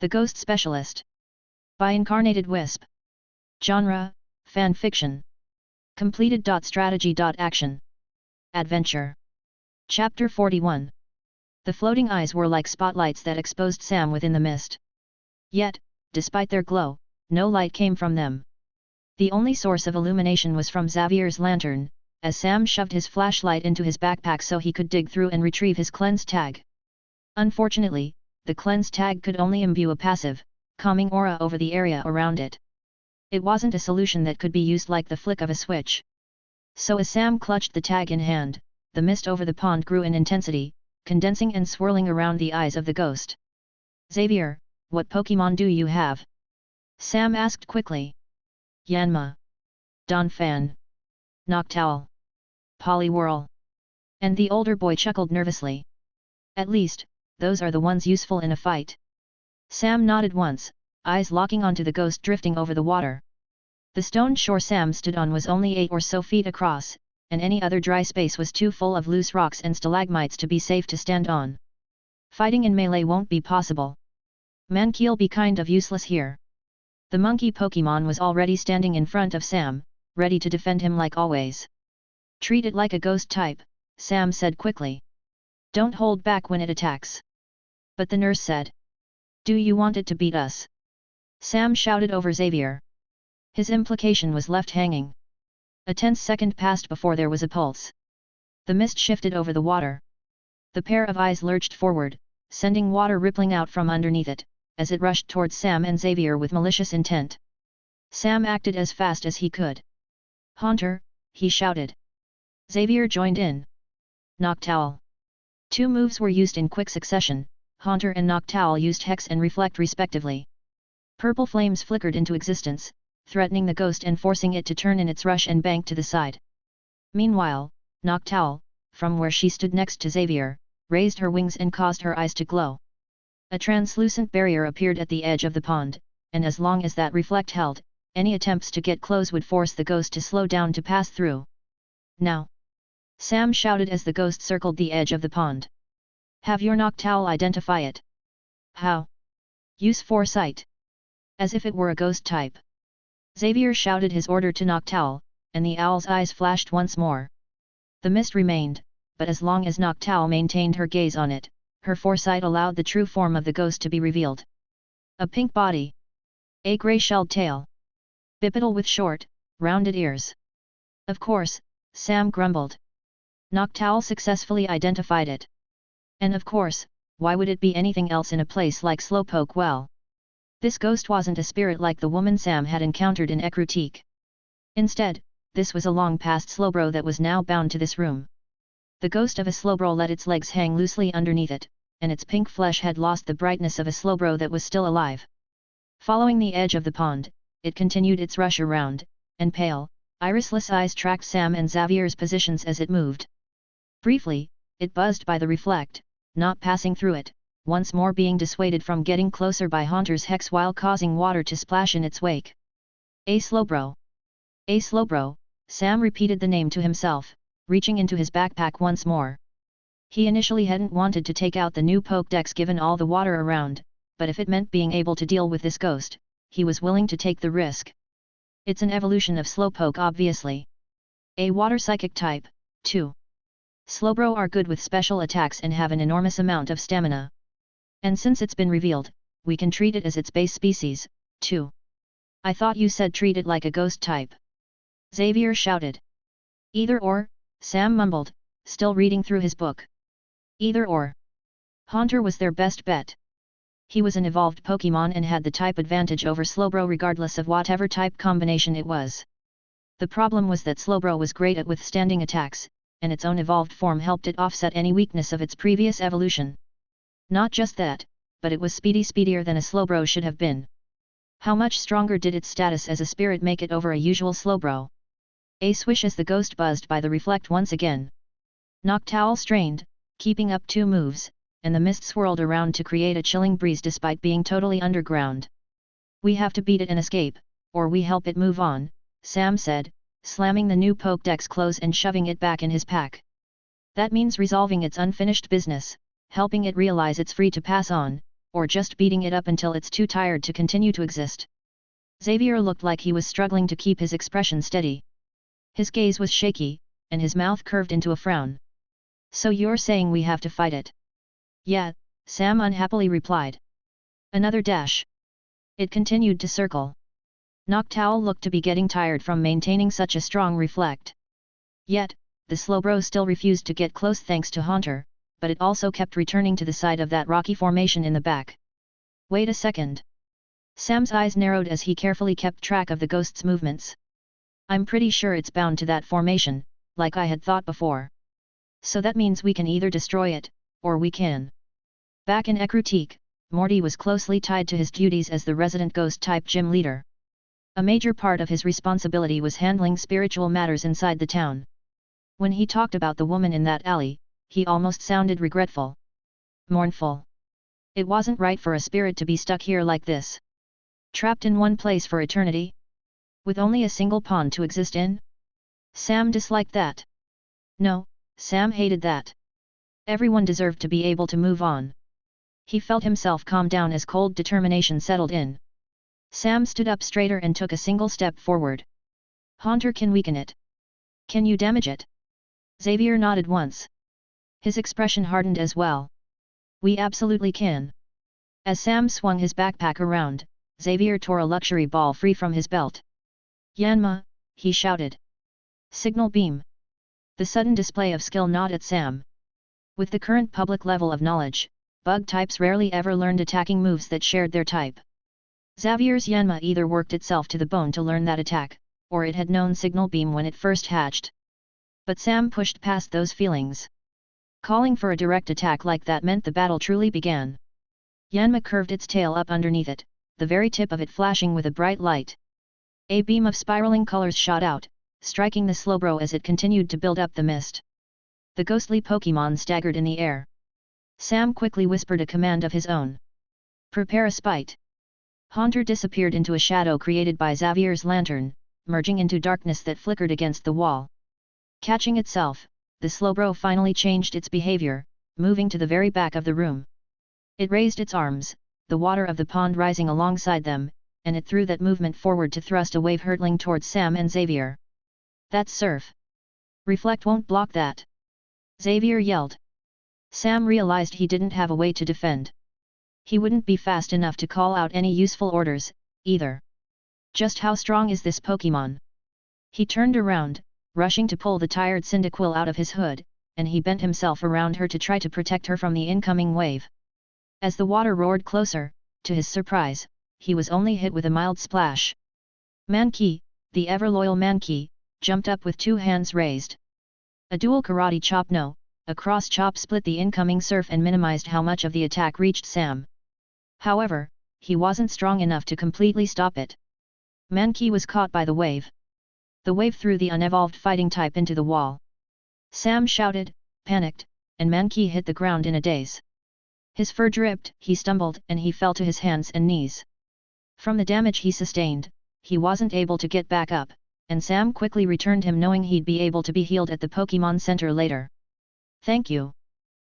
The Ghost Specialist. By Incarnated Wisp. Genre, FanFiction. Completed. Strategy. Action. Adventure. Chapter 41. The floating eyes were like spotlights that exposed Sam within the mist. Yet, despite their glow, no light came from them. The only source of illumination was from Xavier's lantern, as Sam shoved his flashlight into his backpack so he could dig through and retrieve his cleanse tag. Unfortunately, the cleanse tag could only imbue a passive, calming aura over the area around it. It wasn't a solution that could be used like the flick of a switch. So as Sam clutched the tag in hand, the mist over the pond grew in intensity, condensing and swirling around the eyes of the ghost. "Xavier, what Pokémon do you have?" Sam asked quickly. "Yanma. Donphan. Noctowl. Poliwhirl." And the older boy chuckled nervously. "At least, those are the ones useful in a fight." Sam nodded once, eyes locking onto the ghost drifting over the water. The stone shore Sam stood on was only 8 or so feet across, and any other dry space was too full of loose rocks and stalagmites to be safe to stand on. Fighting in melee won't be possible. Mankey'll be kind of useless here. The monkey Pokémon was already standing in front of Sam, ready to defend him like always. "Treat it like a ghost type," Sam said quickly. "Don't hold back when it attacks." But the nurse said. "Do you want it to beat us?" Sam shouted over Xavier. His implication was left hanging. A tense second passed before there was a pulse. The mist shifted over the water. The pair of eyes lurched forward, sending water rippling out from underneath it, as it rushed towards Sam and Xavier with malicious intent. Sam acted as fast as he could. "Haunter," he shouted. Xavier joined in. Noctowl. 2 moves were used in quick succession. Haunter and Noctowl used Hex and Reflect respectively. Purple flames flickered into existence, threatening the ghost and forcing it to turn in its rush and bank to the side. Meanwhile, Noctowl, from where she stood next to Xavier, raised her wings and caused her eyes to glow. A translucent barrier appeared at the edge of the pond, and as long as that reflect held, any attempts to get close would force the ghost to slow down to pass through. "Now!" Sam shouted as the ghost circled the edge of the pond. "Have your Noctowl identify it." "How?" "Use foresight." As if it were a ghost type. Xavier shouted his order to Noctowl, and the owl's eyes flashed once more. The mist remained, but as long as Noctowl maintained her gaze on it, her foresight allowed the true form of the ghost to be revealed. A pink body. A grey-shelled tail. Bipedal with short, rounded ears. "Of course," Sam grumbled. Noctowl successfully identified it. And of course, why would it be anything else in a place like Slowpoke Well? This ghost wasn't a spirit like the woman Sam had encountered in Ecruteak. Instead, this was a long-past Slowbro that was now bound to this room. The ghost of a Slowbro let its legs hang loosely underneath it, and its pink flesh had lost the brightness of a Slowbro that was still alive. Following the edge of the pond, it continued its rush around, and pale, irisless eyes tracked Sam and Xavier's positions as it moved. Briefly, it buzzed by the reflect, not passing through it, once more being dissuaded from getting closer by Haunter's Hex while causing water to splash in its wake. "A Slowbro. A Slowbro," Sam repeated the name to himself, reaching into his backpack once more. He initially hadn't wanted to take out the new Pokédex given all the water around, but if it meant being able to deal with this ghost, he was willing to take the risk. It's an evolution of Slowpoke obviously. A water psychic type, too. Slowbro are good with special attacks and have an enormous amount of stamina. And since it's been revealed, we can treat it as its base species, too. "I thought you said treat it like a ghost type." Xavier shouted. "Either or," Sam mumbled, still reading through his book. "Either or." Haunter was their best bet. He was an evolved Pokémon and had the type advantage over Slowbro regardless of whatever type combination it was. The problem was that Slowbro was great at withstanding attacks, and its own evolved form helped it offset any weakness of its previous evolution. Not just that, but it was speedier than a Slowbro should have been. How much stronger did its status as a spirit make it over a usual Slowbro? A swish as the ghost buzzed by the reflect once again. Noctowl strained, keeping up 2 moves, and the mist swirled around to create a chilling breeze despite being totally underground. "We have to beat it and escape, or we help it move on," Sam said, slamming the new Pokédex close and shoving it back in his pack. "That means resolving its unfinished business, helping it realize it's free to pass on, or just beating it up until it's too tired to continue to exist. Xavier looked like he was struggling to keep his expression steady. His gaze was shaky, and his mouth curved into a frown. So you're saying we have to fight it? Yeah, Sam unhappily replied. Another dash. It continued to circle. Noctowl looked to be getting tired from maintaining such a strong reflect. Yet, the Slowbro still refused to get close thanks to Haunter, but it also kept returning to the side of that rocky formation in the back. Wait a second. Sam's eyes narrowed as he carefully kept track of the ghost's movements. I'm pretty sure it's bound to that formation, like I had thought before. So that means we can either destroy it, or we can. Back in Ecruteak, Morty was closely tied to his duties as the resident ghost-type gym leader. A major part of his responsibility was handling spiritual matters inside the town. When he talked about the woman in that alley, he almost sounded regretful. Mournful. It wasn't right for a spirit to be stuck here like this. Trapped in one place for eternity? With only a single pond to exist in? Sam disliked that. No, Sam hated that. Everyone deserved to be able to move on. He felt himself calm down as cold determination settled in. Sam stood up straighter and took a single step forward. Haunter can weaken it. Can you damage it? Xavier nodded once. His expression hardened as well. We absolutely can. As Sam swung his backpack around, Xavier tore a luxury ball free from his belt. Yanma, he shouted. Signal beam. The sudden display of skill gnawed at Sam. With the current public level of knowledge, bug types rarely ever learned attacking moves that shared their type. Xavier's Yanma either worked itself to the bone to learn that attack, or it had known signal beam when it first hatched. But Sam pushed past those feelings. Calling for a direct attack like that meant the battle truly began. Yanma curved its tail up underneath it, the very tip of it flashing with a bright light. A beam of spiraling colors shot out, striking the Slowbro as it continued to build up the mist. The ghostly Pokémon staggered in the air. Sam quickly whispered a command of his own. Prepare a spite. Haunter disappeared into a shadow created by Xavier's lantern, merging into darkness that flickered against the wall. Catching itself, the Slowbro finally changed its behavior, moving to the very back of the room. It raised its arms, the water of the pond rising alongside them, and it threw that movement forward to thrust a wave hurtling towards Sam and Xavier. That's surf. Reflect won't block that. Xavier yelled. Sam realized he didn't have a way to defend. He wouldn't be fast enough to call out any useful orders, either. Just how strong is this Pokémon? He turned around, rushing to pull the tired Cyndaquil out of his hood, and he bent himself around her to try to protect her from the incoming wave. As the water roared closer, to his surprise, he was only hit with a mild splash. Mankey, the ever-loyal Mankey, jumped up with two hands raised. A dual karate chop no, a cross chop split the incoming surf and minimized how much of the attack reached Sam. However, he wasn't strong enough to completely stop it. Mankey was caught by the wave. The wave threw the unevolved fighting type into the wall. Sam shouted, panicked, and Mankey hit the ground in a daze. His fur dripped, he stumbled, and he fell to his hands and knees. From the damage he sustained, he wasn't able to get back up, and Sam quickly returned him knowing he'd be able to be healed at the Pokémon Center later. Thank you.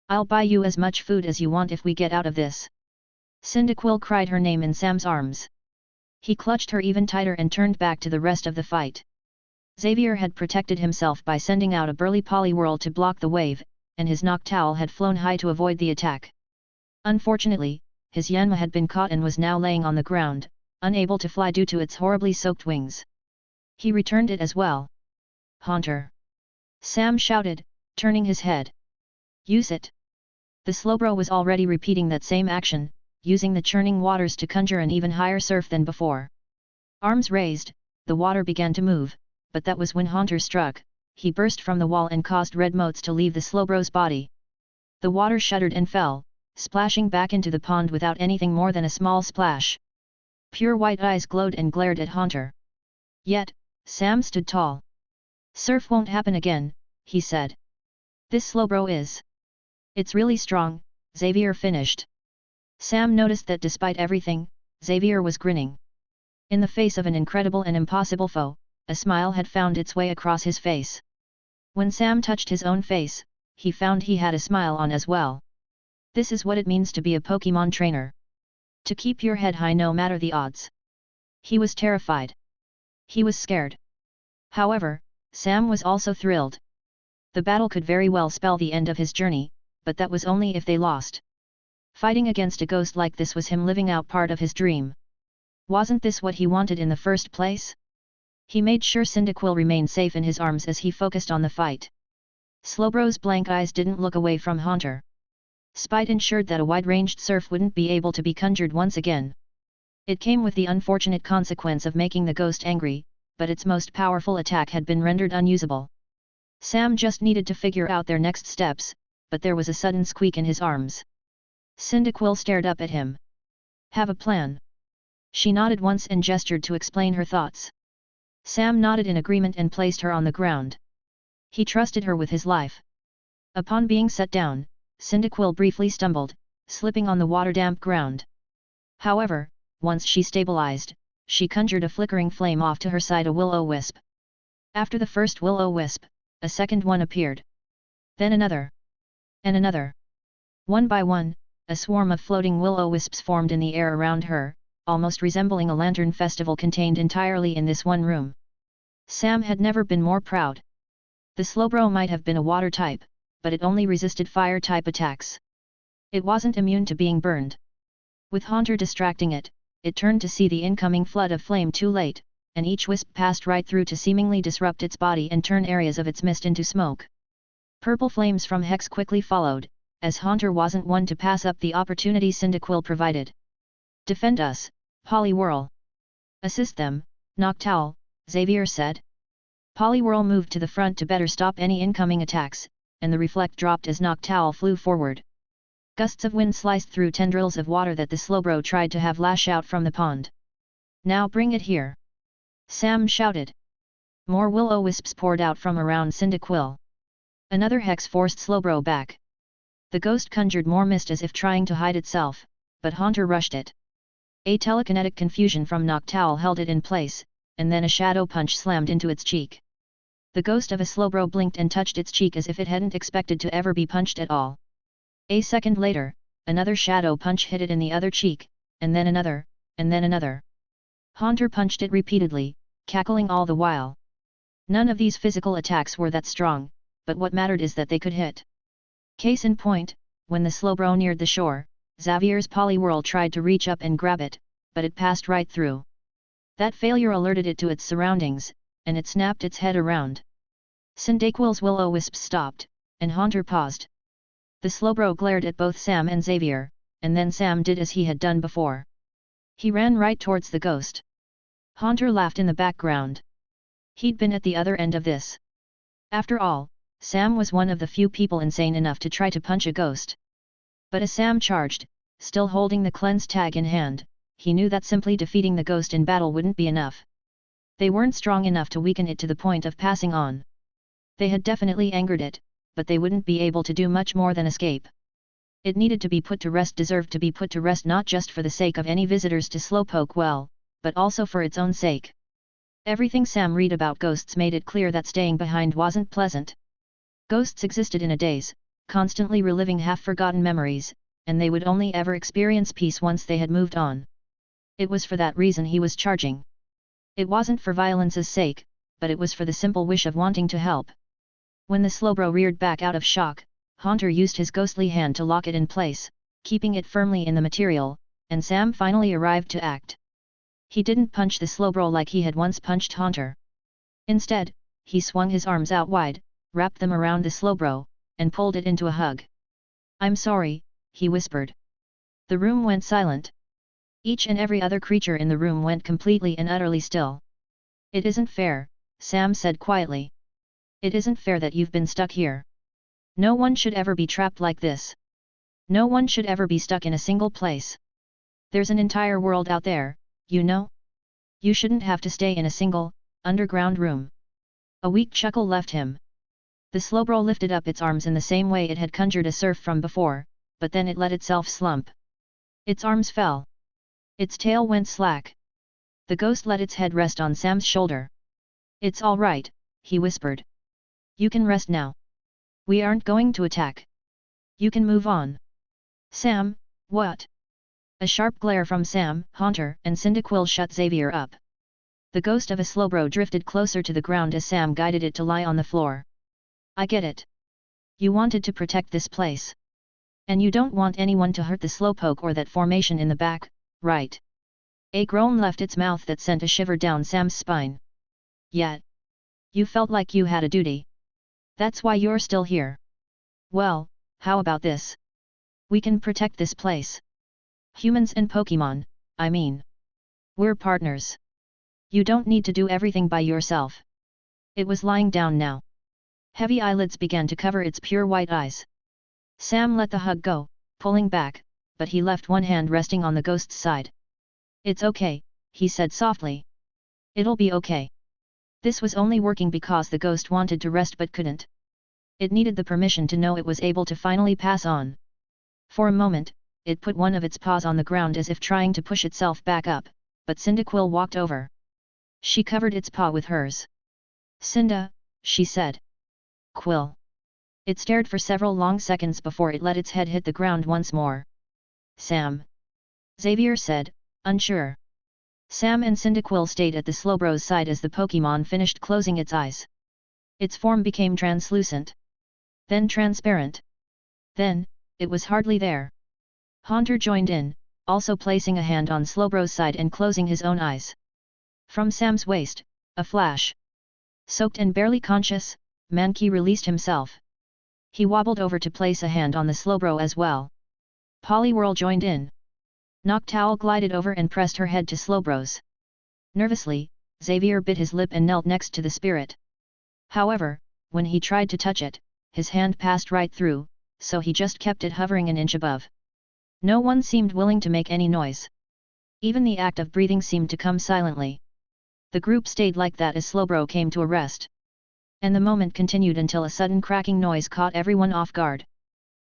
I'll buy you as much food as you want if we get out of this. Cyndaquil cried her name in Sam's arms. He clutched her even tighter and turned back to the rest of the fight. Xavier had protected himself by sending out a burly Poliwhirl to block the wave, and his Noctowl had flown high to avoid the attack. Unfortunately, his Yanma had been caught and was now laying on the ground, unable to fly due to its horribly soaked wings. He returned it as well. Haunter! Sam shouted, turning his head. Use it! The Slowbro was already repeating that same action, using the churning waters to conjure an even higher surf than before. Arms raised, the water began to move, but that was when Haunter struck. He burst from the wall and caused red motes to leave the Slowbro's body. The water shuddered and fell, splashing back into the pond without anything more than a small splash. Pure white eyes glowed and glared at Haunter. Yet, Sam stood tall. Surf won't happen again, he said. This Slowbro is. It's really strong, Xavier finished. Sam noticed that despite everything, Xavier was grinning. In the face of an incredible and impossible foe, a smile had found its way across his face. When Sam touched his own face, he found he had a smile on as well. This is what it means to be a Pokémon trainer. To keep your head high no matter the odds. He was terrified. He was scared. However, Sam was also thrilled. The battle could very well spell the end of his journey, but that was only if they lost. Fighting against a ghost like this was him living out part of his dream. Wasn't this what he wanted in the first place? He made sure Cyndaquil remained safe in his arms as he focused on the fight. Slowbro's blank eyes didn't look away from Haunter. Spite ensured that a wide-ranged surf wouldn't be able to be conjured once again. It came with the unfortunate consequence of making the ghost angry, but its most powerful attack had been rendered unusable. Sam just needed to figure out their next steps, but there was a sudden squeak in his arms. Cyndaquil stared up at him. Have a plan? She nodded once and gestured to explain her thoughts. Sam nodded in agreement and placed her on the ground. He trusted her with his life. Upon being set down, Cyndaquil briefly stumbled, slipping on the water-damp ground. However, once she stabilized, she conjured a flickering flame off to her side, a will-o-wisp. After the first will-o-wisp, a second one appeared. Then another. And another. One by one, a swarm of floating will-o-wisps formed in the air around her, almost resembling a lantern festival contained entirely in this one room. Sam had never been more proud. The Slowbro might have been a water type, but it only resisted fire type attacks. It wasn't immune to being burned. With Haunter distracting it, it turned to see the incoming flood of flame too late, and each wisp passed right through to seemingly disrupt its body and turn areas of its mist into smoke. Purple flames from Hex quickly followed, as Haunter wasn't one to pass up the opportunity Cyndaquil provided. Defend us, Poliwhirl. Assist them, Noctowl, Xavier said. Poliwhirl moved to the front to better stop any incoming attacks, and the reflect dropped as Noctowl flew forward. Gusts of wind sliced through tendrils of water that the Slowbro tried to have lash out from the pond. Now bring it here! Sam shouted. More will-o-wisps poured out from around Cyndaquil. Another hex forced Slowbro back. The ghost conjured more mist as if trying to hide itself, but Haunter rushed it. A telekinetic confusion from Noctowl held it in place, and then a shadow punch slammed into its cheek. The ghost of a Slowbro blinked and touched its cheek as if it hadn't expected to ever be punched at all. A second later, another shadow punch hit it in the other cheek, and then another, and then another. Haunter punched it repeatedly, cackling all the while. None of these physical attacks were that strong, but what mattered is that they could hit. Case in point, when the Slowbro neared the shore, Xavier's Poliwhirl tried to reach up and grab it, but it passed right through. That failure alerted it to its surroundings, and it snapped its head around. Cyndaquil's will-o-wisp stopped, and Haunter paused. The Slowbro glared at both Sam and Xavier, and then Sam did as he had done before. He ran right towards the ghost. Haunter laughed in the background. He'd been at the other end of this. After all, Sam was one of the few people insane enough to try to punch a ghost. But as Sam charged, still holding the cleanse tag in hand, he knew that simply defeating the ghost in battle wouldn't be enough. They weren't strong enough to weaken it to the point of passing on. They had definitely angered it, but they wouldn't be able to do much more than escape. It needed to be put to rest, deserved to be put to rest, not just for the sake of any visitors to Slowpoke Well, but also for its own sake. Everything Sam read about ghosts made it clear that staying behind wasn't pleasant. Ghosts existed in a daze, constantly reliving half-forgotten memories, and they would only ever experience peace once they had moved on. It was for that reason he was charging. It wasn't for violence's sake, but it was for the simple wish of wanting to help. When the Slowbro reared back out of shock, Haunter used his ghostly hand to lock it in place, keeping it firmly in the material, and Sam finally arrived to act. He didn't punch the Slowbro like he had once punched Haunter. Instead, he swung his arms out wide, wrapped them around the Slowbro, and pulled it into a hug. "I'm sorry," he whispered. The room went silent. Each and every other creature in the room went completely and utterly still. "It isn't fair," Sam said quietly. "It isn't fair that you've been stuck here. No one should ever be trapped like this. No one should ever be stuck in a single place. There's an entire world out there, you know? You shouldn't have to stay in a single, underground room." A weak chuckle left him. The Slowbro lifted up its arms in the same way it had conjured a surf from before, but then it let itself slump. Its arms fell. Its tail went slack. The ghost let its head rest on Sam's shoulder. "It's all right," he whispered. "You can rest now. We aren't going to attack. You can move on." "Sam, what?" A sharp glare from Sam, Haunter, and Cyndaquil shut Xavier up. The ghost of a Slowbro drifted closer to the ground as Sam guided it to lie on the floor. I get it. You wanted to protect this place. And you don't want anyone to hurt the Slowpoke or that formation in the back, right? A groan left its mouth that sent a shiver down Sam's spine. Yet. You felt like you had a duty. That's why you're still here. Well, how about this? We can protect this place. Humans and Pokémon, I mean. We're partners. You don't need to do everything by yourself. It was lying down now. Heavy eyelids began to cover its pure white eyes. Sam let the hug go, pulling back, but he left one hand resting on the ghost's side. It's okay, he said softly. It'll be okay. This was only working because the ghost wanted to rest but couldn't. It needed the permission to know it was able to finally pass on. For a moment, it put one of its paws on the ground as if trying to push itself back up, but Cyndaquil walked over. She covered its paw with hers. Cinda, she said. Quill. It stared for several long seconds before it let its head hit the ground once more. Sam. Xavier said, unsure. Sam and Cyndaquil stayed at the Slowbro's side as the Pokémon finished closing its eyes. Its form became translucent. Then transparent. Then, it was hardly there. Haunter joined in, also placing a hand on Slowbro's side and closing his own eyes. From Sam's waist, a flash. Soaked and barely conscious, Mankey released himself. He wobbled over to place a hand on the Slowbro as well. Poliwhirl joined in. Noctowl glided over and pressed her head to Slowbro's. Nervously, Xavier bit his lip and knelt next to the spirit. However, when he tried to touch it, his hand passed right through, so he just kept it hovering an inch above. No one seemed willing to make any noise. Even the act of breathing seemed to come silently. The group stayed like that as Slowbro came to a rest. And the moment continued until a sudden cracking noise caught everyone off guard.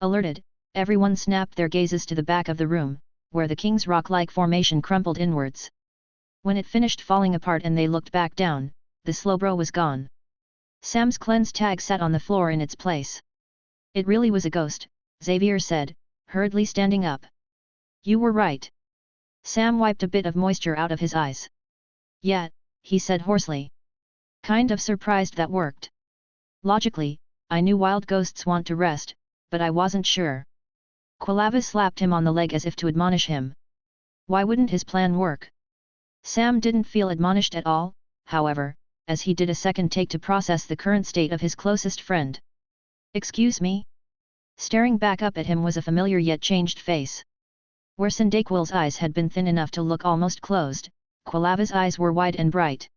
Alerted, everyone snapped their gazes to the back of the room, where the King's rock-like formation crumpled inwards. When it finished falling apart and they looked back down, the Slowbro was gone. Sam's cleanse tag sat on the floor in its place. It really was a ghost, Xavier said, hurriedly standing up. You were right. Sam wiped a bit of moisture out of his eyes. Yeah, he said hoarsely. Kind of surprised that worked. Logically, I knew wild ghosts want to rest, but I wasn't sure. Quilava slapped him on the leg as if to admonish him. Why wouldn't his plan work? Sam didn't feel admonished at all, however, as he did a second take to process the current state of his closest friend. Excuse me? Staring back up at him was a familiar yet changed face. Where Cyndaquil's eyes had been thin enough to look almost closed, Quilava's eyes were wide and bright.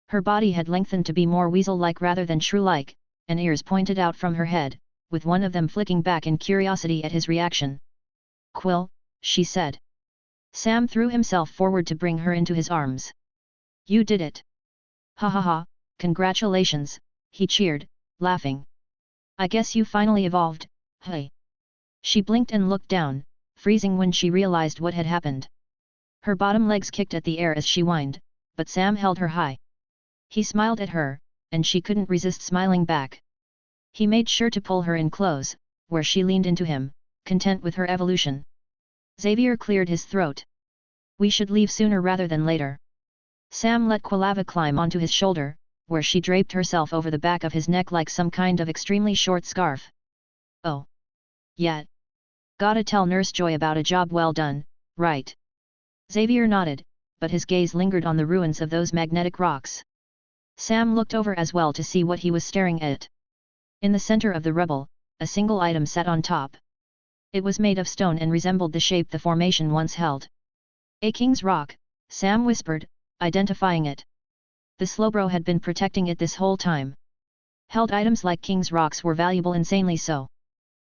Her body had lengthened to be more weasel-like rather than shrew-like, and ears pointed out from her head, with one of them flicking back in curiosity at his reaction. Quill, she said. Sam threw himself forward to bring her into his arms. You did it. Ha ha ha, congratulations, he cheered, laughing. I guess you finally evolved, hey. She blinked and looked down, freezing when she realized what had happened. Her bottom legs kicked at the air as she whined, but Sam held her high. He smiled at her, and she couldn't resist smiling back. He made sure to pull her in close, where she leaned into him, content with her evolution. Xavier cleared his throat. We should leave sooner rather than later. Sam let Quilava climb onto his shoulder, where she draped herself over the back of his neck like some kind of extremely short scarf. Oh. Yeah. Gotta tell Nurse Joy about a job well done, right? Xavier nodded, but his gaze lingered on the ruins of those magnetic rocks. Sam looked over as well to see what he was staring at. In the center of the rubble, a single item sat on top. It was made of stone and resembled the shape the formation once held. A King's Rock, Sam whispered, identifying it. The Slowbro had been protecting it this whole time. Held items like King's Rocks were valuable, insanely so.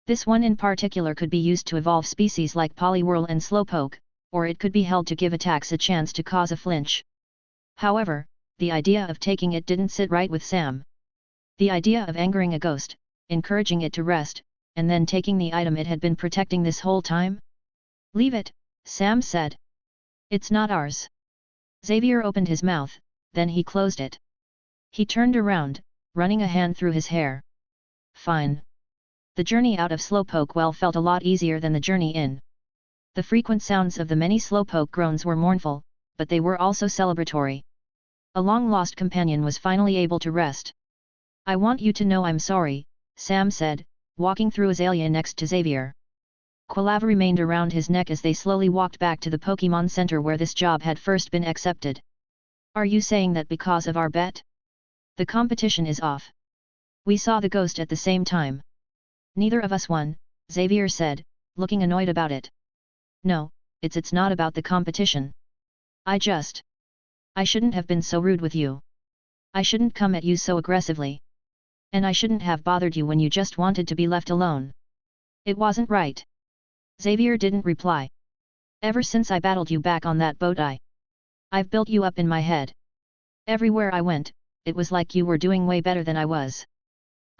This one in particular could be used to evolve species like Poliwhirl and Slowpoke, or it could be held to give attacks a chance to cause a flinch. However, the idea of taking it didn't sit right with Sam. The idea of angering a ghost, encouraging it to rest, and then taking the item it had been protecting this whole time? Leave it, Sam said. It's not ours. Xavier opened his mouth, then he closed it. He turned around, running a hand through his hair. Fine. The journey out of Slowpoke Well felt a lot easier than the journey in. The frequent sounds of the many slowpoke groans were mournful, but they were also celebratory. A long-lost companion was finally able to rest. "I want you to know I'm sorry," Sam said, walking through Azalea next to Xavier. Quilava remained around his neck as they slowly walked back to the Pokémon Center where this job had first been accepted. "Are you saying that because of our bet? The competition is off. We saw the ghost at the same time. Neither of us won," Xavier said, looking annoyed about it. "No, it's not about the competition. I shouldn't have been so rude with you. I shouldn't come at you so aggressively. And I shouldn't have bothered you when you just wanted to be left alone. It wasn't right." Xavier didn't reply. "Ever since I battled you back on that boat I've built you up in my head. Everywhere I went, it was like you were doing way better than I was.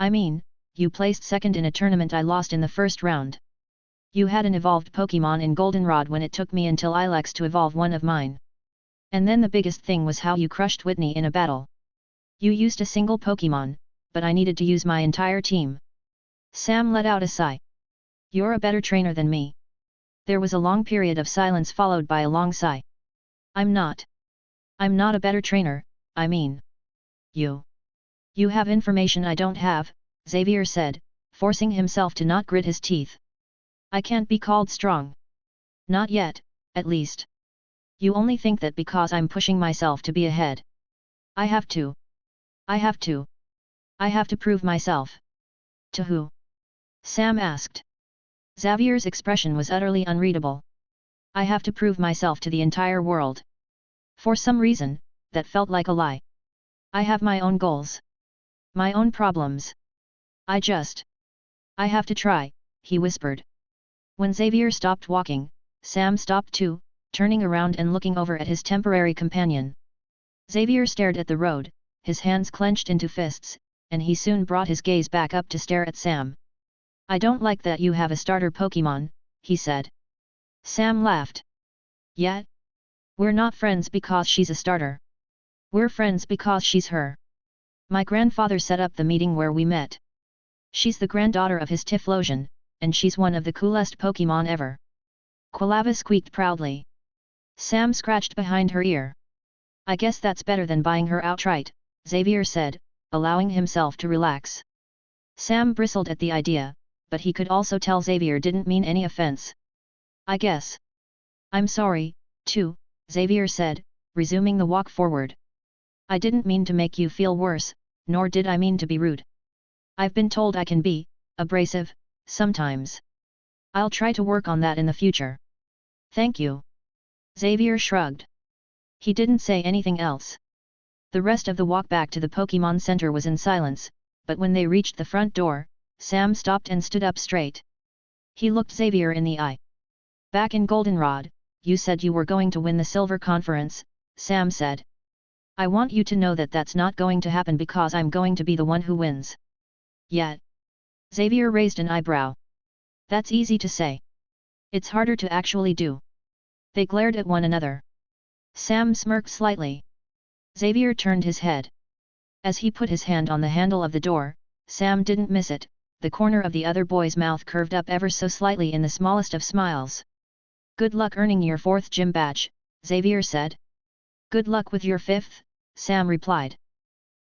I mean, you placed second in a tournament I lost in the first round. You had an evolved Pokémon in Goldenrod when it took me until Ilex to evolve one of mine. And then the biggest thing was how you crushed Whitney in a battle. You used a single Pokémon, but I needed to use my entire team." Sam let out a sigh. "You're a better trainer than me." There was a long period of silence followed by a long sigh. I'm not a better trainer, I mean. You have information I don't have," Xavier said, forcing himself to not grit his teeth. "I can't be called strong. Not yet, at least. You only think that because I'm pushing myself to be ahead. I have to prove myself." "To who?" Sam asked. Xavier's expression was utterly unreadable. "I have to prove myself to the entire world. For some reason, that felt like a lie. I have my own goals. My own problems. I have to try," he whispered. When Xavier stopped walking, Sam stopped too, turning around and looking over at his temporary companion. Xavier stared at the road, his hands clenched into fists, and he soon brought his gaze back up to stare at Sam. "I don't like that you have a starter Pokémon," he said. Sam laughed. "Yet? We're not friends because she's a starter. We're friends because she's her. My grandfather set up the meeting where we met. She's the granddaughter of his Typhlosion, and she's one of the coolest Pokémon ever." Quilava squeaked proudly. Sam scratched behind her ear. "I guess that's better than buying her outright," Xavier said, allowing himself to relax. Sam bristled at the idea, but he could also tell Xavier didn't mean any offense. "I guess. I'm sorry, too," Xavier said, resuming the walk forward. "I didn't mean to make you feel worse, nor did I mean to be rude. I've been told I can be abrasive sometimes. I'll try to work on that in the future." "Thank you." Xavier shrugged. He didn't say anything else. The rest of the walk back to the Pokémon Center was in silence, but when they reached the front door, Sam stopped and stood up straight. He looked Xavier in the eye. "Back in Goldenrod, you said you were going to win the Silver Conference," Sam said. "I want you to know that that's not going to happen because I'm going to be the one who wins." "Yet?" Xavier raised an eyebrow. "That's easy to say. It's harder to actually do." They glared at one another. Sam smirked slightly. Xavier turned his head. As he put his hand on the handle of the door, Sam didn't miss it, the corner of the other boy's mouth curved up ever so slightly in the smallest of smiles. "Good luck earning your 4th gym badge," Xavier said. "Good luck with your 5th, Sam replied.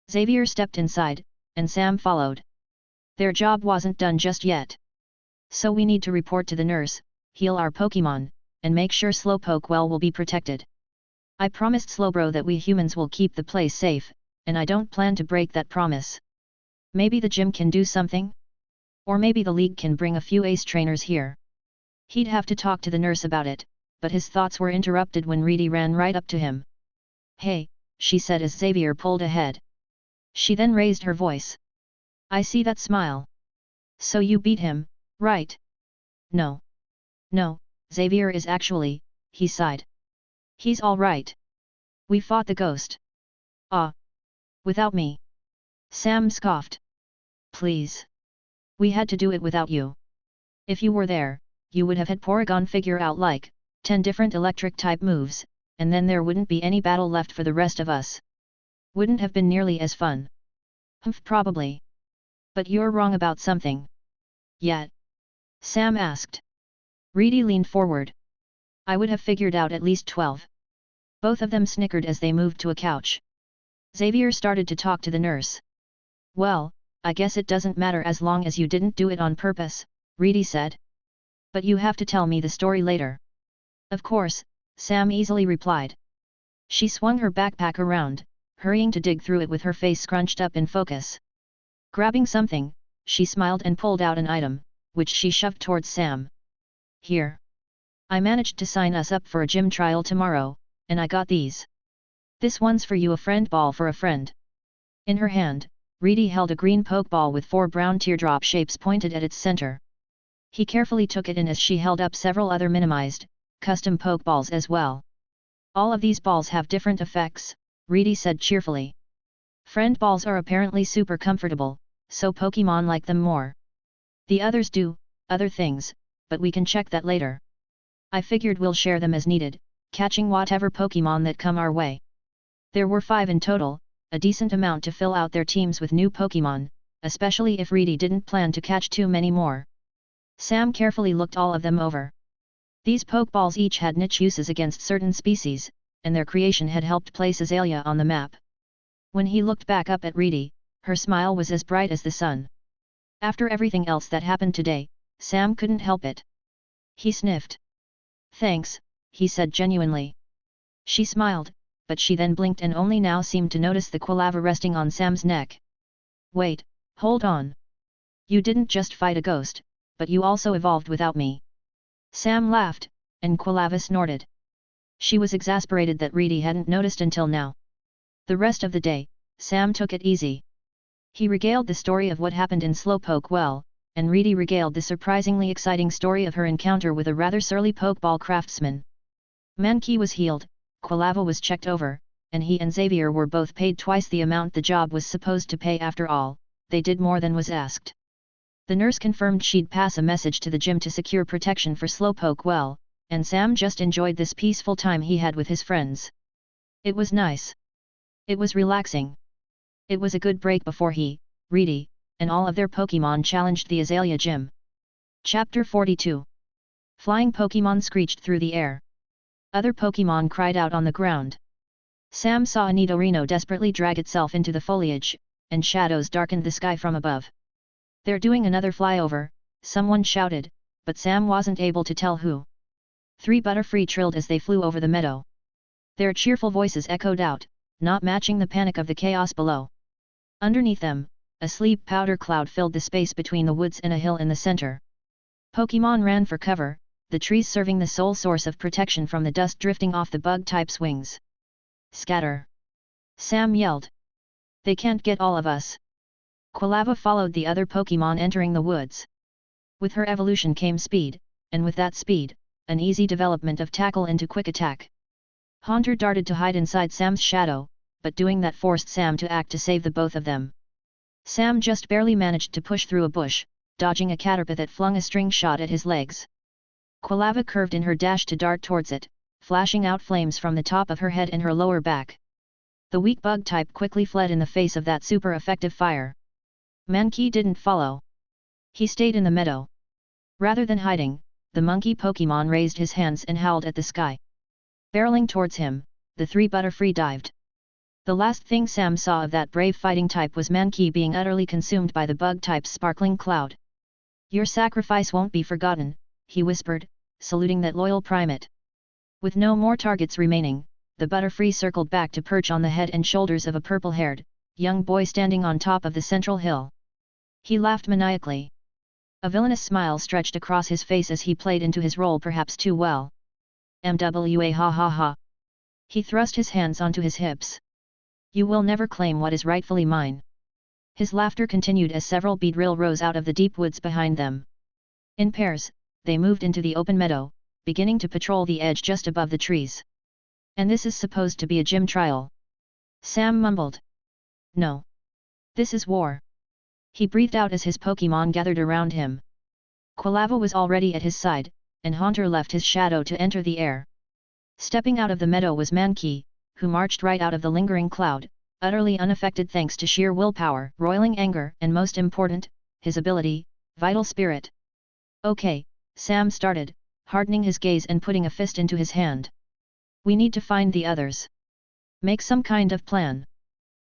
Xavier stepped inside, and Sam followed. Their job wasn't done just yet. "So we need to report to the nurse, heal our Pokémon, and make sure Slowpoke Well will be protected. I promised Slowbro that we humans will keep the place safe, and I don't plan to break that promise. Maybe the gym can do something? Or maybe the league can bring a few ace trainers here." He'd have to talk to the nurse about it, but his thoughts were interrupted when Reedy ran right up to him. "Hey," she said as Xavier pulled ahead. She then raised her voice. "I see that smile. So you beat him, right?" No, Xavier is actually," he sighed. "He's all right. We fought the ghost." "Ah. Without me?" Sam scoffed. "Please. We had to do it without you. If you were there, you would have had Porygon figure out like 10 different electric-type moves, and then there wouldn't be any battle left for the rest of us. Wouldn't have been nearly as fun." "Humph, probably. But you're wrong about something." "Yet?" Sam asked. Reedy leaned forward. I would have figured out at least 12. Both of them snickered as they moved to a couch. Xavier started to talk to the nurse. Well, I guess it doesn't matter as long as you didn't do it on purpose, Reedy said. But you have to tell me the story later. Of course, Sam easily replied. She swung her backpack around, hurrying to dig through it with her face scrunched up in focus. Grabbing something, she smiled and pulled out an item, which she shoved towards Sam. Here. I managed to sign us up for a gym trial tomorrow, and I got these. This one's for you, a friend ball for a friend. In her hand, Reedy held a green pokeball with 4 brown teardrop shapes pointed at its center. He carefully took it in as she held up several other minimized, custom pokeballs as well. All of these balls have different effects, Reedy said cheerfully. Friend balls are apparently super comfortable, so Pokémon like them more. The others do other things, but we can check that later. I figured we'll share them as needed, catching whatever Pokémon that come our way. There were 5 in total, a decent amount to fill out their teams with new Pokémon, especially if Reedy didn't plan to catch too many more. Sam carefully looked all of them over. These Pokeballs each had niche uses against certain species, and their creation had helped place Azalea on the map. When he looked back up at Reedy, her smile was as bright as the sun. After everything else that happened today, Sam couldn't help it. He sniffed. Thanks, he said genuinely. She smiled, but she then blinked and only now seemed to notice the Quilava resting on Sam's neck. Wait, hold on. You didn't just fight a ghost, but you also evolved without me. Sam laughed, and Quilava snorted. She was exasperated that Reedy hadn't noticed until now. The rest of the day, Sam took it easy. He regaled the story of what happened in Slowpoke Well, and Reedy regaled the surprisingly exciting story of her encounter with a rather surly Pokeball craftsman. Mankey was healed, Quilava was checked over, and he and Xavier were both paid twice the amount the job was supposed to pay. After all, they did more than was asked. The nurse confirmed she'd pass a message to the gym to secure protection for Slowpoke Well, and Sam just enjoyed this peaceful time he had with his friends. It was nice. It was relaxing. It was a good break before he, Reedy, and all of their Pokémon challenged the Azalea Gym. Chapter 42. Flying Pokémon screeched through the air. Other Pokémon cried out on the ground. Sam saw a Nidorino desperately drag itself into the foliage, and shadows darkened the sky from above. They're doing another flyover, someone shouted, but Sam wasn't able to tell who. 3 Butterfree trilled as they flew over the meadow. Their cheerful voices echoed out, not matching the panic of the chaos below. Underneath them, a sleep powder cloud filled the space between the woods and a hill in the center. Pokémon ran for cover, the trees serving the sole source of protection from the dust drifting off the bug-type's wings. Scatter! Sam yelled. They can't get all of us. Quilava followed the other Pokémon entering the woods. With her evolution came speed, and with that speed, an easy development of tackle into quick attack. Haunter darted to hide inside Sam's shadow, but doing that forced Sam to act to save the both of them. Sam just barely managed to push through a bush, dodging a caterpie that flung a string shot at his legs. Quilava curved in her dash to dart towards it, flashing out flames from the top of her head and her lower back. The weak bug type quickly fled in the face of that super effective fire. Mankey didn't follow. He stayed in the meadow. Rather than hiding, the monkey Pokémon raised his hands and howled at the sky. Barreling towards him, the 3 Butterfree dived. The last thing Sam saw of that brave fighting type was Mankey being utterly consumed by the bug type's sparkling cloud. Your sacrifice won't be forgotten, he whispered, saluting that loyal primate. With no more targets remaining, the Butterfree circled back to perch on the head and shoulders of a purple-haired, young boy standing on top of the central hill. He laughed maniacally. A villainous smile stretched across his face as he played into his role perhaps too well. MWA ha ha ha. He thrust his hands onto his hips. You will never claim what is rightfully mine. His laughter continued as several Beedrill rose out of the deep woods behind them. In pairs, they moved into the open meadow, beginning to patrol the edge just above the trees. And this is supposed to be a gym trial. Sam mumbled. No. This is war. He breathed out as his Pokémon gathered around him. Quilava was already at his side, and Haunter left his shadow to enter the air. Stepping out of the meadow was Mankey, who marched right out of the lingering cloud, utterly unaffected thanks to sheer willpower, roiling anger, and most important, his ability, Vital Spirit. Okay, Sam started, hardening his gaze and putting a fist into his hand. We need to find the others. Make some kind of plan.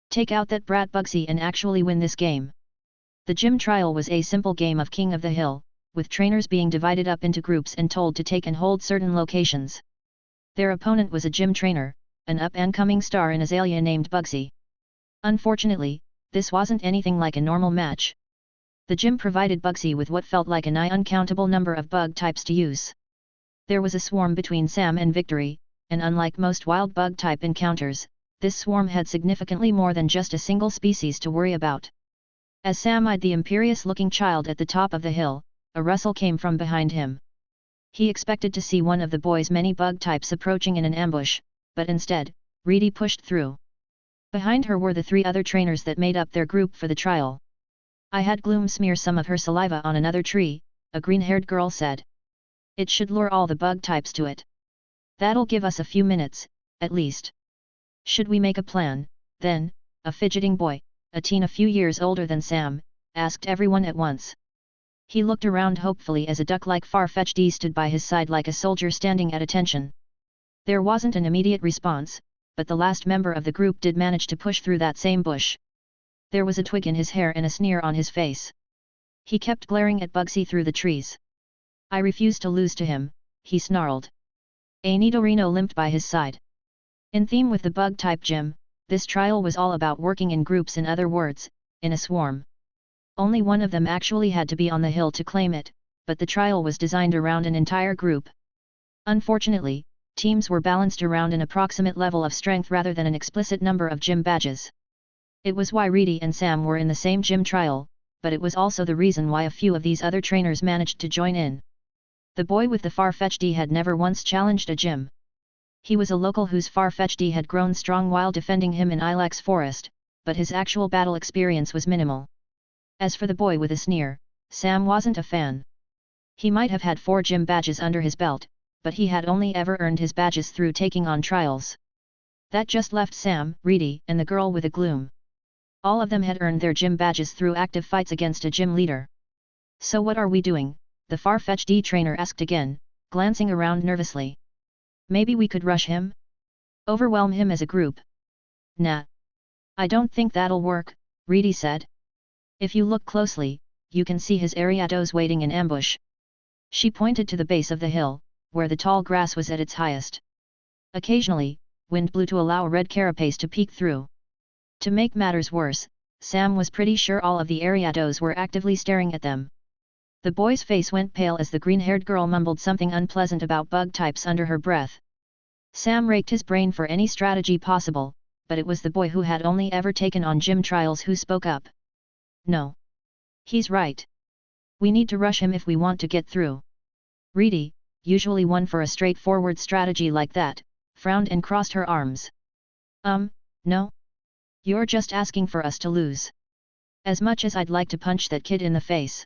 Take out that brat Bugsy and actually win this game. The gym trial was a simple game of King of the Hill, with trainers being divided up into groups and told to take and hold certain locations. Their opponent was a gym trainer, an up-and-coming star in Azalea named Bugsy. Unfortunately, this wasn't anything like a normal match. The gym provided Bugsy with what felt like a nigh uncountable number of bug types to use. There was a swarm between Sam and Victory, and unlike most wild bug type encounters, this swarm had significantly more than just a single species to worry about. As Sam eyed the imperious-looking child at the top of the hill, a rustle came from behind him. He expected to see one of the boy's many bug types approaching in an ambush, but instead, Reedy pushed through. Behind her were the 3 other trainers that made up their group for the trial. I had Gloom smear some of her saliva on another tree, a green-haired girl said. It should lure all the bug types to it. That'll give us a few minutes, at least. Should we make a plan, then? A fidgeting boy, a teen a few years older than Sam, asked everyone at once. He looked around hopefully as a duck-like Farfetch'd stood by his side like a soldier standing at attention. There wasn't an immediate response, but the last member of the group did manage to push through that same bush. There was a twig in his hair and a sneer on his face. He kept glaring at Bugsy through the trees. I refuse to lose to him, he snarled. A Nidorino limped by his side. In theme with the bug-type gym, this trial was all about working in groups, in other words, in a swarm. Only one of them actually had to be on the hill to claim it, but the trial was designed around an entire group. Unfortunately, teams were balanced around an approximate level of strength rather than an explicit number of gym badges. It was why Reedy and Sam were in the same gym trial, but it was also the reason why a few of these other trainers managed to join in. The boy with the Farfetch'd had never once challenged a gym. He was a local whose Farfetch'd had grown strong while defending him in Ilex Forest, but his actual battle experience was minimal. As for the boy with a sneer, Sam wasn't a fan. He might have had 4 gym badges under his belt, but he had only ever earned his badges through taking on trials. That just left Sam, Reedy, and the girl with a gloom. All of them had earned their gym badges through active fights against a gym leader. So what are we doing? The Farfetch'd trainer asked again, glancing around nervously. Maybe we could rush him? Overwhelm him as a group? Nah. I don't think that'll work, Reedy said. If you look closely, you can see his Ariados waiting in ambush. She pointed to the base of the hill, where the tall grass was at its highest. Occasionally, wind blew to allow a red carapace to peek through. To make matters worse, Sam was pretty sure all of the Ariados were actively staring at them. The boy's face went pale as the green-haired girl mumbled something unpleasant about bug types under her breath. Sam raked his brain for any strategy possible, but it was the boy who had only ever taken on gym trials who spoke up. No. He's right. We need to rush him if we want to get through. Reedy, usually one for a straightforward strategy like that, frowned and crossed her arms. No? You're just asking for us to lose. As much as I'd like to punch that kid in the face.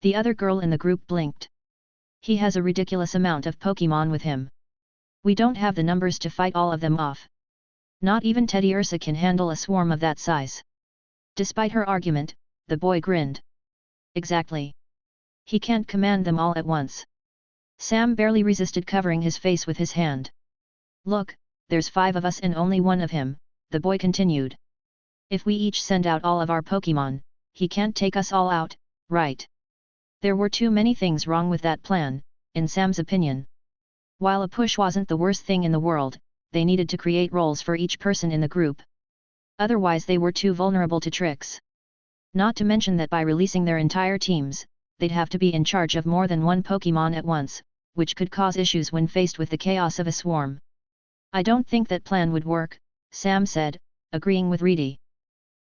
The other girl in the group blinked. He has a ridiculous amount of Pokémon with him. We don't have the numbers to fight all of them off. Not even Teddy Ursa can handle a swarm of that size. Despite her argument, the boy grinned. Exactly. He can't command them all at once. Sam barely resisted covering his face with his hand. Look, there's 5 of us and only 1 of him, the boy continued. If we each send out all of our Pokémon, he can't take us all out, right? There were too many things wrong with that plan, in Sam's opinion. While a push wasn't the worst thing in the world, they needed to create roles for each person in the group. Otherwise they were too vulnerable to tricks. Not to mention that by releasing their entire teams, they'd have to be in charge of more than 1 Pokémon at once, which could cause issues when faced with the chaos of a swarm. I don't think that plan would work, Sam said, agreeing with Reedy.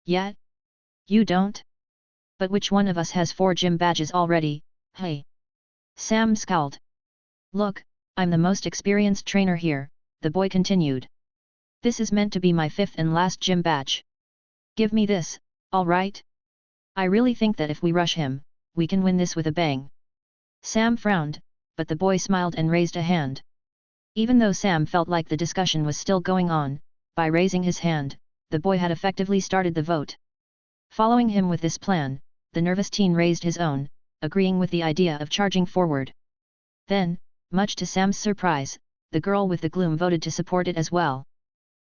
Yet? You don't? But which one of us has 4 gym badges already, hey? Sam scowled. Look, I'm the most experienced trainer here, the boy continued. This is meant to be my 5th and last gym badge. Give me this, all right? I really think that if we rush him, we can win this with a bang. Sam frowned, but the boy smiled and raised a hand. Even though Sam felt like the discussion was still going on, by raising his hand, the boy had effectively started the vote. Following him with this plan, the nervous teen raised his own, agreeing with the idea of charging forward. Then, Much to Sam's surprise, the girl with the gloom voted to support it as well.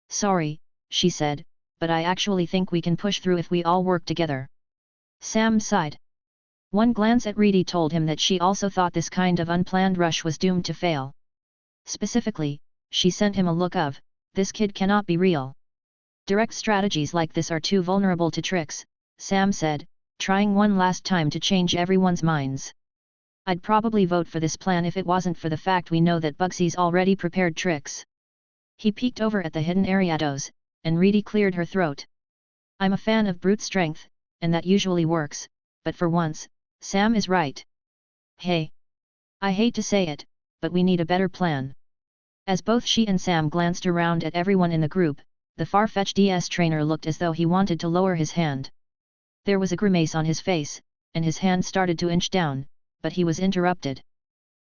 Sorry, she said, but I actually think we can push through if we all work together. Sam sighed. One glance at Reedy told him that she also thought this kind of unplanned rush was doomed to fail. Specifically, she sent him a look of, this kid cannot be real. Direct strategies like this are too vulnerable to tricks, Sam said, trying one last time to change everyone's minds. I'd probably vote for this plan if it wasn't for the fact we know that Bugsy's already prepared tricks. He peeked over at the hidden Ariados, and Reedy cleared her throat. I'm a fan of brute strength, and that usually works, but for once, Sam is right. Hey! I hate to say it, but we need a better plan. As both she and Sam glanced around at everyone in the group, the far-fetched DS trainer looked as though he wanted to lower his hand. There was a grimace on his face, and his hand started to inch down, but he was interrupted.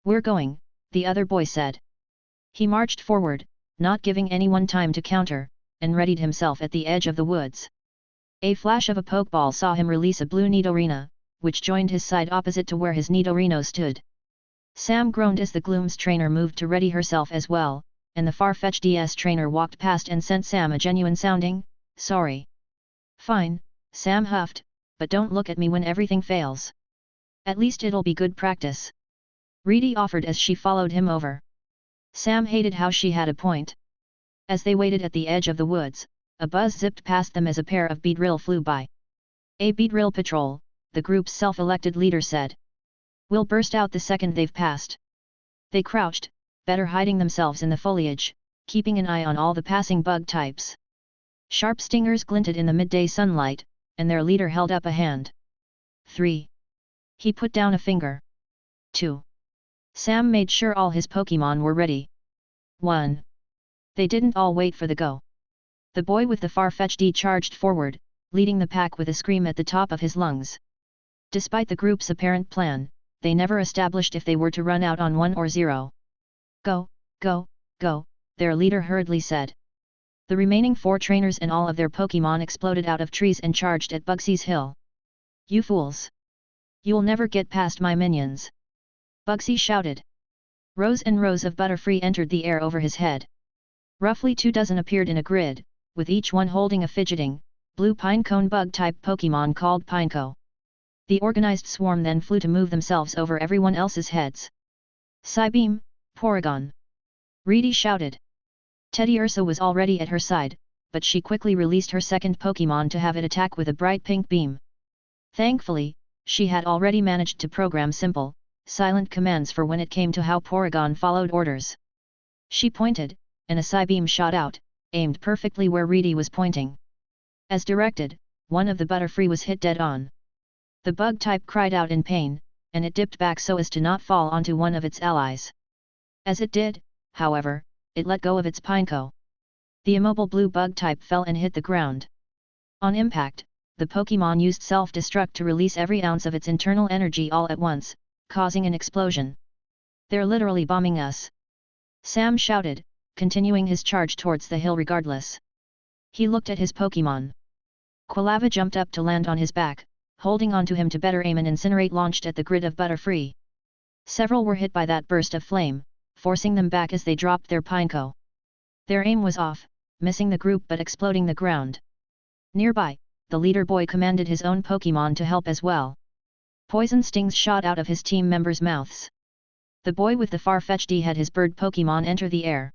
We're going, the other boy said. He marched forward, not giving anyone time to counter, and readied himself at the edge of the woods. A flash of a pokeball saw him release a blue Nidorino, which joined his side opposite to where his Nidorino stood. Sam groaned as the Gloom's trainer moved to ready herself as well, and the far-fetched DS trainer walked past and sent Sam a genuine-sounding, sorry. Fine, Sam huffed, but don't look at me when everything fails. At least it'll be good practice. Reedy offered as she followed him over. Sam hated how she had a point. As they waited at the edge of the woods, a buzz zipped past them as a pair of Beedrill flew by. A Beedrill patrol, the group's self-elected leader said. We'll burst out the second they've passed. They crouched, better hiding themselves in the foliage, keeping an eye on all the passing bug types. Sharp stingers glinted in the midday sunlight, and their leader held up a hand. 3. He put down a finger. 2. Sam made sure all his Pokémon were ready. 1. They didn't all wait for the go. The boy with the far-fetched D charged forward, leading the pack with a scream at the top of his lungs. Despite the group's apparent plan, they never established if they were to run out on 1 or 0. Go, go, go, their leader hurriedly said. The remaining 4 trainers and all of their Pokémon exploded out of trees and charged at Bugsy's hill. You fools! You'll never get past my minions! Bugsy shouted. Rows and rows of Butterfree entered the air over his head. Roughly 24 appeared in a grid, with each one holding a fidgeting, blue pinecone bug-type Pokémon called Pineco. The organized swarm then flew to move themselves over everyone else's heads. Psybeam, Porygon! Reedy shouted. Teddiursa was already at her side, but she quickly released her second Pokémon to have it attack with a bright pink beam. Thankfully, she had already managed to program simple, silent commands for when it came to how Porygon followed orders. She pointed, and a Psybeam shot out, aimed perfectly where Reedy was pointing. As directed, one of the Butterfree was hit dead on. The bug type cried out in pain, and it dipped back so as to not fall onto one of its allies. As it did, however, it let go of its Pineco. The immobile blue bug type fell and hit the ground. On impact, the Pokémon used self-destruct to release every ounce of its internal energy all at once, causing an explosion. They're literally bombing us! Sam shouted, continuing his charge towards the hill regardless. He looked at his Pokémon. Quilava jumped up to land on his back, holding onto him to better aim and Incinerate launched at the grid of Butterfree. Several were hit by that burst of flame, forcing them back as they dropped their Pineco. Their aim was off, missing the group but exploding the ground. Nearby, the leader boy commanded his own Pokémon to help as well. Poison stings shot out of his team members' mouths. The boy with the far-fetched D had his bird Pokémon enter the air.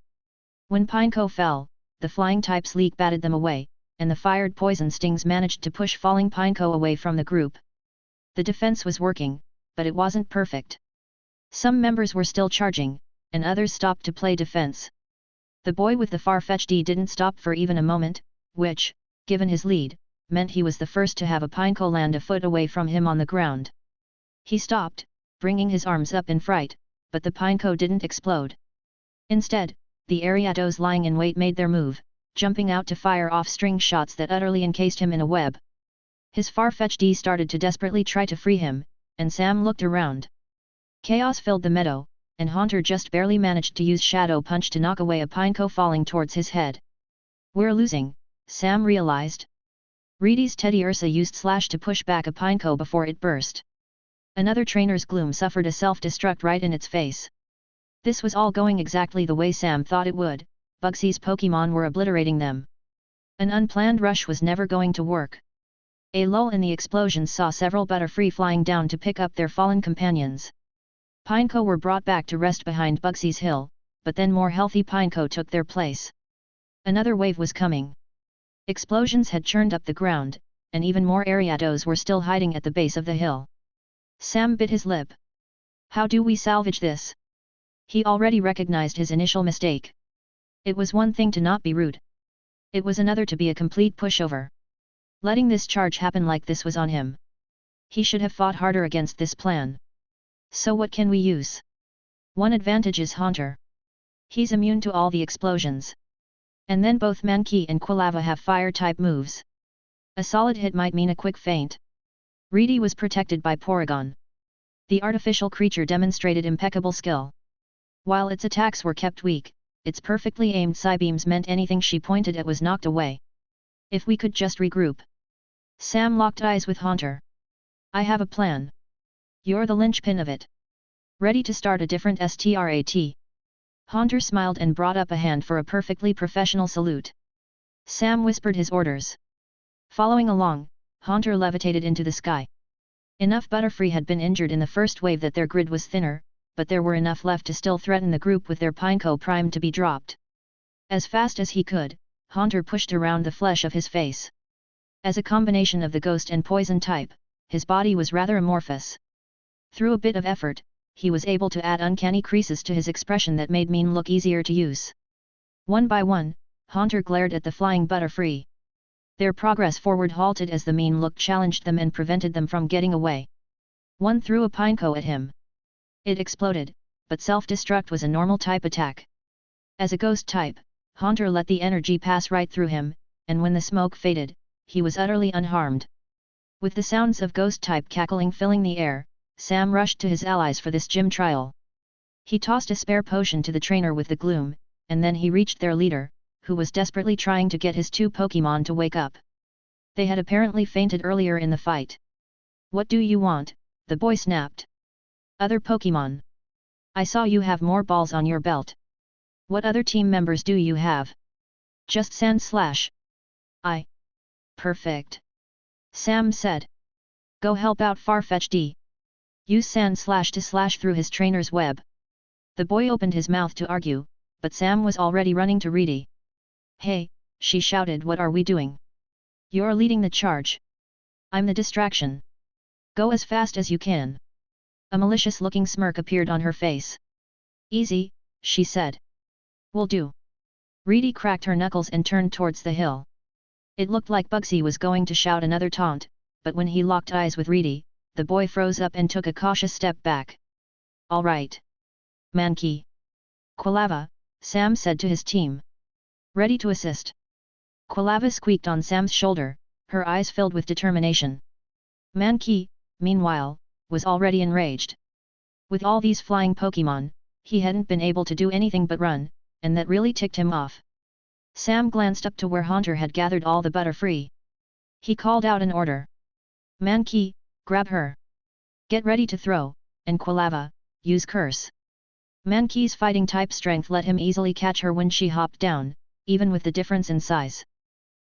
When Pineco fell, the flying type Sleek batted them away, and the fired poison stings managed to push falling Pineco away from the group. The defense was working, but it wasn't perfect. Some members were still charging, and others stopped to play defense. The boy with the far-fetched D didn't stop for even a moment, which, given his lead, meant he was the first to have a Pineco land a foot away from him on the ground. He stopped, bringing his arms up in fright, but the Pineco didn't explode. Instead, the Ariados lying in wait made their move, jumping out to fire off string shots that utterly encased him in a web. His far-fetched D started to desperately try to free him, and Sam looked around. Chaos filled the meadow, and Haunter just barely managed to use Shadow Punch to knock away a Pineco falling towards his head. We're losing, Sam realized. Reedy's Teddiursa used Slash to push back a Pineco before it burst. Another trainer's Gloom suffered a self-destruct right in its face. This was all going exactly the way Sam thought it would. Bugsy's Pokémon were obliterating them. An unplanned rush was never going to work. A lull in the explosions saw several Butterfree flying down to pick up their fallen companions. Pineco were brought back to rest behind Bugsy's hill, but then more healthy Pineco took their place. Another wave was coming. Explosions had churned up the ground, and even more Ariados were still hiding at the base of the hill. Sam bit his lip. How do we salvage this? He already recognized his initial mistake. It was one thing to not be rude. It was another to be a complete pushover. Letting this charge happen like this was on him. He should have fought harder against this plan. So what can we use? One advantage is Haunter. He's immune to all the explosions. And then both Mankey and Quilava have fire-type moves. A solid hit might mean a quick feint. Reedy was protected by Porygon. The artificial creature demonstrated impeccable skill. While its attacks were kept weak, its perfectly aimed Psybeams meant anything she pointed at was knocked away. If we could just regroup. Sam locked eyes with Haunter. I have a plan. You're the linchpin of it. Ready to start a different strat? Haunter smiled and brought up a hand for a perfectly professional salute. Sam whispered his orders. Following along, Haunter levitated into the sky. Enough Butterfree had been injured in the first wave that their grid was thinner, but there were enough left to still threaten the group with their Pineco primed to be dropped. As fast as he could, Haunter pushed around the flesh of his face. As a combination of the ghost and poison type, his body was rather amorphous. Through a bit of effort, he was able to add uncanny creases to his expression that made Mean look easier to use. One by one, Haunter glared at the flying Butterfree. Their progress forward halted as the Mean look challenged them and prevented them from getting away. One threw a Pineco at him. It exploded, but self-destruct was a normal type attack. As a ghost type, Haunter let the energy pass right through him, and when the smoke faded, he was utterly unharmed. With the sounds of ghost-type cackling filling the air, Sam rushed to his allies for this gym trial. He tossed a spare potion to the trainer with the gloom, and then he reached their leader, who was desperately trying to get his two Pokémon to wake up. They had apparently fainted earlier in the fight. What do you want? The boy snapped. Other Pokémon. I saw you have more balls on your belt. What other team members do you have? Just Sandslash. Perfect. Sam said. Go help out Farfetch'd. Use Sandslash to slash through his trainer's web. The boy opened his mouth to argue, but Sam was already running to Reedy. Hey, she shouted, what are we doing? You're leading the charge. I'm the distraction. Go as fast as you can. A malicious-looking smirk appeared on her face. Easy, she said. Will do. Reedy cracked her knuckles and turned towards the hill. It looked like Bugsy was going to shout another taunt, but when he locked eyes with Reedy, the boy froze up and took a cautious step back. All right. Mankey. Quilava, Sam said to his team. Ready to assist. Quilava squeaked on Sam's shoulder, her eyes filled with determination. Mankey, meanwhile, was already enraged. With all these flying Pokémon, he hadn't been able to do anything but run, and that really ticked him off. Sam glanced up to where Haunter had gathered all the Butterfree. He called out an order. Mankey, grab her. Get ready to throw, and Quilava, use Curse. Mankey's fighting type strength let him easily catch her when she hopped down, even with the difference in size.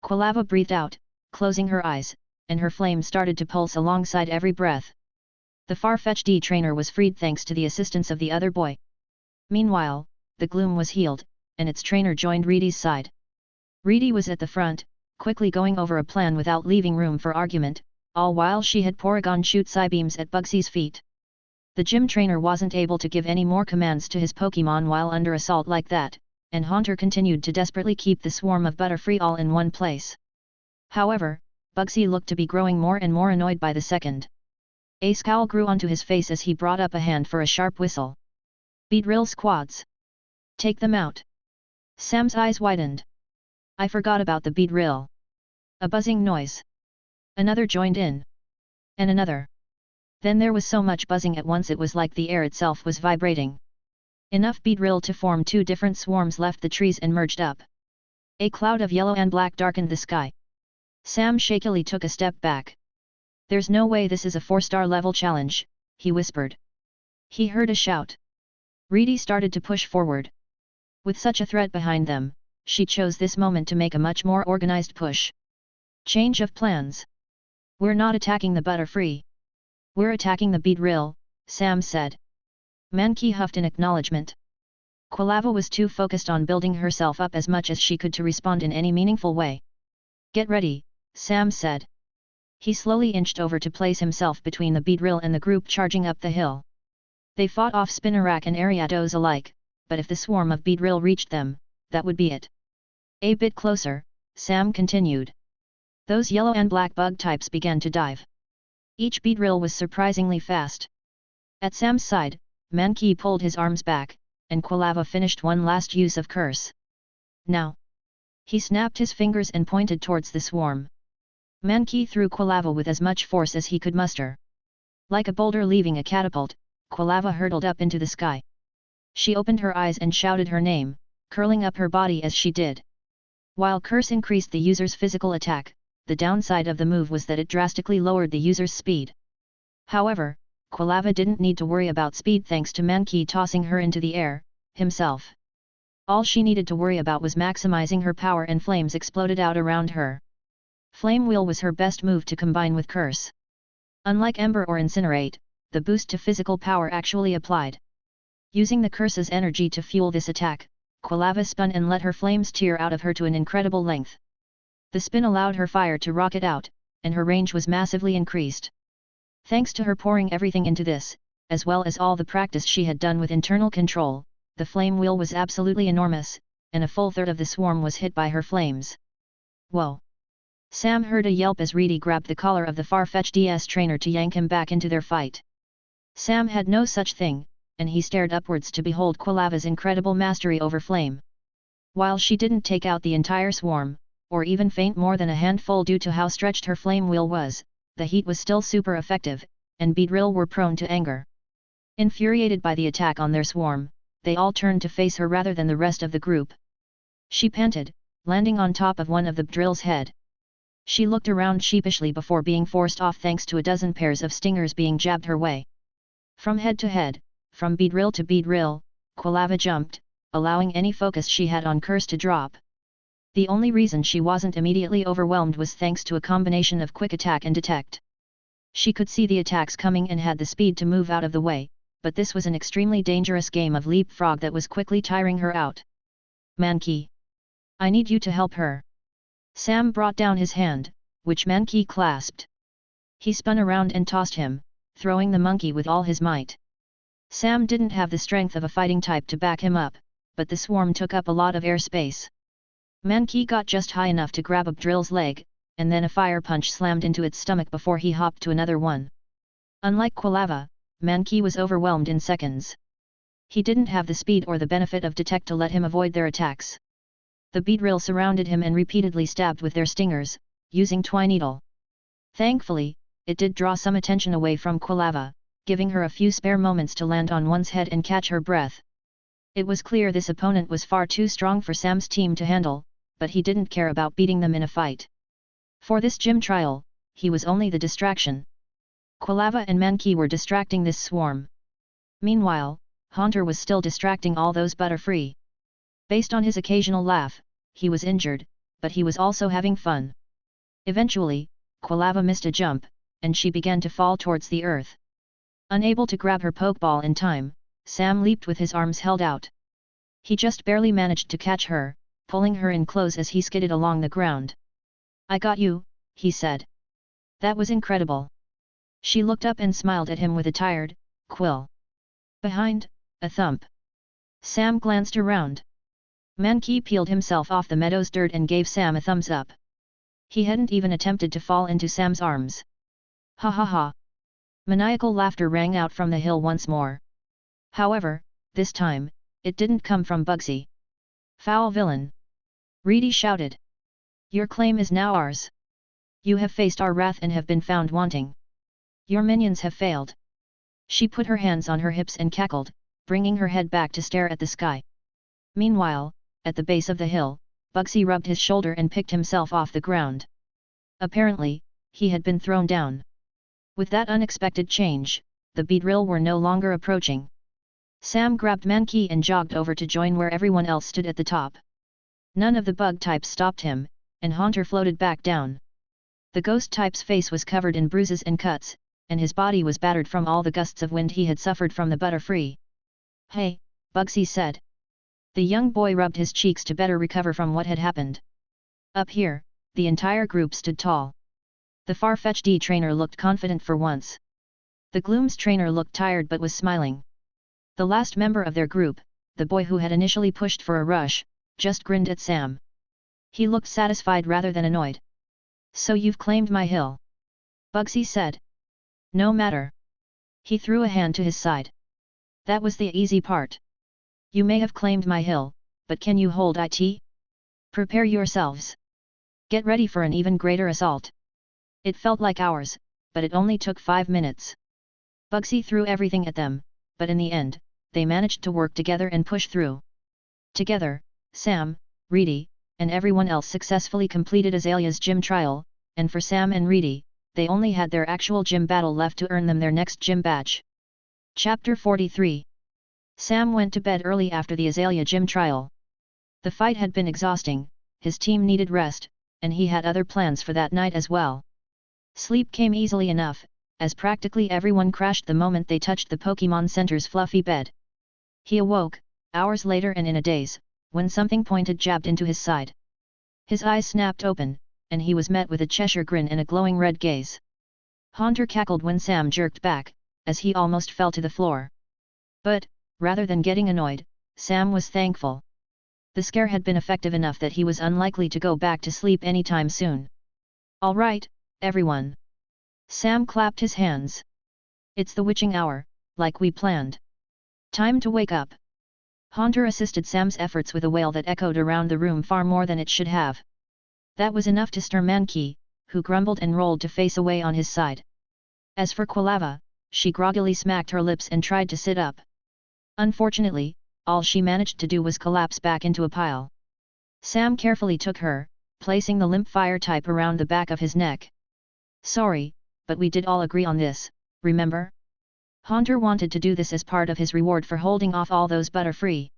Quilava breathed out, closing her eyes, and her flame started to pulse alongside every breath. The Farfetch'd trainer was freed thanks to the assistance of the other boy. Meanwhile, the gloom was healed, and its trainer joined Reedy's side. Reedy was at the front, quickly going over a plan without leaving room for argument, all while she had Porygon shoot Psybeams at Bugsy's feet. The gym trainer wasn't able to give any more commands to his Pokémon while under assault like that, and Haunter continued to desperately keep the swarm of Butterfree all in one place. However, Bugsy looked to be growing more and more annoyed by the second. A scowl grew onto his face as he brought up a hand for a sharp whistle. Beedrill squads. Take them out. Sam's eyes widened. I forgot about the Beedrill. A buzzing noise. Another joined in. And another. Then there was so much buzzing at once it was like the air itself was vibrating. Enough Beedrill to form two different swarms left the trees and merged up. A cloud of yellow and black darkened the sky. Sam shakily took a step back. There's no way this is a 4-star level challenge, he whispered. He heard a shout. Reedy started to push forward. With such a threat behind them, she chose this moment to make a much more organized push. Change of plans. We're not attacking the Butterfree. We're attacking the Beedrill, Sam said. Mankey huffed in acknowledgement. Quilava was too focused on building herself up as much as she could to respond in any meaningful way. Get ready, Sam said. He slowly inched over to place himself between the Beedrill and the group charging up the hill. They fought off Spinarak and Ariados alike, but if the swarm of Beedrill reached them, that would be it. A bit closer, Sam continued. Those yellow and black bug types began to dive. Each Beedrill was surprisingly fast. At Sam's side, Mankey pulled his arms back, and Quilava finished one last use of curse. Now! He snapped his fingers and pointed towards the swarm. Mankey threw Quilava with as much force as he could muster. Like a boulder leaving a catapult, Quilava hurtled up into the sky. She opened her eyes and shouted her name, curling up her body as she did. While curse increased the user's physical attack, the downside of the move was that it drastically lowered the user's speed. However, Quilava didn't need to worry about speed thanks to Mankey tossing her into the air, himself. All she needed to worry about was maximizing her power, and flames exploded out around her. Flame Wheel was her best move to combine with Curse. Unlike Ember or Incinerate, the boost to physical power actually applied. Using the Curse's energy to fuel this attack, Quilava spun and let her flames tear out of her to an incredible length. The spin allowed her fire to rocket out, and her range was massively increased. Thanks to her pouring everything into this, as well as all the practice she had done with internal control, the flame wheel was absolutely enormous, and a full third of the swarm was hit by her flames. Whoa! Sam heard a yelp as Reedy grabbed the collar of the far-fetched DS trainer to yank him back into their fight. Sam had no such thing, and he stared upwards to behold Quilava's incredible mastery over flame. While she didn't take out the entire swarm, or even faint more than a handful due to how stretched her flame wheel was, the heat was still super effective, and Beedrill were prone to anger. Infuriated by the attack on their swarm, they all turned to face her rather than the rest of the group. She panted, landing on top of one of the Beedrill's head. She looked around sheepishly before being forced off thanks to a dozen pairs of stingers being jabbed her way. From head to head, from Beedrill to Beedrill, Quilava jumped, allowing any focus she had on Curse to drop. The only reason she wasn't immediately overwhelmed was thanks to a combination of quick attack and detect. She could see the attacks coming and had the speed to move out of the way, but this was an extremely dangerous game of leapfrog that was quickly tiring her out. Mankey! I need you to help her. Sam brought down his hand, which Mankey clasped. He spun around and tossed him, throwing the monkey with all his might. Sam didn't have the strength of a fighting type to back him up, but the swarm took up a lot of airspace. Mankey got just high enough to grab a Beedrill's leg, and then a fire punch slammed into its stomach before he hopped to another one. Unlike Quilava, Mankey was overwhelmed in seconds. He didn't have the speed or the benefit of detect to let him avoid their attacks. The Beedrill surrounded him and repeatedly stabbed with their stingers, using Twineedle. Thankfully, it did draw some attention away from Quilava, giving her a few spare moments to land on one's head and catch her breath. It was clear this opponent was far too strong for Sam's team to handle, but he didn't care about beating them in a fight. For this gym trial, he was only the distraction. Quilava and Mankey were distracting this swarm. Meanwhile, Haunter was still distracting all those Butterfree. Based on his occasional laugh, he was injured, but he was also having fun. Eventually, Quilava missed a jump, and she began to fall towards the earth. Unable to grab her Pokeball in time, Sam leaped with his arms held out. He just barely managed to catch her, pulling her in close as he skidded along the ground. I got you, he said. That was incredible. She looked up and smiled at him with a tired, quill. Behind, a thump. Sam glanced around. Mankey peeled himself off the meadow's dirt and gave Sam a thumbs up. He hadn't even attempted to fall into Sam's arms. Ha ha ha. Maniacal laughter rang out from the hill once more. However, this time, it didn't come from Bugsy. Foul villain! Reedy shouted. Your claim is now ours. You have faced our wrath and have been found wanting. Your minions have failed. She put her hands on her hips and cackled, bringing her head back to stare at the sky. Meanwhile, at the base of the hill, Bugsy rubbed his shoulder and picked himself off the ground. Apparently, he had been thrown down. With that unexpected change, the Beedrill were no longer approaching. Sam grabbed Mankey and jogged over to join where everyone else stood at the top. None of the bug types stopped him, and Haunter floated back down. The ghost type's face was covered in bruises and cuts, and his body was battered from all the gusts of wind he had suffered from the Butterfree. "Hey," Bugsy said. The young boy rubbed his cheeks to better recover from what had happened. Up here, the entire group stood tall. The Farfetch'd trainer looked confident for once. The Gloom's trainer looked tired but was smiling. The last member of their group, the boy who had initially pushed for a rush, just grinned at Sam. He looked satisfied rather than annoyed. "So you've claimed my hill?" Bugsy said. "No matter." He threw a hand to his side. "That was the easy part. You may have claimed my hill, but can you hold it? Prepare yourselves. Get ready for an even greater assault." It felt like hours, but it only took 5 minutes. Bugsy threw everything at them, but in the end, they managed to work together and push through. Together, Sam, Reedy, and everyone else successfully completed Azalea's gym trial, and for Sam and Reedy, they only had their actual gym battle left to earn them their next gym badge. Chapter 43. Sam went to bed early after the Azalea gym trial. The fight had been exhausting, his team needed rest, and he had other plans for that night as well. Sleep came easily enough, as practically everyone crashed the moment they touched the Pokémon Center's fluffy bed. He awoke, hours later and in a daze, when something pointed jabbed into his side. His eyes snapped open, and he was met with a Cheshire grin and a glowing red gaze. Haunter cackled when Sam jerked back, as he almost fell to the floor. But, rather than getting annoyed, Sam was thankful. The scare had been effective enough that he was unlikely to go back to sleep anytime soon. "All right, everyone." Sam clapped his hands. "It's the witching hour, like we planned. Time to wake up." Haunter assisted Sam's efforts with a wail that echoed around the room far more than it should have. That was enough to stir Mankey, who grumbled and rolled to face away on his side. As for Quilava, she groggily smacked her lips and tried to sit up. Unfortunately, all she managed to do was collapse back into a pile. Sam carefully took her, placing the limp fire type around the back of his neck. "Sorry, but we did all agree on this, remember?" Haunter wanted to do this as part of his reward for holding off all those Butterfree.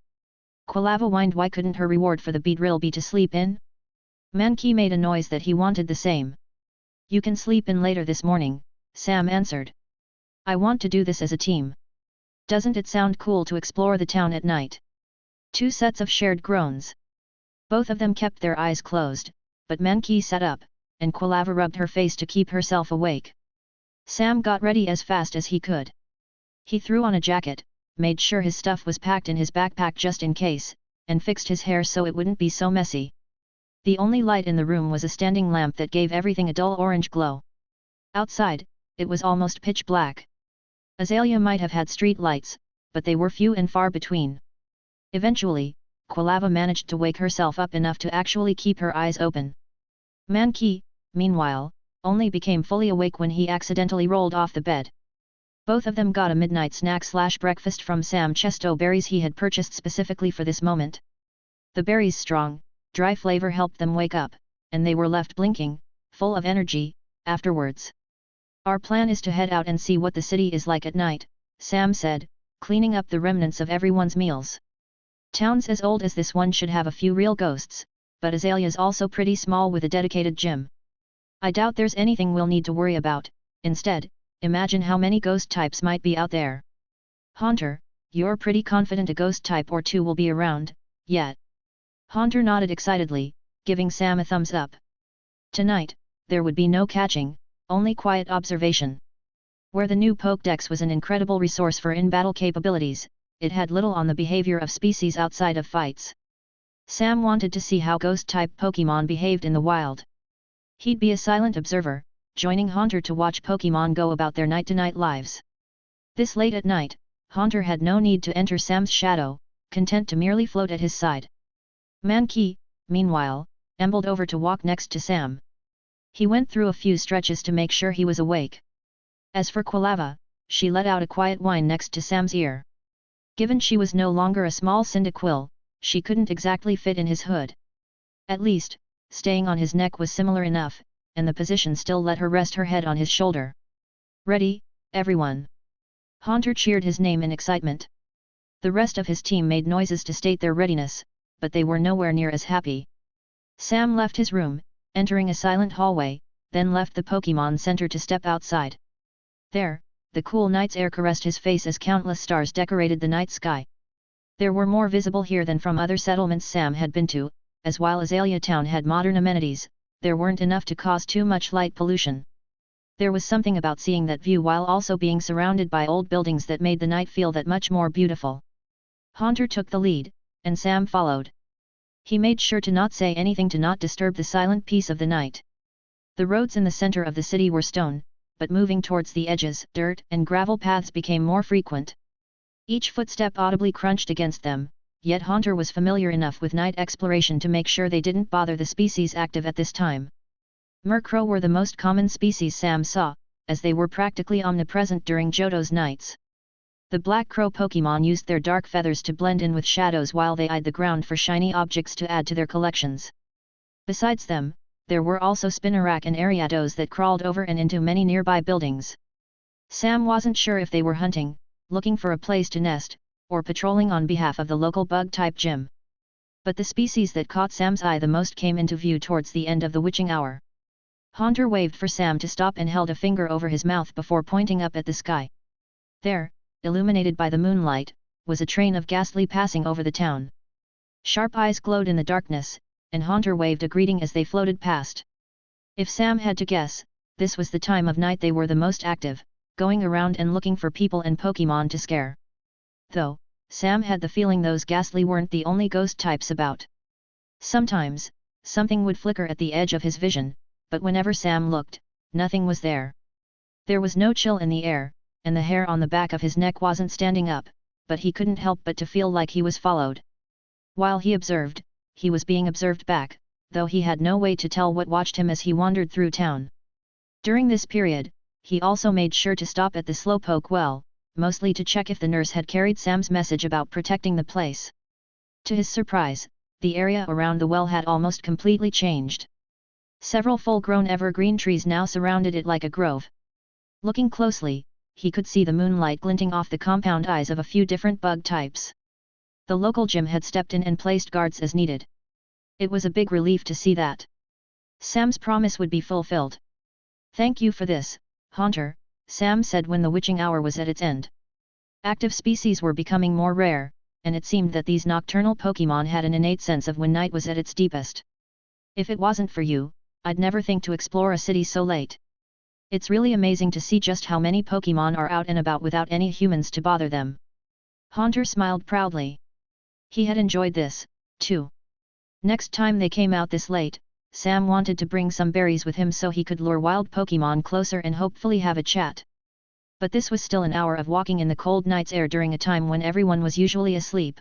Quilava whined why couldn't her reward for the beedrill be to sleep in? Mankey made a noise that he wanted the same. "You can sleep in later this morning," Sam answered. "I want to do this as a team. Doesn't it sound cool to explore the town at night?" Two sets of shared groans. Both of them kept their eyes closed, but Mankey sat up, and Quilava rubbed her face to keep herself awake. Sam got ready as fast as he could. He threw on a jacket, made sure his stuff was packed in his backpack just in case, and fixed his hair so it wouldn't be so messy. The only light in the room was a standing lamp that gave everything a dull orange glow. Outside, it was almost pitch black. Azalea might have had street lights, but they were few and far between. Eventually, Quilava managed to wake herself up enough to actually keep her eyes open. Mankey, meanwhile, only became fully awake when he accidentally rolled off the bed. Both of them got a midnight snack/breakfast from Sam Chesto berries he had purchased specifically for this moment. The berries' strong, dry flavor helped them wake up, and they were left blinking, full of energy, afterwards. "Our plan is to head out and see what the city is like at night," Sam said, cleaning up the remnants of everyone's meals. "Towns as old as this one should have a few real ghosts, but Azalea's also pretty small with a dedicated gym. I doubt there's anything we'll need to worry about. Instead, imagine how many ghost types might be out there." "Haunter, you're pretty confident a ghost type or two will be around, yet?" Haunter nodded excitedly, giving Sam a thumbs up. Tonight, there would be no catching, only quiet observation. Where the new Pokédex was an incredible resource for in-battle capabilities, it had little on the behavior of species outside of fights. Sam wanted to see how ghost-type Pokémon behaved in the wild. He'd be a silent observer, joining Haunter to watch Pokémon go about their night-to-night lives. This late at night, Haunter had no need to enter Sam's shadow, content to merely float at his side. Mankey, meanwhile, ambled over to walk next to Sam. He went through a few stretches to make sure he was awake. As for Quilava, she let out a quiet whine next to Sam's ear. Given she was no longer a small Cyndaquil, she couldn't exactly fit in his hood. At least, staying on his neck was similar enough, and the position still let her rest her head on his shoulder. "Ready, everyone?" Haunter cheered his name in excitement. The rest of his team made noises to state their readiness, but they were nowhere near as happy. Sam left his room, entering a silent hallway, then left the Pokémon Center to step outside. There, the cool night's air caressed his face as countless stars decorated the night sky. There were more visible here than from other settlements Sam had been to, as while Azalea Town had modern amenities, there weren't enough to cause too much light pollution. There was something about seeing that view while also being surrounded by old buildings that made the night feel that much more beautiful. Haunter took the lead, and Sam followed. He made sure to not say anything to not disturb the silent peace of the night. The roads in the center of the city were stone, but moving towards the edges, dirt and gravel paths became more frequent. Each footstep audibly crunched against them, yet Haunter was familiar enough with night exploration to make sure they didn't bother the species active at this time. Murkrow were the most common species Sam saw, as they were practically omnipresent during Johto's nights. The black crow Pokémon used their dark feathers to blend in with shadows while they eyed the ground for shiny objects to add to their collections. Besides them, there were also Spinarak and Ariados that crawled over and into many nearby buildings. Sam wasn't sure if they were hunting, looking for a place to nest, or patrolling on behalf of the local bug-type gym. But the species that caught Sam's eye the most came into view towards the end of the witching hour. Haunter waved for Sam to stop and held a finger over his mouth before pointing up at the sky. There, illuminated by the moonlight, was a train of ghastly passing over the town. Sharp eyes glowed in the darkness, and Haunter waved a greeting as they floated past. If Sam had to guess, this was the time of night they were the most active, going around and looking for people and Pokémon to scare. Though, Sam had the feeling those ghastly weren't the only ghost types about. Sometimes, something would flicker at the edge of his vision, but whenever Sam looked, nothing was there. There was no chill in the air, and the hair on the back of his neck wasn't standing up, but he couldn't help but to feel like he was followed. While he observed, he was being observed back, though he had no way to tell what watched him as he wandered through town. During this period, he also made sure to stop at the Slowpoke well, mostly to check if the nurse had carried Sam's message about protecting the place. To his surprise, the area around the well had almost completely changed. Several full-grown evergreen trees now surrounded it like a grove. Looking closely, he could see the moonlight glinting off the compound eyes of a few different bug types. The local gym had stepped in and placed guards as needed. It was a big relief to see that Sam's promise would be fulfilled. "Thank you for this, Haunter," Sam said when the witching hour was at its end. Active species were becoming more rare, and it seemed that these nocturnal Pokémon had an innate sense of when night was at its deepest. "If it wasn't for you, I'd never think to explore a city so late. It's really amazing to see just how many Pokémon are out and about without any humans to bother them." Haunter smiled proudly. He had enjoyed this, too. Next time they came out this late, Sam wanted to bring some berries with him so he could lure wild Pokémon closer and hopefully have a chat. But this was still an hour of walking in the cold night's air during a time when everyone was usually asleep.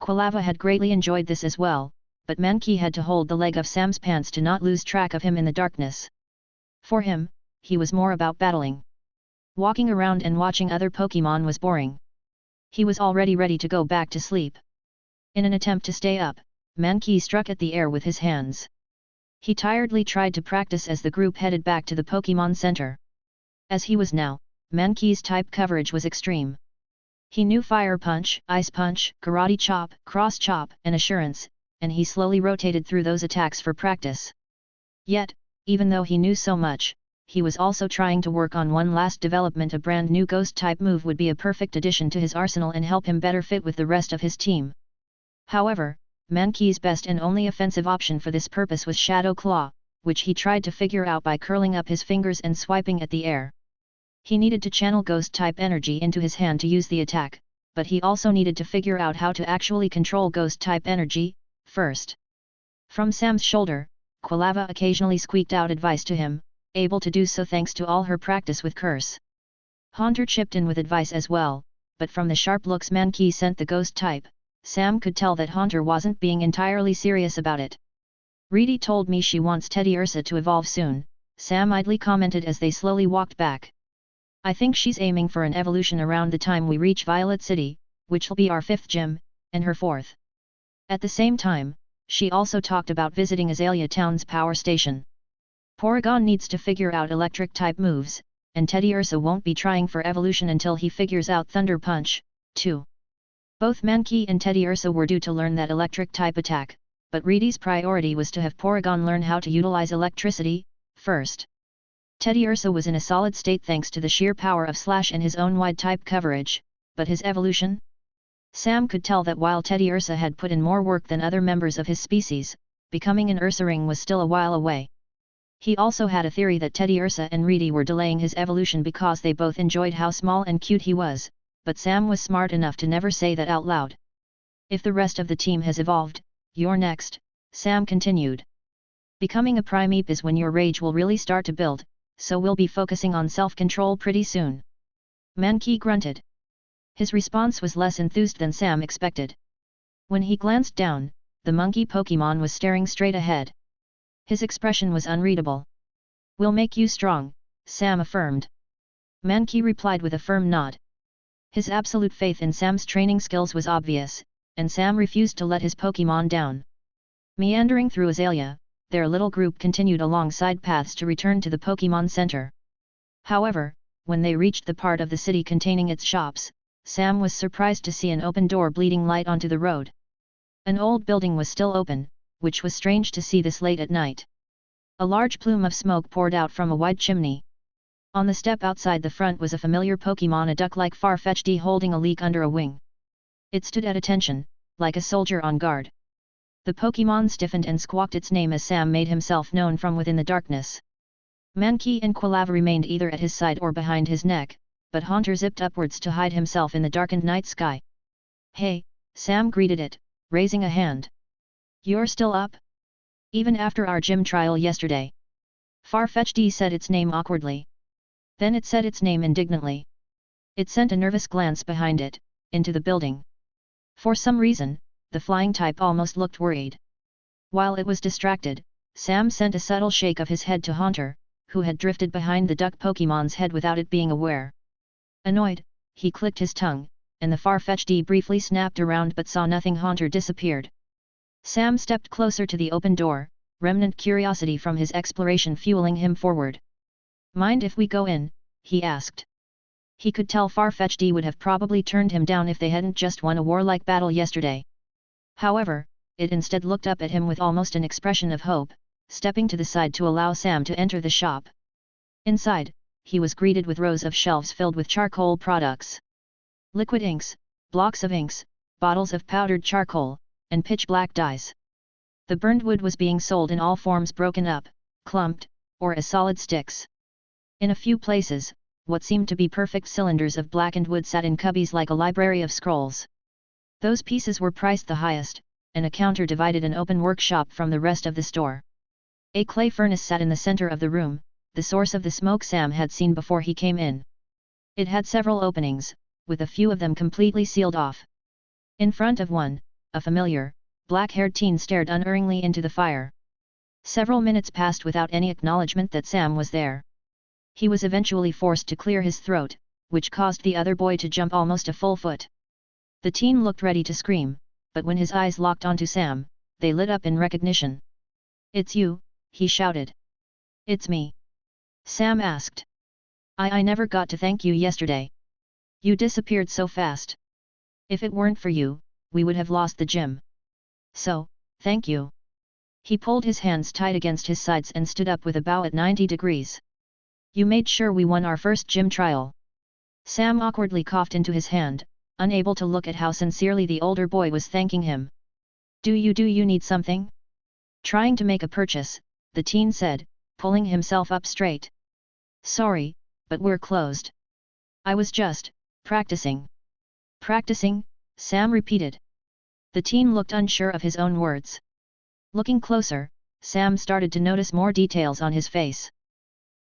Quilava had greatly enjoyed this as well, but Mankey had to hold the leg of Sam's pants to not lose track of him in the darkness. For him, he was more about battling. Walking around and watching other Pokémon was boring. He was already ready to go back to sleep. In an attempt to stay up, Mankey struck at the air with his hands. He tiredly tried to practice as the group headed back to the Pokémon Center. As he was now, Mankey's type coverage was extreme. He knew Fire Punch, Ice Punch, Karate Chop, Cross Chop, and Assurance, and he slowly rotated through those attacks for practice. Yet, even though he knew so much, he was also trying to work on one last development. A brand new Ghost-type move would be a perfect addition to his arsenal and help him better fit with the rest of his team. However, Mankey's best and only offensive option for this purpose was Shadow Claw, which he tried to figure out by curling up his fingers and swiping at the air. He needed to channel Ghost-type energy into his hand to use the attack, but he also needed to figure out how to actually control Ghost-type energy, first. From Sam's shoulder, Quilava occasionally squeaked out advice to him, able to do so thanks to all her practice with Curse. Haunter chipped in with advice as well, but from the sharp looks Mankey sent the Ghost-type, Sam could tell that Haunter wasn't being entirely serious about it. "Reedy told me she wants Teddy Ursa to evolve soon," Sam idly commented as they slowly walked back. "I think she's aiming for an evolution around the time we reach Violet City, which'll be our 5th gym, and her 4th. At the same time, she also talked about visiting Azalea Town's power station. Porygon needs to figure out electric-type moves, and Teddy Ursa won't be trying for evolution until he figures out Thunder Punch, too." Both Mankey and Teddy Ursa were due to learn that electric-type attack, but Reedy's priority was to have Porygon learn how to utilize electricity, first. Teddy Ursa was in a solid state thanks to the sheer power of Slash and his own wide type coverage, but his evolution? Sam could tell that while Teddy Ursa had put in more work than other members of his species, becoming an Ursaring was still a while away. He also had a theory that Teddy Ursa and Reedy were delaying his evolution because they both enjoyed how small and cute he was, but Sam was smart enough to never say that out loud. If the rest of the team has evolved, you're next, Sam continued. Becoming a Primeape is when your rage will really start to build, so we'll be focusing on self-control pretty soon. Mankey grunted. His response was less enthused than Sam expected. When he glanced down, the monkey Pokémon was staring straight ahead. His expression was unreadable. We'll make you strong, Sam affirmed. Mankey replied with a firm nod. His absolute faith in Sam's training skills was obvious, and Sam refused to let his Pokémon down. Meandering through Azalea, their little group continued along side paths to return to the Pokémon Center. However, when they reached the part of the city containing its shops, Sam was surprised to see an open door bleeding light onto the road. An old building was still open, which was strange to see this late at night. A large plume of smoke poured out from a wide chimney. On the step outside the front was a familiar Pokémon, a duck-like Farfetch'd holding a leek under a wing. It stood at attention, like a soldier on guard. The Pokémon stiffened and squawked its name as Sam made himself known from within the darkness. Mankey and Quilava remained either at his side or behind his neck, but Haunter zipped upwards to hide himself in the darkened night sky. Hey, Sam greeted it, raising a hand. You're still up? Even after our gym trial yesterday. Farfetch'd said its name awkwardly. Then it said its name indignantly. It sent a nervous glance behind it, into the building. For some reason, the flying type almost looked worried. While it was distracted, Sam sent a subtle shake of his head to Haunter, who had drifted behind the duck Pokémon's head without it being aware. Annoyed, he clicked his tongue, and the Farfetch'd briefly snapped around but saw nothing. Haunter disappeared. Sam stepped closer to the open door, remnant curiosity from his exploration fueling him forward. Mind if we go in? He asked. He could tell Farfetch'd would have probably turned him down if they hadn't just won a warlike battle yesterday. However, it instead looked up at him with almost an expression of hope, stepping to the side to allow Sam to enter the shop. Inside, he was greeted with rows of shelves filled with charcoal products. Liquid inks, blocks of inks, bottles of powdered charcoal, and pitch-black dyes. The burned wood was being sold in all forms, broken up, clumped, or as solid sticks. In a few places, what seemed to be perfect cylinders of blackened wood sat in cubbies like a library of scrolls. Those pieces were priced the highest, and a counter divided an open workshop from the rest of the store. A clay furnace sat in the center of the room, the source of the smoke Sam had seen before he came in. It had several openings, with a few of them completely sealed off. In front of one, a familiar, black-haired teen stared unerringly into the fire. Several minutes passed without any acknowledgement that Sam was there. He was eventually forced to clear his throat, which caused the other boy to jump almost a full foot. The teen looked ready to scream, but when his eyes locked onto Sam, they lit up in recognition. "It's you," he shouted. "It's me." Sam asked. I never got to thank you yesterday. You disappeared so fast. If it weren't for you, we would have lost the gym. So, thank you." He pulled his hands tight against his sides and stood up with a bow at 90 degrees. "You made sure we won our first gym trial." Sam awkwardly coughed into his hand, unable to look at how sincerely the older boy was thanking him. Do you need something?" Trying to make a purchase, the teen said, pulling himself up straight. "Sorry, but we're closed. I was just practicing." "Practicing?" Sam repeated. The teen looked unsure of his own words. Looking closer, Sam started to notice more details on his face.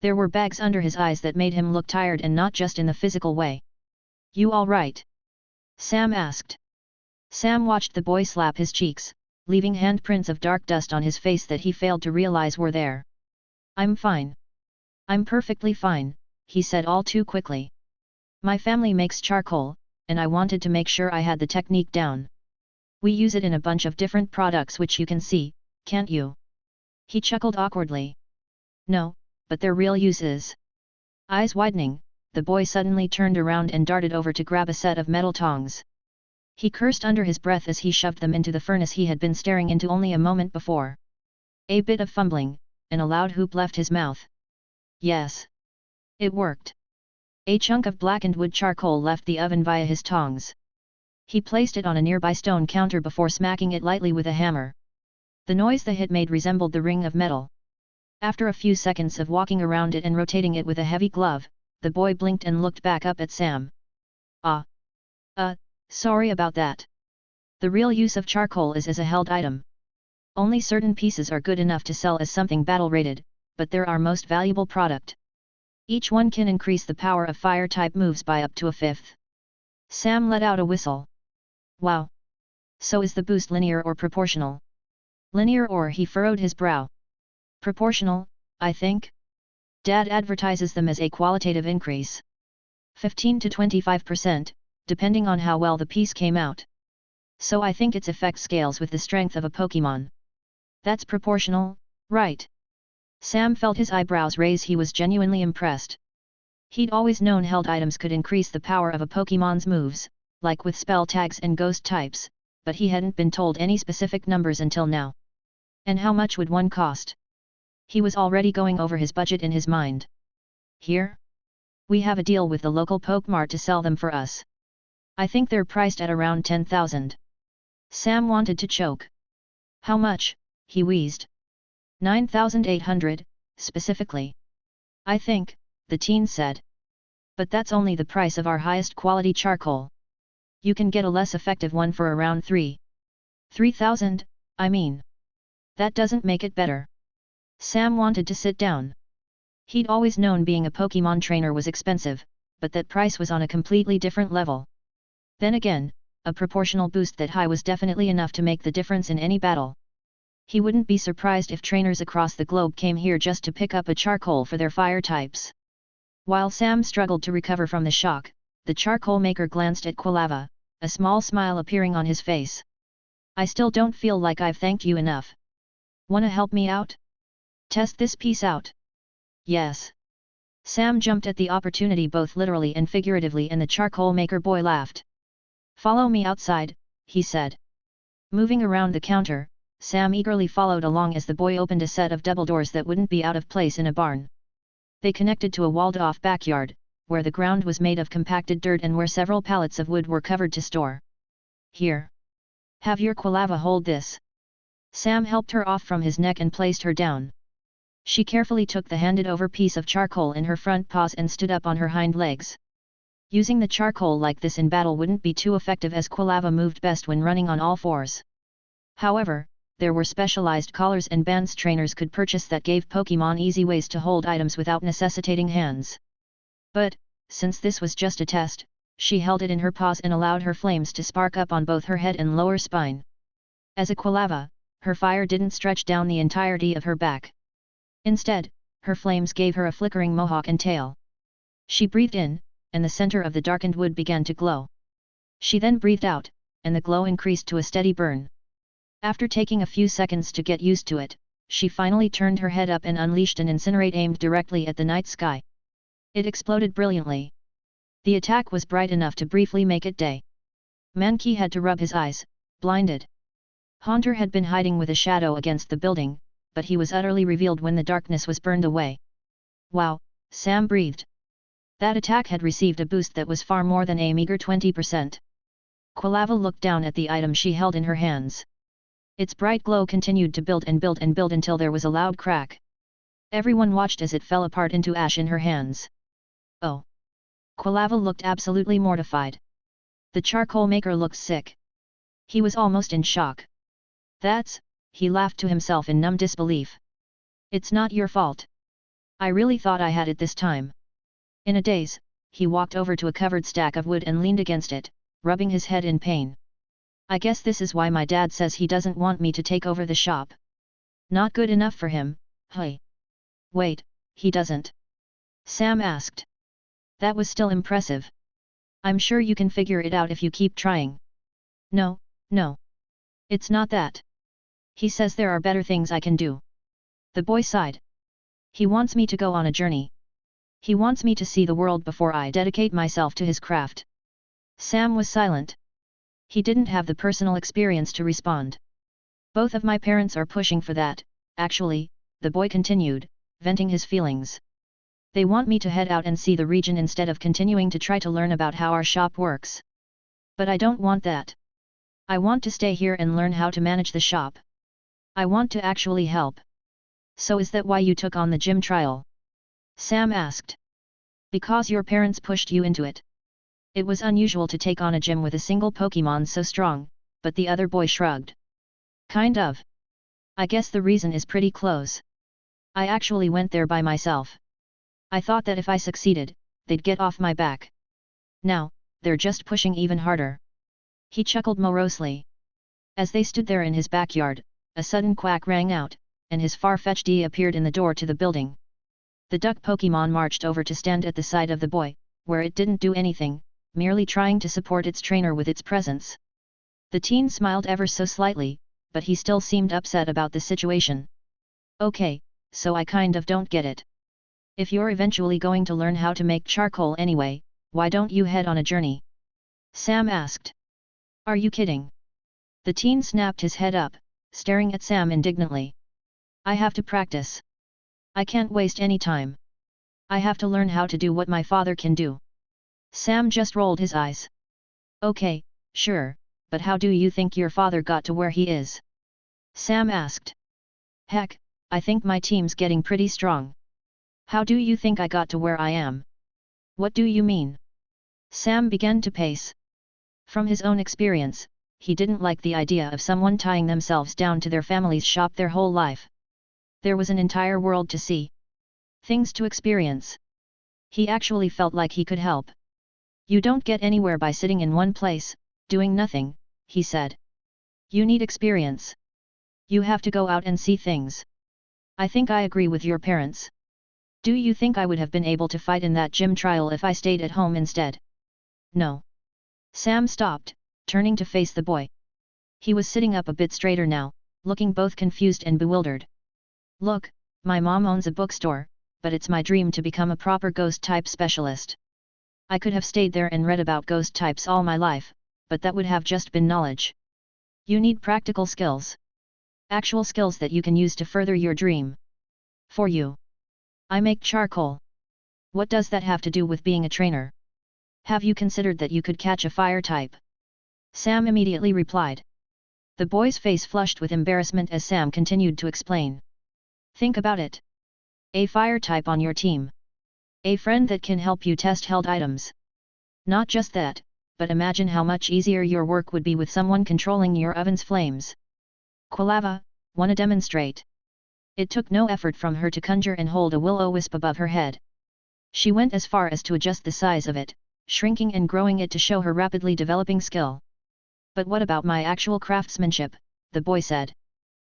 There were bags under his eyes that made him look tired, and not just in the physical way. "You all right?" Sam asked. Sam watched the boy slap his cheeks, leaving handprints of dark dust on his face that he failed to realize were there. "I'm fine. I'm perfectly fine," he said all too quickly. "My family makes charcoal, and I wanted to make sure I had the technique down. We use it in a bunch of different products which you can see, can't you?" He chuckled awkwardly. "No, but their real use is..." Eyes widening, the boy suddenly turned around and darted over to grab a set of metal tongs. He cursed under his breath as he shoved them into the furnace he had been staring into only a moment before. A bit of fumbling, and a loud whoop left his mouth. Yes. It worked. A chunk of blackened wood charcoal left the oven via his tongs. He placed it on a nearby stone counter before smacking it lightly with a hammer. The noise the hit made resembled the ring of metal. After a few seconds of walking around it and rotating it with a heavy glove, the boy blinked and looked back up at Sam. Sorry about that. The real use of charcoal is as a held item. Only certain pieces are good enough to sell as something battle-rated, but they're our most valuable product. Each one can increase the power of fire-type moves by up to a fifth. Sam let out a whistle. Wow. So is the boost linear or proportional? Linear or he furrowed his brow. Proportional, I think. Dad advertises them as a qualitative increase. 15 to 25%, depending on how well the piece came out. So I think its effect scales with the strength of a Pokémon. That's proportional, right? Sam felt his eyebrows raise. He was genuinely impressed. He'd always known held items could increase the power of a Pokémon's moves, like with spell tags and ghost types, but he hadn't been told any specific numbers until now. And how much would one cost? He was already going over his budget in his mind. Here? We have a deal with the local Pokemart to sell them for us. I think they're priced at around 10,000. Sam wanted to choke. How much? He wheezed. 9,800, specifically. I think, the teen said. But that's only the price of our highest quality charcoal. You can get a less effective one for around 3,000, I mean. That doesn't make it better. Sam wanted to sit down. He'd always known being a Pokémon trainer was expensive, but that price was on a completely different level. Then again, a proportional boost that high was definitely enough to make the difference in any battle. He wouldn't be surprised if trainers across the globe came here just to pick up a charcoal for their fire types. While Sam struggled to recover from the shock, the charcoal maker glanced at Quilava, a small smile appearing on his face. I still don't feel like I've thanked you enough. Wanna help me out? Test this piece out. Yes. Sam jumped at the opportunity both literally and figuratively, and the charcoal maker boy laughed. Follow me outside, he said. Moving around the counter, Sam eagerly followed along as the boy opened a set of double doors that wouldn't be out of place in a barn. They connected to a walled-off backyard, where the ground was made of compacted dirt and where several pallets of wood were covered to store. Here. Have your Quilava hold this. Sam helped her off from his neck and placed her down. She carefully took the handed-over piece of charcoal in her front paws and stood up on her hind legs. Using the charcoal like this in battle wouldn't be too effective, as Quilava moved best when running on all fours. However, there were specialized collars and bands trainers could purchase that gave Pokémon easy ways to hold items without necessitating hands. But, since this was just a test, she held it in her paws and allowed her flames to spark up on both her head and lower spine. As a Quilava, her fire didn't stretch down the entirety of her back. Instead, her flames gave her a flickering mohawk and tail. She breathed in, and the center of the darkened wood began to glow. She then breathed out, and the glow increased to a steady burn. After taking a few seconds to get used to it, she finally turned her head up and unleashed an incinerate aimed directly at the night sky. It exploded brilliantly. The attack was bright enough to briefly make it day. Mankey had to rub his eyes, blinded. Haunter had been hiding with a shadow against the building, but he was utterly revealed when the darkness was burned away. Wow, Sam breathed. That attack had received a boost that was far more than a meager 20%. Quilava looked down at the item she held in her hands. Its bright glow continued to build and build and build until there was a loud crack. Everyone watched as it fell apart into ash in her hands. Oh! Quilava looked absolutely mortified. The charcoal maker looked sick. He was almost in shock. He laughed to himself in numb disbelief. It's not your fault. I really thought I had it this time. In a daze, he walked over to a covered stack of wood and leaned against it, rubbing his head in pain. I guess this is why my dad says he doesn't want me to take over the shop. Not good enough for him, huh? Wait, he doesn't? Sam asked. That was still impressive. I'm sure you can figure it out if you keep trying. No. It's not that. He says there are better things I can do. The boy sighed. He wants me to go on a journey. He wants me to see the world before I dedicate myself to his craft. Sam was silent. He didn't have the personal experience to respond. Both of my parents are pushing for that, actually, the boy continued, venting his feelings. They want me to head out and see the region instead of continuing to try to learn about how our shop works. But I don't want that. I want to stay here and learn how to manage the shop. I want to actually help. So is that why you took on the gym trial? Sam asked. Because your parents pushed you into it. It was unusual to take on a gym with a single Pokémon so strong, but the other boy shrugged. Kind of. I guess the reason is pretty close. I actually went there by myself. I thought that if I succeeded, they'd get off my back. Now, they're just pushing even harder. He chuckled morosely. As they stood there in his backyard, a sudden quack rang out, and his Farfetch'd appeared in the door to the building. The duck Pokémon marched over to stand at the side of the boy, where it didn't do anything, merely trying to support its trainer with its presence. The teen smiled ever so slightly, but he still seemed upset about the situation. Okay, so I kind of don't get it. If you're eventually going to learn how to make charcoal anyway, why don't you head on a journey? Sam asked. Are you kidding? The teen snapped his head up, staring at Sam indignantly. I have to practice. I can't waste any time. I have to learn how to do what my father can do. Sam just rolled his eyes. Okay, sure, but how do you think your father got to where he is? Sam asked. Heck, I think my team's getting pretty strong. How do you think I got to where I am? What do you mean? Sam began to pace. From his own experience, he didn't like the idea of someone tying themselves down to their family's shop their whole life. There was an entire world to see. Things to experience. He actually felt like he could help. You don't get anywhere by sitting in one place, doing nothing, he said. You need experience. You have to go out and see things. I think I agree with your parents. Do you think I would have been able to fight in that gym trial if I stayed at home instead? No. Sam stopped, turning to face the boy. He was sitting up a bit straighter now, looking both confused and bewildered. Look, my mom owns a bookstore, but it's my dream to become a proper ghost-type specialist. I could have stayed there and read about ghost types all my life, but that would have just been knowledge. You need practical skills. Actual skills that you can use to further your dream. For you. I make charcoal. What does that have to do with being a trainer? Have you considered that you could catch a fire type? Sam immediately replied. The boy's face flushed with embarrassment as Sam continued to explain. Think about it. A fire type on your team. A friend that can help you test held items. Not just that, but imagine how much easier your work would be with someone controlling your oven's flames. Quilava, wanna demonstrate? It took no effort from her to conjure and hold a will-o-wisp above her head. She went as far as to adjust the size of it, shrinking and growing it to show her rapidly developing skill. But what about my actual craftsmanship, the boy said.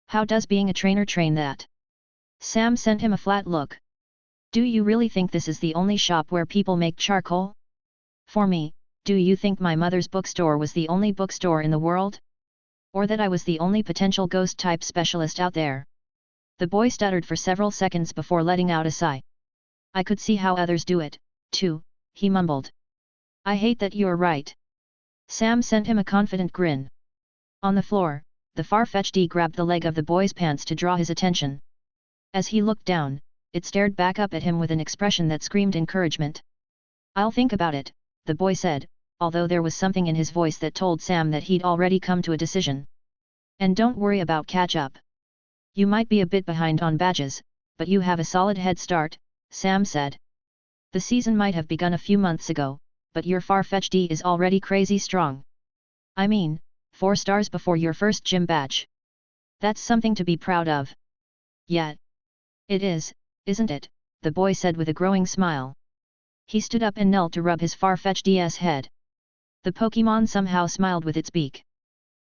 How does being a trainer train that? Sam sent him a flat look. Do you really think this is the only shop where people make charcoal? For me, do you think my mother's bookstore was the only bookstore in the world? Or that I was the only potential ghost-type specialist out there? The boy stuttered for several seconds before letting out a sigh. I could see how others do it, too, he mumbled. I hate that you're right. Sam sent him a confident grin. On the floor, the Farfetch'd grabbed the leg of the boy's pants to draw his attention. As he looked down, it stared back up at him with an expression that screamed encouragement. I'll think about it, the boy said, although there was something in his voice that told Sam that he'd already come to a decision. And don't worry about catch-up. You might be a bit behind on badges, but you have a solid head start, Sam said. The season might have begun a few months ago, but your Farfetch'd is already crazy strong. I mean, 4 stars before your first gym badge. That's something to be proud of. Yeah. It is, isn't it? The boy said with a growing smile. He stood up and knelt to rub his Farfetch'd's head. The Pokémon somehow smiled with its beak.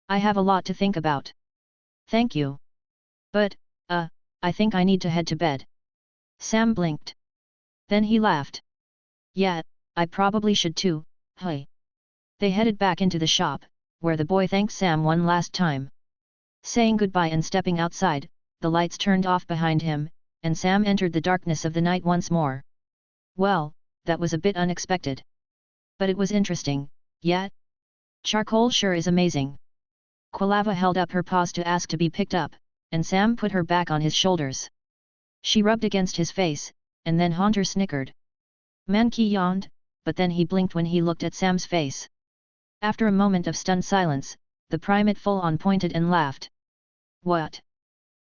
I have a lot to think about. Thank you. But, I think I need to head to bed. Sam blinked. Then he laughed. Yeah, I probably should too, hey. They headed back into the shop, where the boy thanked Sam one last time. Saying goodbye and stepping outside, the lights turned off behind him, and Sam entered the darkness of the night once more. Well, that was a bit unexpected. But it was interesting, yeah? Charcoal sure is amazing. Quilava held up her paws to ask to be picked up, and Sam put her back on his shoulders. She rubbed against his face, and then Haunter snickered. Mankey yawned, but then he blinked when he looked at Sam's face. After a moment of stunned silence, the primate full-on pointed and laughed. What?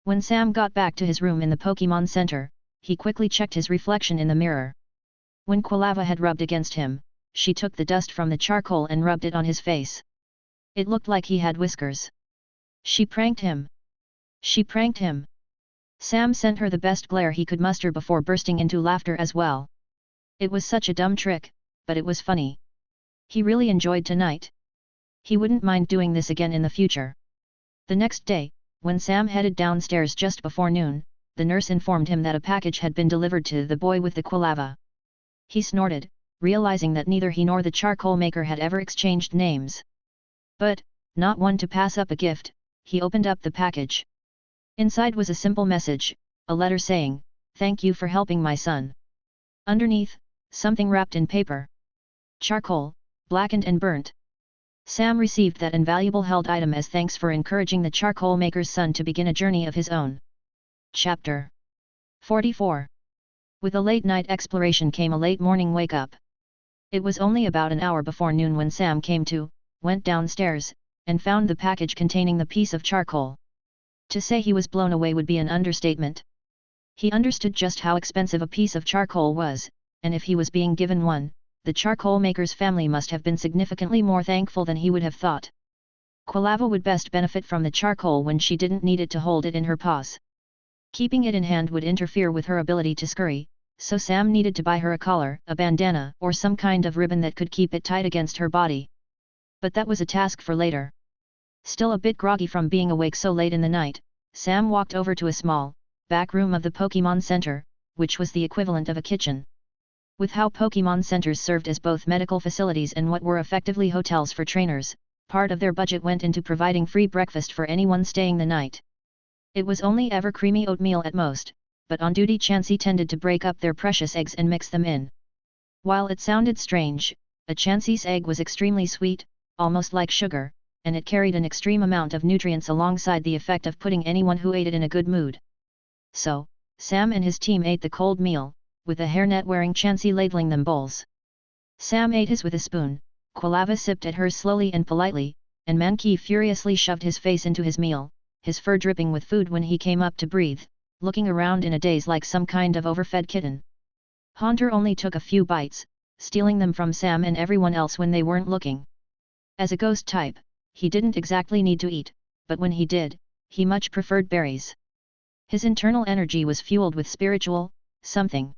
When Sam got back to his room in the Pokémon Center, he quickly checked his reflection in the mirror. When Quilava had rubbed against him, she took the dust from the charcoal and rubbed it on his face. It looked like he had whiskers. She pranked him. She pranked him. Sam sent her the best glare he could muster before bursting into laughter as well. It was such a dumb trick, but it was funny. He really enjoyed tonight. He wouldn't mind doing this again in the future. The next day, when Sam headed downstairs just before noon, the nurse informed him that a package had been delivered to the boy with the Quilava. He snorted, realizing that neither he nor the charcoal maker had ever exchanged names. But, not one to pass up a gift, he opened up the package. Inside was a simple message, a letter saying, "Thank you for helping my son." Underneath, something wrapped in paper. Charcoal, blackened and burnt. Sam received that invaluable held item as thanks for encouraging the charcoal maker's son to begin a journey of his own. Chapter 44. With a late-night exploration came a late-morning wake-up. It was only about an hour before noon when Sam went downstairs, and found the package containing the piece of charcoal. To say he was blown away would be an understatement. He understood just how expensive a piece of charcoal was, and if he was being given one, the charcoal maker's family must have been significantly more thankful than he would have thought. Quilava would best benefit from the charcoal when she didn't need it to hold it in her paws. Keeping it in hand would interfere with her ability to scurry, so Sam needed to buy her a collar, a bandana, or some kind of ribbon that could keep it tight against her body. But that was a task for later. Still a bit groggy from being awake so late in the night, Sam walked over to a small, back room of the Pokémon Center, which was the equivalent of a kitchen. With how Pokémon Centers served as both medical facilities and what were effectively hotels for trainers, part of their budget went into providing free breakfast for anyone staying the night. It was only ever creamy oatmeal at most, but on-duty Chansey tended to break up their precious eggs and mix them in. While it sounded strange, a Chansey's egg was extremely sweet, almost like sugar, and it carried an extreme amount of nutrients alongside the effect of putting anyone who ate it in a good mood. So, Sam and his team ate the cold meal, with a hairnet-wearing Chansey ladling them bowls. Sam ate his with a spoon, Quilava sipped at hers slowly and politely, and Mankey furiously shoved his face into his meal, his fur dripping with food when he came up to breathe, looking around in a daze like some kind of overfed kitten. Haunter only took a few bites, stealing them from Sam and everyone else when they weren't looking. As a ghost type, he didn't exactly need to eat, but when he did, he much preferred berries. His internal energy was fueled with spiritual something.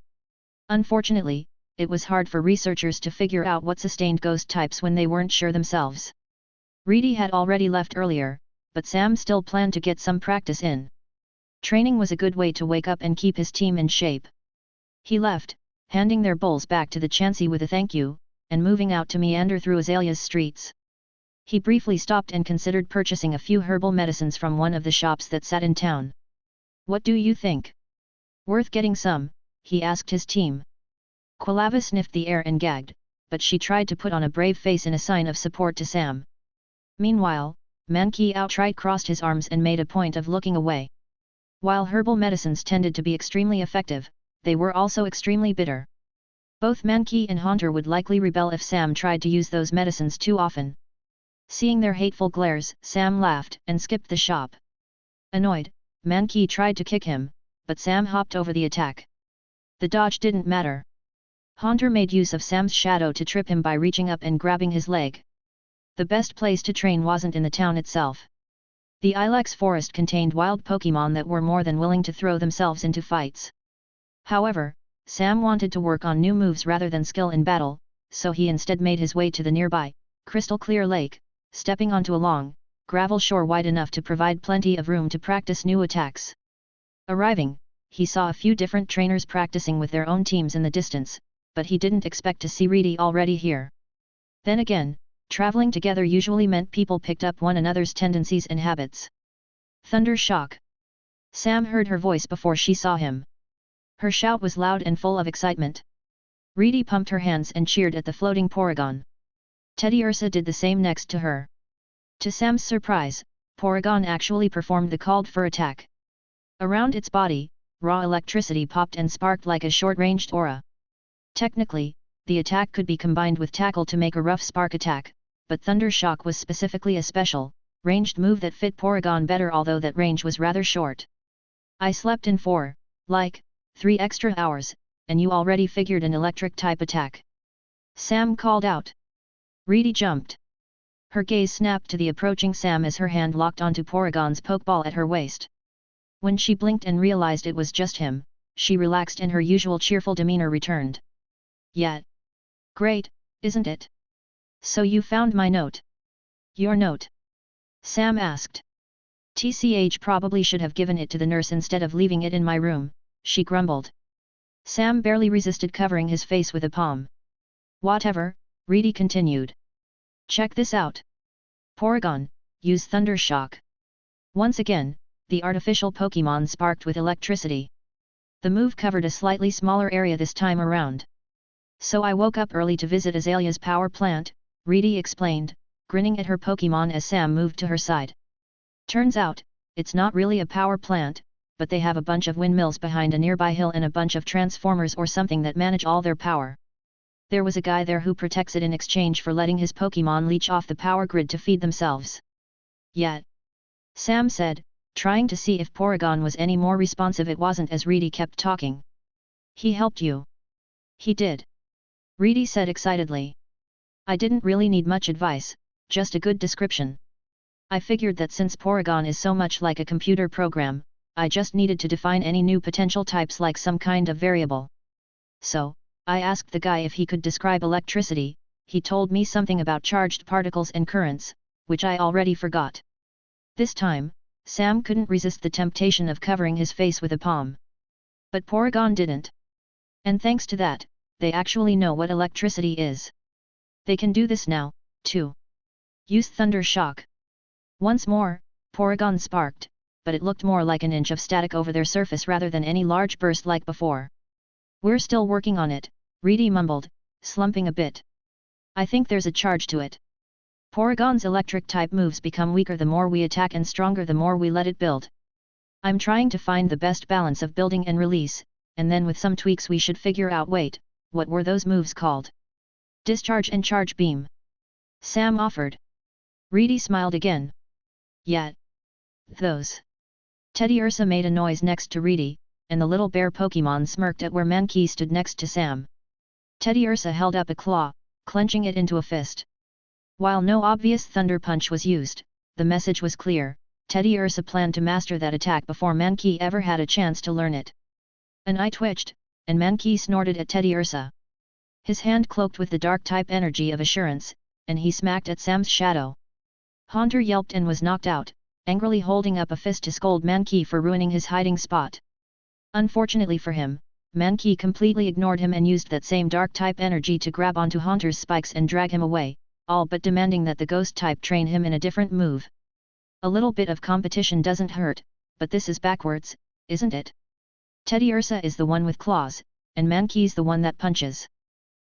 Unfortunately, it was hard for researchers to figure out what sustained ghost types when they weren't sure themselves. Reedy had already left earlier, but Sam still planned to get some practice in. Training was a good way to wake up and keep his team in shape. He left, handing their bowls back to the Chansey with a thank you, and moving out to meander through Azalea's streets. He briefly stopped and considered purchasing a few herbal medicines from one of the shops that sat in town. "What do you think? Worth getting some?" he asked his team. Quilava sniffed the air and gagged, but she tried to put on a brave face in a sign of support to Sam. Meanwhile, Mankey outright crossed his arms and made a point of looking away. While herbal medicines tended to be extremely effective, they were also extremely bitter. Both Mankey and Haunter would likely rebel if Sam tried to use those medicines too often. Seeing their hateful glares, Sam laughed and skipped the shop. Annoyed, Mankey tried to kick him, but Sam hopped over the attack. The dodge didn't matter. Haunter made use of Sam's shadow to trip him by reaching up and grabbing his leg. The best place to train wasn't in the town itself. The Ilex forest contained wild Pokémon that were more than willing to throw themselves into fights. However, Sam wanted to work on new moves rather than skill in battle, so he instead made his way to the nearby, crystal-clear lake, stepping onto a long, gravel shore wide enough to provide plenty of room to practice new attacks. Arriving, he saw a few different trainers practicing with their own teams in the distance, but he didn't expect to see Reedy already here. Then again, traveling together usually meant people picked up one another's tendencies and habits. Thunder shock! Sam heard her voice before she saw him. Her shout was loud and full of excitement. Reedy pumped her hands and cheered at the floating Porygon. Teddy Ursa did the same next to her. To Sam's surprise, Porygon actually performed the called-for attack. Around its body, raw electricity popped and sparked like a short-ranged aura. Technically, the attack could be combined with Tackle to make a rough spark attack, but Thunder Shock was specifically a special, ranged move that fit Porygon better, although that range was rather short. I slept in 3 extra hours, and you already figured an electric-type attack. Sam called out. Reedy jumped. Her gaze snapped to the approaching Sam as her hand locked onto Porygon's Pokeball at her waist. When she blinked and realized it was just him, she relaxed and her usual cheerful demeanor returned. Yet. Great, isn't it? So you found my note. Your note? Sam asked. TCH probably should have given it to the nurse instead of leaving it in my room, she grumbled. Sam barely resisted covering his face with a palm. Whatever, Reedy continued. Check this out. Porygon, use Thunder Shock. Once again, the artificial Pokémon sparked with electricity. The move covered a slightly smaller area this time around. So I woke up early to visit Azalea's power plant, Reedy explained, grinning at her Pokémon as Sam moved to her side. Turns out, it's not really a power plant, but they have a bunch of windmills behind a nearby hill and a bunch of transformers or something that manage all their power. There was a guy there who protects it in exchange for letting his Pokémon leech off the power grid to feed themselves. Yet, Sam said, trying to see if Porygon was any more responsive. It wasn't as Reedy kept talking. He helped you. He did. Reedy said excitedly. I didn't really need much advice, just a good description. I figured that since Porygon is so much like a computer program, I just needed to define any new potential types like some kind of variable. So, I asked the guy if he could describe electricity. He told me something about charged particles and currents, which I already forgot. This time, Sam couldn't resist the temptation of covering his face with a palm. But Porygon didn't. And thanks to that, they actually know what electricity is. They can do this now, too. Use Thunder Shock. Once more, Porygon sparked, but it looked more like an inch of static over their surface rather than any large burst like before. We're still working on it, Reedy mumbled, slumping a bit. I think there's a charge to it. Porygon's electric-type moves become weaker the more we attack and stronger the more we let it build. I'm trying to find the best balance of building and release, and then with some tweaks we should figure out. Wait, what were those moves called? Discharge and Charge Beam. Sam offered. Reedy smiled again. Yet. Those. Teddy Ursa made a noise next to Reedy, and the little bear Pokémon smirked at where Mankey stood next to Sam. Teddy Ursa held up a claw, clenching it into a fist. While no obvious thunder punch was used, the message was clear. Teddy Ursa planned to master that attack before Mankey ever had a chance to learn it. An eye twitched, and Mankey snorted at Teddy Ursa. His hand cloaked with the dark-type energy of assurance, and he smacked at Sam's shadow. Haunter yelped and was knocked out, angrily holding up a fist to scold Mankey for ruining his hiding spot. Unfortunately for him, Mankey completely ignored him and used that same dark-type energy to grab onto Haunter's spikes and drag him away, all but demanding that the ghost-type train him in a different move. A little bit of competition doesn't hurt, but this is backwards, isn't it? Teddy Ursa is the one with claws, and Mankey's the one that punches.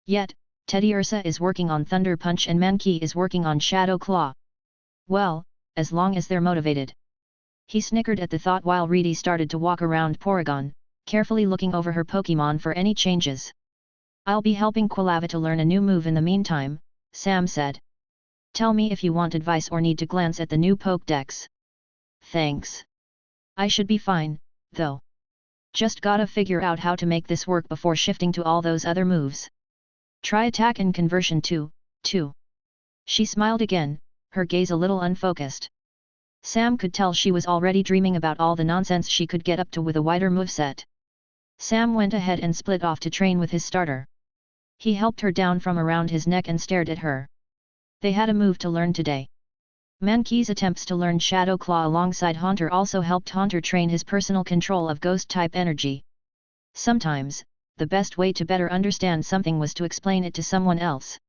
Yet, Teddy Ursa is working on Thunder Punch and Mankey is working on Shadow Claw. Well, as long as they're motivated. He snickered at the thought while Reedy started to walk around Porygon, carefully looking over her Pokémon for any changes. I'll be helping Quilava to learn a new move in the meantime, Sam said. Tell me if you want advice or need to glance at the new Pokédex. Thanks. I should be fine, though. Just gotta figure out how to make this work before shifting to all those other moves. Try attack and conversion too. She smiled again, her gaze a little unfocused. Sam could tell she was already dreaming about all the nonsense she could get up to with a wider moveset. Sam went ahead and split off to train with his starter. He helped her down from around his neck and stared at her. They had a move to learn today. Mankey's attempts to learn Shadow Claw alongside Haunter also helped Haunter train his personal control of Ghost-type energy. Sometimes, the best way to better understand something was to explain it to someone else.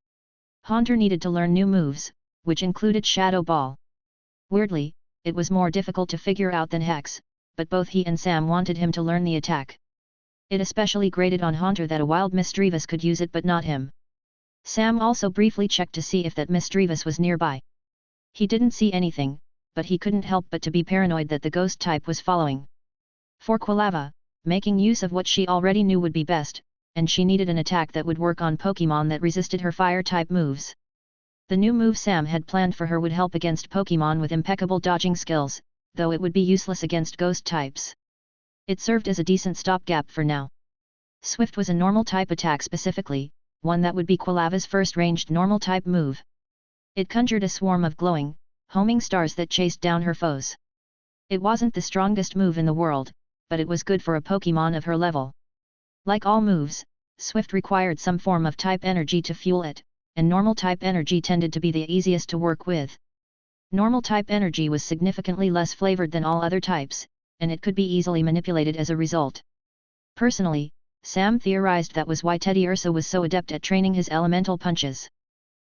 Haunter needed to learn new moves, which included Shadow Ball. Weirdly, it was more difficult to figure out than Hex, but both he and Sam wanted him to learn the attack. It especially grated on Haunter that a wild Misdreavus could use it but not him. Sam also briefly checked to see if that mischievous was nearby. He didn't see anything, but he couldn't help but to be paranoid that the ghost type was following. For Quilava, making use of what she already knew would be best, and she needed an attack that would work on Pokémon that resisted her fire-type moves. The new move Sam had planned for her would help against Pokémon with impeccable dodging skills, though it would be useless against ghost types. It served as a decent stopgap for now. Swift was a normal-type attack specifically, one that would be Quilava's first ranged normal-type move. It conjured a swarm of glowing, homing stars that chased down her foes. It wasn't the strongest move in the world, but it was good for a Pokémon of her level. Like all moves, Swift required some form of type energy to fuel it, and normal type energy tended to be the easiest to work with. Normal type energy was significantly less flavored than all other types, and it could be easily manipulated as a result. Personally, Sam theorized that was why Teddy Ursa was so adept at training his elemental punches.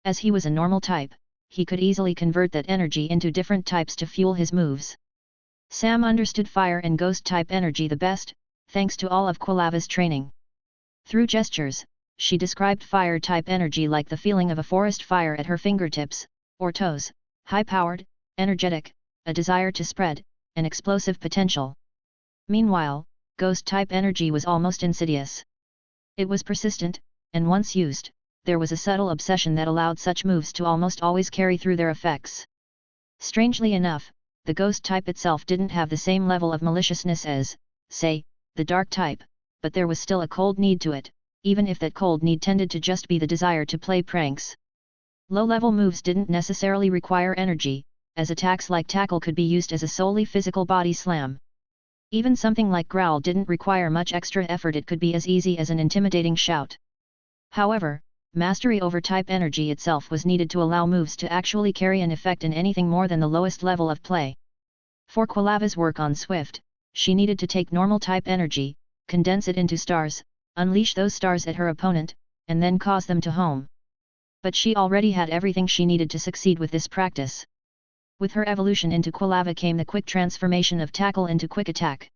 As he was a normal type, he could easily convert that energy into different types to fuel his moves. Sam understood fire and ghost type energy the best, thanks to all of Quilava's training. Through gestures, she described fire-type energy like the feeling of a forest fire at her fingertips, or toes, high-powered, energetic, a desire to spread, an explosive potential. Meanwhile, ghost-type energy was almost insidious. It was persistent, and once used, there was a subtle obsession that allowed such moves to almost always carry through their effects. Strangely enough, the ghost type itself didn't have the same level of maliciousness as, say, the dark type, but there was still a cold need to it, even if that cold need tended to just be the desire to play pranks. Low-level moves didn't necessarily require energy, as attacks like Tackle could be used as a solely physical body slam. Even something like Growl didn't require much extra effort, it could be as easy as an intimidating shout. However, mastery over type energy itself was needed to allow moves to actually carry an effect in anything more than the lowest level of play. For Quilava's work on Swift, she needed to take normal type energy, condense it into stars, unleash those stars at her opponent, and then cause them to home. But she already had everything she needed to succeed with this practice. With her evolution into Quilava came the quick transformation of Tackle into Quick Attack.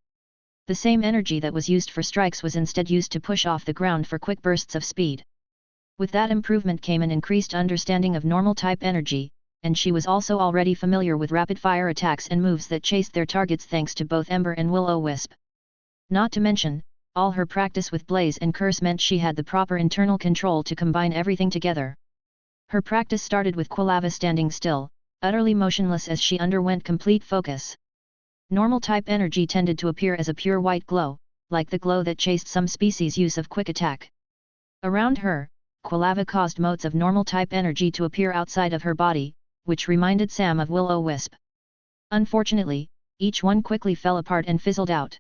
The same energy that was used for strikes was instead used to push off the ground for quick bursts of speed. With that improvement came an increased understanding of normal type energy, and she was also already familiar with rapid-fire attacks and moves that chased their targets thanks to both Ember and Will-O-Wisp. Not to mention, all her practice with Blaze and Curse meant she had the proper internal control to combine everything together. Her practice started with Quilava standing still, utterly motionless as she underwent complete focus. Normal type energy tended to appear as a pure white glow, like the glow that chased some species' use of quick attack. Around her, Quilava caused motes of normal type energy to appear outside of her body, which reminded Sam of Will-O-Wisp. Unfortunately, each one quickly fell apart and fizzled out.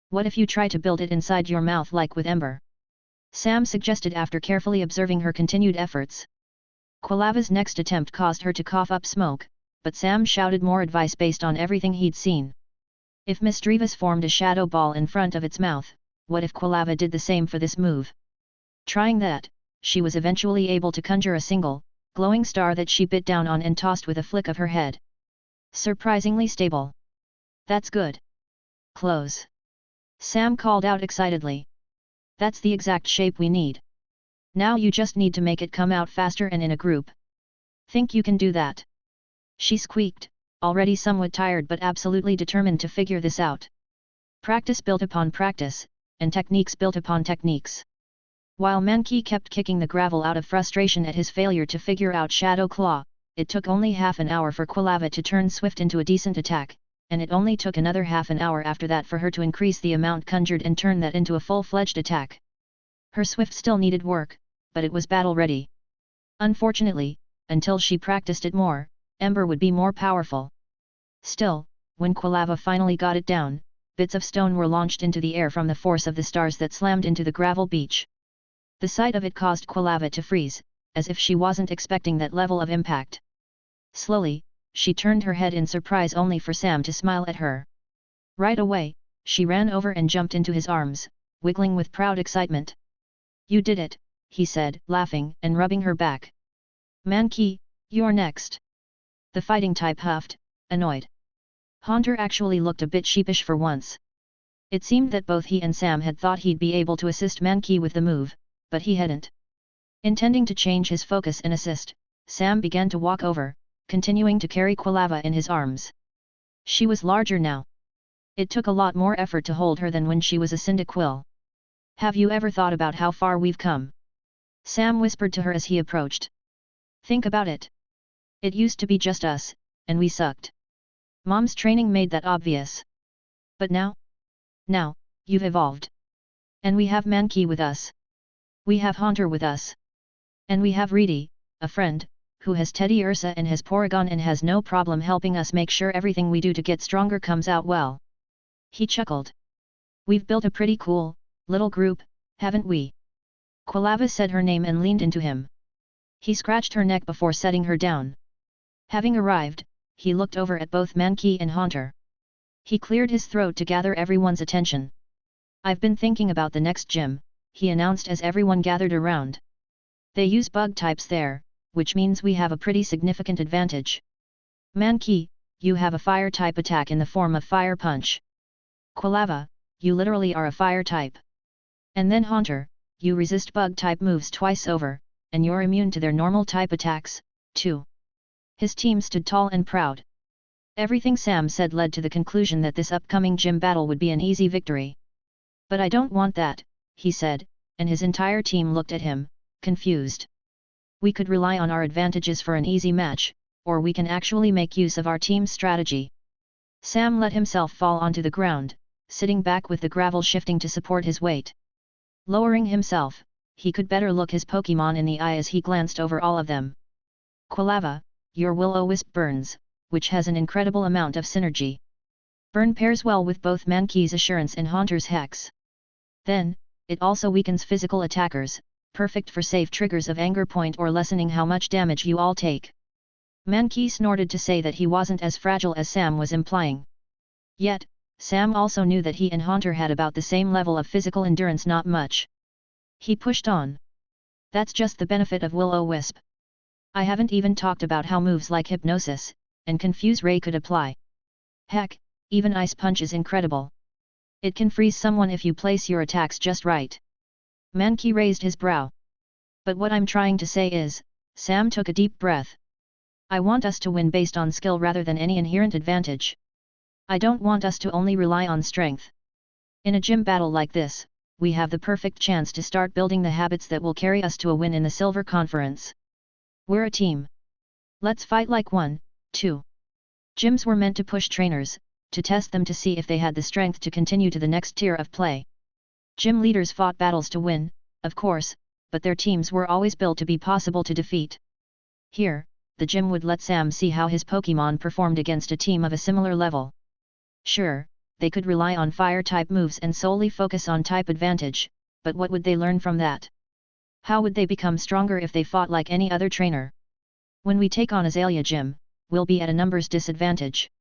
What if you try to build it inside your mouth like with Ember? Sam suggested after carefully observing her continued efforts. Quilava's next attempt caused her to cough up smoke, but Sam shouted more advice based on everything he'd seen. If Misdreavus formed a shadow ball in front of its mouth, what if Quilava did the same for this move? Trying that, she was eventually able to conjure a single, glowing star that she bit down on and tossed with a flick of her head. Surprisingly stable. That's good. Close. Sam called out excitedly. That's the exact shape we need. Now you just need to make it come out faster and in a group. Think you can do that? She squeaked, already somewhat tired but absolutely determined to figure this out. Practice built upon practice, and techniques built upon techniques. While Mankey kept kicking the gravel out of frustration at his failure to figure out Shadow Claw, it took only half an hour for Quilava to turn Swift into a decent attack, and it only took another half an hour after that for her to increase the amount conjured and turn that into a full-fledged attack. Her Swift still needed work, but it was battle-ready. Unfortunately, until she practiced it more, Ember would be more powerful. Still, when Quilava finally got it down, bits of stone were launched into the air from the force of the stars that slammed into the gravel beach. The sight of it caused Quilava to freeze, as if she wasn't expecting that level of impact. Slowly, she turned her head in surprise only for Sam to smile at her. Right away, she ran over and jumped into his arms, wiggling with proud excitement. "You did it," he said, laughing and rubbing her back. "Mankey, you're next." The fighting type huffed, annoyed. Haunter actually looked a bit sheepish for once. It seemed that both he and Sam had thought he'd be able to assist Mankey with the move, but he hadn't. Intending to change his focus and assist, Sam began to walk over, continuing to carry Quilava in his arms. She was larger now. It took a lot more effort to hold her than when she was a Cyndaquil. Have you ever thought about how far we've come? Sam whispered to her as he approached. Think about it. It used to be just us, and we sucked. Mom's training made that obvious. But now? Now, you've evolved. And we have Mankey with us. We have Haunter with us. And we have Reedy, a friend, who has Teddy Ursa and has Porygon and has no problem helping us make sure everything we do to get stronger comes out well. He chuckled. We've built a pretty cool, little group, haven't we? Quilava said her name and leaned into him. He scratched her neck before setting her down. Having arrived, he looked over at both Mankey and Haunter. He cleared his throat to gather everyone's attention. I've been thinking about the next gym, he announced as everyone gathered around. They use bug types there, which means we have a pretty significant advantage. Mankey, you have a fire type attack in the form of Fire Punch. Quilava, you literally are a fire type. And then Haunter, you resist bug type moves twice over, and you're immune to their normal type attacks, too. His team stood tall and proud. Everything Sam said led to the conclusion that this upcoming gym battle would be an easy victory. But I don't want that, he said, and his entire team looked at him, confused. We could rely on our advantages for an easy match, or we can actually make use of our team's strategy. Sam let himself fall onto the ground, sitting back with the gravel shifting to support his weight. Lowering himself, he could better look his Pokémon in the eye as he glanced over all of them. Quilava, your Will-O-Wisp burns, which has an incredible amount of synergy. Burn pairs well with both Mankey's Assurance and Haunter's Hex. Then, it also weakens physical attackers, perfect for safe triggers of Anger Point or lessening how much damage you all take. Mankey snorted to say that he wasn't as fragile as Sam was implying. Yet, Sam also knew that he and Haunter had about the same level of physical endurance, not much. He pushed on. That's just the benefit of Will-O-Wisp. I haven't even talked about how moves like Hypnosis and Confuse Ray could apply. Heck, even Ice Punch is incredible. It can freeze someone if you place your attacks just right. Mankey raised his brow. But what I'm trying to say is, Sam took a deep breath. I want us to win based on skill rather than any inherent advantage. I don't want us to only rely on strength. In a gym battle like this, we have the perfect chance to start building the habits that will carry us to a win in the Silver Conference. We're a team. Let's fight like one, two. Gyms were meant to push trainers, to test them to see if they had the strength to continue to the next tier of play. Gym leaders fought battles to win, of course, but their teams were always built to be possible to defeat. Here, the gym would let Sam see how his Pokémon performed against a team of a similar level. Sure, they could rely on fire-type moves and solely focus on type advantage, but what would they learn from that? How would they become stronger if they fought like any other trainer? When we take on Azalea Gym, we'll be at a numbers disadvantage.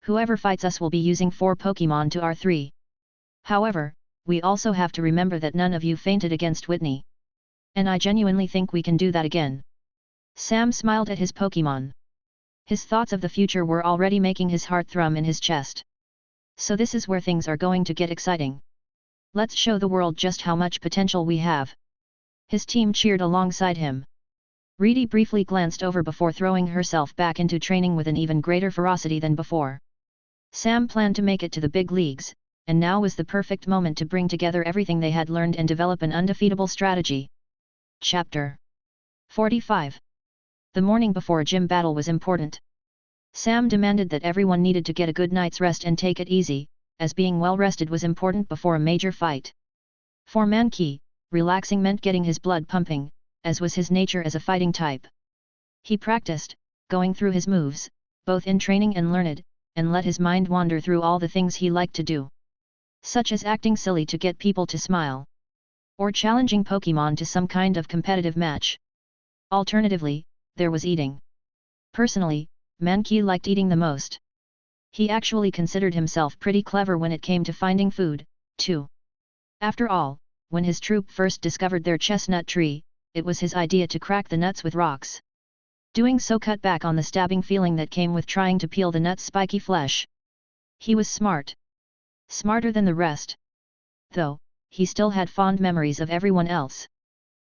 Whoever fights us will be using 4 Pokémon to our 3. However, we also have to remember that none of you fainted against Whitney. And I genuinely think we can do that again. Sam smiled at his Pokémon. His thoughts of the future were already making his heart thrum in his chest. So this is where things are going to get exciting. Let's show the world just how much potential we have. His team cheered alongside him. Reedy briefly glanced over before throwing herself back into training with an even greater ferocity than before. Sam planned to make it to the big leagues, and now was the perfect moment to bring together everything they had learned and develop an undefeatable strategy. Chapter 45. The morning before a gym battle was important. Sam demanded that everyone needed to get a good night's rest and take it easy, as being well rested was important before a major fight. For Mankey, relaxing meant getting his blood pumping, as was his nature as a fighting type. He practiced, going through his moves, both in training and learned, and let his mind wander through all the things he liked to do. Such as acting silly to get people to smile. Or challenging Pokémon to some kind of competitive match. Alternatively, there was eating. Personally, Mankey liked eating the most. He actually considered himself pretty clever when it came to finding food, too. After all, when his troop first discovered their chestnut tree, it was his idea to crack the nuts with rocks. Doing so cut back on the stabbing feeling that came with trying to peel the nut's spiky flesh. He was smart. Smarter than the rest. Though, he still had fond memories of everyone else.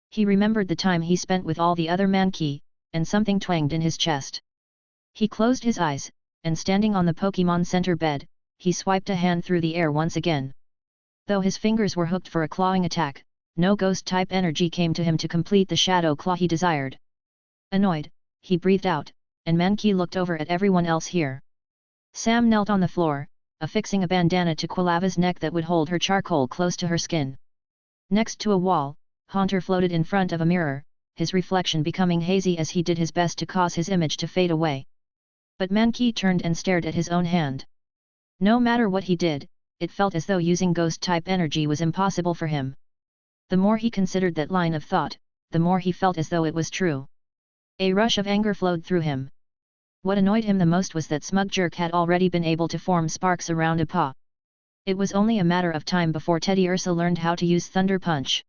He remembered the time he spent with all the other Mankey, and something twanged in his chest. He closed his eyes, and standing on the Pokémon Center bed, he swiped a hand through the air once again. Though his fingers were hooked for a clawing attack, no ghost-type energy came to him to complete the shadow claw he desired. Annoyed, he breathed out, and Mankey looked over at everyone else here. Sam knelt on the floor, affixing a bandana to Quilava's neck that would hold her charcoal close to her skin. Next to a wall, Haunter floated in front of a mirror, his reflection becoming hazy as he did his best to cause his image to fade away. But Mankey turned and stared at his own hand. No matter what he did, it felt as though using ghost-type energy was impossible for him. The more he considered that line of thought, the more he felt as though it was true. A rush of anger flowed through him. What annoyed him the most was that Smug Jerk had already been able to form sparks around a paw. It was only a matter of time before Teddy Ursa learned how to use Thunder Punch.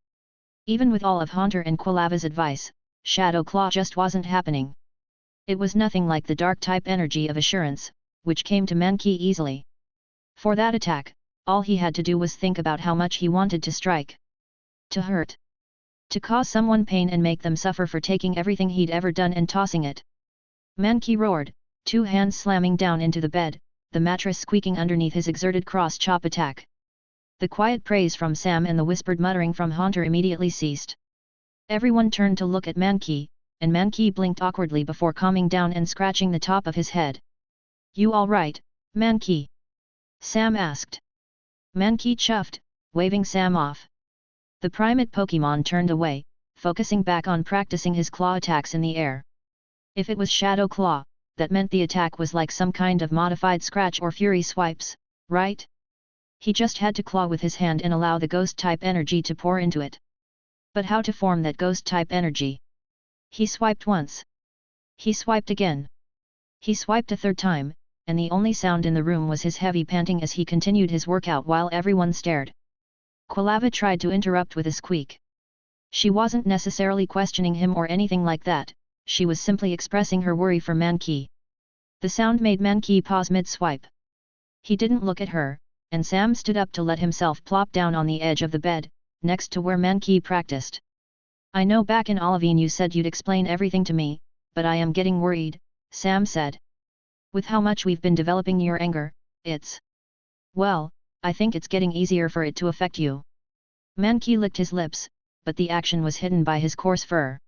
Even with all of Haunter and Quilava's advice, Shadow Claw just wasn't happening. It was nothing like the dark-type energy of Assurance, which came to Mankey easily. For that attack, all he had to do was think about how much he wanted to strike. To hurt. To cause someone pain and make them suffer for taking everything he'd ever done and tossing it. Mankey roared, 2 hands slamming down into the bed, the mattress squeaking underneath his exerted cross-chop attack. The quiet praise from Sam and the whispered muttering from Haunter immediately ceased. Everyone turned to look at Mankey, and Mankey blinked awkwardly before calming down and scratching the top of his head. "You all right, Mankey?" Sam asked. Mankey chuffed, waving Sam off. The primate Pokémon turned away, focusing back on practicing his claw attacks in the air. If it was Shadow Claw, that meant the attack was like some kind of modified Scratch or Fury swipes, right? He just had to claw with his hand and allow the ghost-type energy to pour into it. But how to form that ghost-type energy? He swiped once. He swiped again. He swiped a third time, and the only sound in the room was his heavy panting as he continued his workout while everyone stared. Quilava tried to interrupt with a squeak. She wasn't necessarily questioning him or anything like that, she was simply expressing her worry for Mankey. The sound made Mankey pause mid-swipe. He didn't look at her, and Sam stood up to let himself plop down on the edge of the bed, next to where Mankey practiced. "I know back in Olivine you said you'd explain everything to me, but I am getting worried," Sam said. "With how much we've been developing your anger, it's... well, I think it's getting easier for it to affect you." Mankey licked his lips, but the action was hidden by his coarse fur.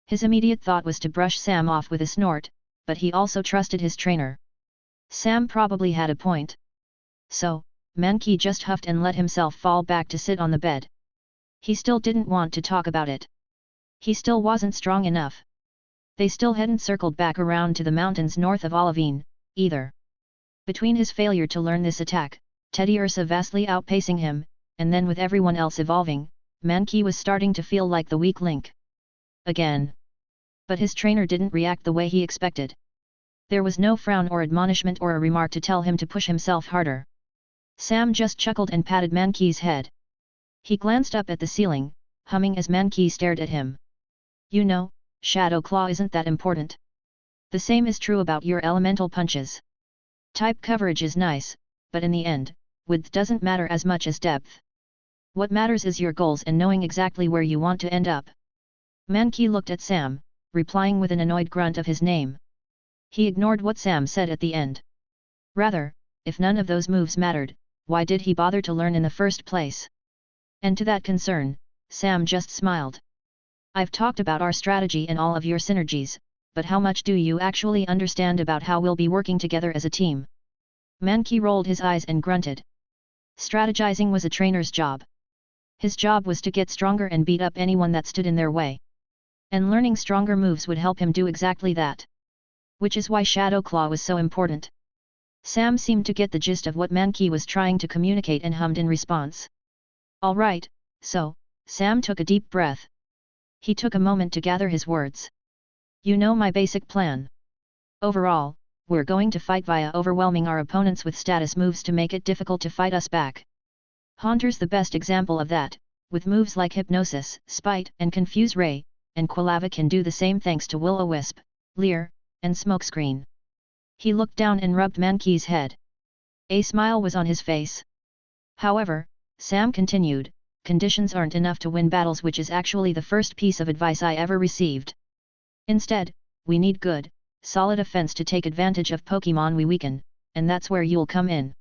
His immediate thought was to brush Sam off with a snort, but he also trusted his trainer. Sam probably had a point. So, Mankey just huffed and let himself fall back to sit on the bed. He still didn't want to talk about it. He still wasn't strong enough. They still hadn't circled back around to the mountains north of Olivine, either. Between his failure to learn this attack, Teddy Ursa vastly outpacing him, and then with everyone else evolving, Mankey was starting to feel like the weak link. Again. But his trainer didn't react the way he expected. There was no frown or admonishment or a remark to tell him to push himself harder. Sam just chuckled and patted Mankey's head. He glanced up at the ceiling, humming as Mankey stared at him. "You know, Shadow Claw isn't that important. The same is true about your elemental punches. Type coverage is nice, but in the end, width doesn't matter as much as depth. What matters is your goals and knowing exactly where you want to end up." Mankey looked at Sam, replying with an annoyed grunt of his name. He ignored what Sam said at the end. Rather, if none of those moves mattered, why did he bother to learn in the first place? And to that concern, Sam just smiled. "I've talked about our strategy and all of your synergies, but how much do you actually understand about how we'll be working together as a team?" Mankey rolled his eyes and grunted. Strategizing was a trainer's job. His job was to get stronger and beat up anyone that stood in their way. And learning stronger moves would help him do exactly that. Which is why Shadow Claw was so important. Sam seemed to get the gist of what Mankey was trying to communicate and hummed in response. "All right, so," Sam took a deep breath. He took a moment to gather his words. "You know my basic plan. Overall, we're going to fight via overwhelming our opponents with status moves to make it difficult to fight us back. Haunter's the best example of that, with moves like Hypnosis, Spite and Confuse Ray, and Quilava can do the same thanks to Will-O-Wisp, Leer, and Smokescreen." He looked down and rubbed Mankey's head. A smile was on his face. However, Sam continued, conditions aren't enough to win battles, which is actually the first piece of advice I ever received. Instead, we need good, solid offense to take advantage of Pokémon we weaken, and that's where you'll come in.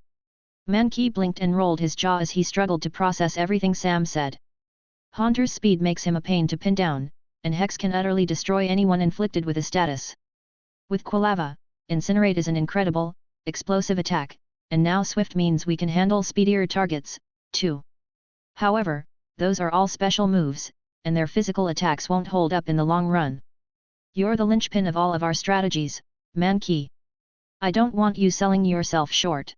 Mankey blinked and rolled his jaw as he struggled to process everything Sam said. Haunter's speed makes him a pain to pin down, and Hex can utterly destroy anyone inflicted with a status. With Quilava, Incinerate is an incredible, explosive attack, and now Swift means we can handle speedier targets, too. However, those are all special moves, and their physical attacks won't hold up in the long run. You're the linchpin of all of our strategies, Mankey. I don't want you selling yourself short.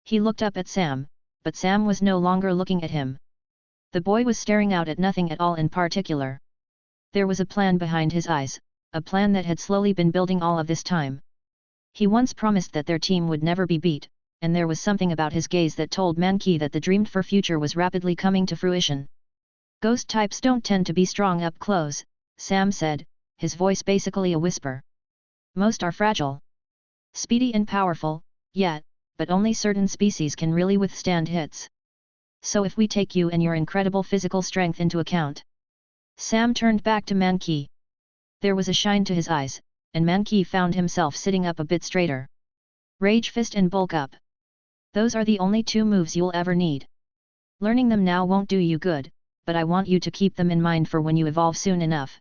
He looked up at Sam, but Sam was no longer looking at him. The boy was staring out at nothing at all in particular. There was a plan behind his eyes, a plan that had slowly been building all of this time. He once promised that their team would never be beat, and there was something about his gaze that told Mankey that the dreamed-for future was rapidly coming to fruition. Ghost types don't tend to be strong up close, Sam said, his voice basically a whisper. Most are fragile. Speedy and powerful, yet, but only certain species can really withstand hits. So if we take you and your incredible physical strength into account. Sam turned back to Mankey. There was a shine to his eyes, and Mankey found himself sitting up a bit straighter. Rage Fist and Bulk Up. Those are the only two moves you'll ever need. Learning them now won't do you good, but I want you to keep them in mind for when you evolve soon enough.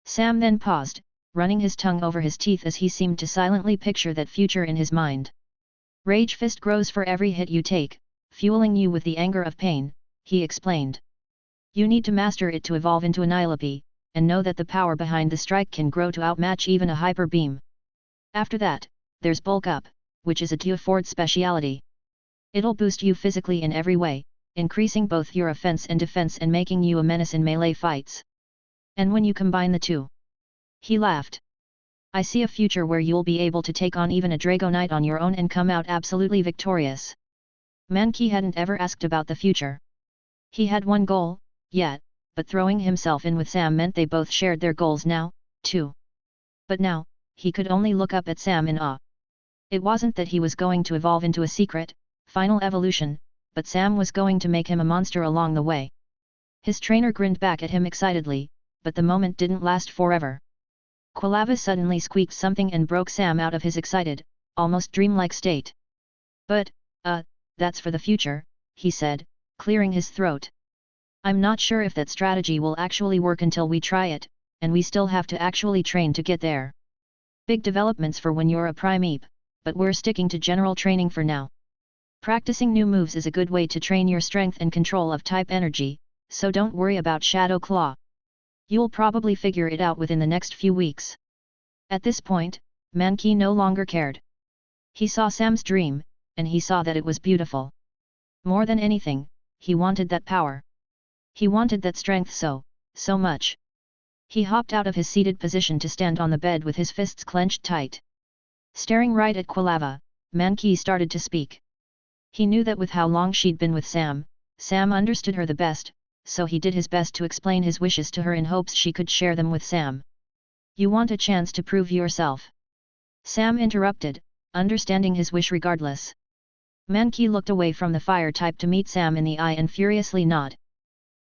Sam then paused, running his tongue over his teeth as he seemed to silently picture that future in his mind. Rage Fist grows for every hit you take, fueling you with the anger of pain, he explained. You need to master it to evolve into Annihilape, and know that the power behind the strike can grow to outmatch even a Hyper Beam. After that, there's Bulk Up, which is a Dewford speciality. It'll boost you physically in every way, increasing both your offense and defense and making you a menace in melee fights. And when you combine the two, he laughed. I see a future where you'll be able to take on even a Dragonite on your own and come out absolutely victorious. Mankey hadn't ever asked about the future. He had one goal, yet, but throwing himself in with Sam meant they both shared their goals now, too. But now, he could only look up at Sam in awe. It wasn't that he was going to evolve into a secret, final evolution, but Sam was going to make him a monster along the way. His trainer grinned back at him excitedly, but the moment didn't last forever. Quilava suddenly squeaked something and broke Sam out of his excited, almost dreamlike state. But, that's for the future, he said, clearing his throat. I'm not sure if that strategy will actually work until we try it, and we still have to actually train to get there. Big developments for when you're a Primeape, but we're sticking to general training for now. Practicing new moves is a good way to train your strength and control of type energy, so don't worry about Shadow Claw. You'll probably figure it out within the next few weeks. At this point, Mankey no longer cared. He saw Sam's dream, and he saw that it was beautiful. More than anything, he wanted that power. He wanted that strength so much. He hopped out of his seated position to stand on the bed with his fists clenched tight. Staring right at Quilava, Mankey started to speak. He knew that with how long she'd been with Sam understood her the best, so he did his best to explain his wishes to her in hopes she could share them with Sam. You want a chance to prove yourself. Sam interrupted, understanding his wish regardless. Mankey looked away from the fire type to meet Sam in the eye and furiously nod.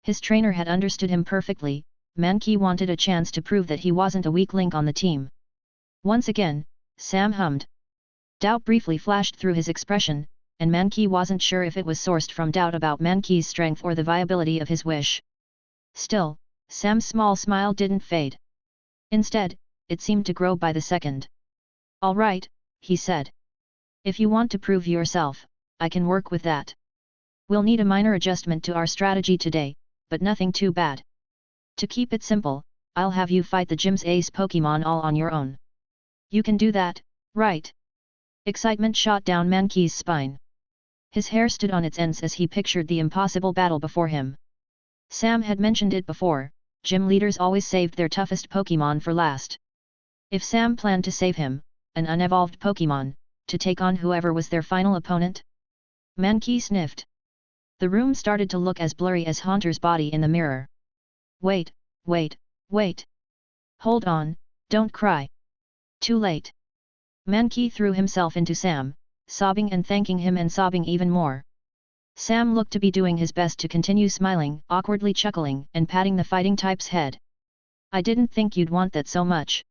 His trainer had understood him perfectly. Mankey wanted a chance to prove that he wasn't a weak link on the team. Once again, Sam hummed. Doubt briefly flashed through his expression, and Mankey wasn't sure if it was sourced from doubt about Mankey's strength or the viability of his wish. Still, Sam's small smile didn't fade. Instead, it seemed to grow by the second. All right, he said. If you want to prove yourself, I can work with that. We'll need a minor adjustment to our strategy today, but nothing too bad. To keep it simple, I'll have you fight the gym's ace Pokémon all on your own. You can do that, right? Excitement shot down Mankey's spine. His hair stood on its ends as he pictured the impossible battle before him. Sam had mentioned it before, gym leaders always saved their toughest Pokémon for last. If Sam planned to save him, an unevolved Pokémon, to take on whoever was their final opponent? Mankey sniffed. The room started to look as blurry as Haunter's body in the mirror. Wait. Hold on, don't cry. Too late. Mankey threw himself into Sam, sobbing and thanking him and sobbing even more. Sam looked to be doing his best to continue smiling, awkwardly chuckling and patting the fighting type's head. I didn't think you'd want that so much.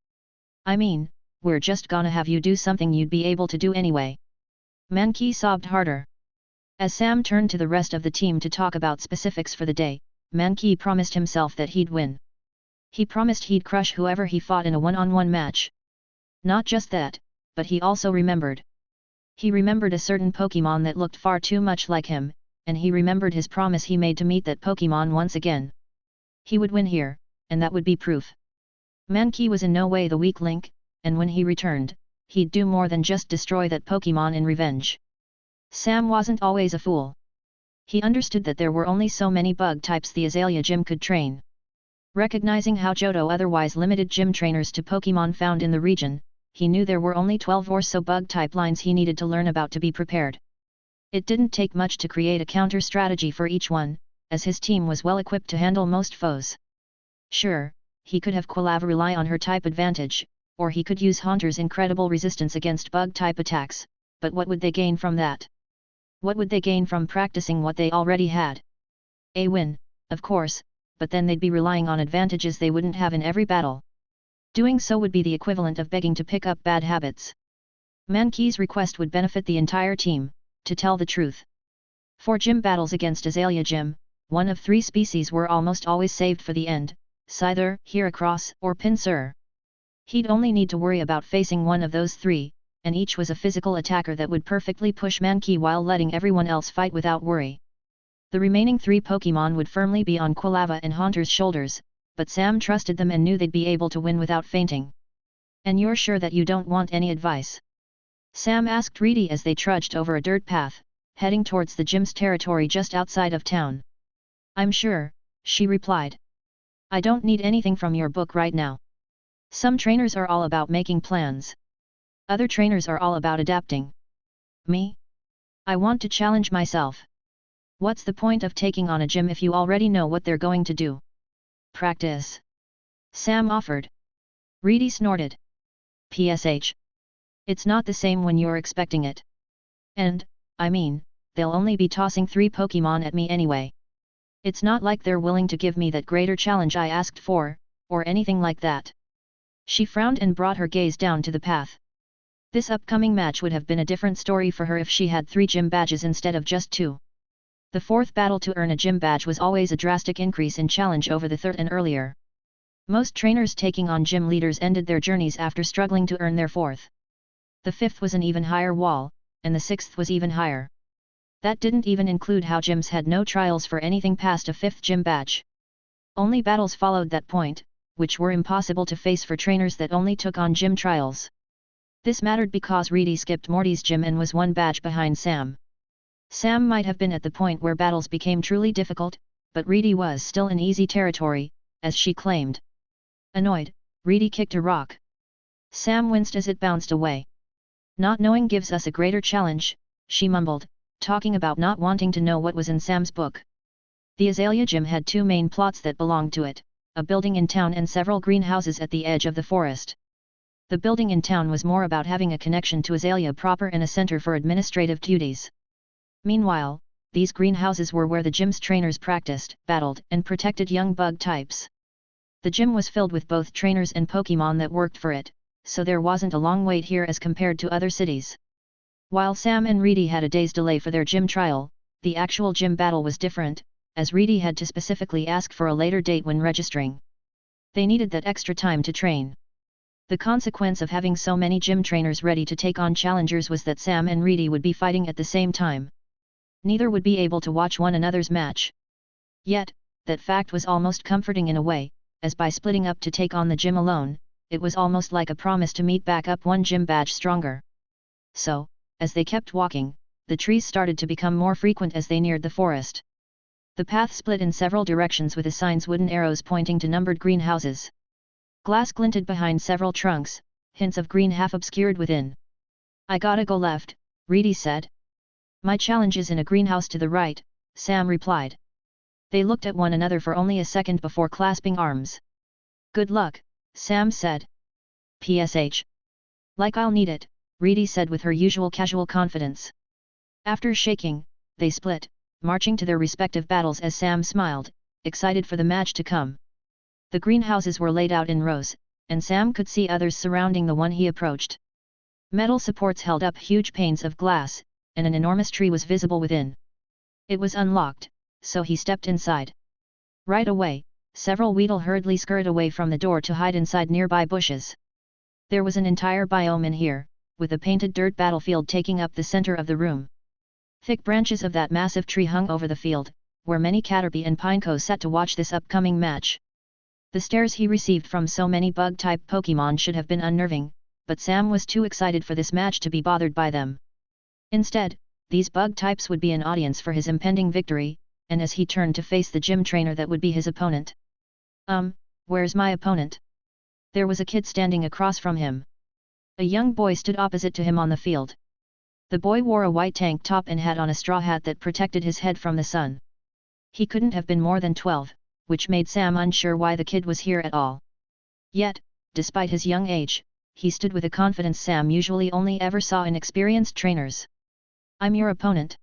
I mean, we're just gonna have you do something you'd be able to do anyway. Mankey sobbed harder. As Sam turned to the rest of the team to talk about specifics for the day, Mankey promised himself that he'd win. He promised he'd crush whoever he fought in a one-on-one match. Not just that, but he also remembered. He remembered a certain Pokémon that looked far too much like him, and he remembered his promise he made to meet that Pokémon once again. He would win here, and that would be proof. Mankey was in no way the weak link, and when he returned, he'd do more than just destroy that Pokémon in revenge. Sam wasn't always a fool. He understood that there were only so many bug types the Azalea Gym could train. Recognizing how Johto otherwise limited gym trainers to Pokémon found in the region, he knew there were only 12 or so bug type lines he needed to learn about to be prepared. It didn't take much to create a counter strategy for each one, as his team was well equipped to handle most foes. Sure, he could have Quilava rely on her type advantage, or he could use Haunter's incredible resistance against bug type attacks, but what would they gain from that? What would they gain from practicing what they already had? A win, of course, but then they'd be relying on advantages they wouldn't have in every battle. Doing so would be the equivalent of begging to pick up bad habits. Mankey's request would benefit the entire team, to tell the truth. For gym battles against Azalea Gym, one of 3 species were almost always saved for the end, Scyther, Heracross, or Pinsir. He'd only need to worry about facing one of those 3, and each was a physical attacker that would perfectly push Mankey while letting everyone else fight without worry. The remaining 3 Pokémon would firmly be on Quilava and Haunter's shoulders, but Sam trusted them and knew they'd be able to win without fainting. And you're sure that you don't want any advice? Sam asked Reedy as they trudged over a dirt path, heading towards the gym's territory just outside of town. I'm sure, she replied. I don't need anything from your book right now. Some trainers are all about making plans. Other trainers are all about adapting. Me? I want to challenge myself. What's the point of taking on a gym if you already know what they're going to do? Practice. Sam offered. Reedy snorted. PSH. It's not the same when you're expecting it. And, I mean, they'll only be tossing 3 Pokémon at me anyway. It's not like they're willing to give me that greater challenge I asked for, or anything like that. She frowned and brought her gaze down to the path. This upcoming match would have been a different story for her if she had 3 gym badges instead of just 2. The 4th battle to earn a gym badge was always a drastic increase in challenge over the 3rd and earlier. Most trainers taking on gym leaders ended their journeys after struggling to earn their 4th. The 5th was an even higher wall, and the 6th was even higher. That didn't even include how gyms had no trials for anything past a 5th gym badge. Only battles followed that point, which were impossible to face for trainers that only took on gym trials. This mattered because Reedy skipped Morty's gym and was 1 badge behind Sam. Sam might have been at the point where battles became truly difficult, but Reedy was still in easy territory, as she claimed. Annoyed, Reedy kicked a rock. Sam winced as it bounced away. Not knowing gives us a greater challenge, she mumbled, talking about not wanting to know what was in Sam's book. The Azalea Gym had 2 main plots that belonged to it, a building in town and several greenhouses at the edge of the forest. The building in town was more about having a connection to Azalea proper and a center for administrative duties. Meanwhile, these greenhouses were where the gym's trainers practiced, battled, and protected young bug types. The gym was filled with both trainers and Pokémon that worked for it, so there wasn't a long wait here as compared to other cities. While Sam and Reedy had a day's delay for their gym trial, the actual gym battle was different, as Reedy had to specifically ask for a later date when registering. They needed that extra time to train. The consequence of having so many gym trainers ready to take on challengers was that Sam and Reedy would be fighting at the same time. Neither would be able to watch one another's match. Yet, that fact was almost comforting in a way, as by splitting up to take on the gym alone, it was almost like a promise to meet back up 1 gym badge stronger. So, as they kept walking, the trees started to become more frequent as they neared the forest. The path split in several directions with the sign's wooden arrows pointing to numbered greenhouses. Glass glinted behind several trunks, hints of green half obscured within. I gotta go left, Reedy said. My challenge is in a greenhouse to the right, Sam replied. They looked at one another for only a second before clasping arms. Good luck, Sam said. PSH. Like I'll need it, Reedy said with her usual casual confidence. After shaking, they split, marching to their respective battles as Sam smiled, excited for the match to come. The greenhouses were laid out in rows, and Sam could see others surrounding the one he approached. Metal supports held up huge panes of glass, and an enormous tree was visible within. It was unlocked, so he stepped inside. Right away, several Weedle hurriedly scurried away from the door to hide inside nearby bushes. There was an entire biome in here, with a painted dirt battlefield taking up the center of the room. Thick branches of that massive tree hung over the field, where many Caterpie and Pineco sat to watch this upcoming match. The stares he received from so many bug-type Pokémon should have been unnerving, but Sam was too excited for this match to be bothered by them. Instead, these bug types would be an audience for his impending victory, and as he turned to face the gym trainer that would be his opponent. Where's my opponent? There was a kid standing across from him. A young boy stood opposite to him on the field. The boy wore a white tank top and had on a straw hat that protected his head from the sun. He couldn't have been more than 12, which made Sam unsure why the kid was here at all. Yet, despite his young age, he stood with a confidence Sam usually only ever saw in experienced trainers. I'm your opponent.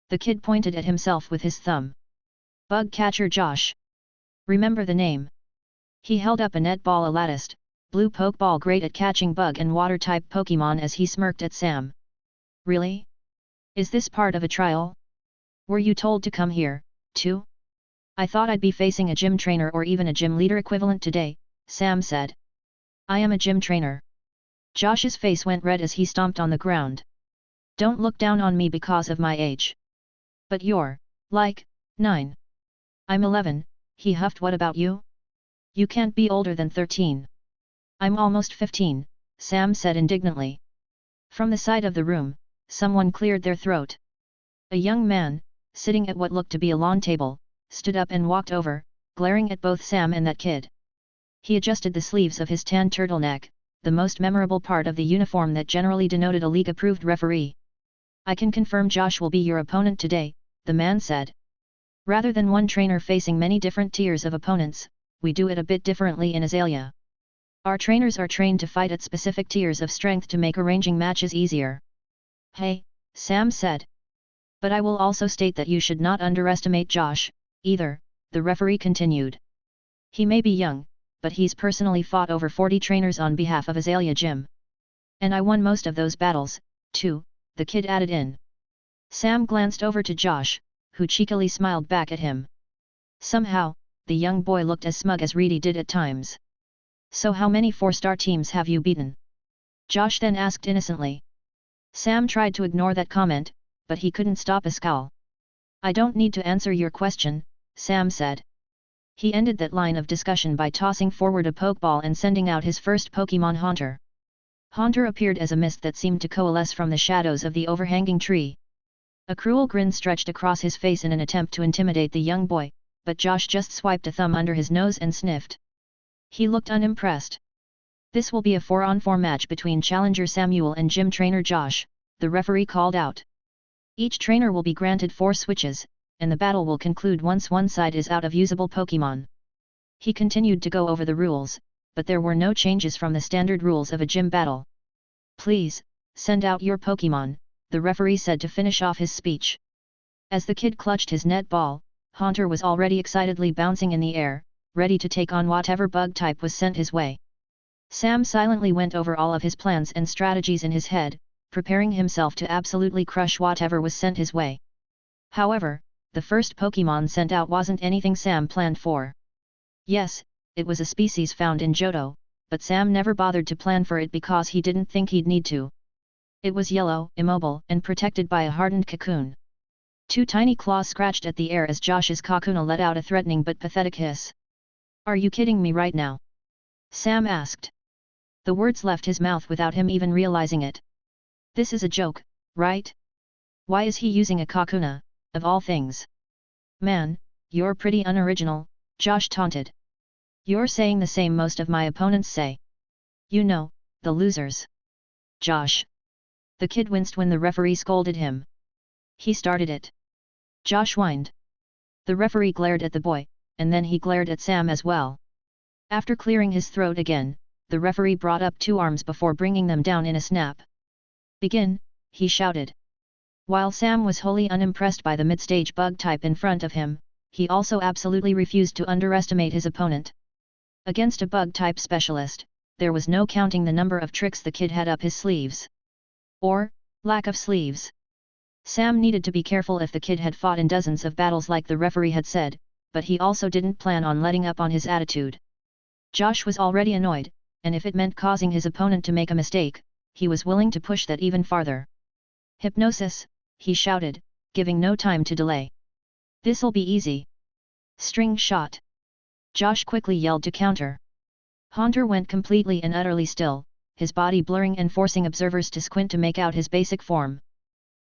The kid pointed at himself with his thumb. Bug catcher Josh. Remember the name. He held up a net ball, a latticed, blue pokeball great at catching bug and water-type Pokémon as he smirked at Sam. Really? Is this part of a trial? Were you told to come here, too? I thought I'd be facing a gym trainer or even a gym leader equivalent today, Sam said. I am a gym trainer. Josh's face went red as he stomped on the ground. Don't look down on me because of my age. But you're, like, 9. I'm 11, he huffed. What about you? You can't be older than 13. I'm almost 15, Sam said indignantly. From the side of the room, someone cleared their throat. A young man, sitting at what looked to be a lawn table, stood up and walked over, glaring at both Sam and that kid. He adjusted the sleeves of his tan turtleneck, the most memorable part of the uniform that generally denoted a league-approved referee. I can confirm Josh will be your opponent today, the man said. Rather than one trainer facing many different tiers of opponents, we do it a bit differently in Azalea. Our trainers are trained to fight at specific tiers of strength to make arranging matches easier. Hey, Sam said. But I will also state that you should not underestimate Josh, either, the referee continued. He may be young, but he's personally fought over 40 trainers on behalf of Azalea Gym. And I won most of those battles, too, the kid added in. Sam glanced over to Josh, who cheekily smiled back at him. Somehow, the young boy looked as smug as Reedy did at times. So how many 4-star teams have you beaten? Josh then asked innocently. Sam tried to ignore that comment, but he couldn't stop a scowl. I don't need to answer your question, Sam said. He ended that line of discussion by tossing forward a Pokeball and sending out his first Pokémon Haunter. Haunter appeared as a mist that seemed to coalesce from the shadows of the overhanging tree. A cruel grin stretched across his face in an attempt to intimidate the young boy, but Josh just swiped a thumb under his nose and sniffed. He looked unimpressed. This will be a 4-on-4 match between challenger Samuel and gym trainer Josh, the referee called out. Each trainer will be granted 4 switches, and the battle will conclude once one side is out of usable Pokémon. He continued to go over the rules, but there were no changes from the standard rules of a gym battle. Please, send out your Pokémon, the referee said to finish off his speech. As the kid clutched his net ball, Haunter was already excitedly bouncing in the air, ready to take on whatever bug type was sent his way. Sam silently went over all of his plans and strategies in his head, preparing himself to absolutely crush whatever was sent his way. However, the first Pokémon sent out wasn't anything Sam planned for. Yes, it was a species found in Johto, but Sam never bothered to plan for it because he didn't think he'd need to. It was yellow, immobile, and protected by a hardened cocoon. 2 tiny claws scratched at the air as Josh's Kakuna let out a threatening but pathetic hiss. Are you kidding me right now? Sam asked. The words left his mouth without him even realizing it. This is a joke, right? Why is he using a Kakuna, of all things? Man, you're pretty unoriginal, Josh taunted. You're saying the same most of my opponents say. You know, the losers. Josh. The kid winced when the referee scolded him. He started it. Josh whined. The referee glared at the boy, and then he glared at Sam as well. After clearing his throat again, the referee brought up 2 arms before bringing them down in a snap. Begin, he shouted. While Sam was wholly unimpressed by the mid-stage bug type in front of him, he also absolutely refused to underestimate his opponent. Against a bug type specialist, there was no counting the number of tricks the kid had up his sleeves. Or, lack of sleeves. Sam needed to be careful if the kid had fought in dozens of battles like the referee had said, but he also didn't plan on letting up on his attitude. Josh was already annoyed, and if it meant causing his opponent to make a mistake, he was willing to push that even farther. Hypnosis, he shouted, giving no time to delay. This'll be easy. String shot. Josh quickly yelled to counter. Haunter went completely and utterly still, his body blurring and forcing observers to squint to make out his basic form.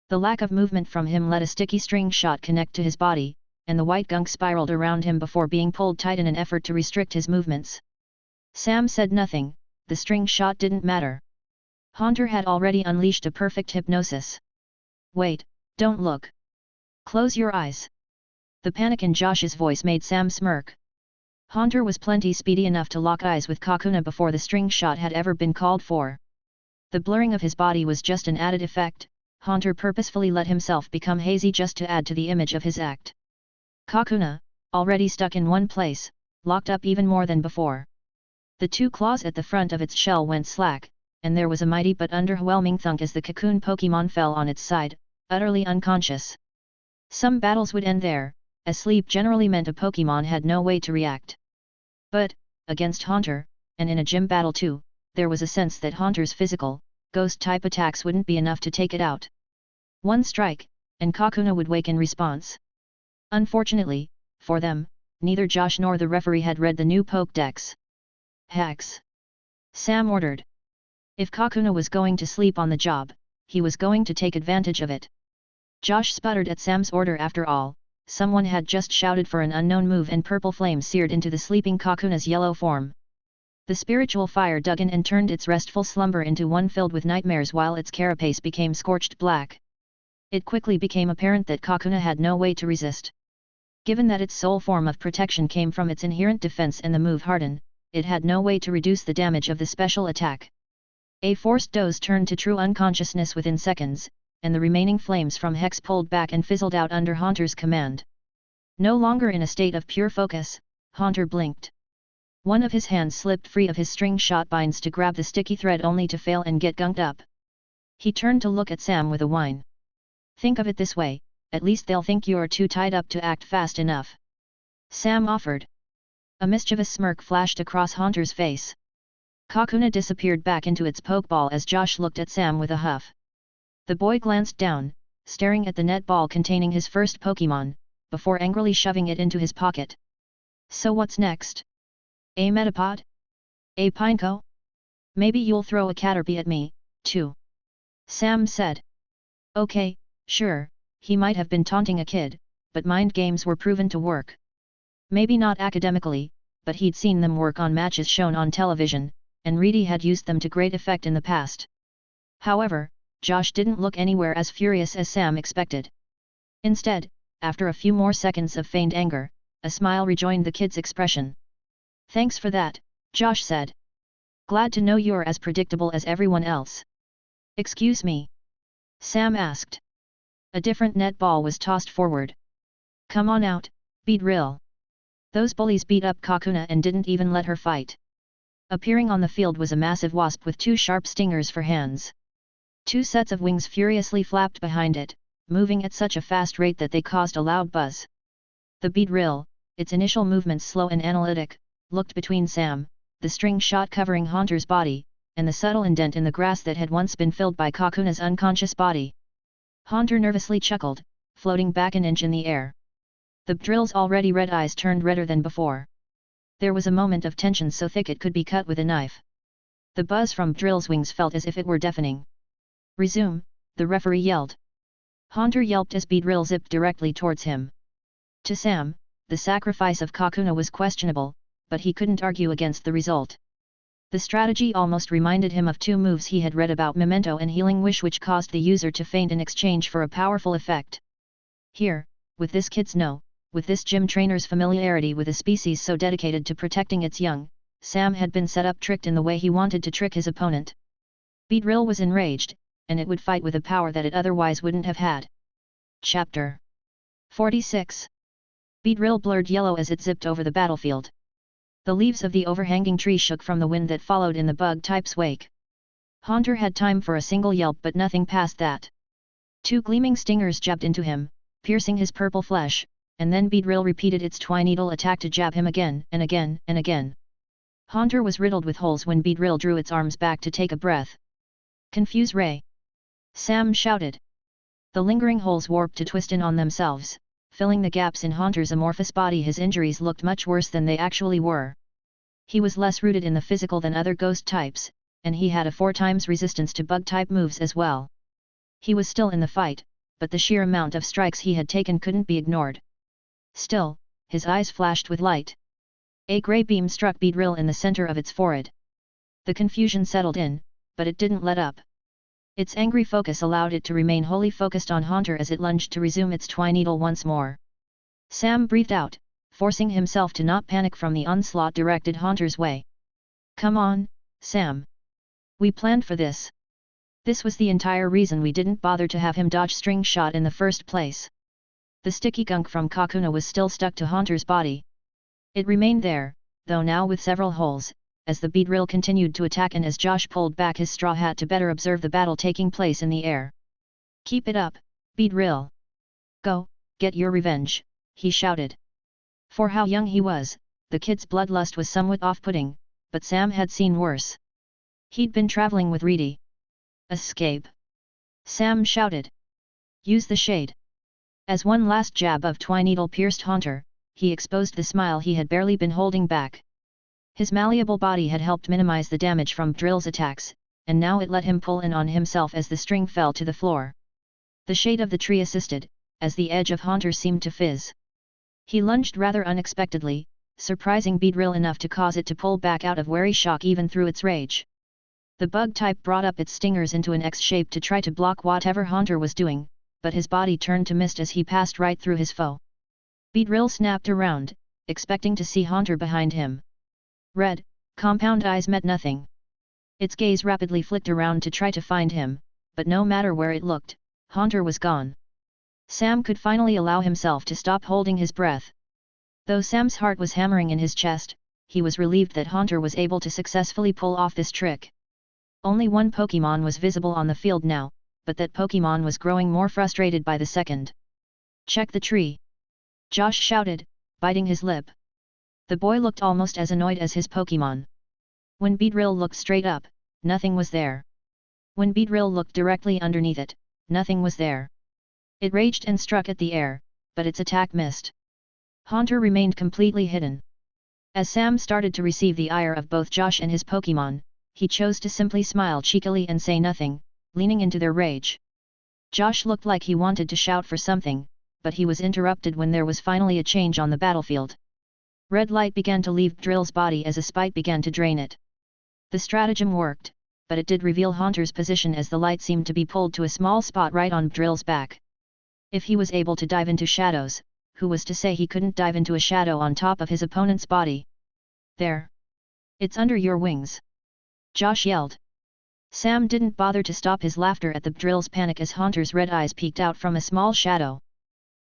The lack of movement from him let a sticky string shot connect to his body, and the white gunk spiraled around him before being pulled tight in an effort to restrict his movements. Sam said nothing, the string shot didn't matter. Haunter had already unleashed a perfect hypnosis. Wait, don't look. Close your eyes. The panic in Josh's voice made Sam smirk. Haunter was plenty speedy enough to lock eyes with Kakuna before the string shot had ever been called for. The blurring of his body was just an added effect, Haunter purposefully let himself become hazy just to add to the image of his act. Kakuna, already stuck in one place, locked up even more than before. The two claws at the front of its shell went slack, and there was a mighty but underwhelming thunk as the cocoon Pokémon fell on its side, utterly unconscious. Some battles would end there, as sleep generally meant a Pokémon had no way to react. But, against Haunter, and in a gym battle too, there was a sense that Haunter's physical, ghost-type attacks wouldn't be enough to take it out. One strike, and Kakuna would wake in response. Unfortunately, for them, neither Josh nor the referee had read the new Pokédex. Hex! Sam ordered. If Kakuna was going to sleep on the job, he was going to take advantage of it. Josh sputtered at Sam's order. After all, someone had just shouted for an unknown move and purple flame seared into the sleeping Kakuna's yellow form. The spiritual fire dug in and turned its restful slumber into one filled with nightmares while its carapace became scorched black. It quickly became apparent that Kakuna had no way to resist. Given that its sole form of protection came from its inherent defense and the move harden, it had no way to reduce the damage of the special attack. A forced doze turned to true unconsciousness within seconds, and the remaining flames from Hex pulled back and fizzled out under Haunter's command. No longer in a state of pure focus, Haunter blinked. One of his hands slipped free of his string shot binds to grab the sticky thread only to fail and get gunked up. He turned to look at Sam with a whine. Think of it this way, at least they'll think you're too tied up to act fast enough. Sam offered. A mischievous smirk flashed across Haunter's face. Kakuna disappeared back into its pokeball as Josh looked at Sam with a huff. The boy glanced down, staring at the net ball containing his first Pokémon, before angrily shoving it into his pocket. So what's next? A Metapod? A Pineco? Maybe you'll throw a Caterpie at me, too. Sam said. Okay, sure, he might have been taunting a kid, but mind games were proven to work. Maybe not academically, but he'd seen them work on matches shown on television, and Reedy had used them to great effect in the past. However, Josh didn't look anywhere as furious as Sam expected. Instead, after a few more seconds of feigned anger, a smile rejoined the kid's expression. Thanks for that, Josh said. Glad to know you're as predictable as everyone else. Excuse me? Sam asked. A different net ball was tossed forward. Come on out, Beedrill. Those bullies beat up Kakuna and didn't even let her fight. Appearing on the field was a massive wasp with two sharp stingers for hands. Two sets of wings furiously flapped behind it, moving at such a fast rate that they caused a loud buzz. The Beedrill, its initial movements slow and analytic, looked between Sam, the string shot covering Haunter's body, and the subtle indent in the grass that had once been filled by Kakuna's unconscious body. Haunter nervously chuckled, floating back an inch in the air. The Beedrill's already red eyes turned redder than before. There was a moment of tension so thick it could be cut with a knife. The buzz from Beedrill's wings felt as if it were deafening. Resume, the referee yelled. Haunter yelped as Beedrill zipped directly towards him. To Sam, the sacrifice of Kakuna was questionable, but he couldn't argue against the result. The strategy almost reminded him of two moves he had read about Memento and Healing Wish, which caused the user to faint in exchange for a powerful effect. Here, with this kid's with this gym trainer's familiarity with a species so dedicated to protecting its young, Sam had been set up tricked in the way he wanted to trick his opponent. Beedrill was enraged, and it would fight with a power that it otherwise wouldn't have had. Chapter 46. Beedrill blurred yellow as it zipped over the battlefield. The leaves of the overhanging tree shook from the wind that followed in the bug-type's wake. Haunter had time for a single yelp, but nothing past that. 2 gleaming stingers jabbed into him, piercing his purple flesh, and then Beedrill repeated its twineedle attack to jab him again and again and again. Haunter was riddled with holes when Beedrill drew its arms back to take a breath. Confuse Ray! Sam shouted. The lingering holes warped to twist in on themselves, filling the gaps in Haunter's amorphous body. His injuries looked much worse than they actually were. He was less rooted in the physical than other ghost types, and he had a 4 times resistance to bug-type moves as well. He was still in the fight, but the sheer amount of strikes he had taken couldn't be ignored. Still, his eyes flashed with light. A grey beam struck Beedrill in the center of its forehead. The confusion settled in, but it didn't let up. Its angry focus allowed it to remain wholly focused on Haunter as it lunged to resume its twineedle once more. Sam breathed out, forcing himself to not panic from the onslaught directed Haunter's way. Come on, Sam. We planned for this. This was the entire reason we didn't bother to have him dodge string shot in the first place. The sticky gunk from Kakuna was still stuck to Haunter's body. It remained there, though now with several holes, as the Beedrill continued to attack and as Josh pulled back his straw hat to better observe the battle taking place in the air. Keep it up, Beedrill. Go, get your revenge, he shouted. For how young he was, the kid's bloodlust was somewhat off-putting, but Sam had seen worse. He'd been traveling with Reedy. Escape! Sam shouted. Use the shade. As one last jab of twineedle pierced Haunter, he exposed the smile he had barely been holding back. His malleable body had helped minimize the damage from Drill's attacks, and now it let him pull in on himself as the string fell to the floor. The shade of the tree assisted, as the edge of Haunter seemed to fizz. He lunged rather unexpectedly, surprising Beedrill enough to cause it to pull back out of wary shock even through its rage. The bug type brought up its stingers into an X shape to try to block whatever Haunter was doing, but his body turned to mist as he passed right through his foe. Beedrill snapped around, expecting to see Haunter behind him. Red, compound eyes met nothing. Its gaze rapidly flicked around to try to find him, but no matter where it looked, Haunter was gone. Sam could finally allow himself to stop holding his breath. Though Sam's heart was hammering in his chest, he was relieved that Haunter was able to successfully pull off this trick. Only one Pokémon was visible on the field now, but that Pokémon was growing more frustrated by the second. Check the tree! Josh shouted, biting his lip. The boy looked almost as annoyed as his Pokémon. When Beedrill looked straight up, nothing was there. When Beedrill looked directly underneath it, nothing was there. It raged and struck at the air, but its attack missed. Haunter remained completely hidden. As Sam started to receive the ire of both Josh and his Pokémon, he chose to simply smile cheekily and say nothing, leaning into their rage. Josh looked like he wanted to shout for something, but he was interrupted when there was finally a change on the battlefield. Red light began to leave Drill's body as a spite began to drain it. The stratagem worked, but it did reveal Haunter's position as the light seemed to be pulled to a small spot right on Drill's back. If he was able to dive into shadows, who was to say he couldn't dive into a shadow on top of his opponent's body? There! It's under your wings! Josh yelled. Sam didn't bother to stop his laughter at the Drill's panic as Haunter's red eyes peeked out from a small shadow.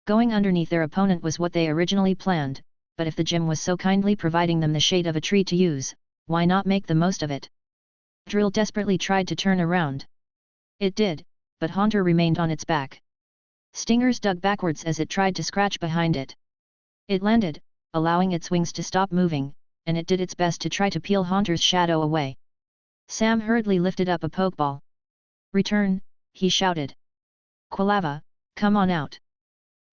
Going underneath their opponent was what they originally planned, but if the gym was so kindly providing them the shade of a tree to use, why not make the most of it? Drill desperately tried to turn around. It did, but Haunter remained on its back. Stingers dug backwards as it tried to scratch behind it. It landed, allowing its wings to stop moving, and it did its best to try to peel Haunter's shadow away. Sam hurriedly lifted up a pokeball. Return, he shouted. Quilava, come on out.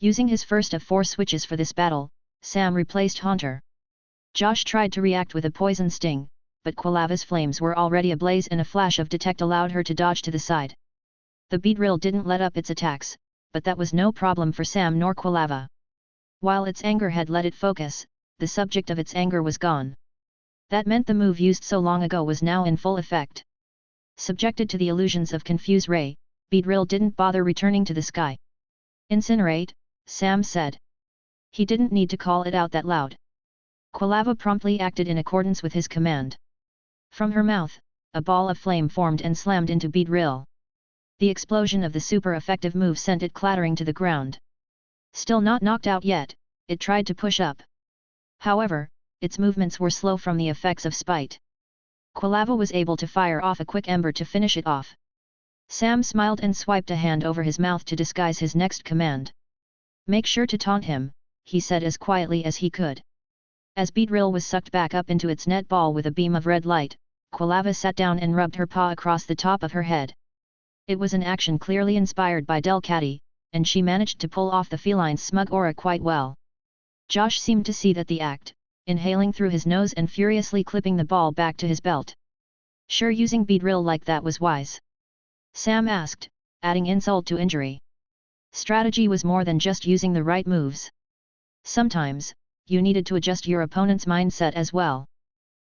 Using his first of 4 switches for this battle, Sam replaced Haunter. Josh tried to react with a poison sting, but Quilava's flames were already ablaze and a flash of detect allowed her to dodge to the side. The Beedrill didn't let up its attacks, but that was no problem for Sam nor Quilava. While its anger had let it focus, the subject of its anger was gone. That meant the move used so long ago was now in full effect. Subjected to the illusions of Confuse Ray, Beedrill didn't bother returning to the sky. Incinerate, Sam said. He didn't need to call it out that loud. Quilava promptly acted in accordance with his command. From her mouth, a ball of flame formed and slammed into Beedrill. The explosion of the super effective move sent it clattering to the ground. Still not knocked out yet, it tried to push up. However, its movements were slow from the effects of spite. Quilava was able to fire off a quick ember to finish it off. Sam smiled and swiped a hand over his mouth to disguise his next command. "Make sure to taunt him," he said as quietly as he could. As Beedrill was sucked back up into its net ball with a beam of red light, Quilava sat down and rubbed her paw across the top of her head. It was an action clearly inspired by Delcatty, and she managed to pull off the feline's smug aura quite well. Josh seemed to see that the act, inhaling through his nose and furiously clipping the ball back to his belt. "Sure, using Beedrill like that was wise?" Sam asked, adding insult to injury. Strategy was more than just using the right moves. Sometimes, you needed to adjust your opponent's mindset as well.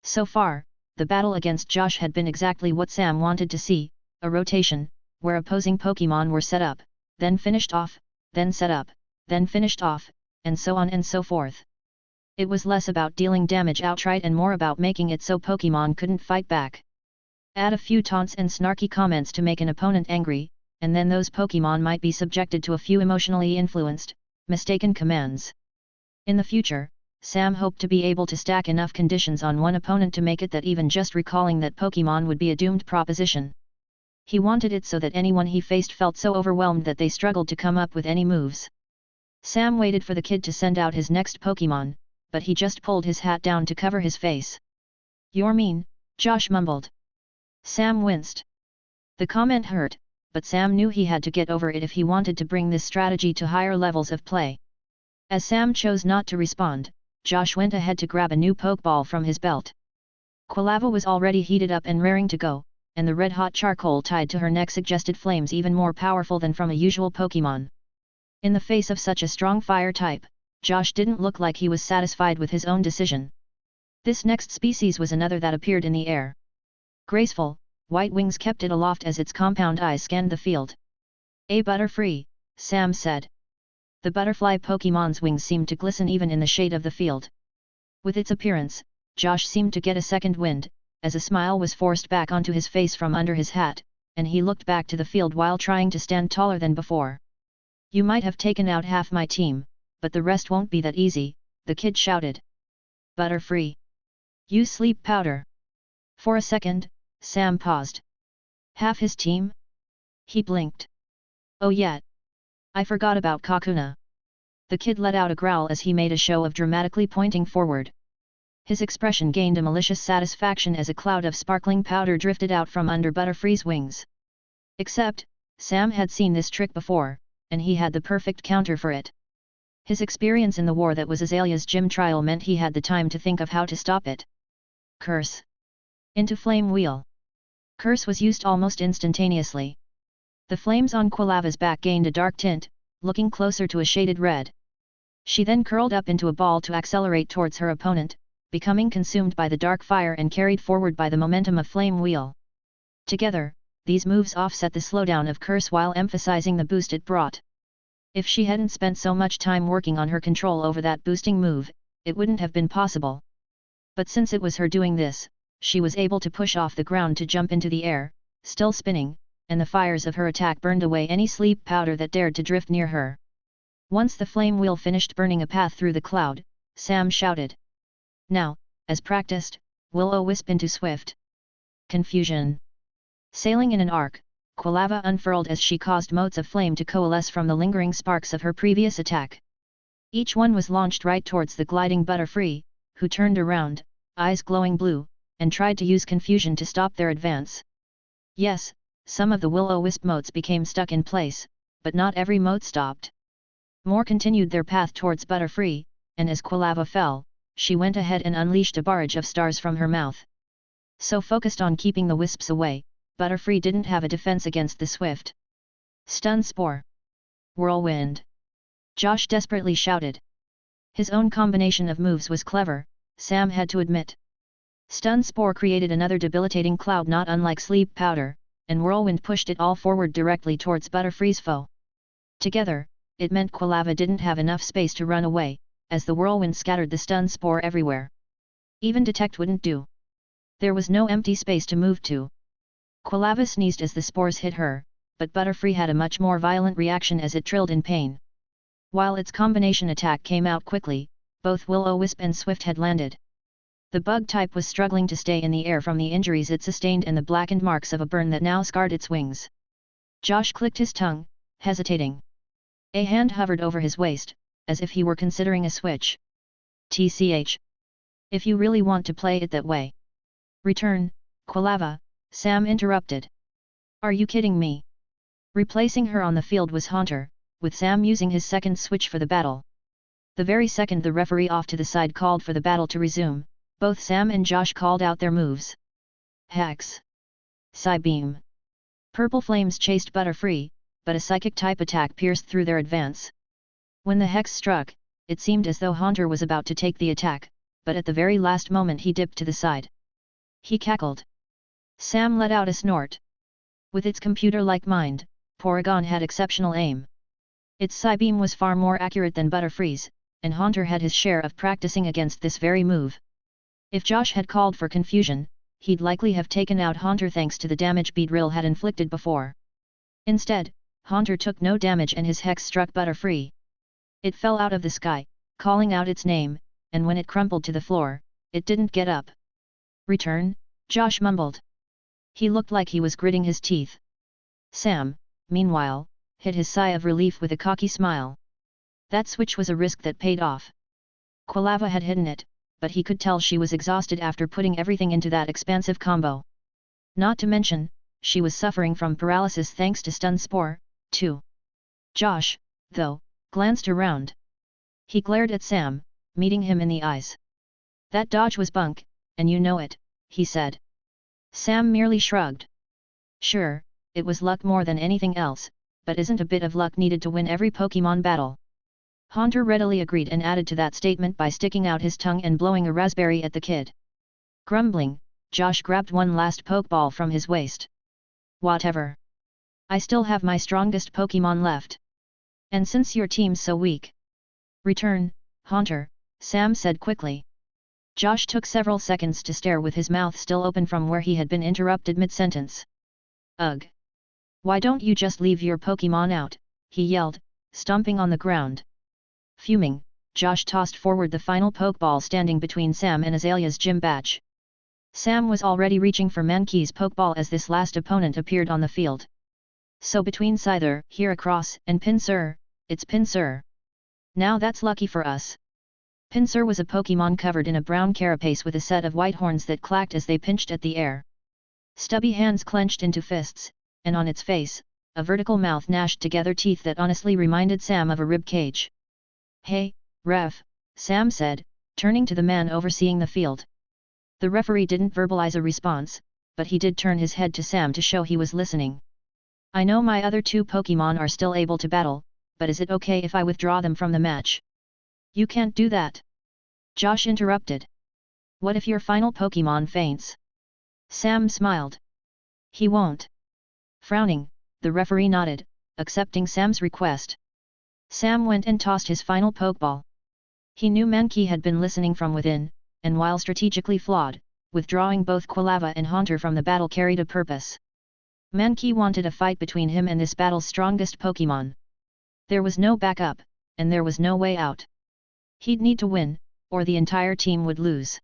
So far, the battle against Josh had been exactly what Sam wanted to see, a rotation, where opposing Pokémon were set up, then finished off, then set up, then finished off, and so on and so forth. It was less about dealing damage outright and more about making it so Pokémon couldn't fight back. Add a few taunts and snarky comments to make an opponent angry, and then those Pokémon might be subjected to a few emotionally influenced, mistaken commands. In the future, Sam hoped to be able to stack enough conditions on one opponent to make it that even just recalling that Pokémon would be a doomed proposition. He wanted it so that anyone he faced felt so overwhelmed that they struggled to come up with any moves. Sam waited for the kid to send out his next Pokémon, but he just pulled his hat down to cover his face. "You're mean," Josh mumbled. Sam winced. The comment hurt, but Sam knew he had to get over it if he wanted to bring this strategy to higher levels of play. As Sam chose not to respond, Josh went ahead to grab a new Pokeball from his belt. Quilava was already heated up and raring to go, and the red-hot charcoal tied to her neck suggested flames even more powerful than from a usual Pokémon. In the face of such a strong fire type, Josh didn't look like he was satisfied with his own decision. This next species was another that appeared in the air. Graceful, white wings kept it aloft as its compound eyes scanned the field. "A Butterfree," Sam said. The butterfly Pokémon's wings seemed to glisten even in the shade of the field. With its appearance, Josh seemed to get a second wind, as a smile was forced back onto his face from under his hat, and he looked back to the field while trying to stand taller than before. "You might have taken out half my team, but the rest won't be that easy," the kid shouted. "Butterfree. Use sleep powder." For a second, Sam paused. "Half his team?" He blinked. "Oh yeah. I forgot about Kakuna." The kid let out a growl as he made a show of dramatically pointing forward. His expression gained a malicious satisfaction as a cloud of sparkling powder drifted out from under Butterfree's wings. Except, Sam had seen this trick before, and he had the perfect counter for it. His experience in the war that was Azalea's gym trial meant he had the time to think of how to stop it. Curse. Into Flame Wheel. Curse was used almost instantaneously. The flames on Quilava's back gained a dark tint, looking closer to a shaded red. She then curled up into a ball to accelerate towards her opponent, becoming consumed by the dark fire and carried forward by the momentum of Flame Wheel. Together, these moves offset the slowdown of Curse while emphasizing the boost it brought. If she hadn't spent so much time working on her control over that boosting move, it wouldn't have been possible. But since it was her doing this, she was able to push off the ground to jump into the air, still spinning, and the fires of her attack burned away any sleep powder that dared to drift near her. Once the flame wheel finished burning a path through the cloud, Sam shouted. "Now, as practiced, will-o-wisp into swift confusion." Sailing in an arc, Quilava unfurled as she caused motes of flame to coalesce from the lingering sparks of her previous attack. Each one was launched right towards the gliding Butterfree, who turned around, eyes glowing blue, and tried to use confusion to stop their advance. Yes, some of the will-o-wisp motes became stuck in place, but not every mote stopped. More continued their path towards Butterfree, and as Quilava fell, she went ahead and unleashed a barrage of stars from her mouth. So focused on keeping the wisps away, Butterfree didn't have a defense against the swift Stun Spore. Whirlwind. Josh desperately shouted. His own combination of moves was clever, Sam had to admit. Stun Spore created another debilitating cloud not unlike sleep powder, and Whirlwind pushed it all forward directly towards Butterfree's foe. Together, it meant Quilava didn't have enough space to run away, as the Whirlwind scattered the Stun Spore everywhere. Even Detect wouldn't do. There was no empty space to move to. Quilava sneezed as the spores hit her, but Butterfree had a much more violent reaction as it trilled in pain. While its combination attack came out quickly, both Will-O-Wisp and Swift had landed. The bug type was struggling to stay in the air from the injuries it sustained and the blackened marks of a burn that now scarred its wings. Josh clicked his tongue, hesitating. A hand hovered over his waist, as if he were considering a switch. TCH. If you really want to play it that way. Return, Quilava, Sam interrupted. Are you kidding me? Replacing her on the field was Haunter, with Sam using his second switch for the battle. The very second the referee off to the side called for the battle to resume, both Sam and Josh called out their moves. Hex. Psybeam. Purple flames chased Butterfree, but a psychic-type attack pierced through their advance. When the hex struck, it seemed as though Haunter was about to take the attack, but at the very last moment he dipped to the side. He cackled. Sam let out a snort. With its computer-like mind, Porygon had exceptional aim. Its Psybeam was far more accurate than Butterfree's, and Haunter had his share of practicing against this very move. If Josh had called for confusion, he'd likely have taken out Haunter thanks to the damage Beedrill had inflicted before. Instead, Haunter took no damage and his hex struck Butterfree. It fell out of the sky, calling out its name, and when it crumpled to the floor, it didn't get up. Return, Josh mumbled. He looked like he was gritting his teeth. Sam, meanwhile, hid his sigh of relief with a cocky smile. That switch was a risk that paid off. Quilava had hidden it, but he could tell she was exhausted after putting everything into that expansive combo. Not to mention, she was suffering from paralysis thanks to Stun Spore, too. Josh, though, glanced around. He glared at Sam, meeting him in the eyes. That dodge was bunk, and you know it, he said. Sam merely shrugged. Sure, it was luck more than anything else, but isn't a bit of luck needed to win every Pokémon battle? Haunter readily agreed and added to that statement by sticking out his tongue and blowing a raspberry at the kid. Grumbling, Josh grabbed one last Pokeball from his waist. Whatever. I still have my strongest Pokémon left. And since your team's so weak. Return, Haunter, Sam said quickly. Josh took several seconds to stare with his mouth still open from where he had been interrupted mid-sentence. Ugh. Why don't you just leave your Pokémon out, he yelled, stomping on the ground. Fuming, Josh tossed forward the final Pokeball standing between Sam and Azalea's gym badge. Sam was already reaching for Mankey's Pokeball as this last opponent appeared on the field. So between Scyther, Heracross, and Pinsir, it's Pinsir. Now that's lucky for us. Pinsir was a Pokémon covered in a brown carapace with a set of white horns that clacked as they pinched at the air. Stubby hands clenched into fists, and on its face, a vertical mouth gnashed together teeth that honestly reminded Sam of a rib cage. Hey, ref, Sam said, turning to the man overseeing the field. The referee didn't verbalize a response, but he did turn his head to Sam to show he was listening. I know my other two Pokémon are still able to battle, but is it okay if I withdraw them from the match? You can't do that. Josh interrupted. What if your final Pokémon faints? Sam smiled. He won't. Frowning, the referee nodded, accepting Sam's request. Sam went and tossed his final Pokeball. He knew Mankey had been listening from within, and while strategically flawed, withdrawing both Quilava and Haunter from the battle carried a purpose. Mankey wanted a fight between him and this battle's strongest Pokémon. There was no backup, and there was no way out. He'd need to win, or the entire team would lose.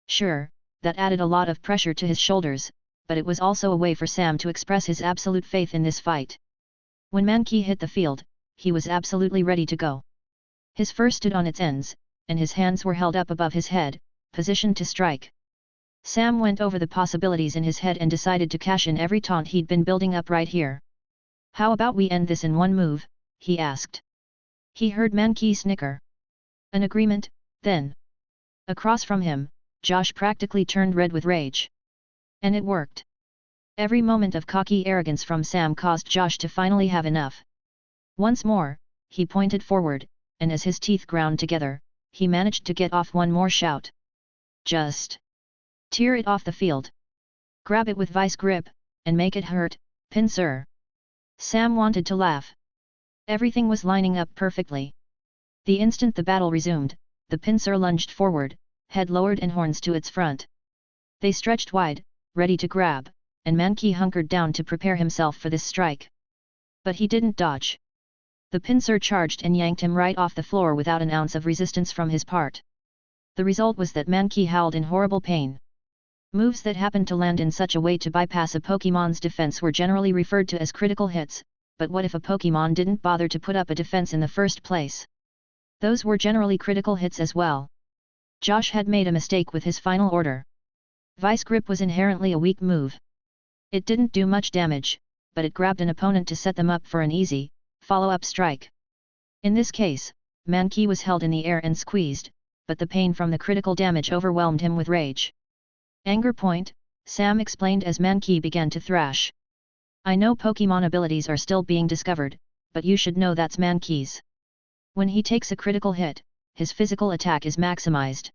Sure, that added a lot of pressure to his shoulders, but it was also a way for Sam to express his absolute faith in this fight. When Mankey hit the field, he was absolutely ready to go. His fur stood on its ends, and his hands were held up above his head, positioned to strike. Sam went over the possibilities in his head and decided to cash in every taunt he'd been building up right here. How about we end this in one move, he asked. He heard Mankey snicker. An agreement, then. Across from him, Josh practically turned red with rage. And it worked. Every moment of cocky arrogance from Sam caused Josh to finally have enough. Once more, he pointed forward, and as his teeth ground together, he managed to get off one more shout. Just tear it off the field. Grab it with vice grip, and make it hurt, Pinsir. Sam wanted to laugh. Everything was lining up perfectly. The instant the battle resumed, the Pinsir lunged forward, head lowered and horns to its front. They stretched wide, ready to grab, and Mankey hunkered down to prepare himself for this strike. But he didn't dodge. The pincer charged and yanked him right off the floor without an ounce of resistance from his part. The result was that Mankey howled in horrible pain. Moves that happened to land in such a way to bypass a Pokémon's defense were generally referred to as critical hits, but what if a Pokémon didn't bother to put up a defense in the first place? Those were generally critical hits as well. Josh had made a mistake with his final order. Vice Grip was inherently a weak move. It didn't do much damage, but it grabbed an opponent to set them up for an easy, follow-up strike. In this case, Mankey was held in the air and squeezed, but the pain from the critical damage overwhelmed him with rage. Anger point, Sam explained as Mankey began to thrash. I know Pokémon abilities are still being discovered, but you should know that's Mankey's. When he takes a critical hit, his physical attack is maximized.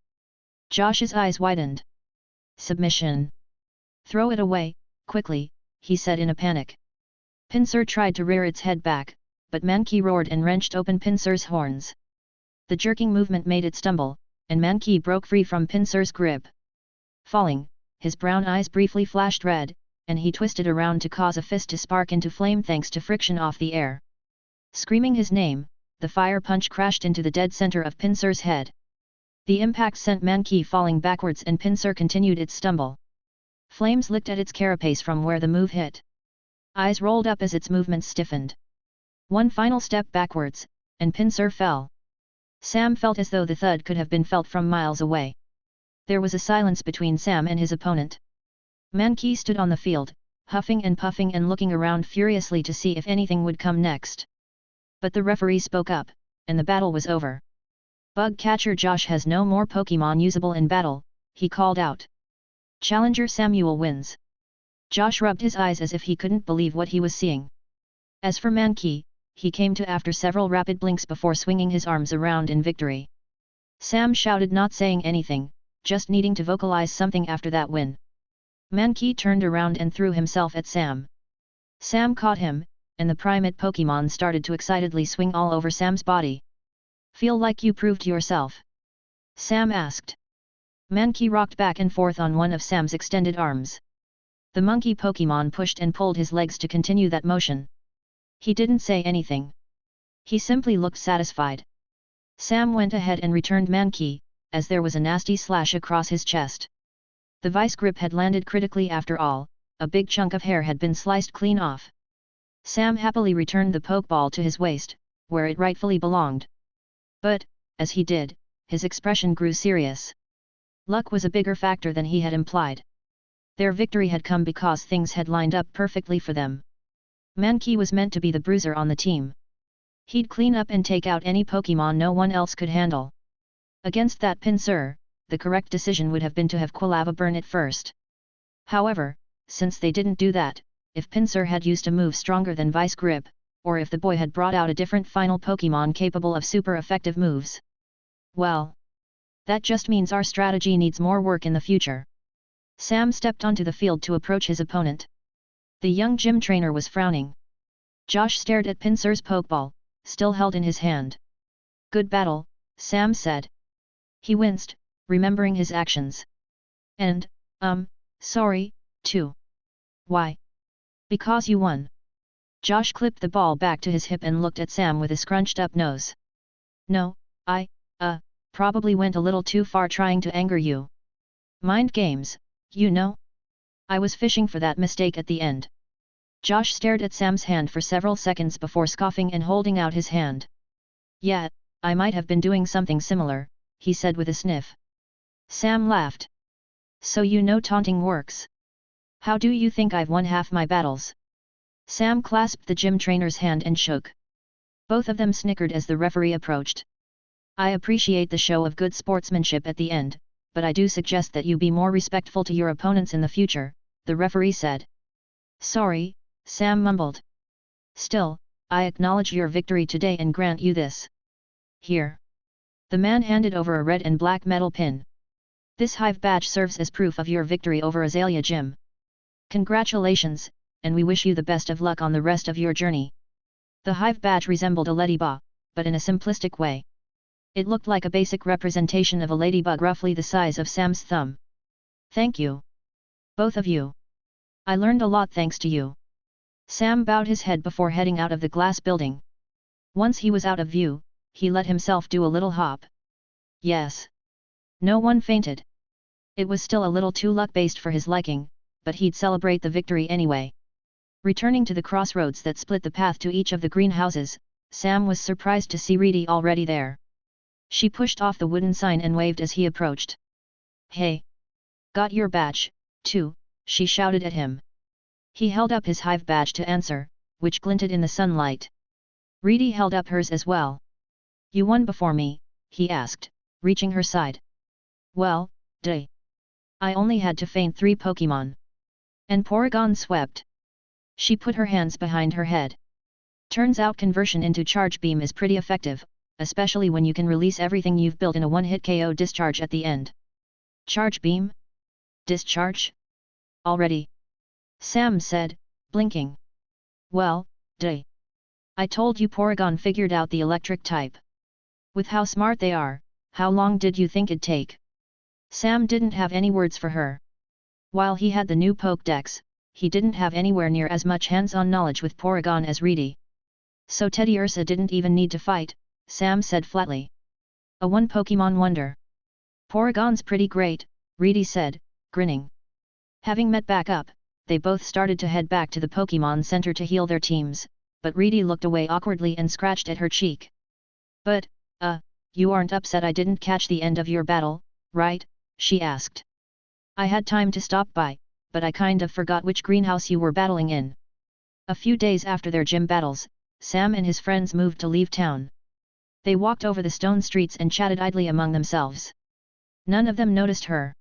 Josh's eyes widened. Submission. Throw it away, quickly, he said in a panic. Pinsir tried to rear its head back, but Mankey roared and wrenched open Pinsir's horns. The jerking movement made it stumble, and Mankey broke free from Pinsir's grip. Falling, his brown eyes briefly flashed red, and he twisted around to cause a fist to spark into flame thanks to friction off the air. Screaming his name, the fire punch crashed into the dead center of Pinsir's head. The impact sent Mankey falling backwards and Pinsir continued its stumble. Flames licked at its carapace from where the move hit. Eyes rolled up as its movements stiffened. One final step backwards, and Pinsir fell. Sam felt as though the thud could have been felt from miles away. There was a silence between Sam and his opponent. Mankey stood on the field, huffing and puffing and looking around furiously to see if anything would come next. But the referee spoke up, and the battle was over. Bug catcher Josh has no more Pokémon usable in battle, he called out. Challenger Samuel wins. Josh rubbed his eyes as if he couldn't believe what he was seeing. As for Mankey, he came to after several rapid blinks before swinging his arms around in victory. Sam shouted, not saying anything, just needing to vocalize something after that win. Mankey turned around and threw himself at Sam. Sam caught him, and the primate Pokémon started to excitedly swing all over Sam's body. Feel like you proved yourself? Sam asked. Mankey rocked back and forth on one of Sam's extended arms. The monkey Pokémon pushed and pulled his legs to continue that motion. He didn't say anything. He simply looked satisfied. Sam went ahead and returned Mankey, as there was a nasty slash across his chest. The vice grip had landed critically after all, a big chunk of hair had been sliced clean off. Sam happily returned the pokeball to his waist, where it rightfully belonged. But, as he did, his expression grew serious. Luck was a bigger factor than he had implied. Their victory had come because things had lined up perfectly for them. Mankey was meant to be the bruiser on the team. He'd clean up and take out any Pokémon no one else could handle. Against that Pinsir, the correct decision would have been to have Quilava burn it first. However, since they didn't do that, if Pinsir had used a move stronger than Vice Grip, or if the boy had brought out a different final Pokémon capable of super effective moves. Well, that just means our strategy needs more work in the future. Sam stepped onto the field to approach his opponent. The young gym trainer was frowning. Josh stared at Pinsir's Pokeball, still held in his hand. Good battle, Sam said. He winced, remembering his actions. And, sorry, too. Why? Because you won. Josh clipped the ball back to his hip and looked at Sam with a scrunched-up nose. No, I probably went a little too far trying to anger you. Mind games, you know? I was fishing for that mistake at the end. Josh stared at Sam's hand for several seconds before scoffing and holding out his hand. Yeah, I might have been doing something similar, he said with a sniff. Sam laughed. So you know taunting works. How do you think I've won half my battles? Sam clasped the gym trainer's hand and shook. Both of them snickered as the referee approached. I appreciate the show of good sportsmanship at the end, but I do suggest that you be more respectful to your opponents in the future, the referee said. Sorry, Sam mumbled. Still, I acknowledge your victory today and grant you this. Here. The man handed over a red and black metal pin. This hive badge serves as proof of your victory over Azalea Gym. Congratulations, and we wish you the best of luck on the rest of your journey. The hive badge resembled a ladybug, but in a simplistic way. It looked like a basic representation of a ladybug roughly the size of Sam's thumb. Thank you. Both of you. I learned a lot thanks to you. Sam bowed his head before heading out of the glass building. Once he was out of view, he let himself do a little hop. Yes. No one fainted. It was still a little too luck-based for his liking, but he'd celebrate the victory anyway. Returning to the crossroads that split the path to each of the greenhouses, Sam was surprised to see Reedy already there. She pushed off the wooden sign and waved as he approached. Hey! Got your badge, too, she shouted at him. He held up his hive badge to answer, which glinted in the sunlight. Reedy held up hers as well. You won before me, he asked, reaching her side. Well, duh. I only had to feint 3 Pokémon. And Porygon swept. She put her hands behind her head. Turns out conversion into Charge Beam is pretty effective, especially when you can release everything you've built in a one-hit KO discharge at the end. Charge Beam? Discharge? Already? Sam said, blinking. Well, duh. I told you Porygon figured out the electric type. With how smart they are, how long did you think it'd take? Sam didn't have any words for her. While he had the new Pokédex, he didn't have anywhere near as much hands-on knowledge with Porygon as Reedy. So Teddy Ursa didn't even need to fight, Sam said flatly. A one Pokémon wonder. Porygon's pretty great, Reedy said, grinning. Having met back up, they both started to head back to the Pokémon Center to heal their teams, but Reedy looked away awkwardly and scratched at her cheek. But, you aren't upset I didn't catch the end of your battle, right? She asked. I had time to stop by, but I kind of forgot which greenhouse you were battling in. A few days after their gym battles, Sam and his friends moved to leave town. They walked over the stone streets and chatted idly among themselves. None of them noticed her.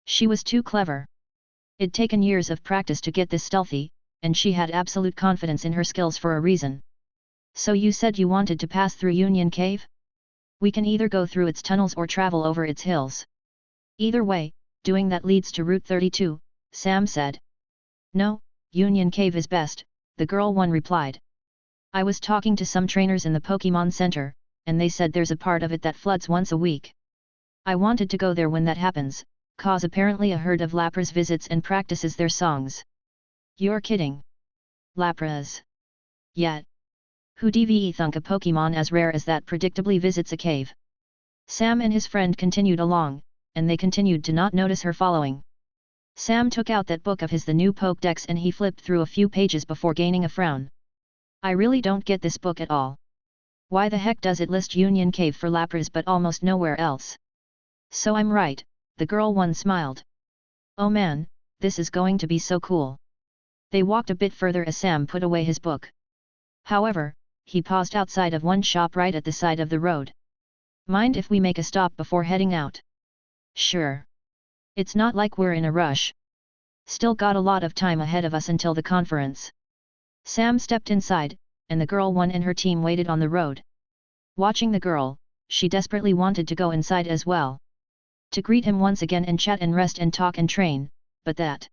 She was too clever. It'd taken years of practice to get this stealthy, and she had absolute confidence in her skills for a reason. So you said you wanted to pass through Union Cave? We can either go through its tunnels or travel over its hills. Either way, doing that leads to Route 32, Sam said. No, Union Cave is best, the girl one replied. I was talking to some trainers in the Pokémon Center, and they said there's a part of it that floods once a week. I wanted to go there when that happens, cause apparently a herd of Lapras visits and practices their songs. You're kidding. Lapras? Yet. Who dve thunk a Pokémon as rare as that predictably visits a cave? Sam and his friend continued along, and they continued to not notice her following. Sam took out that book of his, the new Pokédex, and he flipped through a few pages before gaining a frown. I really don't get this book at all. Why the heck does it list Union Cave for Lapras but almost nowhere else? So I'm right, the girl one smiled. Oh man, this is going to be so cool. They walked a bit further as Sam put away his book. However, he paused outside of one shop right at the side of the road. Mind if we make a stop before heading out? Sure. It's not like we're in a rush. Still got a lot of time ahead of us until the conference. Sam stepped inside, and the girl one and her team waited on the road. Watching the girl, she desperately wanted to go inside as well. To greet him once again and chat and rest and talk and train, but that.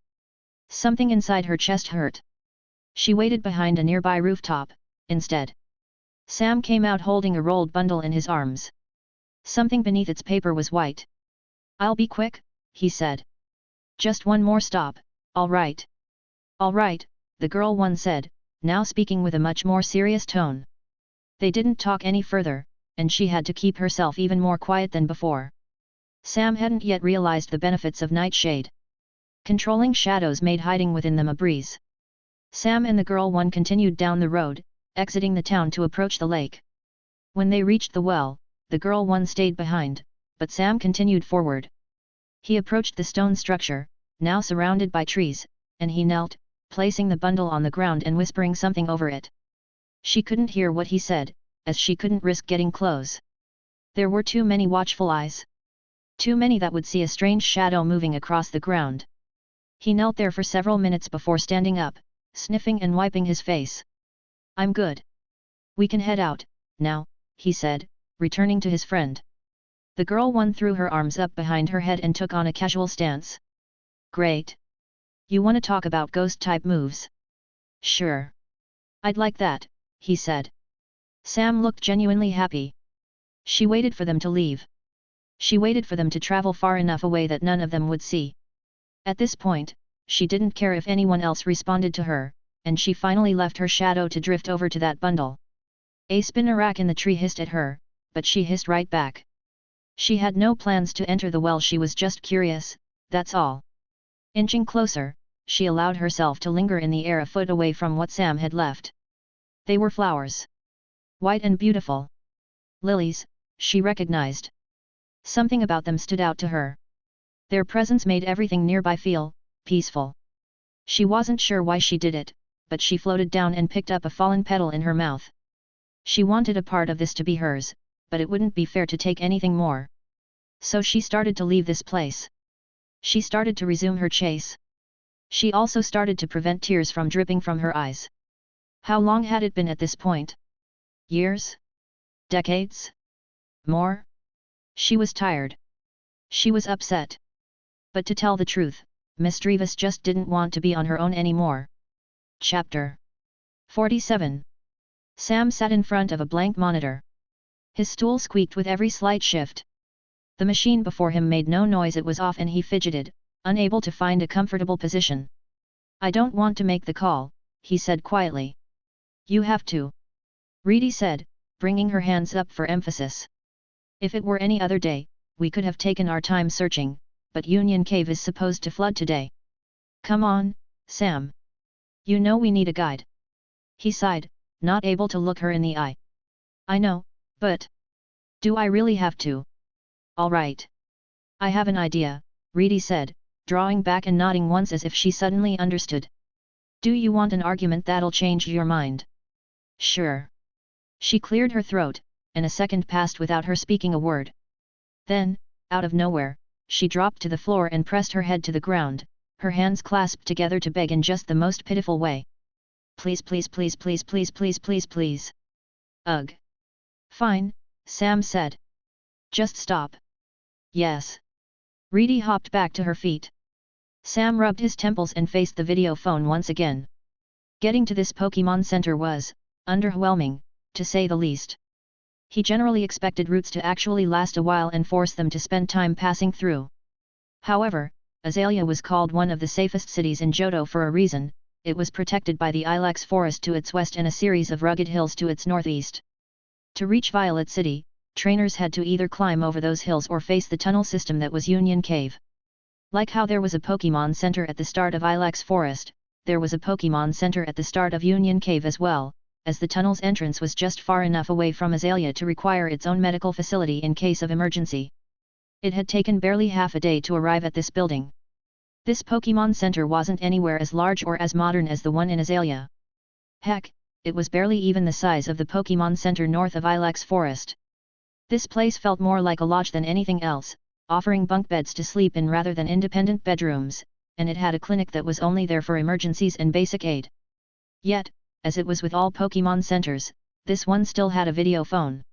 Something inside her chest hurt. She waited behind a nearby rooftop, instead. Sam came out holding a rolled bundle in his arms. Something beneath its paper was white. I'll be quick, he said. Just one more stop, all right. All right, the girl one said, now speaking with a much more serious tone. They didn't talk any further, and she had to keep herself even more quiet than before. Sam hadn't yet realized the benefits of nightshade. Controlling shadows made hiding within them a breeze. Sam and the girl one continued down the road, exiting the town to approach the lake. When they reached the well, the girl one stayed behind, but Sam continued forward. He approached the stone structure, now surrounded by trees, and he knelt, placing the bundle on the ground and whispering something over it. She couldn't hear what he said, as she couldn't risk getting close. There were too many watchful eyes. Too many that would see a strange shadow moving across the ground. He knelt there for several minutes before standing up, sniffing and wiping his face. I'm good. We can head out, now, he said, returning to his friend. The girl one threw her arms up behind her head and took on a casual stance. Great. You want to talk about ghost-type moves? Sure. I'd like that, he said. Sam looked genuinely happy. She waited for them to leave. She waited for them to travel far enough away that none of them would see. At this point, she didn't care if anyone else responded to her, and she finally left her shadow to drift over to that bundle. A spinnerack in the tree hissed at her, but she hissed right back. She had no plans to enter the well, she was just curious, that's all. Inching closer, she allowed herself to linger in the air a foot away from what Sam had left. They were flowers. White and beautiful. Lilies, she recognized. Something about them stood out to her. Their presence made everything nearby feel peaceful. She wasn't sure why she did it, but she floated down and picked up a fallen petal in her mouth. She wanted a part of this to be hers, but it wouldn't be fair to take anything more. So she started to leave this place. She started to resume her chase. She also started to prevent tears from dripping from her eyes. How long had it been at this point? Years? Decades? More? She was tired. She was upset. But to tell the truth, Miss Drevis just didn't want to be on her own anymore. Chapter 47. Sam sat in front of a blank monitor. His stool squeaked with every slight shift. The machine before him made no noise, it was off, and he fidgeted, unable to find a comfortable position. I don't want to make the call, he said quietly. You have to. Reedy said, bringing her hands up for emphasis. If it were any other day, we could have taken our time searching, but Union Cave is supposed to flood today. Come on, Sam. You know we need a guide. He sighed, not able to look her in the eye. I know, but... do I really have to? All right. I have an idea, Reedy said, drawing back and nodding once as if she suddenly understood. Do you want an argument that'll change your mind? Sure. She cleared her throat, and a second passed without her speaking a word. Then, out of nowhere, she dropped to the floor and pressed her head to the ground, her hands clasped together to beg in just the most pitiful way. Please, please, please, please, please, please, please, please. Ugh. Fine, Sam said. Just stop. Yes. Reedy hopped back to her feet. Sam rubbed his temples and faced the video phone once again. Getting to this Pokémon Center was underwhelming, to say the least. He generally expected routes to actually last a while and force them to spend time passing through. However, Azalea was called one of the safest cities in Johto for a reason. It was protected by the Ilex Forest to its west and a series of rugged hills to its northeast. To reach Violet City, trainers had to either climb over those hills or face the tunnel system that was Union Cave. Like how there was a Pokémon Center at the start of Ilex Forest, there was a Pokémon Center at the start of Union Cave as well, as the tunnel's entrance was just far enough away from Azalea to require its own medical facility in case of emergency. It had taken barely half a day to arrive at this building. This Pokémon Center wasn't anywhere as large or as modern as the one in Azalea. Heck, it was barely even the size of the Pokémon Center north of Ilex Forest. This place felt more like a lodge than anything else, offering bunk beds to sleep in rather than independent bedrooms, and it had a clinic that was only there for emergencies and basic aid. Yet, as it was with all Pokémon Centers, this one still had a video phone.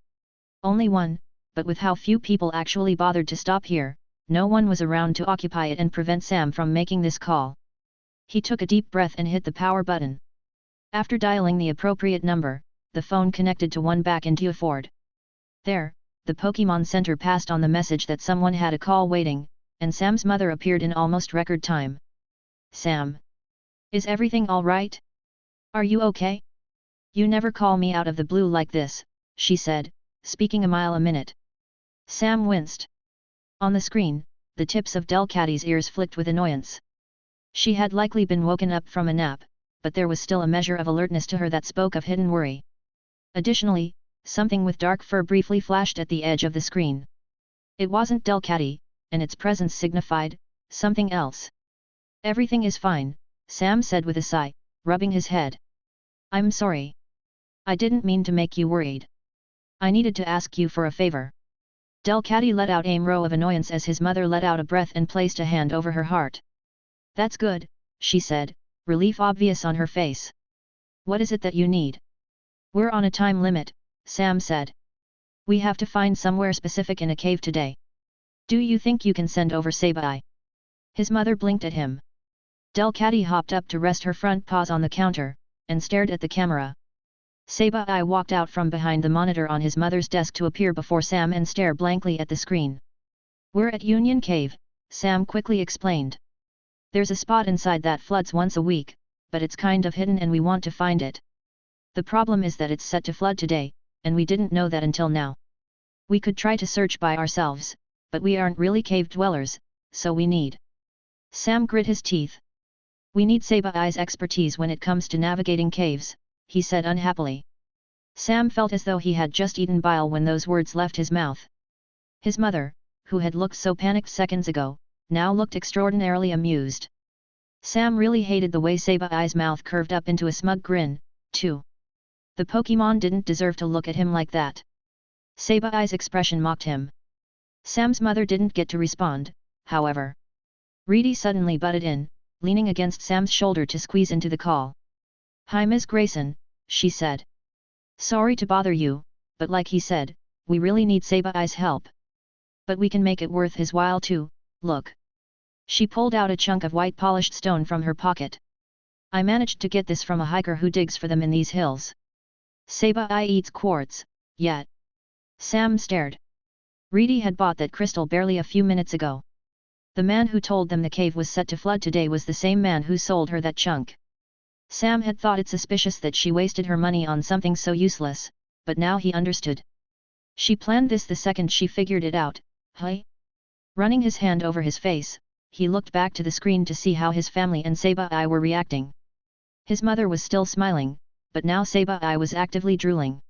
Only one, but with how few people actually bothered to stop here, no one was around to occupy it and prevent Sam from making this call. He took a deep breath and hit the power button. After dialing the appropriate number, the phone connected to one back in Dewford. There, the Pokémon Center passed on the message that someone had a call waiting, and Sam's mother appeared in almost record time. Sam. Is everything all right? Are you okay? You never call me out of the blue like this, she said, speaking a mile a minute. Sam winced. On the screen, the tips of Delcatty's ears flicked with annoyance. She had likely been woken up from a nap, but there was still a measure of alertness to her that spoke of hidden worry. Additionally, something with dark fur briefly flashed at the edge of the screen. It wasn't Delcatty, and its presence signified something else. Everything is fine, Sam said with a sigh, rubbing his head. I'm sorry. I didn't mean to make you worried. I needed to ask you for a favor. Delcatty let out a row of annoyance as his mother let out a breath and placed a hand over her heart. That's good, she said, relief obvious on her face. What is it that you need? We're on a time limit, Sam said. We have to find somewhere specific in a cave today. Do you think you can send over Sabai? His mother blinked at him. Delcatty hopped up to rest her front paws on the counter, and stared at the camera. Sabai walked out from behind the monitor on his mother's desk to appear before Sam and stare blankly at the screen. We're at Union Cave, Sam quickly explained. There's a spot inside that floods once a week, but it's kind of hidden and we want to find it. The problem is that it's set to flood today, and we didn't know that until now. We could try to search by ourselves, but we aren't really cave dwellers, so we need. Sam grit his teeth. We need Sabaeye's expertise when it comes to navigating caves, he said unhappily. Sam felt as though he had just eaten bile when those words left his mouth. His mother, who had looked so panicked seconds ago, now looked extraordinarily amused. Sam really hated the way Sabaeye's mouth curved up into a smug grin, too. The Pokémon didn't deserve to look at him like that. Sabaeye's expression mocked him. Sam's mother didn't get to respond, however. Reedy suddenly butted in, leaning against Sam's shoulder to squeeze into the call. "Hi Ms. Greyson," she said. "Sorry to bother you, but like he said, we really need Sabaeye's help. But we can make it worth his while too, look." She pulled out a chunk of white polished stone from her pocket. "I managed to get this from a hiker who digs for them in these hills. Sabaeye eats quartz, yet." Sam stared. Reedy had bought that crystal barely a few minutes ago. The man who told them the cave was set to flood today was the same man who sold her that chunk. Sam had thought it suspicious that she wasted her money on something so useless, but now he understood. She planned this the second she figured it out. "Hey?" Running his hand over his face, he looked back to the screen to see how his family and Sabaeye were reacting. His mother was still smiling, but now Sabaeye was actively drooling.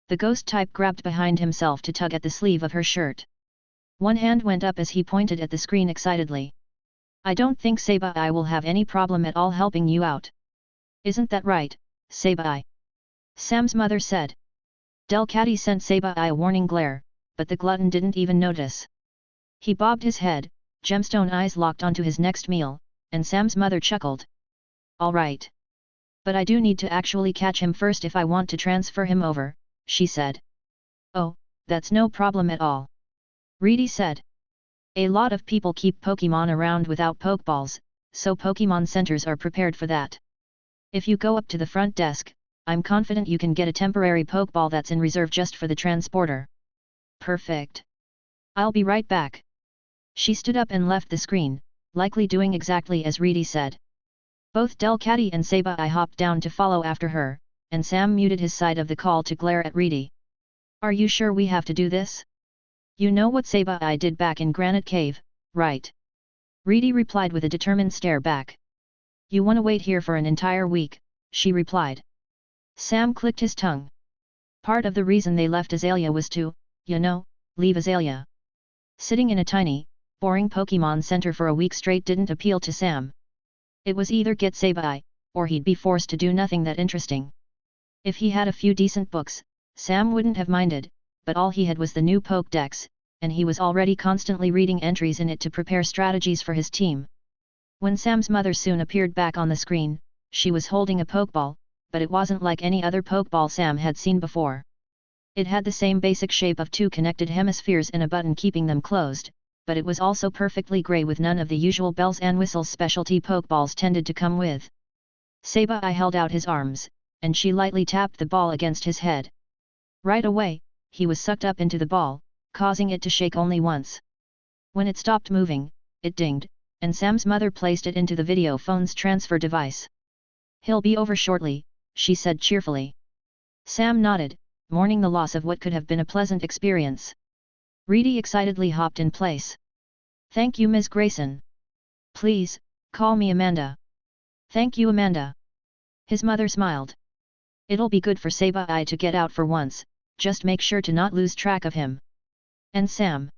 The ghost type grabbed behind himself to tug at the sleeve of her shirt. One hand went up as he pointed at the screen excitedly. "I don't think Sabaeye will have any problem at all helping you out. Isn't that right, Sabaeye?" Sam's mother said. Delcatty sent Sabaeye a warning glare, but the glutton didn't even notice. He bobbed his head, gemstone eyes locked onto his next meal, and Sam's mother chuckled. "All right. But I do need to actually catch him first if I want to transfer him over," she said. "Oh, that's no problem at all," Reedy said. "A lot of people keep Pokémon around without Pokeballs, so Pokémon centers are prepared for that. If you go up to the front desk, I'm confident you can get a temporary Pokeball that's in reserve just for the transporter." "Perfect. I'll be right back." She stood up and left the screen, likely doing exactly as Reedy said. Both Delcatty and Sabaeye hopped down to follow after her, and Sam muted his side of the call to glare at Reedy. "Are you sure we have to do this? You know what Sabaeye did back in Granite Cave, right?" Reedy replied with a determined stare back. "You wanna wait here for an entire week," she replied. Sam clicked his tongue. Part of the reason they left Azalea was to, leave Azalea. Sitting in a tiny, boring Pokémon Center for a week straight didn't appeal to Sam. It was either get Sabaeye, or he'd be forced to do nothing that interesting. If he had a few decent books, Sam wouldn't have minded, but all he had was the new Pokédex, and he was already constantly reading entries in it to prepare strategies for his team. When Sam's mother soon appeared back on the screen, she was holding a Pokeball, but it wasn't like any other Pokeball Sam had seen before. It had the same basic shape of two connected hemispheres and a button keeping them closed, but it was also perfectly grey with none of the usual bells and whistles specialty Pokeballs tended to come with. Sabaeye held out his arms, and she lightly tapped the ball against his head. Right away, he was sucked up into the ball, causing it to shake only once. When it stopped moving, it dinged, and Sam's mother placed it into the video phone's transfer device. "He'll be over shortly," she said cheerfully. Sam nodded, mourning the loss of what could have been a pleasant experience. Reedy excitedly hopped in place. "Thank you Ms. Greyson. Please, call me Amanda." "Thank you Amanda." His mother smiled. "It'll be good for Sabaeye to get out for once, just make sure to not lose track of him." "And Sam?"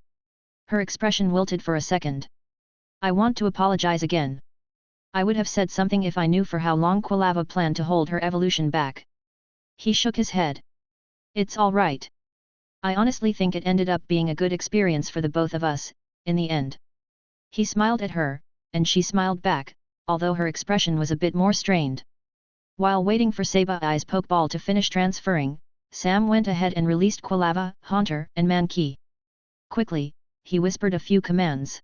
Her expression wilted for a second. "I want to apologize again. I would have said something if I knew for how long Quilava planned to hold her evolution back." He shook his head. "It's all right. I honestly think it ended up being a good experience for the both of us, in the end." He smiled at her, and she smiled back, although her expression was a bit more strained. While waiting for Sabaeye's Pokeball to finish transferring, Sam went ahead and released Quilava, Haunter, and Mankey. Quickly, he whispered a few commands.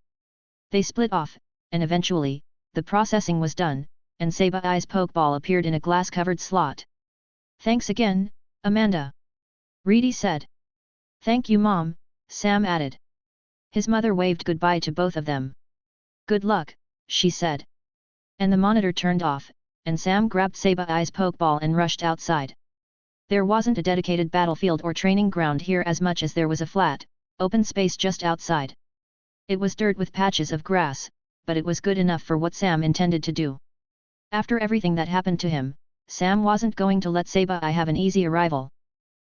They split off, and eventually, the processing was done, and Sabaeye's Pokeball appeared in a glass-covered slot. "Thanks again, Amanda," Reedy said. "Thank you Mom," Sam added. His mother waved goodbye to both of them. "Good luck," she said. And the monitor turned off, and Sam grabbed Sabaeye's Pokeball and rushed outside. There wasn't a dedicated battlefield or training ground here as much as there was a flat, open space just outside. It was dirt with patches of grass, but it was good enough for what Sam intended to do. After everything that happened to him, Sam wasn't going to let Sabaeye have an easy arrival.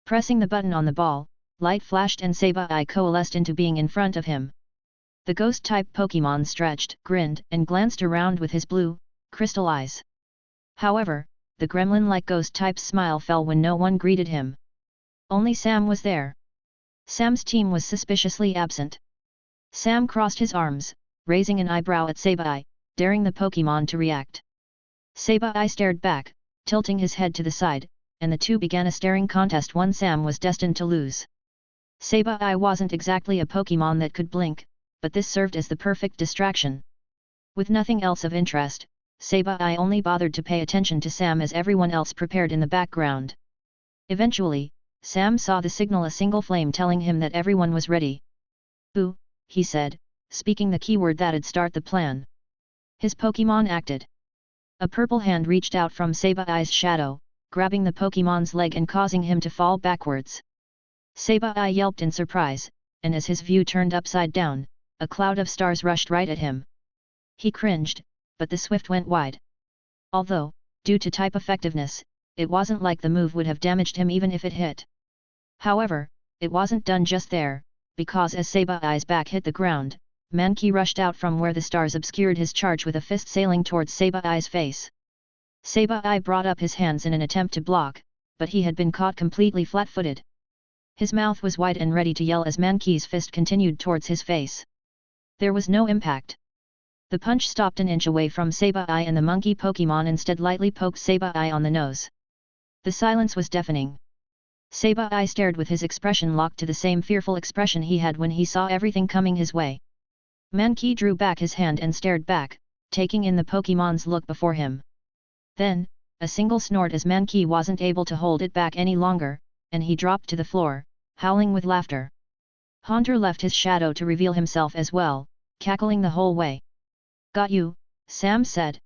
Pressing the button on the ball, light flashed and Sabaeye coalesced into being in front of him. The ghost-type Pokémon stretched, grinned, and glanced around with his blue, crystal eyes. However, the gremlin-like ghost-type's smile fell when no one greeted him. Only Sam was there. Sam's team was suspiciously absent. Sam crossed his arms, raising an eyebrow at Sabaeye, daring the Pokémon to react. Sabaeye stared back, tilting his head to the side, and the two began a staring contest one Sam was destined to lose. Sabaeye wasn't exactly a Pokémon that could blink, but this served as the perfect distraction. With nothing else of interest, Sabaeye only bothered to pay attention to Sam as everyone else prepared in the background. Eventually, Sam saw the signal, a single flame telling him that everyone was ready. "Boo," he said, speaking the keyword that'd start the plan. His Pokémon acted. A purple hand reached out from Sabaeye's shadow, grabbing the Pokémon's leg and causing him to fall backwards. Sabaeye yelped in surprise, and as his view turned upside down, a cloud of stars rushed right at him. He cringed, but the swift went wide. Although, due to type effectiveness, it wasn't like the move would have damaged him even if it hit. However, it wasn't done just there, because as Sabaeye's back hit the ground, Mankey rushed out from where the stars obscured his charge with a fist sailing towards Sabaeye's face. Sabaeye brought up his hands in an attempt to block, but he had been caught completely flat-footed. His mouth was wide and ready to yell as Mankey's fist continued towards his face. There was no impact. The punch stopped an inch away from Sabaeye and the monkey Pokémon instead lightly poked Sabaeye on the nose. The silence was deafening. Sabaeye stared with his expression locked to the same fearful expression he had when he saw everything coming his way. Mankey drew back his hand and stared back, taking in the Pokémon's look before him. Then, a single snort as Mankey wasn't able to hold it back any longer, and he dropped to the floor, howling with laughter. Haunter left his shadow to reveal himself as well, cackling the whole way. "Got you," Sam said.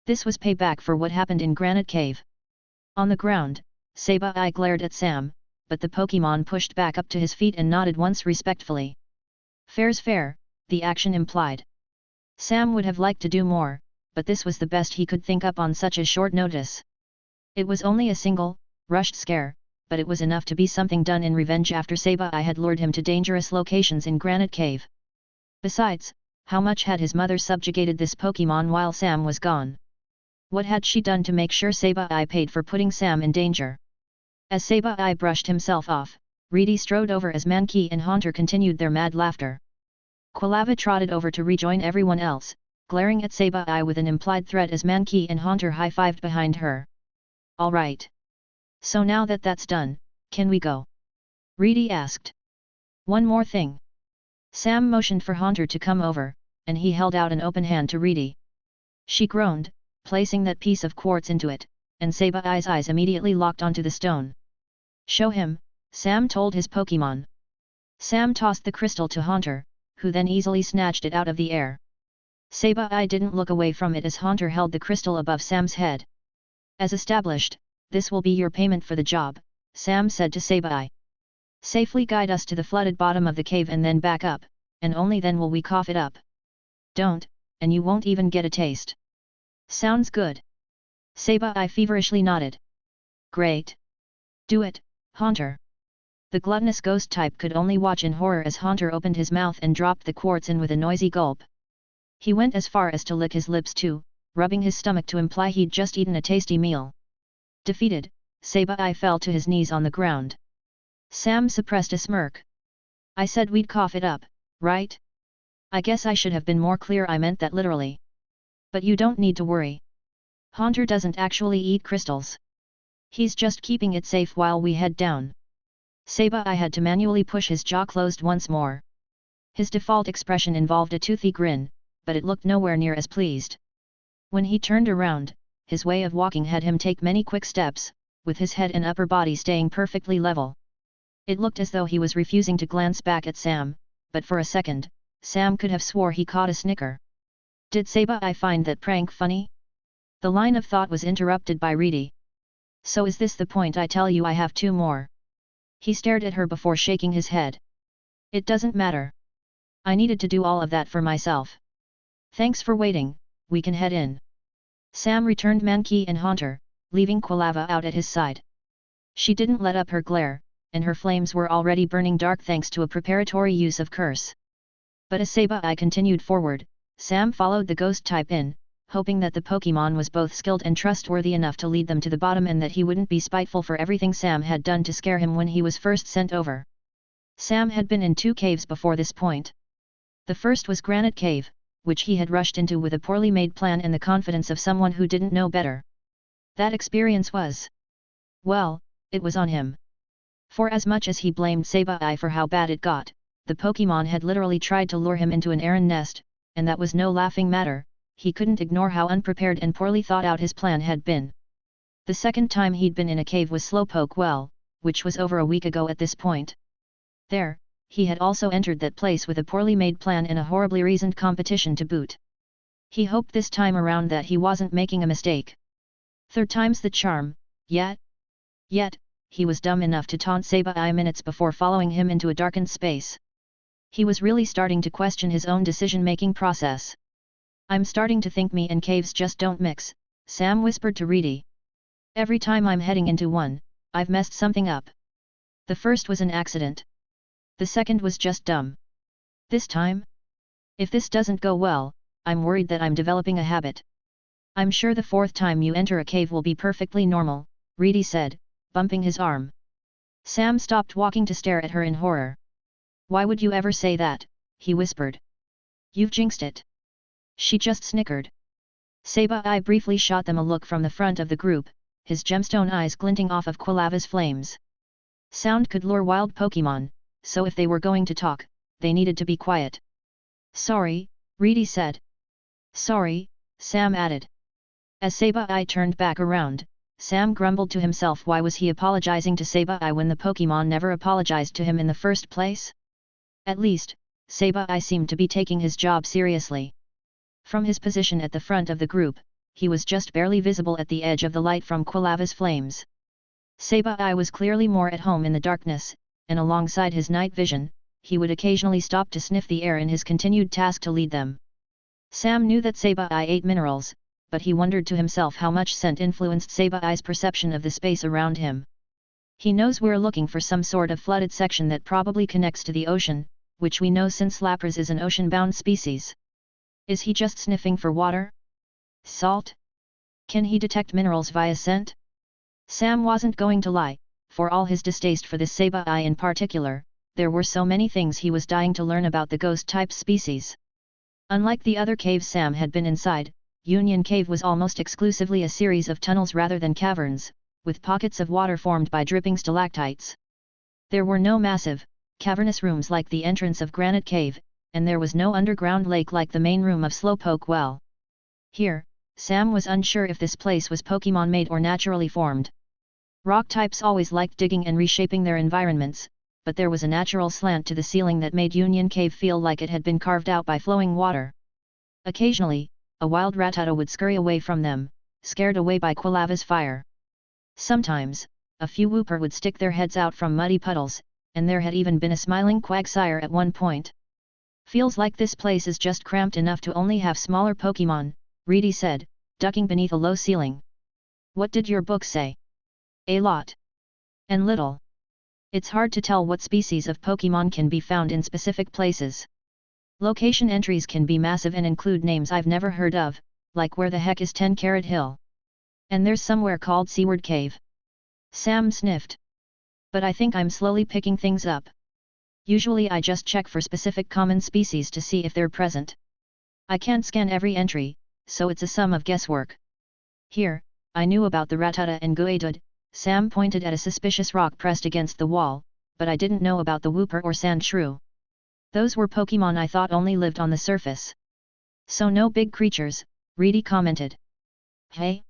This was payback for what happened in Granite Cave. On the ground, Sabaeye glared at Sam, but the Pokémon pushed back up to his feet and nodded once respectfully. Fair's fair, the action implied. Sam would have liked to do more, but this was the best he could think up on such a short notice. It was only a single, rushed scare, but it was enough to be something done in revenge after Sabaeye had lured him to dangerous locations in Granite Cave. Besides, how much had his mother subjugated this Pokémon while Sam was gone? What had she done to make sure Sabaeye paid for putting Sam in danger? As Sabaeye brushed himself off, Reedy strode over as Mankey and Haunter continued their mad laughter. Quilava trotted over to rejoin everyone else, glaring at Sabaeye with an implied threat as Mankey and Haunter high-fived behind her. "All right. So now that that's done, can we go?" Reedy asked. "One more thing." Sam motioned for Haunter to come over, and he held out an open hand to Reedy. She groaned, placing that piece of quartz into it, and Sabaeye's eyes immediately locked onto the stone. "Show him," Sam told his Pokémon. Sam tossed the crystal to Haunter, who then easily snatched it out of the air. Sabaeye didn't look away from it as Haunter held the crystal above Sam's head. "As established, this will be your payment for the job," Sam said to Sabaeye. "Safely guide us to the flooded bottom of the cave and then back up, and only then will we cough it up. Don't, and you won't even get a taste." "Sounds good." Sabaeye feverishly nodded. "Great. Do it, Haunter." The gluttonous ghost type could only watch in horror as Haunter opened his mouth and dropped the quartz in with a noisy gulp. He went as far as to lick his lips too, rubbing his stomach to imply he'd just eaten a tasty meal. Defeated, Sabaeye fell to his knees on the ground. Sam suppressed a smirk. "I said we'd cough it up, right? I guess I should have been more clear. I meant that literally. But you don't need to worry. Haunter doesn't actually eat crystals. He's just keeping it safe while we head down." Sabaeye had to manually push his jaw closed once more. His default expression involved a toothy grin, but it looked nowhere near as pleased. When he turned around, his way of walking had him take many quick steps, with his head and upper body staying perfectly level. It looked as though he was refusing to glance back at Sam, but for a second, Sam could have swore he caught a snicker. Did Sabaeye find that prank funny? The line of thought was interrupted by Reedy. So is this the point I tell you I have 2 more? He stared at her before shaking his head. It doesn't matter. I needed to do all of that for myself. Thanks for waiting, we can head in. Sam returned Mankey and Haunter, leaving Quilava out at his side. She didn't let up her glare, and her flames were already burning dark thanks to a preparatory use of curse. But as Sabai continued forward, Sam followed the ghost type in, hoping that the Pokémon was both skilled and trustworthy enough to lead them to the bottom and that he wouldn't be spiteful for everything Sam had done to scare him when he was first sent over. Sam had been in 2 caves before this point. The first was Granite Cave, which he had rushed into with a poorly made plan and the confidence of someone who didn't know better. That experience was... well, it was on him. For as much as he blamed Sabai for how bad it got, the Pokémon had literally tried to lure him into an Aran nest, and that was no laughing matter. He couldn't ignore how unprepared and poorly thought out his plan had been. The second time he'd been in a cave was Slowpoke Well, which was over a week ago at this point. There, he had also entered that place with a poorly made plan and a horribly reasoned competition to boot. He hoped this time around that he wasn't making a mistake. 3rd time's the charm, yet, he was dumb enough to taunt Sabai minutes before following him into a darkened space. He was really starting to question his own decision-making process. I'm starting to think me and caves just don't mix, Sam whispered to Reedy. Every time I'm heading into one, I've messed something up. The first was an accident. The second was just dumb. This time? If this doesn't go well, I'm worried that I'm developing a habit. I'm sure the 4th time you enter a cave will be perfectly normal, Reedy said, bumping his arm. Sam stopped walking to stare at her in horror. Why would you ever say that? He whispered. You've jinxed it. She just snickered. Sabai briefly shot them a look from the front of the group, his gemstone eyes glinting off of Quilava's flames. Sound could lure wild Pokémon, so if they were going to talk, they needed to be quiet. Sorry, Reedy said. Sorry, Sam added. As Sabai turned back around, Sam grumbled to himself, why was he apologizing to Sabai when the Pokémon never apologized to him in the first place? At least, Sabai seemed to be taking his job seriously. From his position at the front of the group, he was just barely visible at the edge of the light from Quilava's flames. Sabai was clearly more at home in the darkness, and alongside his night vision, he would occasionally stop to sniff the air in his continued task to lead them. Sam knew that Sabai ate minerals, but he wondered to himself how much scent influenced Sabai's perception of the space around him. He knows we're looking for some sort of flooded section that probably connects to the ocean, which we know since Lapras is an ocean-bound species. Is he just sniffing for water? Salt? Can he detect minerals via scent? Sam wasn't going to lie, for all his distaste for this Sabai in particular, there were so many things he was dying to learn about the ghost-type species. Unlike the other caves Sam had been inside, Union Cave was almost exclusively a series of tunnels rather than caverns, with pockets of water formed by dripping stalactites. There were no massive, cavernous rooms like the entrance of Granite Cave, and there was no underground lake like the main room of Slowpoke Well. Here, Sam was unsure if this place was Pokémon-made or naturally formed. Rock types always liked digging and reshaping their environments, but there was a natural slant to the ceiling that made Union Cave feel like it had been carved out by flowing water. Occasionally, a wild Rattata would scurry away from them, scared away by Quilava's fire. Sometimes, a few Wooper would stick their heads out from muddy puddles, and there had even been a smiling Quagsire at one point. Feels like this place is just cramped enough to only have smaller Pokémon, Reedy said, ducking beneath a low ceiling. What did your book say? A lot. And little. It's hard to tell what species of Pokémon can be found in specific places. Location entries can be massive and include names I've never heard of, like where the heck is 10 Carat Hill? And there's somewhere called Seaward Cave. Sam sniffed. But I think I'm slowly picking things up. Usually I just check for specific common species to see if they're present. I can't scan every entry, so it's a sum of guesswork. Here, I knew about the Rattata and Guadud, Sam pointed at a suspicious rock pressed against the wall, but I didn't know about the Wooper or Sandshrew. Those were Pokémon I thought only lived on the surface. So no big creatures, Reedy commented. Hey?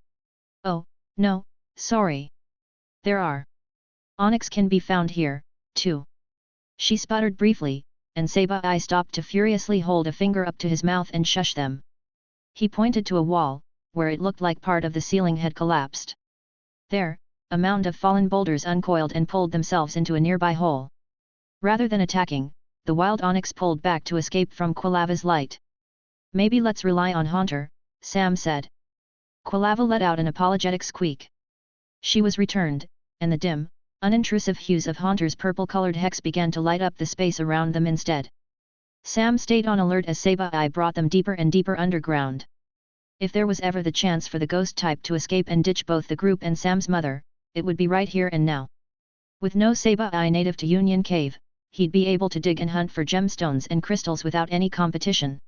Oh, no, sorry. There are. Onix can be found here, too. She sputtered briefly, and Sabai stopped to furiously hold a finger up to his mouth and shush them. He pointed to a wall, where it looked like part of the ceiling had collapsed. There, a mound of fallen boulders uncoiled and pulled themselves into a nearby hole. Rather than attacking, the wild Onix pulled back to escape from Quilava's light. "Maybe let's rely on Haunter," Sam said. Quilava let out an apologetic squeak. She was returned, and the dim, unintrusive hues of Haunter's purple-colored hex began to light up the space around them instead. Sam stayed on alert as Sabai brought them deeper and deeper underground. If there was ever the chance for the ghost type to escape and ditch both the group and Sam's mother, it would be right here and now. With no Sabai native to Union Cave, he'd be able to dig and hunt for gemstones and crystals without any competition.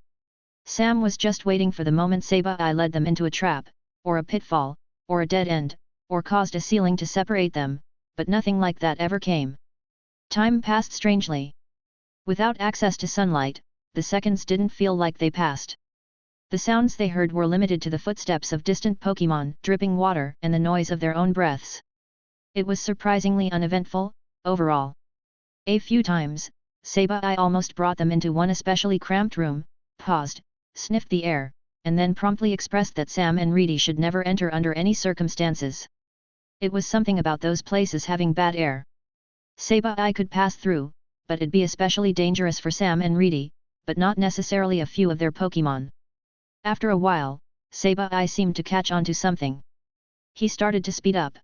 Sam was just waiting for the moment Sabai led them into a trap, or a pitfall, or a dead end, or caused a ceiling to separate them, but nothing like that ever came. Time passed strangely. Without access to sunlight, the seconds didn't feel like they passed. The sounds they heard were limited to the footsteps of distant Pokémon, dripping water, and the noise of their own breaths. It was surprisingly uneventful, overall. A few times, Sabai almost brought them into one especially cramped room, paused, sniffed the air, and then promptly expressed that Sam and Reedy should never enter under any circumstances. It was something about those places having bad air. Sabai could pass through, but it'd be especially dangerous for Sam and Reedy, but not necessarily a few of their Pokémon. After a while, Sabai seemed to catch on to something. He started to speed up.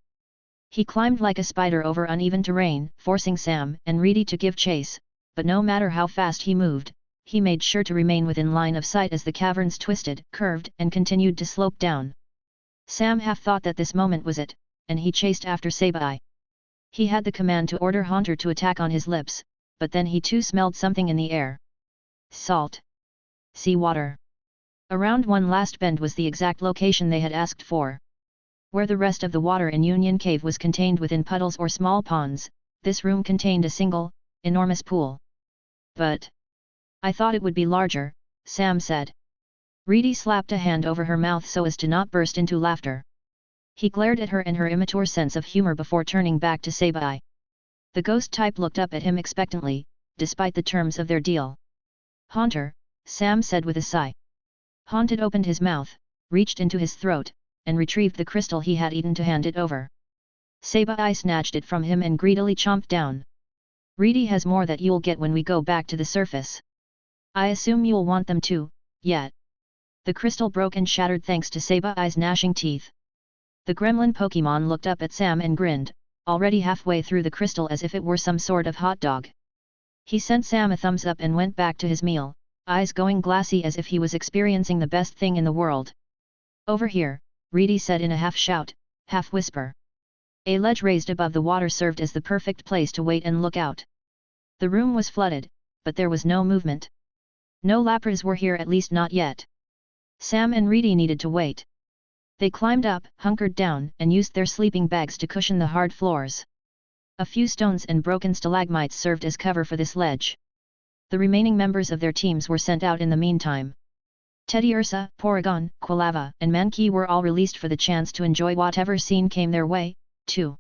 He climbed like a spider over uneven terrain, forcing Sam and Reedy to give chase, but no matter how fast he moved, he made sure to remain within line of sight as the caverns twisted, curved, and continued to slope down. Sam half thought that this moment was it, and he chased after Sabai. He had the command to order Haunter to attack on his lips, but then he too smelled something in the air. Salt. Seawater. Around one last bend was the exact location they had asked for. Where the rest of the water in Union Cave was contained within puddles or small ponds, this room contained a single, enormous pool. But I thought it would be larger, Sam said. Reedy slapped a hand over her mouth so as to not burst into laughter. He glared at her and her immature sense of humor before turning back to Sabai. The ghost type looked up at him expectantly, despite the terms of their deal. Haunter, Sam said with a sigh. Haunted opened his mouth, reached into his throat, and retrieved the crystal he had eaten to hand it over. Sabai snatched it from him and greedily chomped down. Reedy has more that you'll get when we go back to the surface. I assume you'll want them too, yet. The crystal broke and shattered thanks to Sabai's gnashing teeth. The gremlin Pokémon looked up at Sam and grinned, already halfway through the crystal as if it were some sort of hot dog. He sent Sam a thumbs up and went back to his meal, eyes going glassy as if he was experiencing the best thing in the world. Over here, Reedy said in a half-shout, half-whisper. A ledge raised above the water served as the perfect place to wait and look out. The room was flooded, but there was no movement. No Lapras were here, at least not yet. Sam and Reedy needed to wait. They climbed up, hunkered down, and used their sleeping bags to cushion the hard floors. A few stones and broken stalagmites served as cover for this ledge. The remaining members of their teams were sent out in the meantime. Teddiursa, Porygon, Quilava, and Mankey were all released for the chance to enjoy whatever scene came their way, too.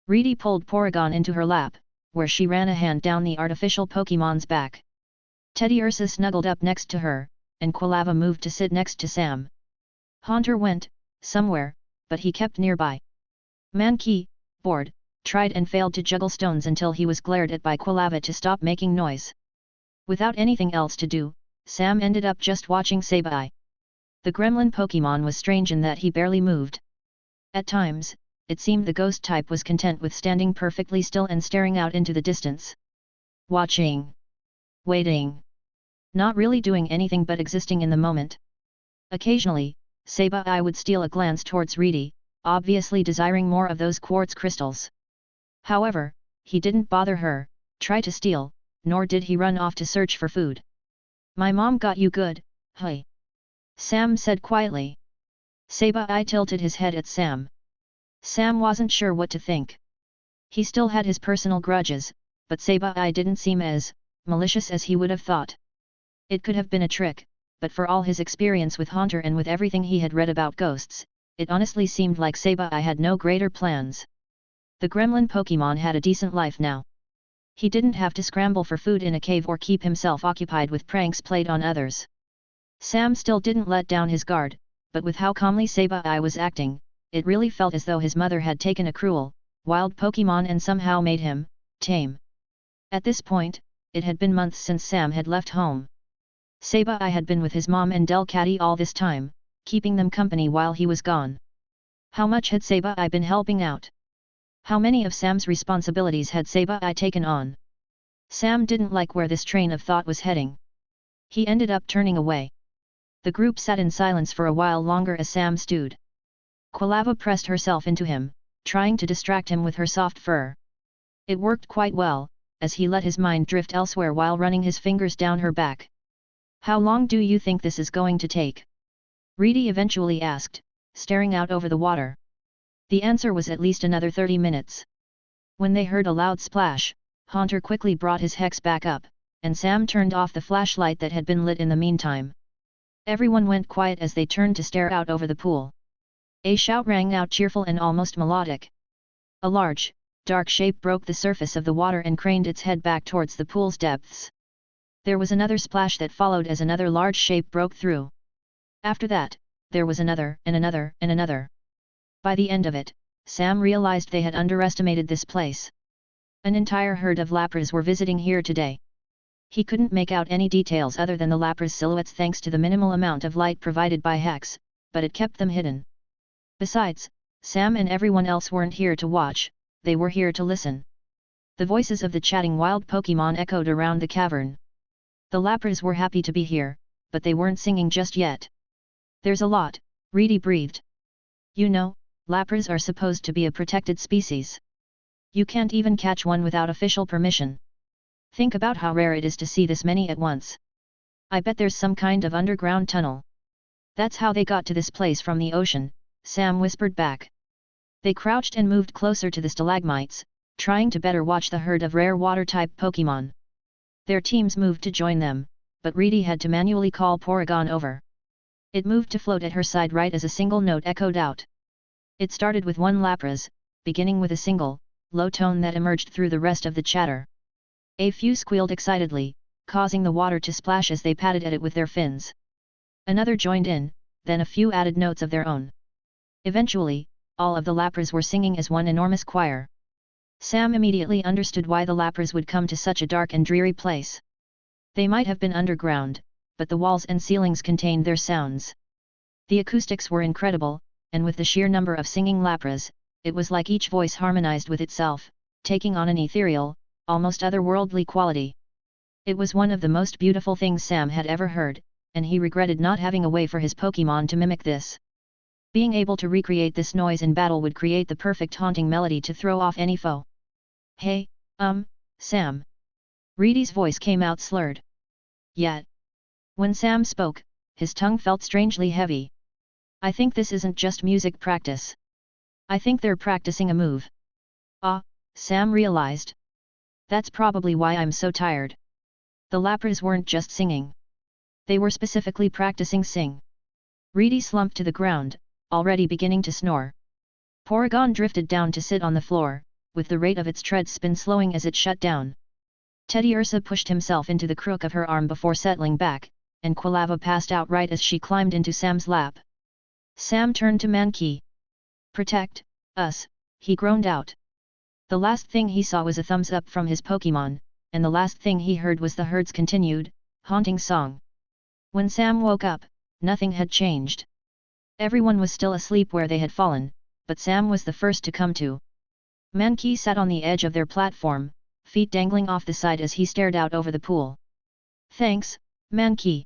Reedy pulled Porygon into her lap, where she ran a hand down the artificial Pokémon's back. Teddiursa snuggled up next to her, and Quilava moved to sit next to Sam. Haunter went, somewhere, but he kept nearby. Mankey, bored, tried and failed to juggle stones until he was glared at by Quilava to stop making noise. Without anything else to do, Sam ended up just watching Sabai. The gremlin Pokémon was strange in that he barely moved. At times, it seemed the ghost type was content with standing perfectly still and staring out into the distance. Watching. Waiting. Not really doing anything but existing in the moment. Occasionally, Sabai would steal a glance towards Reedy, obviously desiring more of those quartz crystals. However, he didn't bother her, try to steal, nor did he run off to search for food. My mom got you good, hey? Sam said quietly. Sabai tilted his head at Sam. Sam wasn't sure what to think. He still had his personal grudges, but Sabai didn't seem as malicious as he would have thought. It could have been a trick, but for all his experience with Haunter and with everything he had read about ghosts, it honestly seemed like Sabai had no greater plans. The gremlin Pokémon had a decent life now. He didn't have to scramble for food in a cave or keep himself occupied with pranks played on others. Sam still didn't let down his guard, but with how calmly Sabai was acting, it really felt as though his mother had taken a cruel, wild Pokémon and somehow made him tame. At this point, it had been months since Sam had left home. Sabai had been with his mom and Delcatty all this time, keeping them company while he was gone. How much had Sabai been helping out? How many of Sam's responsibilities had Sabai taken on? Sam didn't like where this train of thought was heading. He ended up turning away. The group sat in silence for a while longer as Sam stewed. Quilava pressed herself into him, trying to distract him with her soft fur. It worked quite well, as he let his mind drift elsewhere while running his fingers down her back. How long do you think this is going to take? Reedy eventually asked, staring out over the water. The answer was at least another 30 minutes. When they heard a loud splash, Haunter quickly brought his hex back up, and Sam turned off the flashlight that had been lit in the meantime. Everyone went quiet as they turned to stare out over the pool. A shout rang out, cheerful and almost melodic. A large, dark shape broke the surface of the water and craned its head back towards the pool's depths. There was another splash that followed as another large shape broke through. After that, there was another, and another, and another. By the end of it, Sam realized they had underestimated this place. An entire herd of Lapras were visiting here today. He couldn't make out any details other than the Lapras' silhouettes thanks to the minimal amount of light provided by Hex, but it kept them hidden. Besides, Sam and everyone else weren't here to watch, they were here to listen. The voices of the chatting wild Pokémon echoed around the cavern. The Lapras were happy to be here, but they weren't singing just yet. There's a lot, Reedy breathed. You know, Lapras are supposed to be a protected species. You can't even catch one without official permission. Think about how rare it is to see this many at once. I bet there's some kind of underground tunnel. That's how they got to this place from the ocean, Sam whispered back. They crouched and moved closer to the stalagmites, trying to better watch the herd of rare water-type Pokémon. Their teams moved to join them, but Reedy had to manually call Porygon over. It moved to float at her side right as a single note echoed out. It started with one Lapras, beginning with a single, low tone that emerged through the rest of the chatter. A few squealed excitedly, causing the water to splash as they patted at it with their fins. Another joined in, then a few added notes of their own. Eventually, all of the Lapras were singing as one enormous choir. Sam immediately understood why the Lapras would come to such a dark and dreary place. They might have been underground, but the walls and ceilings contained their sounds. The acoustics were incredible, and with the sheer number of singing Lapras, it was like each voice harmonized with itself, taking on an ethereal, almost otherworldly quality. It was one of the most beautiful things Sam had ever heard, and he regretted not having a way for his Pokémon to mimic this. Being able to recreate this noise in battle would create the perfect haunting melody to throw off any foe. Hey, Sam. Reedy's voice came out slurred. Yet. When Sam spoke, his tongue felt strangely heavy. I think this isn't just music practice. I think they're practicing a move. Ah, Sam realized. That's probably why I'm so tired. The Lapras weren't just singing. They were specifically practicing sing. Reedy slumped to the ground, already beginning to snore. Porygon drifted down to sit on the floor, with the rate of its tread spin slowing as it shut down. Teddy Ursa pushed himself into the crook of her arm before settling back, and Quilava passed out right as she climbed into Sam's lap. Sam turned to Mankey. Protect us, he groaned out. The last thing he saw was a thumbs up from his Pokémon, and the last thing he heard was the herd's continued, haunting song. When Sam woke up, nothing had changed. Everyone was still asleep where they had fallen, but Sam was the first to come to. Mankey sat on the edge of their platform, feet dangling off the side as he stared out over the pool. Thanks, Mankey.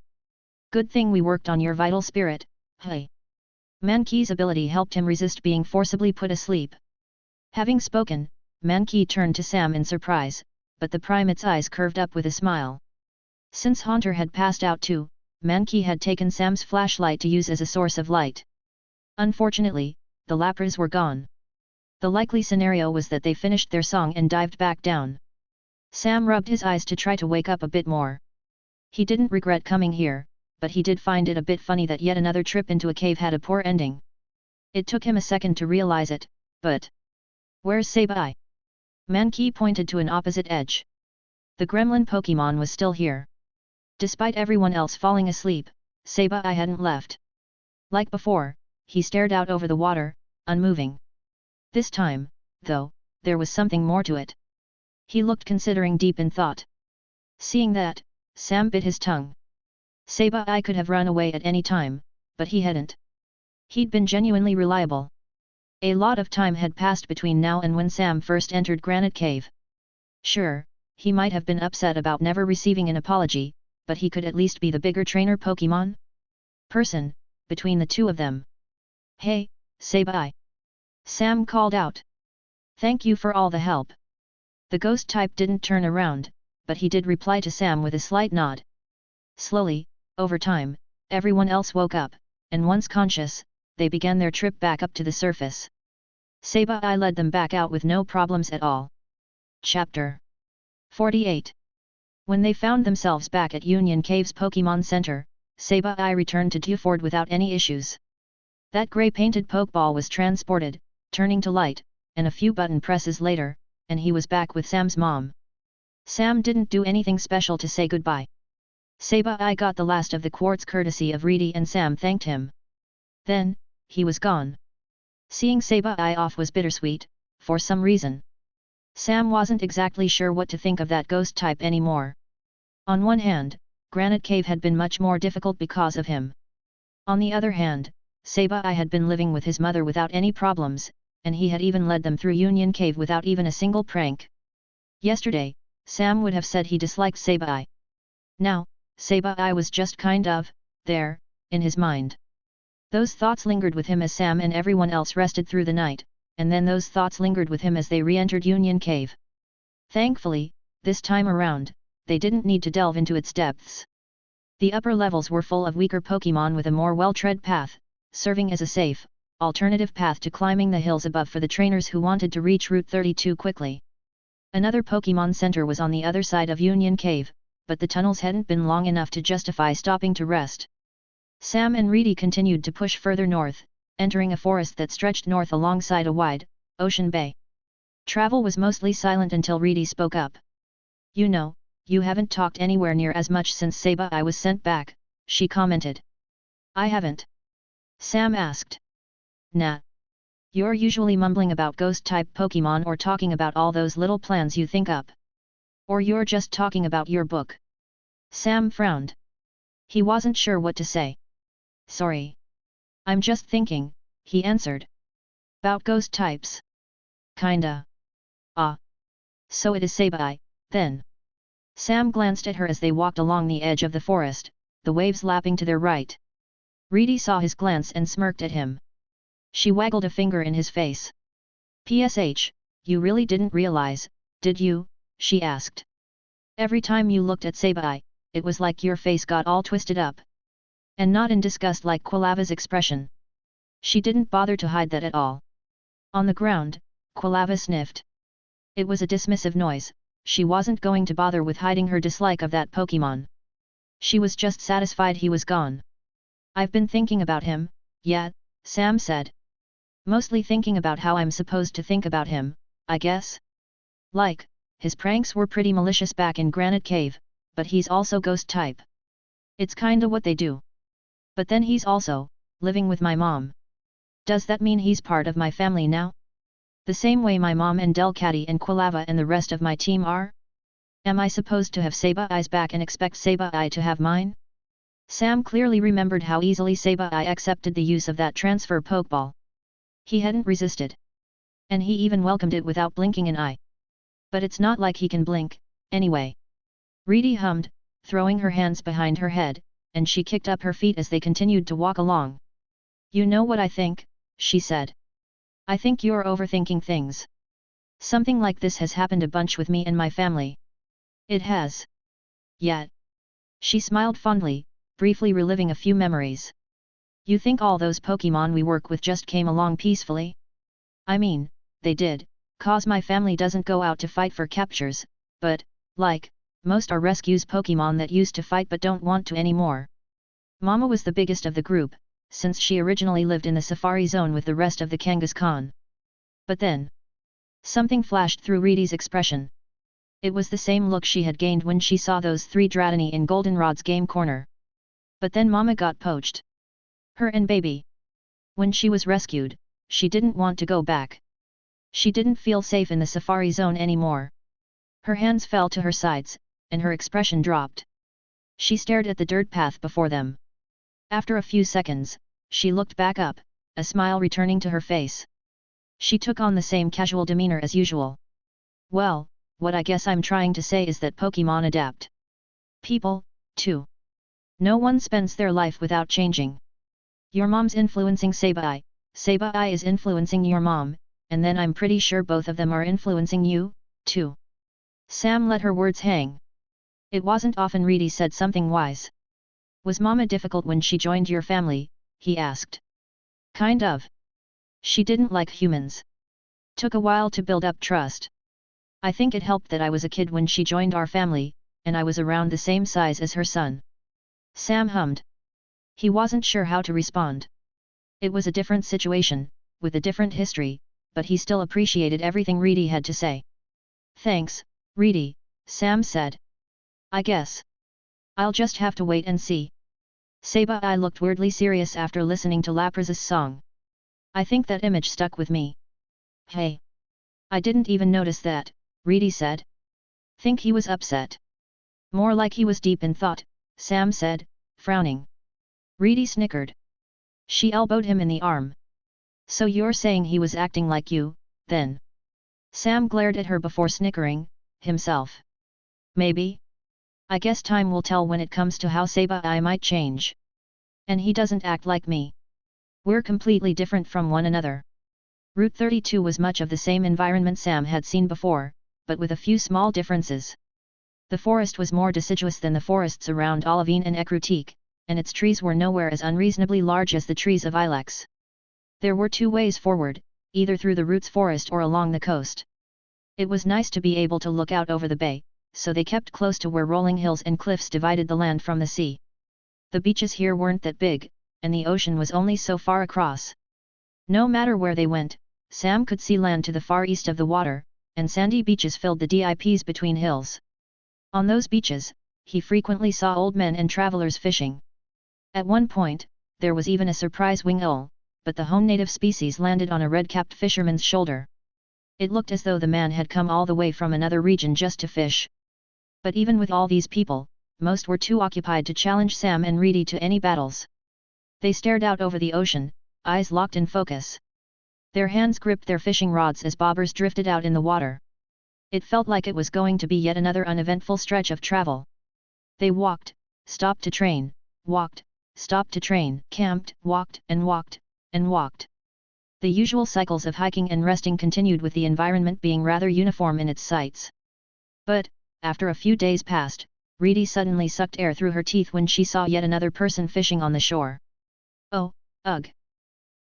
Good thing we worked on your vital spirit, hey. Mankey's ability helped him resist being forcibly put asleep. Having spoken, Mankey turned to Sam in surprise, but the primate's eyes curved up with a smile. Since Haunter had passed out too, Mankey had taken Sam's flashlight to use as a source of light. Unfortunately, the Lapras were gone. The likely scenario was that they finished their song and dived back down. Sam rubbed his eyes to try to wake up a bit more. He didn't regret coming here, but he did find it a bit funny that yet another trip into a cave had a poor ending. It took him a second to realize it, but... Where's Sabai? Mankey pointed to an opposite edge. The gremlin Pokémon was still here. Despite everyone else falling asleep, Sabai hadn't left. Like before, he stared out over the water, unmoving. This time, though, there was something more to it. He looked considering deep in thought. Seeing that, Sam bit his tongue. Sabai could have run away at any time, but he hadn't. He'd been genuinely reliable. A lot of time had passed between now and when Sam first entered Granite Cave. Sure, he might have been upset about never receiving an apology, but he could at least be the bigger trainer Pokémon person, between the two of them. Hey, Sabai! Sam called out. Thank you for all the help. The ghost type didn't turn around, but he did reply to Sam with a slight nod. Slowly, over time, everyone else woke up, and once conscious, they began their trip back up to the surface. Sabai led them back out with no problems at all. Chapter 48. When they found themselves back at Union Cave's Pokémon Center, Sabai returned to Dewford without any issues. That grey-painted Pokeball was transported, turning to light, and a few button presses later, and he was back with Sam's mom. Sam didn't do anything special to say goodbye. Sabai got the last of the quartz courtesy of Reedy and Sam thanked him. Then, he was gone. Seeing Sabai off was bittersweet, for some reason. Sam wasn't exactly sure what to think of that ghost type anymore. On one hand, Granite Cave had been much more difficult because of him. On the other hand, Sabai had been living with his mother without any problems, and he had even led them through Union Cave without even a single prank. Yesterday, Sam would have said he disliked Sabai. Now, Sabai was just kind of there, in his mind. Those thoughts lingered with him as Sam and everyone else rested through the night, and then those thoughts lingered with him as they re-entered Union Cave. Thankfully, this time around, they didn't need to delve into its depths. The upper levels were full of weaker Pokémon with a more well-tread path, serving as a safe, alternative path to climbing the hills above for the trainers who wanted to reach Route 32 quickly. Another Pokémon Center was on the other side of Union Cave, but the tunnels hadn't been long enough to justify stopping to rest. Sam and Reedy continued to push further north, entering a forest that stretched north alongside a wide, ocean bay. Travel was mostly silent until Reedy spoke up. You know, you haven't talked anywhere near as much since Sabai was sent back, she commented. I haven't. Sam asked. Nah. You're usually mumbling about ghost-type Pokémon or talking about all those little plans you think up. Or you're just talking about your book. Sam frowned. He wasn't sure what to say. Sorry. I'm just thinking, he answered. About ghost types. Kinda. Ah. So it is Sabai, then. Sam glanced at her as they walked along the edge of the forest, the waves lapping to their right. Reedy saw his glance and smirked at him. She waggled a finger in his face. PSH, you really didn't realize, did you? She asked. Every time you looked at Sabai, it was like your face got all twisted up. And not in disgust like Quilava's expression. She didn't bother to hide that at all. On the ground, Quilava sniffed. It was a dismissive noise, she wasn't going to bother with hiding her dislike of that Pokémon. She was just satisfied he was gone. I've been thinking about him, yeah, Sam said. Mostly thinking about how I'm supposed to think about him, I guess. Like, his pranks were pretty malicious back in Granite Cave, but he's also ghost type. It's kinda what they do. But then he's also living with my mom. Does that mean he's part of my family now? The same way my mom and Delcatty and Quilava and the rest of my team are? Am I supposed to have Sabai's back and expect Sabai to have mine? Sam clearly remembered how easily Sabai accepted the use of that transfer Pokeball. He hadn't resisted. And he even welcomed it without blinking an eye. But it's not like he can blink, anyway. Reedy hummed, throwing her hands behind her head, and she kicked up her feet as they continued to walk along. You know what I think, she said. I think you're overthinking things. Something like this has happened a bunch with me and my family. It has. Yet. She smiled fondly, briefly reliving a few memories. You think all those Pokémon we work with just came along peacefully? I mean, they did, cause my family doesn't go out to fight for captures, but, like, most are rescues Pokémon that used to fight but don't want to anymore. Mama was the biggest of the group, since she originally lived in the Safari Zone with the rest of the Kangaskhan. But then, something flashed through Reedy's expression. It was the same look she had gained when she saw those three Dratini in Goldenrod's game corner. But then Mama got poached. Her and baby. When she was rescued, she didn't want to go back. She didn't feel safe in the safari zone anymore. Her hands fell to her sides, and her expression dropped. She stared at the dirt path before them. After a few seconds, she looked back up, a smile returning to her face. She took on the same casual demeanor as usual. Well, what I guess I'm trying to say is that Pokémon adapt. People, too. No one spends their life without changing. Your mom's influencing Sabai, Sabai is influencing your mom, and then I'm pretty sure both of them are influencing you, too. Sam let her words hang. It wasn't often Reedy said something wise. Was Mama difficult when she joined your family? He asked. Kind of. She didn't like humans. Took a while to build up trust. I think it helped that I was a kid when she joined our family, and I was around the same size as her son. Sam hummed. He wasn't sure how to respond. It was a different situation, with a different history, but he still appreciated everything Reedy had to say. Thanks, Reedy, Sam said. I guess. I'll just have to wait and see. Sabai looked weirdly serious after listening to Lapra's song. I think that image stuck with me. Hey. I didn't even notice that, Reedy said. Think he was upset. More like he was deep in thought, Sam said, frowning. Reedy snickered. She elbowed him in the arm. So you're saying he was acting like you, then? Sam glared at her before snickering, himself. Maybe. I guess time will tell when it comes to how Sabai might change. And he doesn't act like me. We're completely different from one another. Route 32 was much of the same environment Sam had seen before, but with a few small differences. The forest was more deciduous than the forests around Olivine and Ekrutik, and its trees were nowhere as unreasonably large as the trees of Ilex. There were two ways forward, either through the roots forest or along the coast. It was nice to be able to look out over the bay, so they kept close to where rolling hills and cliffs divided the land from the sea. The beaches here weren't that big, and the ocean was only so far across. No matter where they went, Sam could see land to the far east of the water, and sandy beaches filled the dips between hills. On those beaches, he frequently saw old men and travelers fishing. At one point, there was even a surprise wing owl, but the home native species landed on a red-capped fisherman's shoulder. It looked as though the man had come all the way from another region just to fish. But even with all these people, most were too occupied to challenge Sam and Reedy to any battles. They stared out over the ocean, eyes locked in focus. Their hands gripped their fishing rods as bobbers drifted out in the water. It felt like it was going to be yet another uneventful stretch of travel. They walked, stopped to train, walked, stopped to train, camped, walked, and walked, and walked. The usual cycles of hiking and resting continued with the environment being rather uniform in its sights. But, after a few days passed, Reedy suddenly sucked air through her teeth when she saw yet another person fishing on the shore. Oh, ugh.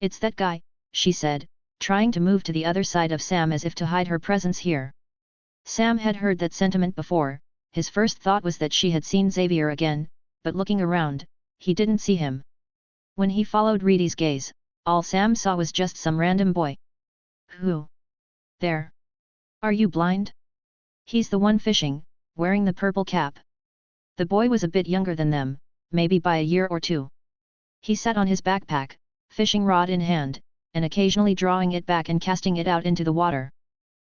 It's that guy, she said, trying to move to the other side of Sam as if to hide her presence here. Sam had heard that sentiment before. His first thought was that she had seen Xavier again, but looking around, he didn't see him. When he followed Reedy's gaze, all Sam saw was just some random boy. Who? There. Are you blind? He's the one fishing, wearing the purple cap. The boy was a bit younger than them, maybe by a year or two. He sat on his backpack, fishing rod in hand, and occasionally drawing it back and casting it out into the water.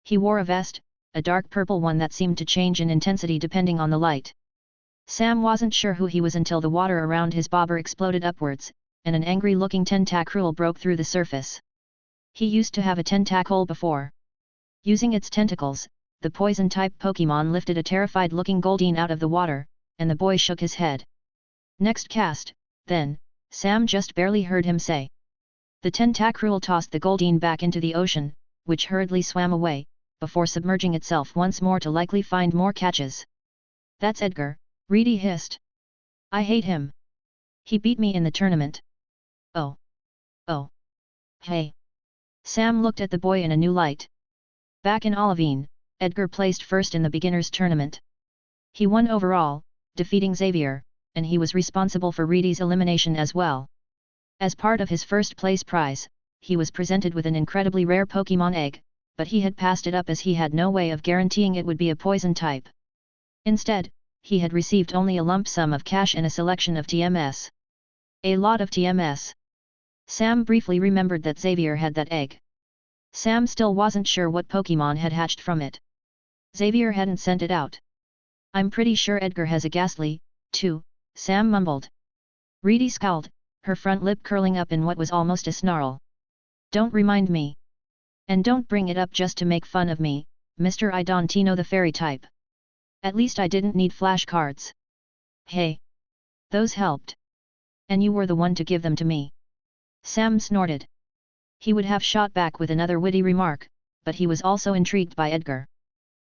He wore a vest, a dark purple one that seemed to change in intensity depending on the light. Sam wasn't sure who he was until the water around his bobber exploded upwards, and an angry-looking tentacruel broke through the surface. He used to have a tentacle before. Using its tentacles, the poison-type Pokémon lifted a terrified-looking Goldeen out of the water, and the boy shook his head. Next cast, then, Sam just barely heard him say. The tentacruel tossed the Goldeen back into the ocean, which hurriedly swam away, before submerging itself once more to likely find more catches. That's Edgar, Reedy hissed. I hate him. He beat me in the tournament. Oh. Oh. Hey. Sam looked at the boy in a new light. Back in Olivine, Edgar placed first in the beginners tournament. He won overall, defeating Xavier, and he was responsible for Reedy's elimination as well. As part of his first place prize, he was presented with an incredibly rare Pokémon egg, but he had passed it up as he had no way of guaranteeing it would be a poison type. Instead, he had received only a lump sum of cash and a selection of TMS. A lot of TMS. Sam briefly remembered that Xavier had that egg. Sam still wasn't sure what Pokémon had hatched from it. Xavier hadn't sent it out. I'm pretty sure Edgar has a ghastly, too, Sam mumbled. Reedy scowled, her front lip curling up in what was almost a snarl. Don't remind me. And don't bring it up just to make fun of me, Mr. I don't know the fairy type. At least I didn't need flashcards. Hey. Those helped. And you were the one to give them to me. Sam snorted. He would have shot back with another witty remark, but he was also intrigued by Edgar.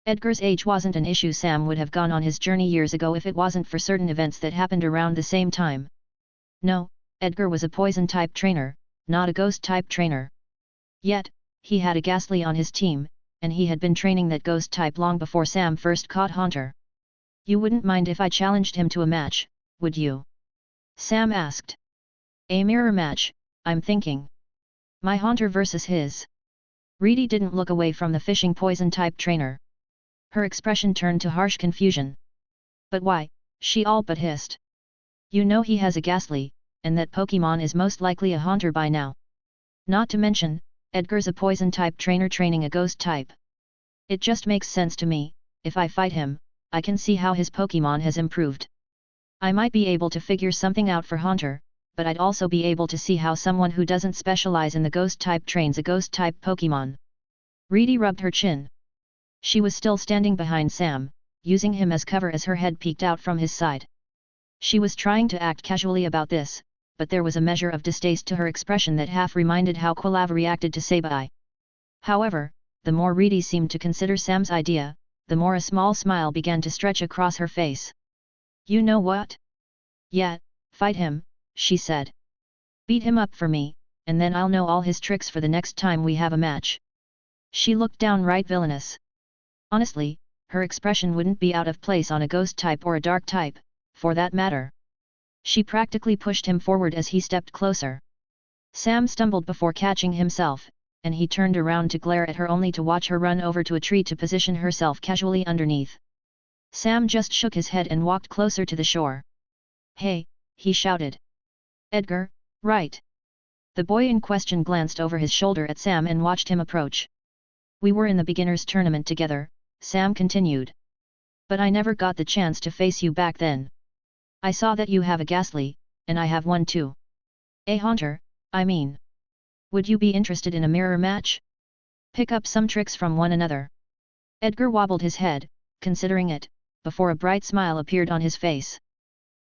Edgar's age wasn't an issue. Sam would have gone on his journey years ago if it wasn't for certain events that happened around the same time. No, Edgar was a poison-type trainer, not a ghost-type trainer. Yet, he had a ghastly on his team, and he had been training that ghost-type long before Sam first caught Haunter. You wouldn't mind if I challenged him to a match, would you? Sam asked. A mirror match, I'm thinking. My Haunter versus his. Reedy didn't look away from the fishing poison-type trainer. Her expression turned to harsh confusion. But why? She all but hissed. You know he has a ghastly, and that Pokémon is most likely a Haunter by now. Not to mention, Edgar's a poison-type trainer training a ghost-type. It just makes sense to me. If I fight him, I can see how his Pokémon has improved. I might be able to figure something out for Haunter, but I'd also be able to see how someone who doesn't specialize in the ghost-type trains a ghost-type Pokémon. Reedy rubbed her chin. She was still standing behind Sam, using him as cover as her head peeked out from his side. She was trying to act casually about this, but there was a measure of distaste to her expression that half reminded how Quilava reacted to Sabai. However, the more Reedy seemed to consider Sam's idea, the more a small smile began to stretch across her face. You know what? Yeah, fight him, she said. Beat him up for me, and then I'll know all his tricks for the next time we have a match. She looked downright villainous. Honestly, her expression wouldn't be out of place on a ghost type or a dark type, for that matter. She practically pushed him forward as he stepped closer. Sam stumbled before catching himself, and he turned around to glare at her only to watch her run over to a tree to position herself casually underneath. Sam just shook his head and walked closer to the shore. Hey, he shouted. Edgar, right. The boy in question glanced over his shoulder at Sam and watched him approach. We were in the beginners tournament together, Sam continued. But I never got the chance to face you back then. I saw that you have a ghastly, and I have one too. A Haunter, I mean. Would you be interested in a mirror match? Pick up some tricks from one another. Edgar wobbled his head, considering it, before a bright smile appeared on his face.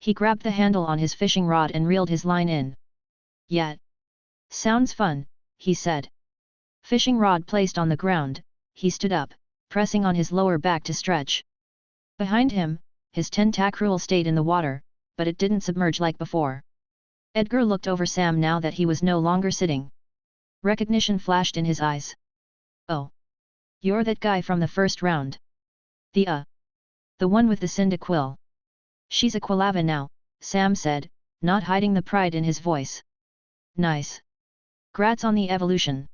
He grabbed the handle on his fishing rod and reeled his line in. Yeah. Sounds fun, he said. Fishing rod placed on the ground, he stood up, pressing on his lower back to stretch. Behind him, his tentacruel stayed in the water, but it didn't submerge like before. Edgar looked over Sam now that he was no longer sitting. Recognition flashed in his eyes. Oh. You're that guy from the first round. The one with the Cyndaquil. She's a Quilava now, Sam said, not hiding the pride in his voice. Nice. Grats on the evolution.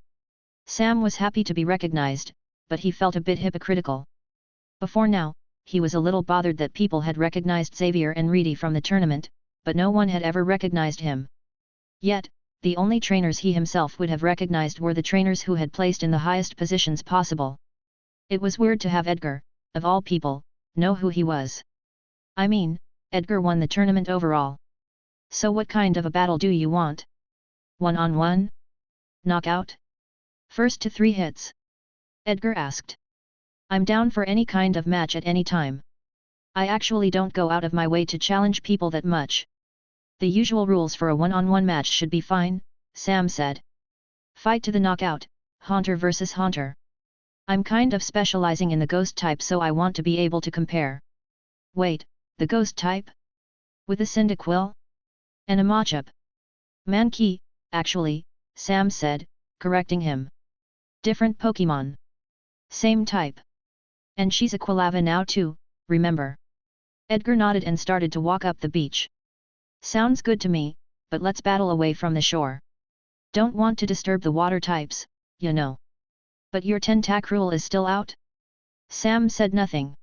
Sam was happy to be recognized, but he felt a bit hypocritical. Before now, he was a little bothered that people had recognized Xavier and Reedy from the tournament, but no one had ever recognized him. Yet, the only trainers he himself would have recognized were the trainers who had placed in the highest positions possible. It was weird to have Edgar, of all people, know who he was. I mean, Edgar won the tournament overall. So what kind of a battle do you want? One-on-one? Knockout? First to 3 hits? Edgar asked. I'm down for any kind of match at any time. I actually don't go out of my way to challenge people that much. The usual rules for a one-on-one match should be fine, Sam said. Fight to the knockout, Haunter versus Haunter. I'm kind of specializing in the ghost type, so I want to be able to compare. Wait, the ghost type? With the Cyndaquil? And a Machop? Mankey, actually, Sam said, correcting him. Different Pokémon. Same type. And she's a Quilava now too, remember? Edgar nodded and started to walk up the beach. Sounds good to me, but let's battle away from the shore. Don't want to disturb the water types, you know. But your Tentacruel is still out? Sam said nothing.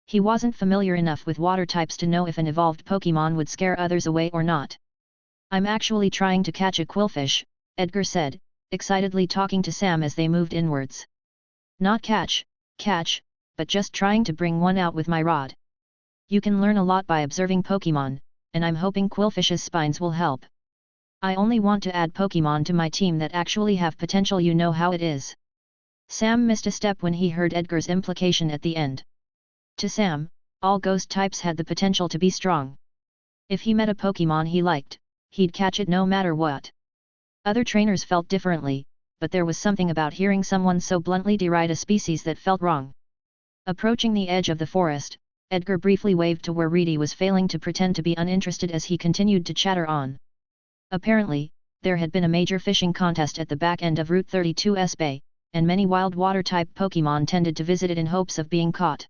He wasn't familiar enough with water types to know if an evolved Pokémon would scare others away or not. I'm actually trying to catch a quillfish, Edgar said, excitedly talking to Sam as they moved inwards. Not catch, but just trying to bring one out with my rod. You can learn a lot by observing Pokémon, and I'm hoping quillfish's spines will help. I only want to add Pokémon to my team that actually have potential, you know how it is. Sam missed a step when he heard Edgar's implication at the end. To Sam, all ghost types had the potential to be strong. If he met a Pokémon he liked, he'd catch it no matter what. Other trainers felt differently, but there was something about hearing someone so bluntly deride a species that felt wrong. Approaching the edge of the forest, Edgar briefly waved to where Reedy was failing to pretend to be uninterested as he continued to chatter on. Apparently, there had been a major fishing contest at the back end of Route 32's bay, and many wild water-type Pokémon tended to visit it in hopes of being caught.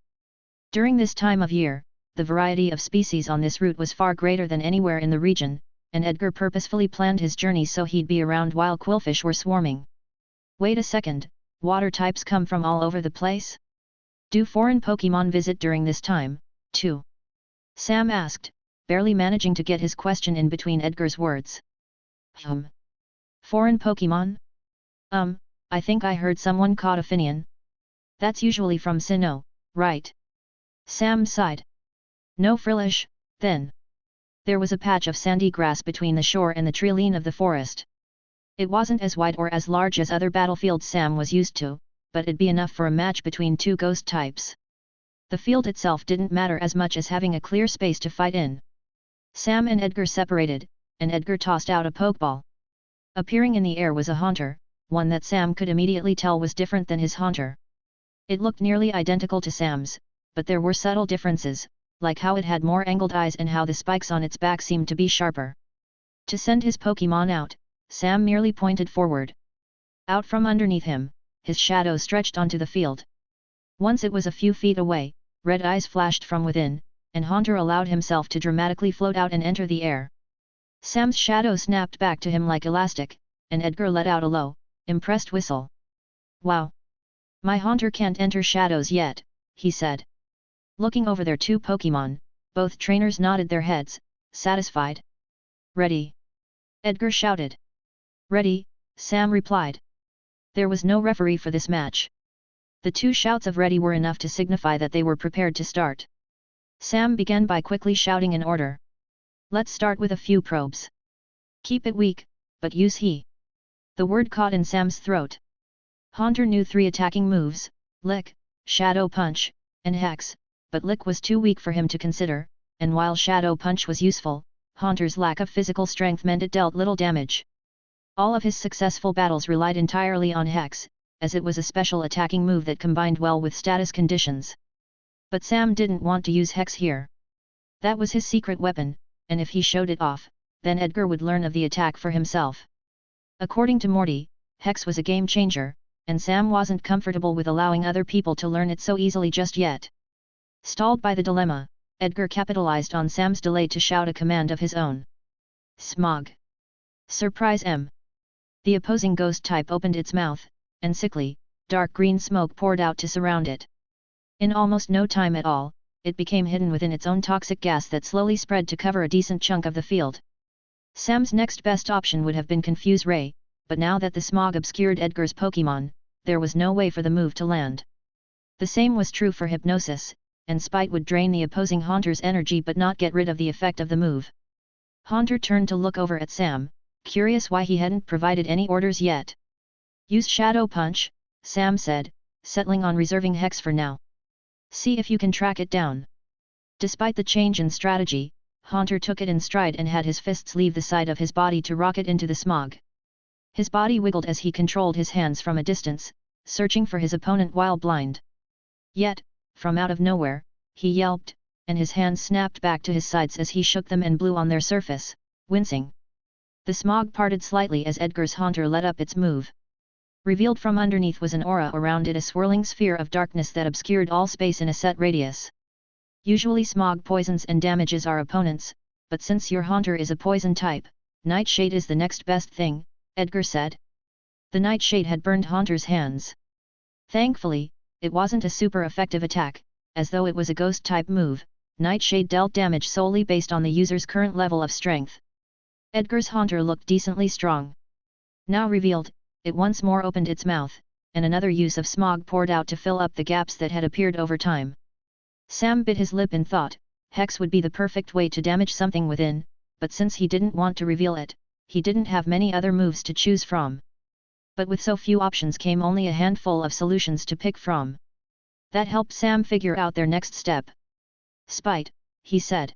During this time of year, the variety of species on this route was far greater than anywhere in the region, and Edgar purposefully planned his journey so he'd be around while quillfish were swarming. Wait a second, water types come from all over the place? Do foreign Pokémon visit during this time, too? Sam asked, barely managing to get his question in between Edgar's words. Foreign Pokémon? I think I heard someone caught a Finian. That's usually from Sinnoh, right? Sam sighed. No frillish, then. There was a patch of sandy grass between the shore and the treeline of the forest. It wasn't as wide or as large as other battlefields Sam was used to, but it'd be enough for a match between two ghost types. The field itself didn't matter as much as having a clear space to fight in. Sam and Edgar separated, and Edgar tossed out a pokeball. Appearing in the air was a haunter, one that Sam could immediately tell was different than his haunter. It looked nearly identical to Sam's, but there were subtle differences, like how it had more angled eyes and how the spikes on its back seemed to be sharper. To send his Pokémon out, Sam merely pointed forward. Out from underneath him, his shadow stretched onto the field. Once it was a few feet away, red eyes flashed from within, and Haunter allowed himself to dramatically float out and enter the air. Sam's shadow snapped back to him like elastic, and Edgar let out a low, impressed whistle. Wow! My Haunter can't enter shadows yet, he said. Looking over their two Pokémon, both trainers nodded their heads, satisfied. Ready! Edgar shouted. Ready, Sam replied. There was no referee for this match. The two shouts of ready were enough to signify that they were prepared to start. Sam began by quickly shouting an order. Let's start with a few probes. Keep it weak, but use he. The word caught in Sam's throat. Haunter knew 3 attacking moves, Lick, Shadow Punch, and Hex, but Lick was too weak for him to consider, and while Shadow Punch was useful, Haunter's lack of physical strength meant it dealt little damage. All of his successful battles relied entirely on Hex, as it was a special attacking move that combined well with status conditions. But Sam didn't want to use Hex here. That was his secret weapon, and if he showed it off, then Edgar would learn of the attack for himself. According to Morty, Hex was a game changer, and Sam wasn't comfortable with allowing other people to learn it so easily just yet. Stalled by the dilemma, Edgar capitalized on Sam's delay to shout a command of his own. Smog! Surprise M! The opposing ghost type opened its mouth, and sickly, dark green smoke poured out to surround it. In almost no time at all, it became hidden within its own toxic gas that slowly spread to cover a decent chunk of the field. Sam's next best option would have been Confuse Ray, but now that the smog obscured Edgar's Pokémon, there was no way for the move to land. The same was true for Hypnosis, and Spite would drain the opposing Haunter's energy but not get rid of the effect of the move. Haunter turned to look over at Sam, curious why he hadn't provided any orders yet. Use Shadow Punch, Sam said, settling on reserving Hex for now. See if you can track it down. Despite the change in strategy, Haunter took it in stride and had his fists leave the side of his body to rocket into the smog. His body wiggled as he controlled his hands from a distance, searching for his opponent while blind. Yet, from out of nowhere, he yelped, and his hands snapped back to his sides as he shook them and blew on their surface, wincing. The smog parted slightly as Edgar's Haunter let up its move. Revealed from underneath was an aura around it, a swirling sphere of darkness that obscured all space in a set radius. Usually smog poisons and damages our opponents, but since your Haunter is a poison type, Nightshade is the next best thing, Edgar said. The Nightshade had burned Haunter's hands. Thankfully, it wasn't a super effective attack, as though it was a ghost type move. Nightshade dealt damage solely based on the user's current level of strength. Edgar's haunter looked decently strong. Now revealed, it once more opened its mouth, and another use of smog poured out to fill up the gaps that had appeared over time. Sam bit his lip and thought, hex would be the perfect way to damage something within, but since he didn't want to reveal it, he didn't have many other moves to choose from. But with so few options came only a handful of solutions to pick from. That helped Sam figure out their next step. Spite, he said.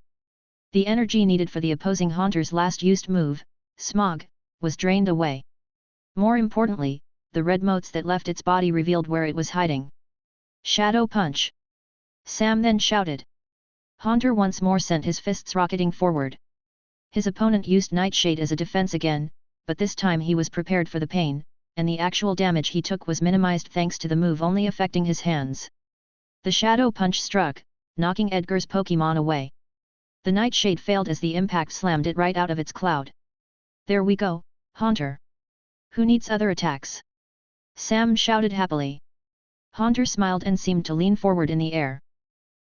The energy needed for the opposing haunter's last used move, smog, was drained away. More importantly, the red motes that left its body revealed where it was hiding. Shadow punch! Sam then shouted. Haunter once more sent his fists rocketing forward. His opponent used Nightshade as a defense again, but this time he was prepared for the pain, and the actual damage he took was minimized thanks to the move only affecting his hands. The shadow punch struck, knocking Edgar's Pokémon away. The Nightshade failed as the impact slammed it right out of its cloud. There we go, Haunter. Who needs other attacks? Sam shouted happily. Haunter smiled and seemed to lean forward in the air.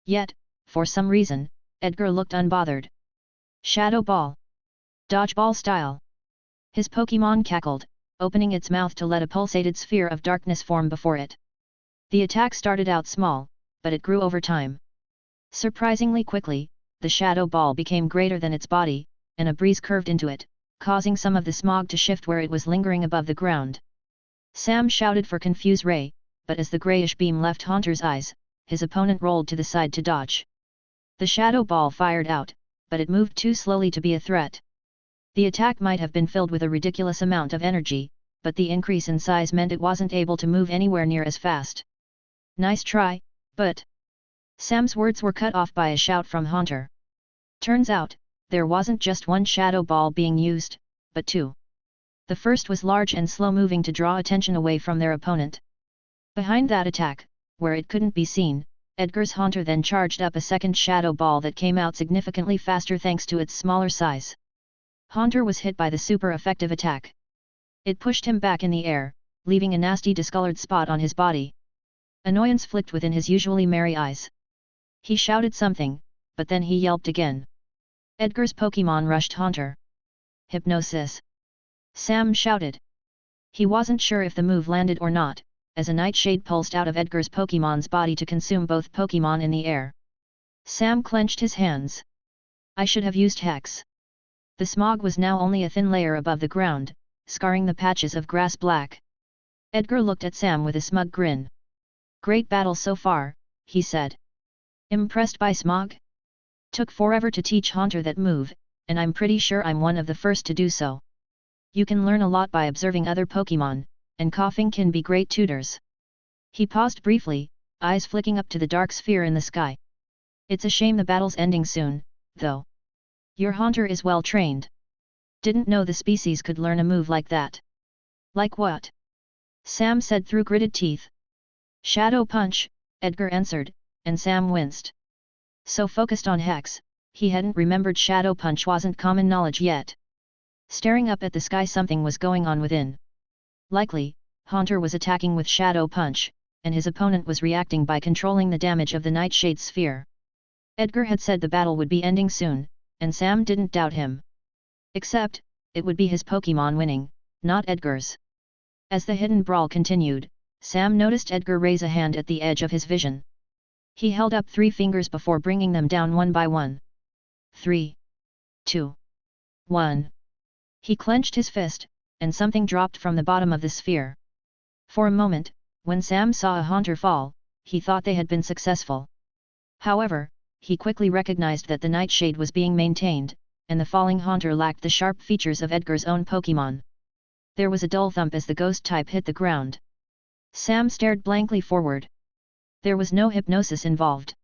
Yet, for some reason, Edgar looked unbothered. Shadow Ball. Dodgeball style. His Pokémon cackled, opening its mouth to let a pulsated sphere of darkness form before it. The attack started out small, but it grew over time. Surprisingly quickly, the shadow ball became greater than its body, and a breeze curved into it, causing some of the smog to shift where it was lingering above the ground. Sam shouted for Confuse Ray, but as the grayish beam left Haunter's eyes, his opponent rolled to the side to dodge. The shadow ball fired out, but it moved too slowly to be a threat. The attack might have been filled with a ridiculous amount of energy, but the increase in size meant it wasn't able to move anywhere near as fast. Nice try, but... Sam's words were cut off by a shout from Haunter. Turns out, there wasn't just one shadow ball being used, but two. The first was large and slow-moving to draw attention away from their opponent. Behind that attack, where it couldn't be seen, Edgar's Haunter then charged up a second shadow ball that came out significantly faster thanks to its smaller size. Haunter was hit by the super effective attack. It pushed him back in the air, leaving a nasty discolored spot on his body. Annoyance flicked within his usually merry eyes. He shouted something, but then he yelped again. Edgar's Pokémon rushed Haunter. Hypnosis! Sam shouted. He wasn't sure if the move landed or not, as a nightshade pulsed out of Edgar's Pokémon's body to consume both Pokémon in the air. Sam clenched his hands. I should have used Hex. The smog was now only a thin layer above the ground, scarring the patches of grass black. Edgar looked at Sam with a smug grin. Great battle so far, he said. Impressed by smog? Took forever to teach Haunter that move, and I'm pretty sure I'm one of the first to do so. You can learn a lot by observing other Pokémon, and coughing can be great tutors. He paused briefly, eyes flicking up to the dark sphere in the sky. It's a shame the battle's ending soon, though. Your Haunter is well trained. Didn't know the species could learn a move like that. Like what? Sam said through gritted teeth. Shadow Punch, Edgar answered, and Sam winced. So focused on Hex, he hadn't remembered Shadow Punch wasn't common knowledge yet. Staring up at the sky, something was going on within. Likely, Haunter was attacking with Shadow Punch, and his opponent was reacting by controlling the damage of the Nightshade sphere. Edgar had said the battle would be ending soon, and Sam didn't doubt him. Except, it would be his Pokémon winning, not Edgar's. As the hidden brawl continued, Sam noticed Edgar raise a hand at the edge of his vision. He held up 3 fingers before bringing them down one by one. 3, 2, 1. He clenched his fist, and something dropped from the bottom of the sphere. For a moment, when Sam saw a Haunter fall, he thought they had been successful. However, he quickly recognized that the Nightshade was being maintained, and the falling Haunter lacked the sharp features of Edgar's own Pokémon. There was a dull thump as the ghost type hit the ground. Sam stared blankly forward. There was no hypnosis involved.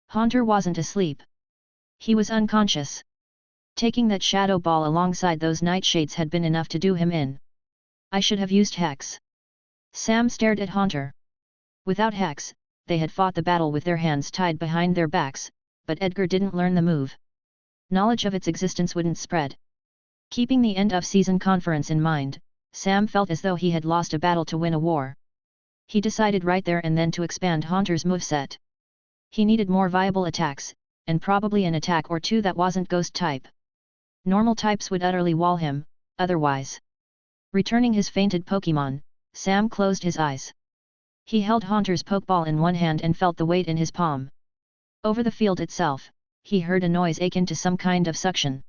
Haunter wasn't asleep. He was unconscious. Taking that shadow ball alongside those nightshades had been enough to do him in. I should have used Hex. Sam stared at Haunter. Without Hex, they had fought the battle with their hands tied behind their backs, but Edgar didn't learn the move. Knowledge of its existence wouldn't spread. Keeping the end-of-season conference in mind, Sam felt as though he had lost a battle to win a war. He decided right there and then to expand Haunter's moveset. He needed more viable attacks, and probably an attack or two that wasn't ghost type. Normal types would utterly wall him, otherwise. Returning his fainted Pokémon, Sam closed his eyes. He held Haunter's Pokeball in one hand and felt the weight in his palm. Over the field itself, he heard a noise akin to some kind of suction.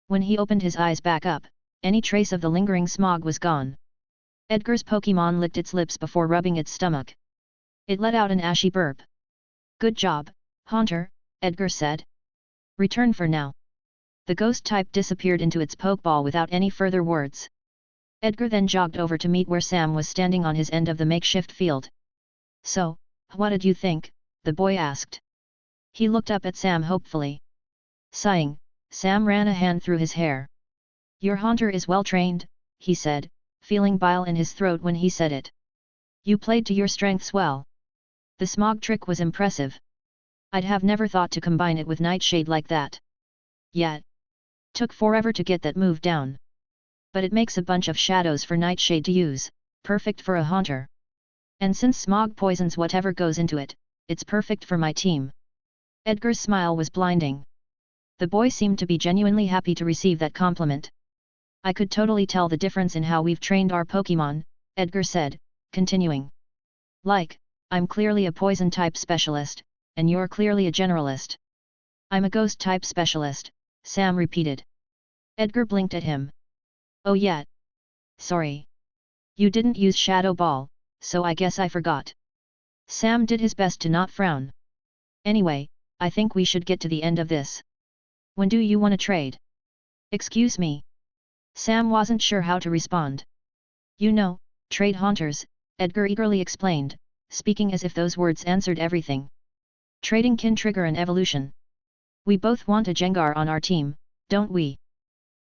When he opened his eyes back up, any trace of the lingering smog was gone. Edgar's Pokémon licked its lips before rubbing its stomach. It let out an ashy burp. "Good job, Haunter," Edgar said. "Return for now." The ghost type disappeared into its Pokeball without any further words. Edgar then jogged over to meet where Sam was standing on his end of the makeshift field. "So, what did you think?" the boy asked. He looked up at Sam hopefully. Sighing, Sam ran a hand through his hair. "Your Haunter is well trained," he said, feeling bile in his throat when he said it. "You played to your strengths well. The smog trick was impressive. I'd have never thought to combine it with Nightshade like that. Yet. Took forever to get that move down. But it makes a bunch of shadows for Nightshade to use, perfect for a Haunter. And since smog poisons whatever goes into it, it's perfect for my team." Edgar's smile was blinding. The boy seemed to be genuinely happy to receive that compliment. "I could totally tell the difference in how we've trained our Pokémon," Edgar said, continuing. "Like, I'm clearly a poison-type specialist, and you're clearly a generalist." "I'm a ghost-type specialist," Sam repeated. Edgar blinked at him. "Oh yeah. Sorry. You didn't use Shadow Ball, so I guess I forgot." Sam did his best to not frown. "Anyway, I think we should get to the end of this. When do you want to trade?" "Excuse me?" Sam wasn't sure how to respond. "You know, trade Haunters," Edgar eagerly explained, speaking as if those words answered everything. "Trading can trigger an evolution. We both want a Jengar on our team, don't we?"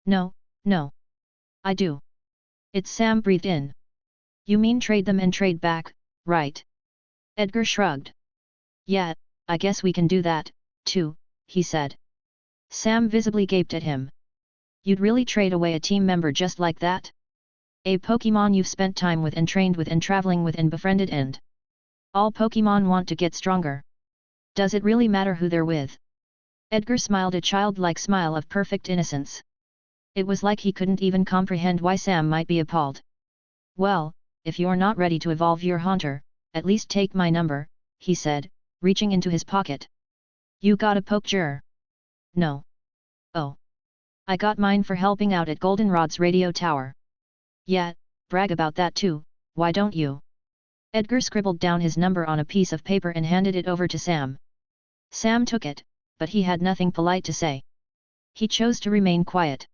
No. I do." It's Sam breathed in. "You mean trade them and trade back, right?" Edgar shrugged. "Yeah, I guess we can do that, too," he said. Sam visibly gaped at him. "You'd really trade away a team member just like that? A Pokémon you've spent time with and trained with and traveling with and befriended, and all Pokémon want to get stronger. Does it really matter who they're with?" Edgar smiled a childlike smile of perfect innocence. It was like he couldn't even comprehend why Sam might be appalled. "Well, if you're not ready to evolve your Haunter, at least take my number," he said, reaching into his pocket. "You got a Pokémon? No. Oh. I got mine for helping out at Goldenrod's radio tower." "Yeah, brag about that too, why don't you?" Edgar scribbled down his number on a piece of paper and handed it over to Sam. Sam took it, but he had nothing polite to say. He chose to remain quiet.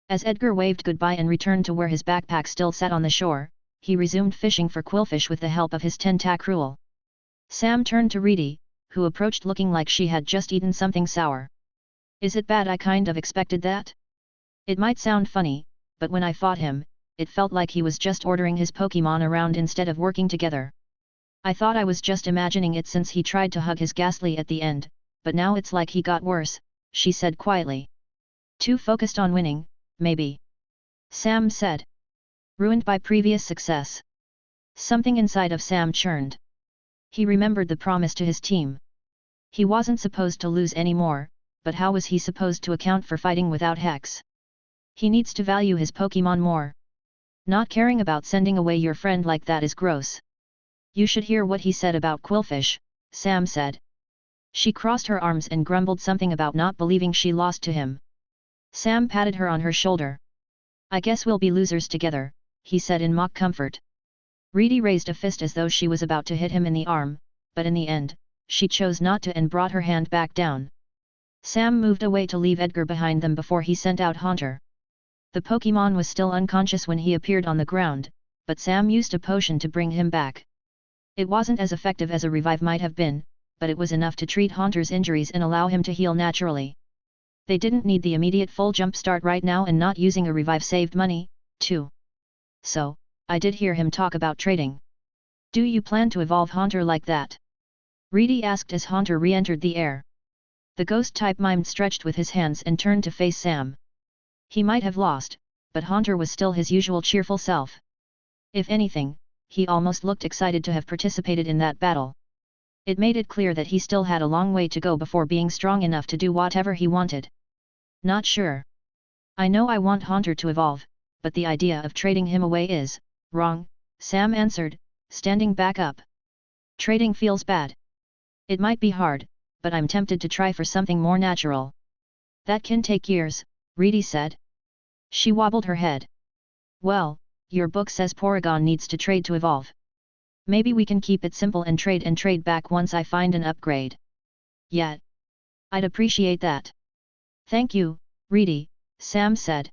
As Edgar waved goodbye and returned to where his backpack still sat on the shore, he resumed fishing for quillfish with the help of his tentacruel. Sam turned to Reedy, who approached looking like she had just eaten something sour. "Is it bad? I kind of expected that. It might sound funny, but when I fought him, it felt like he was just ordering his Pokémon around instead of working together. I thought I was just imagining it since he tried to hug his Ghastly at the end, but now it's like he got worse," she said quietly. "Too focused on winning, maybe," Sam said. "Ruined by previous success." Something inside of Sam churned. He remembered the promise to his team. He wasn't supposed to lose anymore, but how was he supposed to account for fighting without Hex? He needs to value his Pokémon more. Not caring about sending away your friend like that is gross. "You should hear what he said about Quillfish," Sam said. She crossed her arms and grumbled something about not believing she lost to him. Sam patted her on her shoulder. "I guess we'll be losers together," he said in mock comfort. Reedy raised a fist as though she was about to hit him in the arm, but in the end, she chose not to and brought her hand back down. Sam moved away to leave Edgar behind them before he sent out Haunter. The Pokémon was still unconscious when he appeared on the ground, but Sam used a potion to bring him back. It wasn't as effective as a revive might have been, but it was enough to treat Haunter's injuries and allow him to heal naturally. They didn't need the immediate full jump start right now, and not using a revive saved money, too. "So, I did hear him talk about trading. Do you plan to evolve Haunter like that?" Reedy asked as Haunter re-entered the air. The ghost-type mime stretched with his hands and turned to face Sam. He might have lost, but Haunter was still his usual cheerful self. If anything, he almost looked excited to have participated in that battle. It made it clear that he still had a long way to go before being strong enough to do whatever he wanted. "Not sure. I know I want Haunter to evolve, but the idea of trading him away is wrong, Sam answered, standing back up. Trading feels bad. It might be hard, but I'm tempted to try for something more natural. That can take years, Reedy said. She wobbled her head. Well, your book says Porygon needs to trade to evolve. Maybe we can keep it simple and trade back once I find an upgrade. Yeah. I'd appreciate that. Thank you, Reedy, Sam said.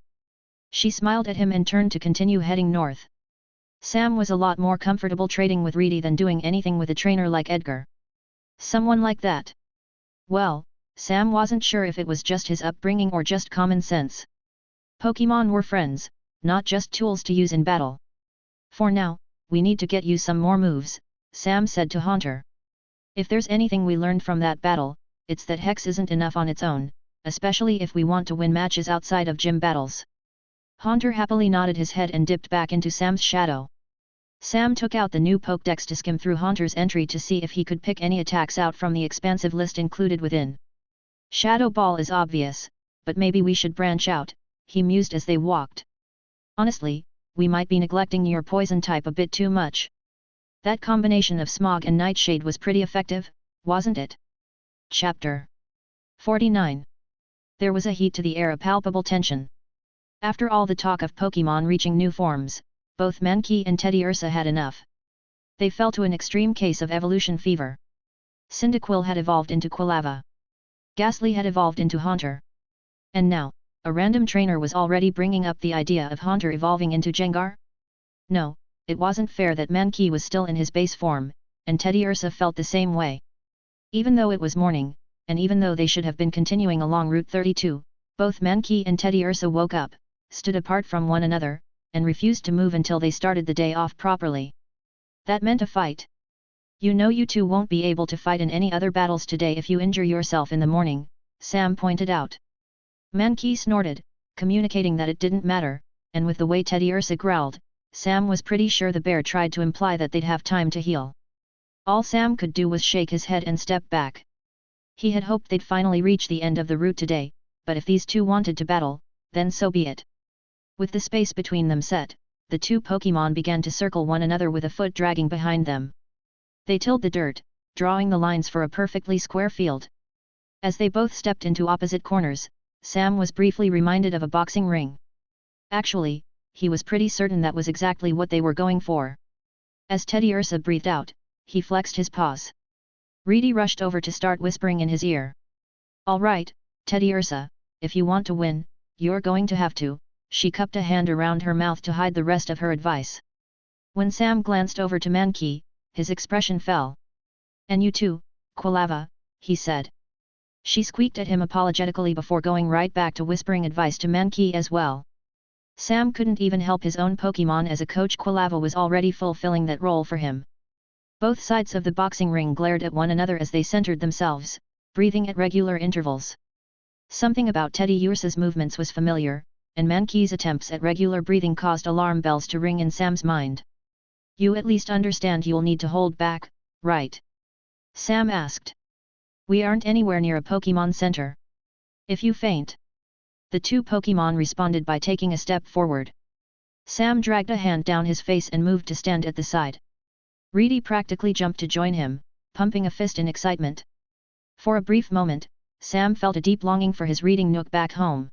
She smiled at him and turned to continue heading north. Sam was a lot more comfortable trading with Reedy than doing anything with a trainer like Edgar. Someone like that. Well, Sam wasn't sure if it was just his upbringing or just common sense. Pokémon were friends, not just tools to use in battle. For now, we need to get you some more moves, Sam said to Haunter. If there's anything we learned from that battle, it's that Hex isn't enough on its own, especially if we want to win matches outside of gym battles. Haunter happily nodded his head and dipped back into Sam's shadow. Sam took out the new Pokédex to skim through Haunter's entry to see if he could pick any attacks out from the expansive list included within. Shadow Ball is obvious, but maybe we should branch out, he mused as they walked. Honestly, we might be neglecting your poison type a bit too much. That combination of Smog and Nightshade was pretty effective, wasn't it? Chapter 49. There was a heat to the air, a palpable tension. After all the talk of Pokémon reaching new forms, both Mankey and Teddiursa had enough. They fell to an extreme case of evolution fever. Cyndaquil had evolved into Quilava. Ghastly had evolved into Haunter. And now, a random trainer was already bringing up the idea of Haunter evolving into Gengar? No, it wasn't fair that Mankey was still in his base form, and Teddiursa felt the same way. Even though it was morning, and even though they should have been continuing along Route 32, both Mankey and Teddiursa woke up, stood apart from one another, and refused to move until they started the day off properly. That meant a fight. You know you two won't be able to fight in any other battles today if you injure yourself in the morning, Sam pointed out. Mankey snorted, communicating that it didn't matter, and with the way Teddiursa growled, Sam was pretty sure the bear tried to imply that they'd have time to heal. All Sam could do was shake his head and step back. He had hoped they'd finally reach the end of the route today, but if these two wanted to battle, then so be it. With the space between them set, the two Pokémon began to circle one another with a foot dragging behind them. They tilled the dirt, drawing the lines for a perfectly square field. As they both stepped into opposite corners, Sam was briefly reminded of a boxing ring. Actually, he was pretty certain that was exactly what they were going for. As Teddiursa breathed out, he flexed his paws. Reedy rushed over to start whispering in his ear. All right, Teddiursa, if you want to win, you're going to have to. She cupped a hand around her mouth to hide the rest of her advice. When Sam glanced over to Mankey, his expression fell. And you too, Quilava, he said. She squeaked at him apologetically before going right back to whispering advice to Mankey as well. Sam couldn't even help his own Pokémon as a coach. Quilava was already fulfilling that role for him. Both sides of the boxing ring glared at one another as they centered themselves, breathing at regular intervals. Something about Teddiursa's movements was familiar, and Mankey's attempts at regular breathing caused alarm bells to ring in Sam's mind. You at least understand you'll need to hold back, right? Sam asked. We aren't anywhere near a Pokémon Center. If you faint. The two Pokémon responded by taking a step forward. Sam dragged a hand down his face and moved to stand at the side. Reedy practically jumped to join him, pumping a fist in excitement. For a brief moment, Sam felt a deep longing for his reading nook back home.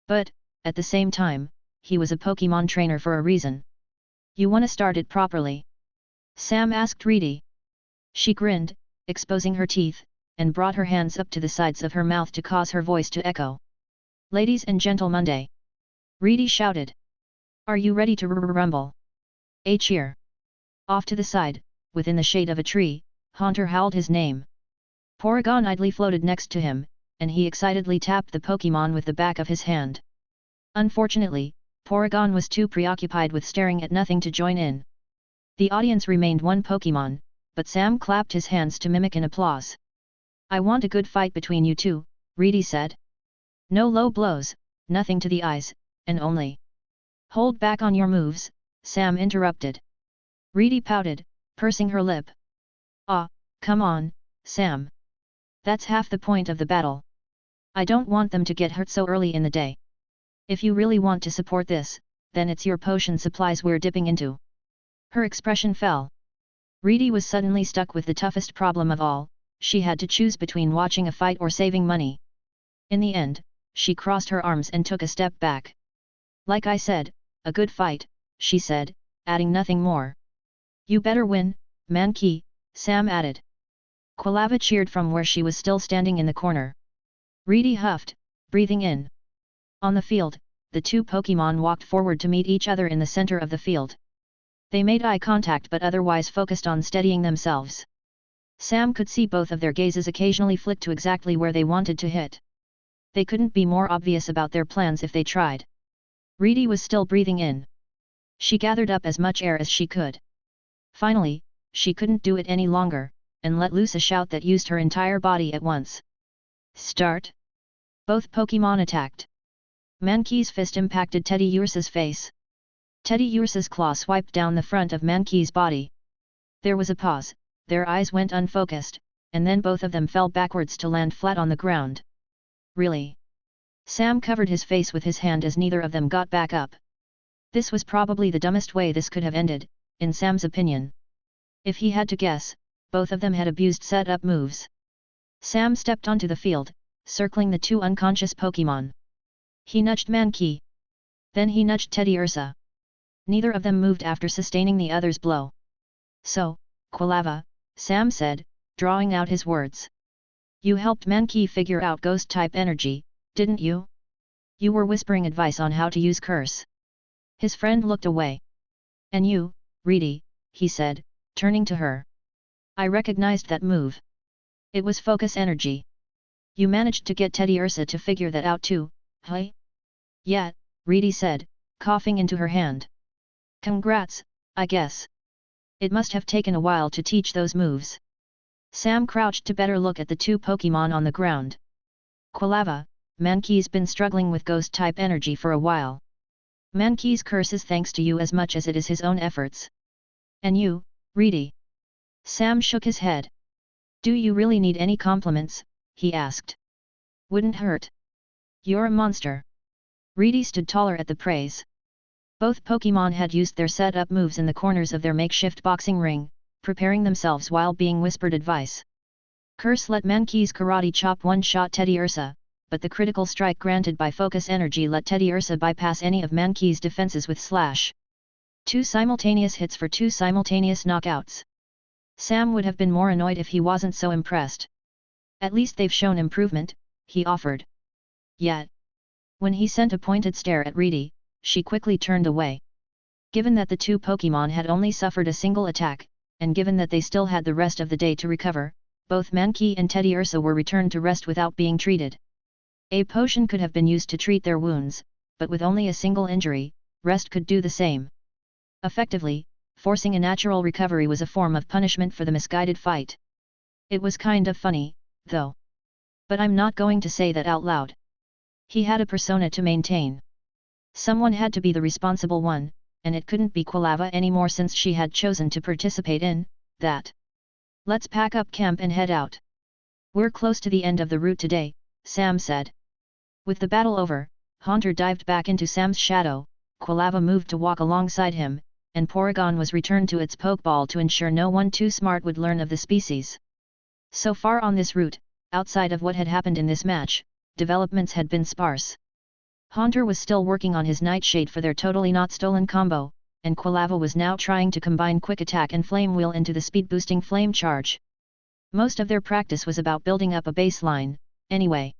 But, at the same time, he was a Pokémon trainer for a reason. You want to start it properly? Sam asked Reedy. She grinned, exposing her teeth, and brought her hands up to the sides of her mouth to cause her voice to echo. Ladies and gentlemen, Reedy shouted. Are you ready to rumble? A cheer. Off to the side, within the shade of a tree, Haunter howled his name. Porygon idly floated next to him, and he excitedly tapped the Pokémon with the back of his hand. Unfortunately, Porygon was too preoccupied with staring at nothing to join in. The audience remained one Pokémon, but Sam clapped his hands to mimic an applause. I want a good fight between you two, Reedy said. No low blows, nothing to the eyes, and only. Hold back on your moves, Sam interrupted. Reedy pouted, pursing her lip. Ah, come on, Sam. That's half the point of the battle. I don't want them to get hurt so early in the day. If you really want to support this, then it's your potion supplies we're dipping into. Her expression fell. Reedy was suddenly stuck with the toughest problem of all. She had to choose between watching a fight or saving money. In the end, she crossed her arms and took a step back. Like I said, a good fight, she said, adding nothing more. You better win, Mankey, Sam added. Quilava cheered from where she was still standing in the corner. Reedy huffed, breathing in. On the field, the two Pokémon walked forward to meet each other in the center of the field. They made eye contact but otherwise focused on steadying themselves. Sam could see both of their gazes occasionally flick to exactly where they wanted to hit. They couldn't be more obvious about their plans if they tried. Reedy was still breathing in. She gathered up as much air as she could. Finally, she couldn't do it any longer, and let loose a shout that used her entire body at once. Start! Both Pokémon attacked. Mankey's fist impacted Teddy Ursa's face. Teddy Ursa's claw swiped down the front of Mankey's body. There was a pause, their eyes went unfocused, and then both of them fell backwards to land flat on the ground. Really? Sam covered his face with his hand as neither of them got back up. This was probably the dumbest way this could have ended, in Sam's opinion. If he had to guess, both of them had abused set-up moves. Sam stepped onto the field, circling the two unconscious Pokémon. He nudged Mankey. Then he nudged Teddy Ursa. Neither of them moved after sustaining the other's blow. So, Quilava, Sam said, drawing out his words. You helped Mankey figure out ghost-type energy, didn't you? You were whispering advice on how to use curse. His friend looked away. And you, Reedy, he said, turning to her. I recognized that move. It was focus energy. You managed to get Teddy Ursa to figure that out too, huh? Yeah, Reedy said, coughing into her hand. Congrats, I guess. It must have taken a while to teach those moves. Sam crouched to better look at the two Pokémon on the ground. Quilava, Mankey's been struggling with ghost-type energy for a while. Mankey's curse is thanks to you as much as it is his own efforts. And you, Reedy? Sam shook his head. Do you really need any compliments? He asked. Wouldn't hurt. You're a monster. Reedy stood taller at the praise. Both Pokémon had used their set-up moves in the corners of their makeshift boxing ring, preparing themselves while being whispered advice. Curse let Mankey's karate chop one-shot Teddy Ursa, but the critical strike granted by focus energy let Teddy Ursa bypass any of Mankey's defenses with slash. 2 simultaneous hits for 2 simultaneous knockouts. Sam would have been more annoyed if he wasn't so impressed. At least they've shown improvement, he offered. Yet. When he sent a pointed stare at Reedy, she quickly turned away. Given that the two Pokémon had only suffered a single attack, and given that they still had the rest of the day to recover, both Mankey and Teddy Ursa were returned to rest without being treated. A potion could have been used to treat their wounds, but with only a single injury, rest could do the same. Effectively, forcing a natural recovery was a form of punishment for the misguided fight. It was kind of funny, though. But I'm not going to say that out loud. He had a persona to maintain. Someone had to be the responsible one, and it couldn't be Quilava anymore since she had chosen to participate in that. Let's pack up camp and head out. We're close to the end of the route today, Sam said. With the battle over, Haunter dived back into Sam's shadow, Quilava moved to walk alongside him, and Porygon was returned to its Pokeball to ensure no one too smart would learn of the species. So far on this route, outside of what had happened in this match, developments had been sparse. Haunter was still working on his Nightshade for their Totally Not Stolen combo, and Quilava was now trying to combine Quick Attack and Flame Wheel into the speed-boosting Flame Charge. Most of their practice was about building up a baseline, anyway.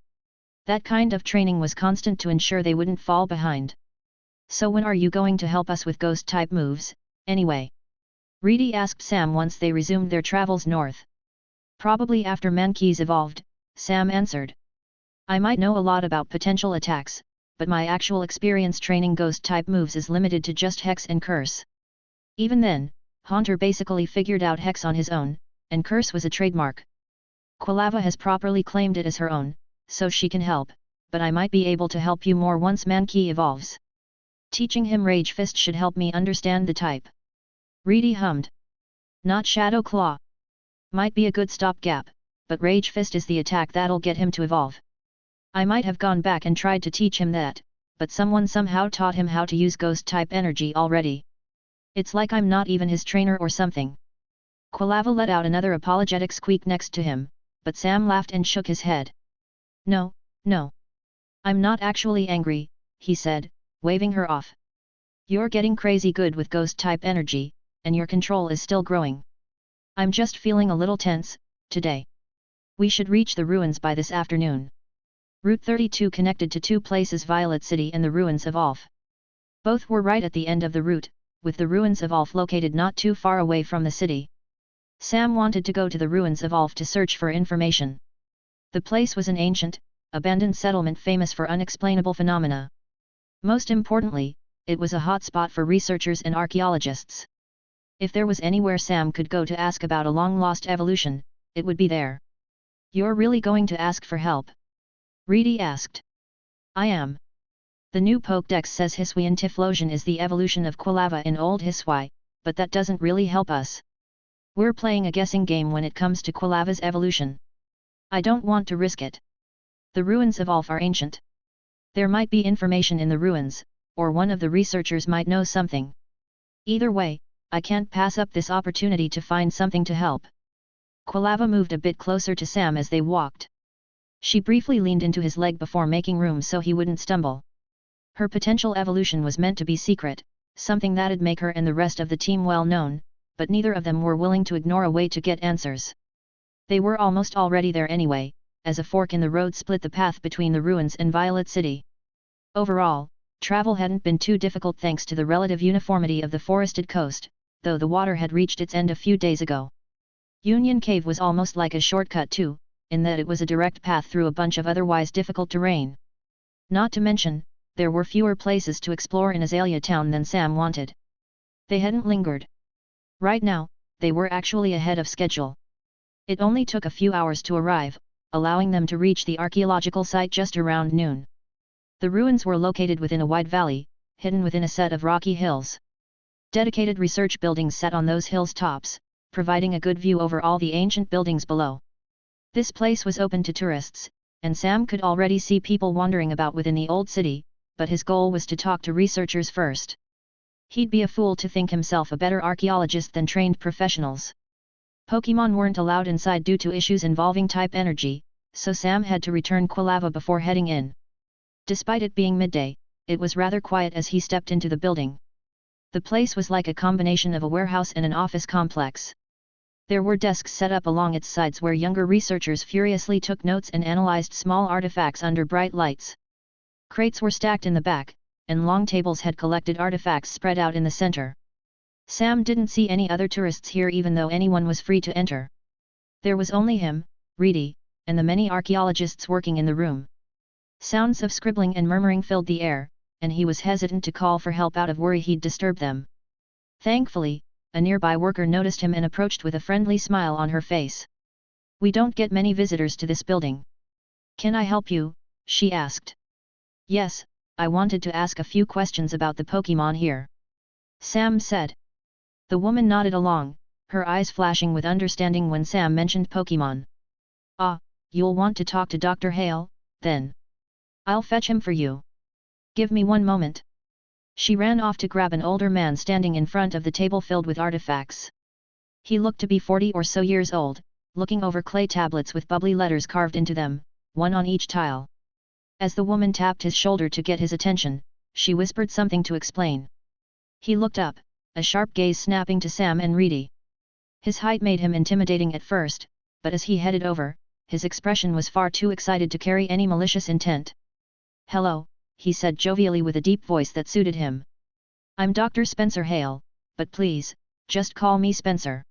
That kind of training was constant to ensure they wouldn't fall behind. So when are you going to help us with ghost-type moves, anyway? Reedy asked Sam once they resumed their travels north. Probably after Mankey's evolved, Sam answered. I might know a lot about potential attacks, but my actual experience training ghost-type moves is limited to just Hex and Curse. Even then, Haunter basically figured out Hex on his own, and Curse was a trademark. Quilava has properly claimed it as her own, so she can help, but I might be able to help you more once Mankey evolves. Teaching him Rage Fist should help me understand the type. Reedy hummed. Not Shadow Claw. Might be a good stopgap, but Rage Fist is the attack that'll get him to evolve. I might have gone back and tried to teach him that, but someone somehow taught him how to use ghost-type energy already. It's like I'm not even his trainer or something. Quilava let out another apologetic squeak next to him, but Sam laughed and shook his head. No, no. I'm not actually angry, he said, waving her off. You're getting crazy good with ghost-type energy, and your control is still growing. I'm just feeling a little tense, today. We should reach the ruins by this afternoon. Route 32 connected to two places: Violet City and the ruins of Alf. Both were right at the end of the route, with the ruins of Alf located not too far away from the city. Sam wanted to go to the ruins of Alf to search for information. The place was an ancient, abandoned settlement famous for unexplainable phenomena. Most importantly, it was a hotspot for researchers and archaeologists. If there was anywhere Sam could go to ask about a long-lost evolution, it would be there. You're really going to ask for help? Reedy asked. I am. The new Pokédex says Hiswian Typhlosion is the evolution of Quilava in Old Hiswi, but that doesn't really help us. We're playing a guessing game when it comes to Quilava's evolution. I don't want to risk it. The ruins of Alf are ancient. There might be information in the ruins, or one of the researchers might know something. Either way, I can't pass up this opportunity to find something to help. Quilava moved a bit closer to Sam as they walked. She briefly leaned into his leg before making room so he wouldn't stumble. Her potential evolution was meant to be secret, something that'd make her and the rest of the team well known, but neither of them were willing to ignore a way to get answers. They were almost already there anyway, as a fork in the road split the path between the ruins and Violet City. Overall, travel hadn't been too difficult thanks to the relative uniformity of the forested coast, though the water had reached its end a few days ago. Union Cave was almost like a shortcut too, in that it was a direct path through a bunch of otherwise difficult terrain. Not to mention, there were fewer places to explore in Azalea Town than Sam wanted. They hadn't lingered. Right now, they were actually ahead of schedule. It only took a few hours to arrive, allowing them to reach the archaeological site just around noon. The ruins were located within a wide valley, hidden within a set of rocky hills. Dedicated research buildings sat on those hills' tops, providing a good view over all the ancient buildings below. This place was open to tourists, and Sam could already see people wandering about within the old city, but his goal was to talk to researchers first. He'd be a fool to think himself a better archaeologist than trained professionals. Pokémon weren't allowed inside due to issues involving type energy, so Sam had to return Quilava before heading in. Despite it being midday, it was rather quiet as he stepped into the building. The place was like a combination of a warehouse and an office complex. There were desks set up along its sides where younger researchers furiously took notes and analyzed small artifacts under bright lights. Crates were stacked in the back, and long tables had collected artifacts spread out in the center. Sam didn't see any other tourists here even though anyone was free to enter. There was only him, Reedy, and the many archaeologists working in the room. Sounds of scribbling and murmuring filled the air, and he was hesitant to call for help out of worry he'd disturb them. Thankfully, a nearby worker noticed him and approached with a friendly smile on her face. We don't get many visitors to this building. Can I help you? She asked. Yes, I wanted to ask a few questions about the Pokémon here. Sam said. The woman nodded along, her eyes flashing with understanding when Sam mentioned Pokémon. Ah, you'll want to talk to Dr. Hale, then. I'll fetch him for you. Give me one moment. She ran off to grab an older man standing in front of the table filled with artifacts. He looked to be 40 or so years old, looking over clay tablets with bubbly letters carved into them, one on each tile. As the woman tapped his shoulder to get his attention, she whispered something to explain. He looked up, a sharp gaze snapping to Sam and Reedy. His height made him intimidating at first, but as he headed over, his expression was far too excited to carry any malicious intent. Hello, he said jovially with a deep voice that suited him. I'm Dr. Spencer Hale, but please, just call me Spencer.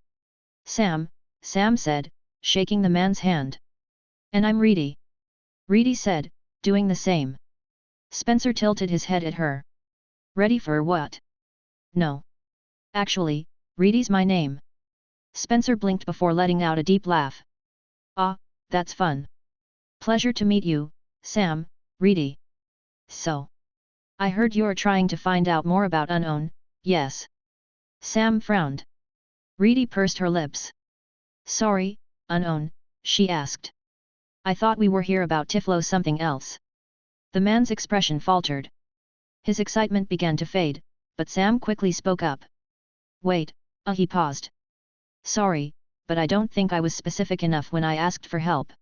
Sam said, shaking the man's hand. And I'm Reedy. Reedy said, doing the same. Spencer tilted his head at her. Ready for what? No. Actually, Reedy's my name. Spencer blinked before letting out a deep laugh. Ah, that's fun. Pleasure to meet you, Sam, Reedy. So. I heard you're trying to find out more about Unknown, yes. Sam frowned. Reedy pursed her lips. Sorry, Unknown, she asked. I thought we were here about Tiflo something else. The man's expression faltered. His excitement began to fade, but Sam quickly spoke up. Wait, he paused. Sorry, but I don't think I was specific enough when I asked for help.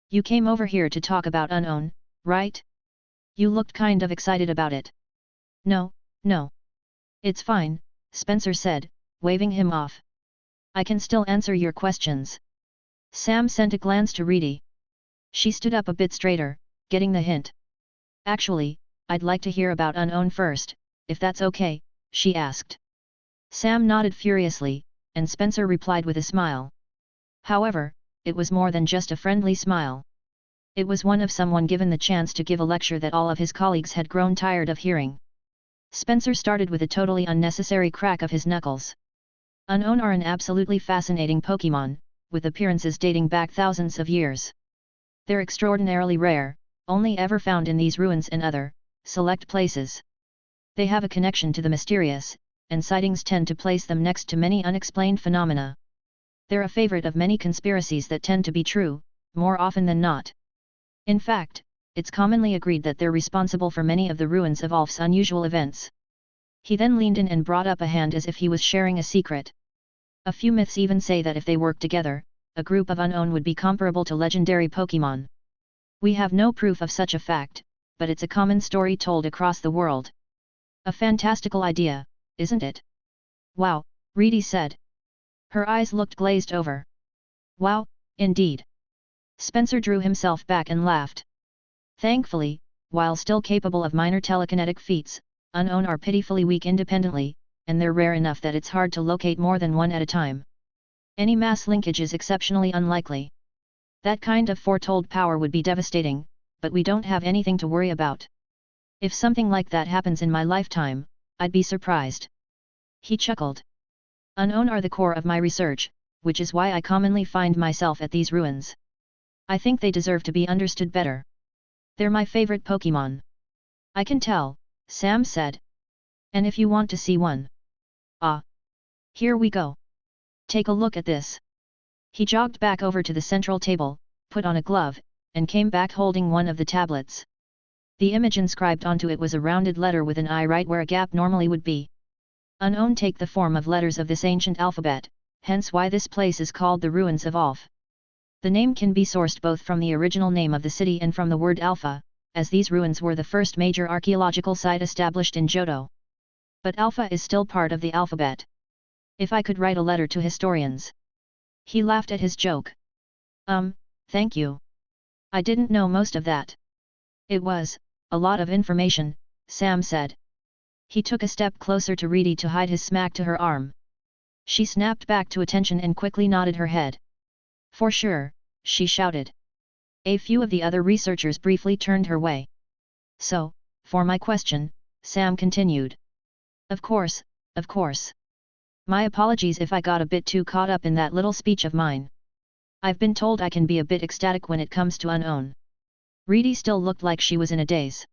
You came over here to talk about unknown, right? You looked kind of excited about it. No. It's fine, Spencer said, waving him off. I can still answer your questions. Sam sent a glance to Reedy. She stood up a bit straighter, getting the hint. Actually, I'd like to hear about unknown first, if that's okay, she asked. Sam nodded furiously, and Spencer replied with a smile. However, it was more than just a friendly smile. It was one of someone given the chance to give a lecture that all of his colleagues had grown tired of hearing. Spencer started with a totally unnecessary crack of his knuckles. Unknown are an absolutely fascinating Pokémon, with appearances dating back thousands of years. They're extraordinarily rare, only ever found in these ruins and other, select places. They have a connection to the mysterious, and sightings tend to place them next to many unexplained phenomena. They're a favorite of many conspiracies that tend to be true, more often than not. In fact, it's commonly agreed that they're responsible for many of the ruins of Ulf's unusual events. He then leaned in and brought up a hand as if he was sharing a secret. A few myths even say that if they worked together, a group of unknown would be comparable to legendary Pokémon. We have no proof of such a fact, but it's a common story told across the world. A fantastical idea, isn't it? Wow, Reedy said. Her eyes looked glazed over. Wow, indeed. Spencer drew himself back and laughed. Thankfully, while still capable of minor telekinetic feats, unknown are pitifully weak independently, and they're rare enough that it's hard to locate more than one at a time. Any mass linkage is exceptionally unlikely. That kind of foretold power would be devastating, but we don't have anything to worry about. If something like that happens in my lifetime, I'd be surprised. He chuckled. Unknown are the core of my research, which is why I commonly find myself at these ruins. I think they deserve to be understood better. They're my favorite Pokémon. I can tell, Sam said. And if you want to see one. Here we go. Take a look at this. He jogged back over to the central table, put on a glove, and came back holding one of the tablets. The image inscribed onto it was a rounded letter with an eye right where a gap normally would be. Unknown take the form of letters of this ancient alphabet, hence why this place is called the Ruins of Alph. The name can be sourced both from the original name of the city and from the word Alpha, as these ruins were the first major archaeological site established in Johto. But Alpha is still part of the alphabet. If I could write a letter to historians. He laughed at his joke. Thank you. I didn't know most of that. It was a lot of information, Sam said. He took a step closer to Reedy to hide his smack to her arm. She snapped back to attention and quickly nodded her head. For sure, she shouted. A few of the other researchers briefly turned her way. So, for my question, Sam continued. Of course. My apologies if I got a bit too caught up in that little speech of mine. I've been told I can be a bit ecstatic when it comes to unknown. Reedy still looked like she was in a daze.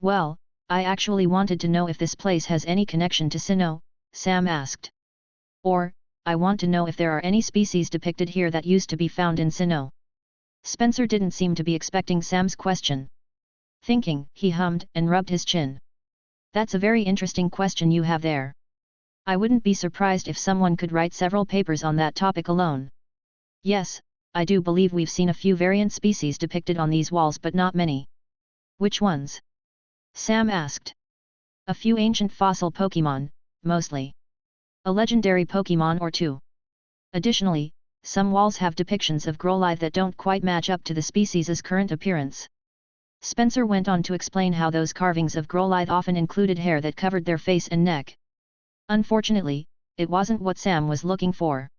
Well, I actually wanted to know if this place has any connection to Sinnoh, Sam asked. Or, I want to know if there are any species depicted here that used to be found in Sinnoh. Spencer didn't seem to be expecting Sam's question. Thinking, he hummed and rubbed his chin. That's a very interesting question you have there. I wouldn't be surprised if someone could write several papers on that topic alone. Yes, I do believe we've seen a few variant species depicted on these walls but not many. Which ones? Sam asked. A few ancient fossil Pokémon, mostly. A legendary Pokémon or two. Additionally, some walls have depictions of Growlithe that don't quite match up to the species' current appearance. Spencer went on to explain how those carvings of Growlithe often included hair that covered their face and neck. Unfortunately, it wasn't what Sam was looking for.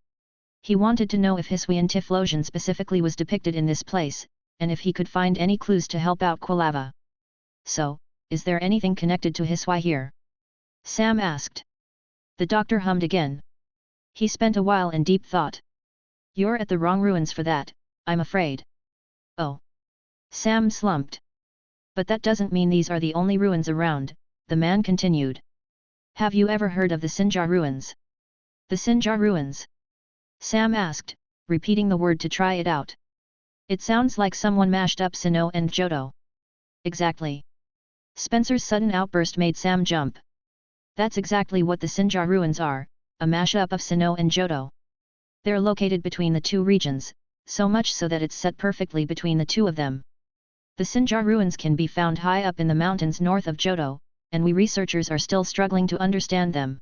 He wanted to know if Hisuian Typhlosion specifically was depicted in this place, and if he could find any clues to help out Quilava. So, is there anything connected to Hisui here? Sam asked. The doctor hummed again. He spent a while in deep thought. You're at the wrong ruins for that, I'm afraid. Oh. Sam slumped. But that doesn't mean these are the only ruins around, the man continued. Have you ever heard of the Sinjar ruins? The Sinjar ruins? Sam asked, repeating the word to try it out. It sounds like someone mashed up Sinnoh and Johto. Exactly. Spencer's sudden outburst made Sam jump. That's exactly what the Sinjar ruins are, a mashup of Sinnoh and Johto. They're located between the two regions, so much so that it's set perfectly between the two of them. The Sinjar ruins can be found high up in the mountains north of Johto, and we researchers are still struggling to understand them.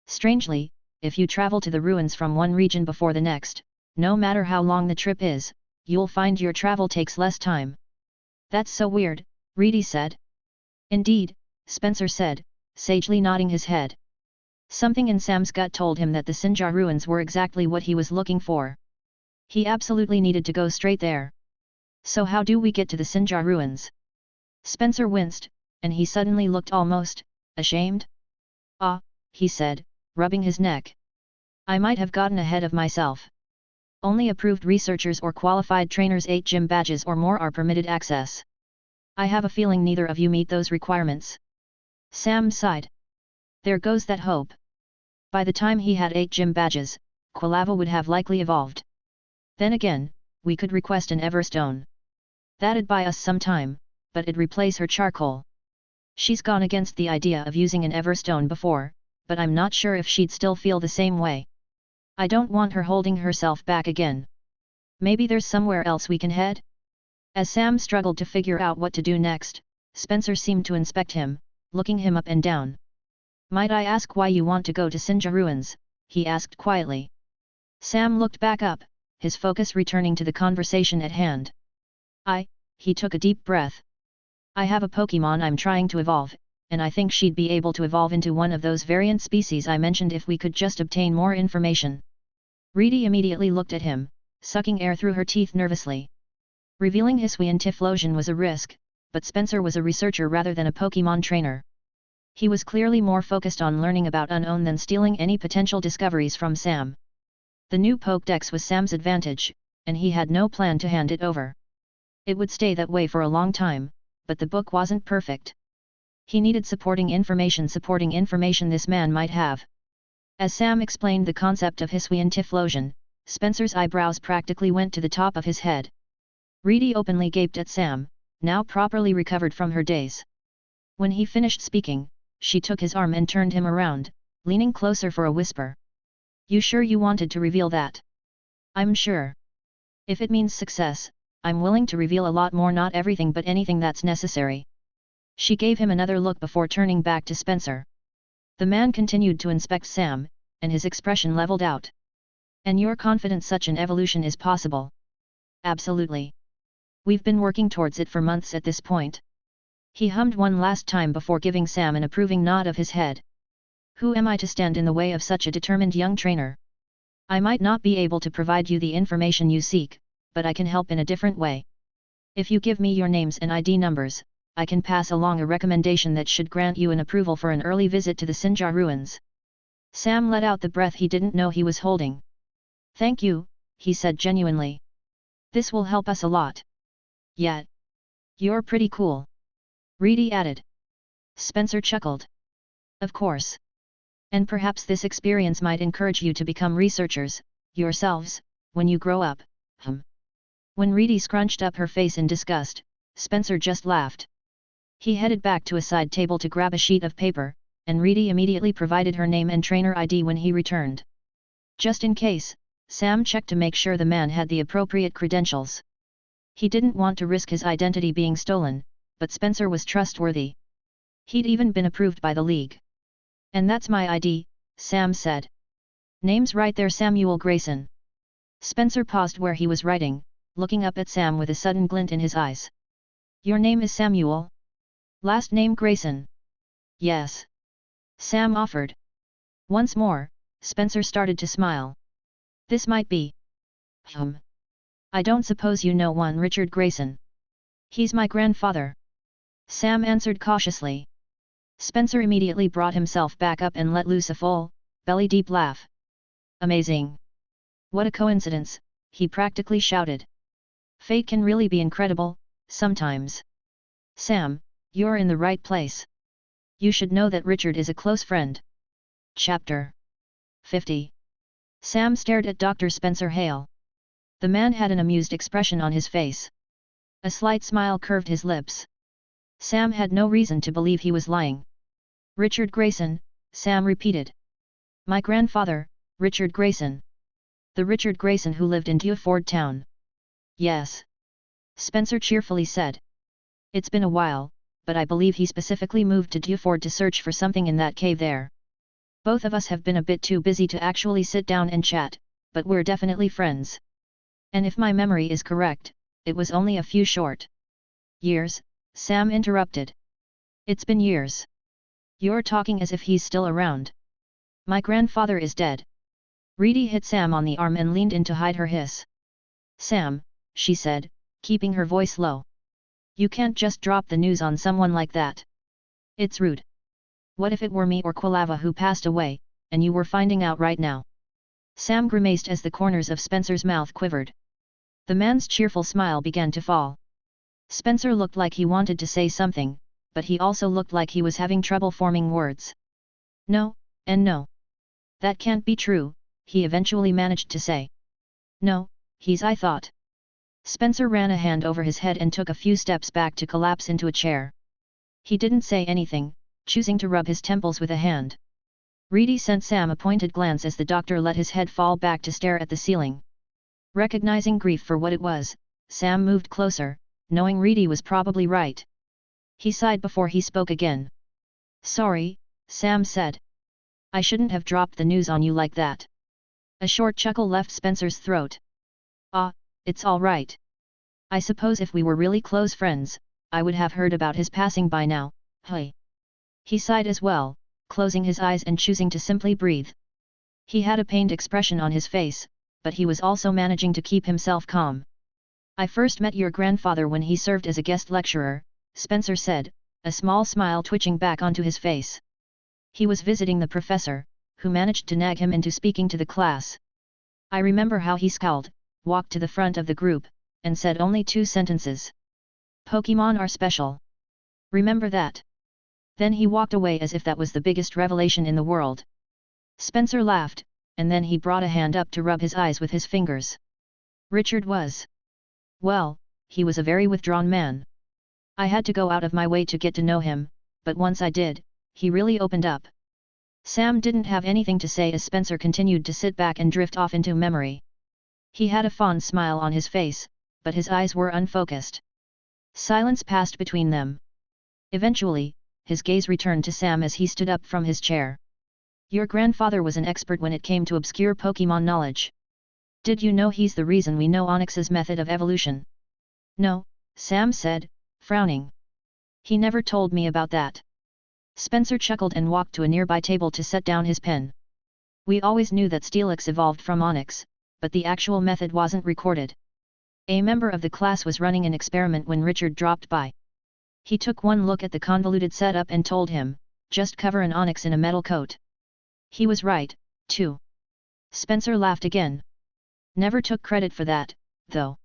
Strangely, if you travel to the ruins from one region before the next, no matter how long the trip is, you'll find your travel takes less time. That's so weird, Reedy said. Indeed, Spencer said, sagely nodding his head. Something in Sam's gut told him that the Sinjar ruins were exactly what he was looking for. He absolutely needed to go straight there. So how do we get to the Sinjar ruins? Spencer winced, and he suddenly looked almost ashamed. Ah, he said, rubbing his neck. I might have gotten ahead of myself. Only approved researchers or qualified trainers 8 gym badges or more are permitted access. I have a feeling neither of you meet those requirements. Sam sighed. There goes that hope. By the time he had 8 gym badges, Quilava would have likely evolved. Then again, we could request an Everstone. That'd buy us some time, but it'd replace her charcoal. She's gone against the idea of using an Everstone before, but I'm not sure if she'd still feel the same way. I don't want her holding herself back again. Maybe there's somewhere else we can head? As Sam struggled to figure out what to do next, Spencer seemed to inspect him, looking him up and down. Might I ask why you want to go to Sinjar ruins? He asked quietly. Sam looked back up, his focus returning to the conversation at hand. He took a deep breath. I have a Pokémon I'm trying to evolve, and I think she'd be able to evolve into one of those variant species I mentioned if we could just obtain more information. Reedy immediately looked at him, sucking air through her teeth nervously. Revealing Hisuian Typhlosion was a risk, but Spencer was a researcher rather than a Pokémon trainer. He was clearly more focused on learning about Unown than stealing any potential discoveries from Sam. The new Pokédex was Sam's advantage, and he had no plan to hand it over. It would stay that way for a long time, but the book wasn't perfect. He needed supporting information this man might have. As Sam explained the concept of Hisuian Typhlosion, Spencer's eyebrows practically went to the top of his head. Reedy openly gaped at Sam, now properly recovered from her daze. When he finished speaking, she took his arm and turned him around, leaning closer for a whisper. You sure you wanted to reveal that? I'm sure. If it means success, I'm willing to reveal a lot more, not everything but anything that's necessary. She gave him another look before turning back to Spencer. The man continued to inspect Sam, and his expression leveled out. And you're confident such an evolution is possible? Absolutely. We've been working towards it for months at this point. He hummed one last time before giving Sam an approving nod of his head. Who am I to stand in the way of such a determined young trainer? I might not be able to provide you the information you seek, but I can help in a different way. If you give me your names and ID numbers, I can pass along a recommendation that should grant you an approval for an early visit to the Sinjar ruins. Sam let out the breath he didn't know he was holding. Thank you, he said genuinely. This will help us a lot. Yet. You're pretty cool. Reedy added. Spencer chuckled. Of course. And perhaps this experience might encourage you to become researchers, yourselves, when you grow up. When Reedy scrunched up her face in disgust, Spencer just laughed. He headed back to a side table to grab a sheet of paper, and Reedy immediately provided her name and trainer ID when he returned. Just in case, Sam checked to make sure the man had the appropriate credentials. He didn't want to risk his identity being stolen, but Spencer was trustworthy. He'd even been approved by the league. And that's my ID, Sam said. Name's right there, Samuel Greyson. Spencer paused where he was writing, looking up at Sam with a sudden glint in his eyes. Your name is Samuel? Last name Greyson? Yes. Sam offered. Once more, Spencer started to smile. This might be. I don't suppose you know one Richard Greyson. He's my grandfather. Sam answered cautiously. Spencer immediately brought himself back up and let loose a full, belly-deep laugh. Amazing. What a coincidence, he practically shouted. Fate can really be incredible, sometimes. Sam, you're in the right place. You should know that Richard is a close friend. Chapter 50. Sam stared at Dr. Spencer Hale. The man had an amused expression on his face. A slight smile curved his lips. Sam had no reason to believe he was lying. Richard Greyson, Sam repeated. My grandfather, Richard Greyson. The Richard Greyson who lived in Dewford town. Yes. Spencer cheerfully said. It's been a while, but I believe he specifically moved to Dewford to search for something in that cave there. Both of us have been a bit too busy to actually sit down and chat, but we're definitely friends. And if my memory is correct, it was only a few short years, Sam interrupted. It's been years. You're talking as if he's still around. My grandfather is dead. Reedy hit Sam on the arm and leaned in to hide her hiss. Sam, she said, keeping her voice low. You can't just drop the news on someone like that. It's rude. What if it were me or Quilava who passed away, and you were finding out right now? Sam grimaced as the corners of Spencer's mouth quivered. The man's cheerful smile began to fall. Spencer looked like he wanted to say something, but he also looked like he was having trouble forming words. No, and no. That can't be true, he eventually managed to say. No, I thought. Spencer ran a hand over his head and took a few steps back to collapse into a chair. He didn't say anything, choosing to rub his temples with a hand. Reedy sent Sam a pointed glance as the doctor let his head fall back to stare at the ceiling. Recognizing grief for what it was, Sam moved closer, knowing Reedy was probably right. He sighed before he spoke again. Sorry, Sam said. I shouldn't have dropped the news on you like that. A short chuckle left Spencer's throat. Ah, it's all right. I suppose if we were really close friends, I would have heard about his passing by now, hey. He sighed as well, closing his eyes and choosing to simply breathe. He had a pained expression on his face, but he was also managing to keep himself calm. I first met your grandfather when he served as a guest lecturer, Spencer said, a small smile twitching back onto his face. He was visiting the professor, who managed to nag him into speaking to the class. I remember how he scowled, walked to the front of the group, and said only 2 sentences. Pokémon are special. Remember that? Then he walked away as if that was the biggest revelation in the world. Spencer laughed, and then he brought a hand up to rub his eyes with his fingers. Richard was. Well, he was a very withdrawn man. I had to go out of my way to get to know him, but once I did, he really opened up. Sam didn't have anything to say as Spencer continued to sit back and drift off into memory. He had a fond smile on his face, but his eyes were unfocused. Silence passed between them. Eventually, his gaze returned to Sam as he stood up from his chair. Your grandfather was an expert when it came to obscure Pokémon knowledge. Did you know he's the reason we know Onix's method of evolution? No, Sam said, frowning. He never told me about that. Spencer chuckled and walked to a nearby table to set down his pen. We always knew that Steelix evolved from Onix, but the actual method wasn't recorded. A member of the class was running an experiment when Richard dropped by. He took one look at the convoluted setup and told him, just cover an Onix in a metal coat. He was right, too. Spencer laughed again. Never took credit for that, though.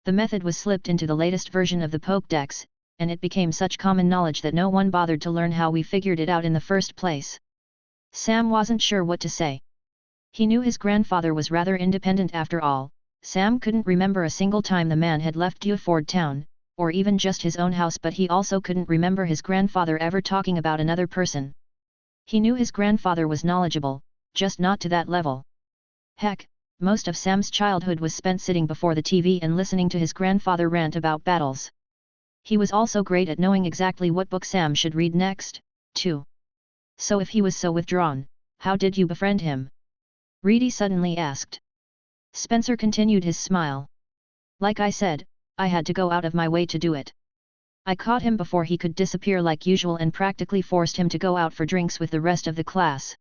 The method was slipped into the latest version of the Pokédex, and it became such common knowledge that no one bothered to learn how we figured it out in the first place. Sam wasn't sure what to say. He knew his grandfather was rather independent after all. Sam couldn't remember a single time the man had left Dewford town, or even just his own house, but he also couldn't remember his grandfather ever talking about another person. He knew his grandfather was knowledgeable, just not to that level. Heck, most of Sam's childhood was spent sitting before the TV and listening to his grandfather rant about battles. He was also great at knowing exactly what book Sam should read next, too. So if he was so withdrawn, how did you befriend him? Reedy suddenly asked. Spencer continued his smile. Like I said, I had to go out of my way to do it. I caught him before he could disappear like usual and practically forced him to go out for drinks with the rest of the class.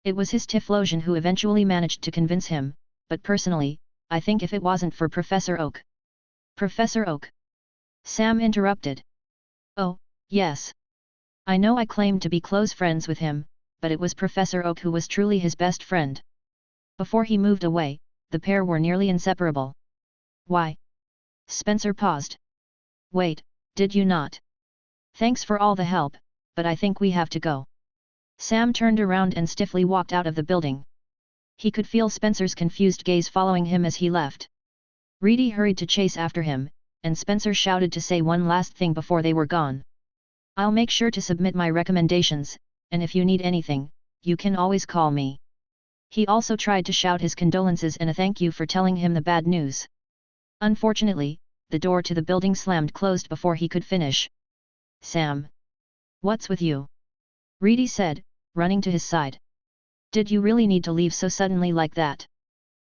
It was his Tiflosian who eventually managed to convince him, but personally, I think if it wasn't for Professor Oak. Professor Oak? Sam interrupted. Oh, yes. I know I claimed to be close friends with him, but it was Professor Oak who was truly his best friend. Before he moved away, the pair were nearly inseparable. Why? Spencer paused. Wait, did you not? Thanks for all the help, but I think we have to go. Sam turned around and stiffly walked out of the building. He could feel Spencer's confused gaze following him as he left. Reedy hurried to chase after him, and Spencer shouted to say one last thing before they were gone. I'll make sure to submit my recommendations, and if you need anything, you can always call me. He also tried to shout his condolences and a thank you for telling him the bad news. Unfortunately, the door to the building slammed closed before he could finish. Sam. What's with you? Reedy said, running to his side. Did you really need to leave so suddenly like that?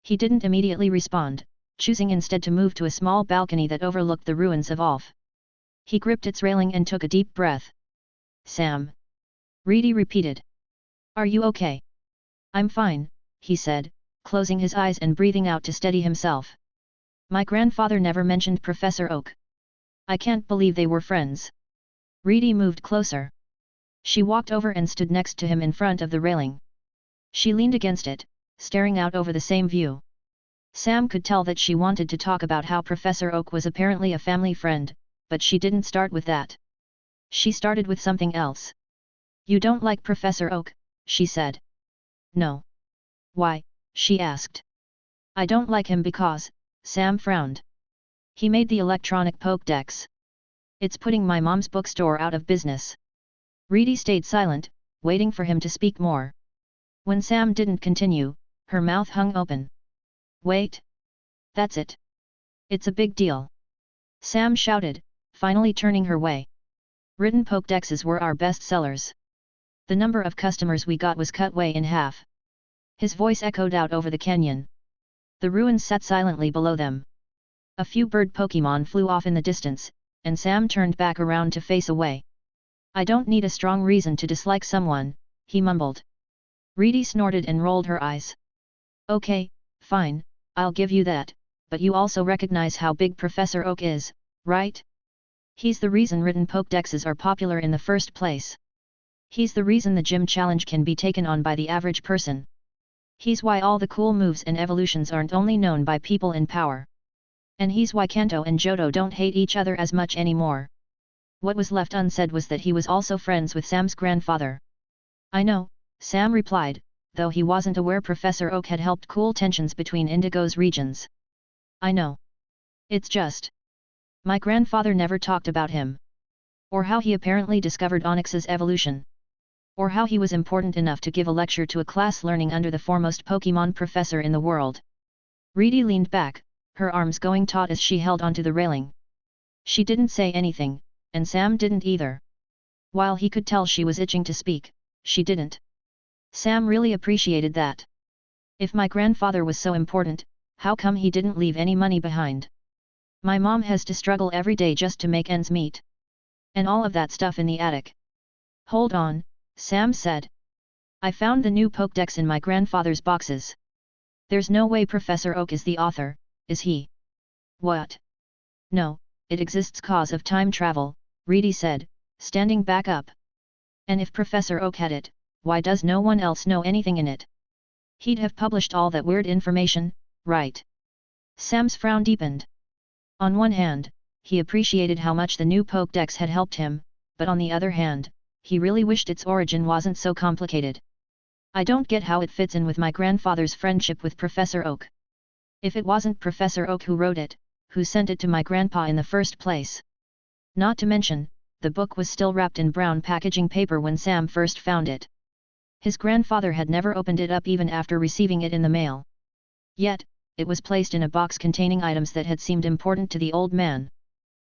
He didn't immediately respond, choosing instead to move to a small balcony that overlooked the ruins of Ulf. He gripped its railing and took a deep breath. Sam. Reedy repeated. Are you okay? I'm fine, he said, closing his eyes and breathing out to steady himself. My grandfather never mentioned Professor Oak. I can't believe they were friends. Reedy moved closer. She walked over and stood next to him in front of the railing. She leaned against it, staring out over the same view. Sam could tell that she wanted to talk about how Professor Oak was apparently a family friend, but she didn't start with that. She started with something else. You don't like Professor Oak, she said. No. Why? She asked. I don't like him because, Sam frowned. He made the electronic Pokédex. It's putting my mom's bookstore out of business. Reedy stayed silent, waiting for him to speak more. When Sam didn't continue, her mouth hung open. Wait. That's it. It's a big deal. Sam shouted, finally turning her way. Written Pokédexes were our best sellers. The number of customers we got was cut way in half. His voice echoed out over the canyon. The ruins sat silently below them. A few bird Pokémon flew off in the distance, and Sam turned back around to face away. I don't need a strong reason to dislike someone, he mumbled. Reedy snorted and rolled her eyes. Okay, fine, I'll give you that, but you also recognize how big Professor Oak is, right? He's the reason written Pokédexes are popular in the first place. He's the reason the gym challenge can be taken on by the average person. He's why all the cool moves and evolutions aren't only known by people in power. And he's why Kanto and Johto don't hate each other as much anymore. What was left unsaid was that he was also friends with Sam's grandfather. I know, Sam replied, though he wasn't aware Professor Oak had helped cool tensions between Indigo's regions. I know. It's just. My grandfather never talked about him. Or how he apparently discovered Onix's evolution. Or how he was important enough to give a lecture to a class learning under the foremost Pokémon professor in the world. Reedy leaned back, her arms going taut as she held onto the railing. She didn't say anything, and Sam didn't either. While he could tell she was itching to speak, she didn't. Sam really appreciated that. If my grandfather was so important, how come he didn't leave any money behind? My mom has to struggle every day just to make ends meet. And all of that stuff in the attic. Hold on, Sam said. I found the new Pokédex in my grandfather's boxes. There's no way Professor Oak is the author, is he? What? No, it exists cause of time travel, Reedy said, standing back up. And if Professor Oak had it, why does no one else know anything in it? He'd have published all that weird information, right? Sam's frown deepened. On one hand, he appreciated how much the new Pokédex had helped him, but on the other hand, he really wished its origin wasn't so complicated. I don't get how it fits in with my grandfather's friendship with Professor Oak. If it wasn't Professor Oak who wrote it, who sent it to my grandpa in the first place? Not to mention, the book was still wrapped in brown packaging paper when Sam first found it. His grandfather had never opened it up even after receiving it in the mail. Yet, it was placed in a box containing items that had seemed important to the old man.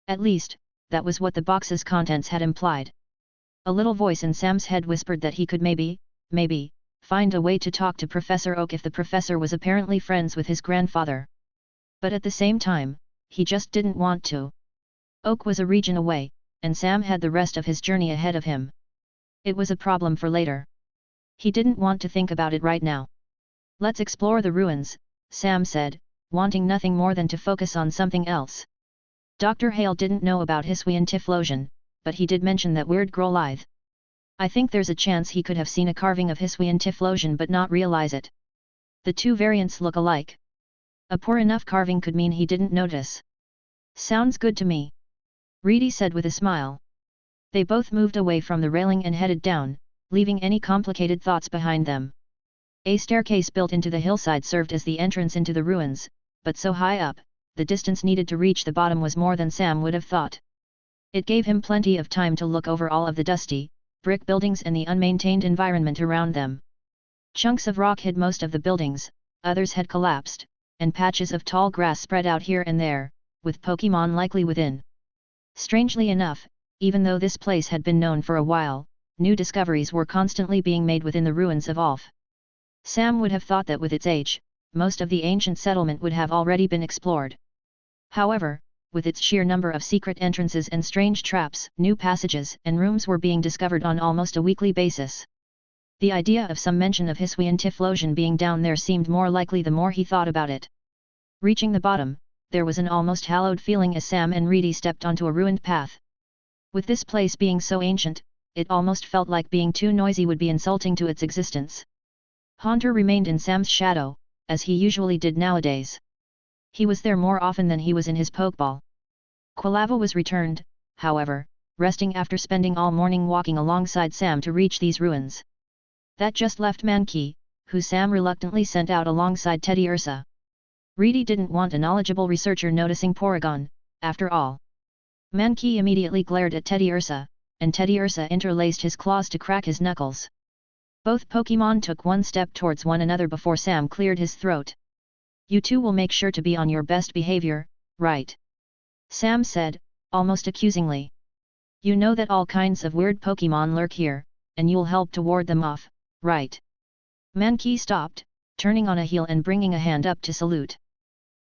At least, that was what the box's contents had implied. A little voice in Sam's head whispered that he could maybe, find a way to talk to Professor Oak if the professor was apparently friends with his grandfather. But at the same time, he just didn't want to. Oak was a region away, and Sam had the rest of his journey ahead of him. It was a problem for later. He didn't want to think about it right now. Let's explore the ruins, Sam said, wanting nothing more than to focus on something else. Dr. Hale didn't know about Hisuian Typhlosion, but he did mention that weird Growlithe. I think there's a chance he could have seen a carving of Hisuian Typhlosion but not realize it. The two variants look alike. A poor enough carving could mean he didn't notice. Sounds good to me, Reedy said with a smile. They both moved away from the railing and headed down, leaving any complicated thoughts behind them. A staircase built into the hillside served as the entrance into the ruins, but so high up, the distance needed to reach the bottom was more than Sam would have thought. It gave him plenty of time to look over all of the dusty, brick buildings and the unmaintained environment around them. Chunks of rock hid most of the buildings, others had collapsed, and patches of tall grass spread out here and there, with Pokémon likely within. Strangely enough, even though this place had been known for a while, new discoveries were constantly being made within the ruins of Alf. Sam would have thought that with its age, most of the ancient settlement would have already been explored. However, with its sheer number of secret entrances and strange traps, new passages and rooms were being discovered on almost a weekly basis. The idea of some mention of Hisuian Typhlosion being down there seemed more likely the more he thought about it. Reaching the bottom, there was an almost hallowed feeling as Sam and Reedy stepped onto a ruined path. With this place being so ancient, it almost felt like being too noisy would be insulting to its existence. Haunter remained in Sam's shadow, as he usually did nowadays. He was there more often than he was in his Pokeball. Quilava was returned, however, resting after spending all morning walking alongside Sam to reach these ruins. That just left Mankey, who Sam reluctantly sent out alongside Teddy Ursa. Reedy didn't want a knowledgeable researcher noticing Porygon, after all. Mankey immediately glared at Teddy Ursa, and Teddy Ursa interlaced his claws to crack his knuckles. Both Pokémon took one step towards one another before Sam cleared his throat. "You two will make sure to be on your best behavior, right?" Sam said, almost accusingly. "You know that all kinds of weird Pokémon lurk here, and you'll help to ward them off, right?" Mankey stopped, turning on a heel and bringing a hand up to salute.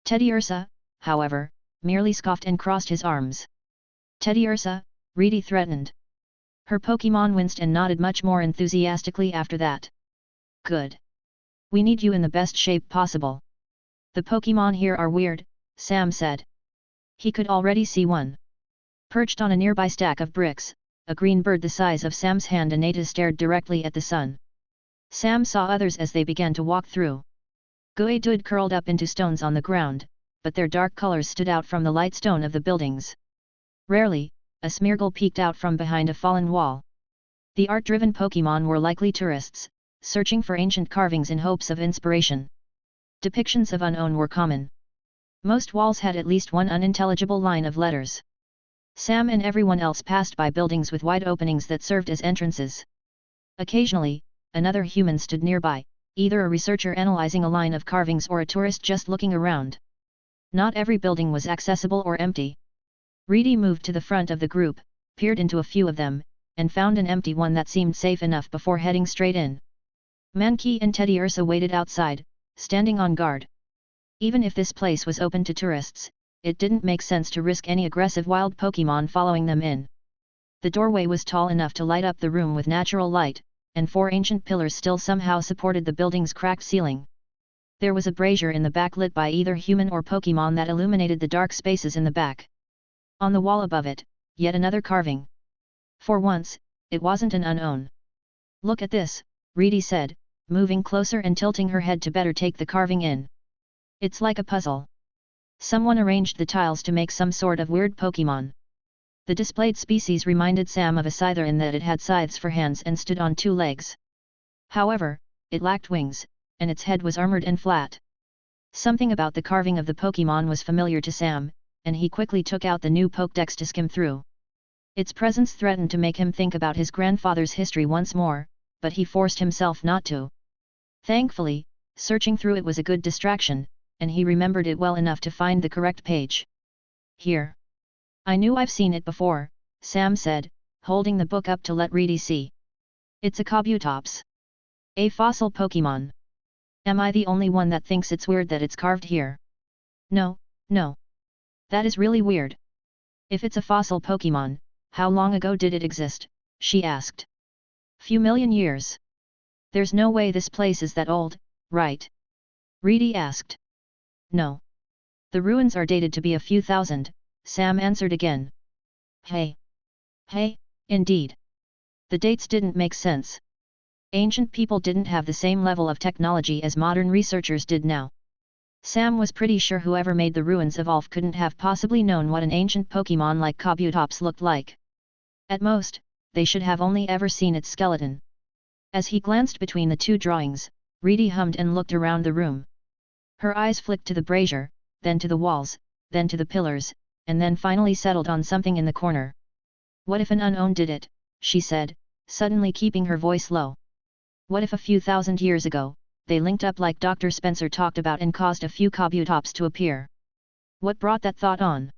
Teddy Ursa, however, merely scoffed and crossed his arms. "Teddy Ursa," Reedy threatened. Her Pokémon winced and nodded much more enthusiastically after that. "Good. We need you in the best shape possible. The Pokémon here are weird," Sam said. He could already see one. Perched on a nearby stack of bricks, a green bird the size of Sam's hand and Nata stared directly at the sun. Sam saw others as they began to walk through. Guaidud curled up into stones on the ground, but their dark colors stood out from the light stone of the buildings. Rarely, a Smeargle peeked out from behind a fallen wall. The art-driven Pokémon were likely tourists, searching for ancient carvings in hopes of inspiration. Depictions of unknown were common. Most walls had at least one unintelligible line of letters. Sam and everyone else passed by buildings with wide openings that served as entrances. Occasionally, another human stood nearby, either a researcher analyzing a line of carvings or a tourist just looking around. Not every building was accessible or empty. Reedy moved to the front of the group, peered into a few of them, and found an empty one that seemed safe enough before heading straight in. Mankey and Teddy Ursa waited outside, standing on guard. Even if this place was open to tourists, it didn't make sense to risk any aggressive wild Pokémon following them in. The doorway was tall enough to light up the room with natural light, and four ancient pillars still somehow supported the building's cracked ceiling. There was a brazier in the back lit by either human or Pokémon that illuminated the dark spaces in the back. On the wall above it, yet another carving. For once, it wasn't an unknown. "Look at this," Reedy said, moving closer and tilting her head to better take the carving in. "It's like a puzzle. Someone arranged the tiles to make some sort of weird Pokémon." The displayed species reminded Sam of a scyther in that it had scythes for hands and stood on two legs. However, it lacked wings, and its head was armored and flat. Something about the carving of the Pokémon was familiar to Sam, and he quickly took out the new Pokédex to skim through. Its presence threatened to make him think about his grandfather's history once more, but he forced himself not to. Thankfully, searching through it was a good distraction, and he remembered it well enough to find the correct page. "Here. I knew I've seen it before," Sam said, holding the book up to let Reedy see. "It's a Kabutops. A fossil Pokémon. Am I the only one that thinks it's weird that it's carved here?" No. That is really weird. If it's a fossil Pokémon, how long ago did it exist?" she asked. "Few million years. There's no way this place is that old, right?" Reedy asked. "No. The ruins are dated to be a few thousand," Sam answered again. Hey, indeed. The dates didn't make sense. Ancient people didn't have the same level of technology as modern researchers did now. Sam was pretty sure whoever made the ruins of Alf couldn't have possibly known what an ancient Pokémon like Kabutops looked like. At most, they should have only ever seen its skeleton. As he glanced between the two drawings, Reedy hummed and looked around the room. Her eyes flicked to the brazier, then to the walls, then to the pillars, and then finally settled on something in the corner. What if an unknown did it, she said, suddenly keeping her voice low. What if a few thousand years ago, they linked up like Dr. Spencer talked about and caused a few Kabutops to appear? What brought that thought on?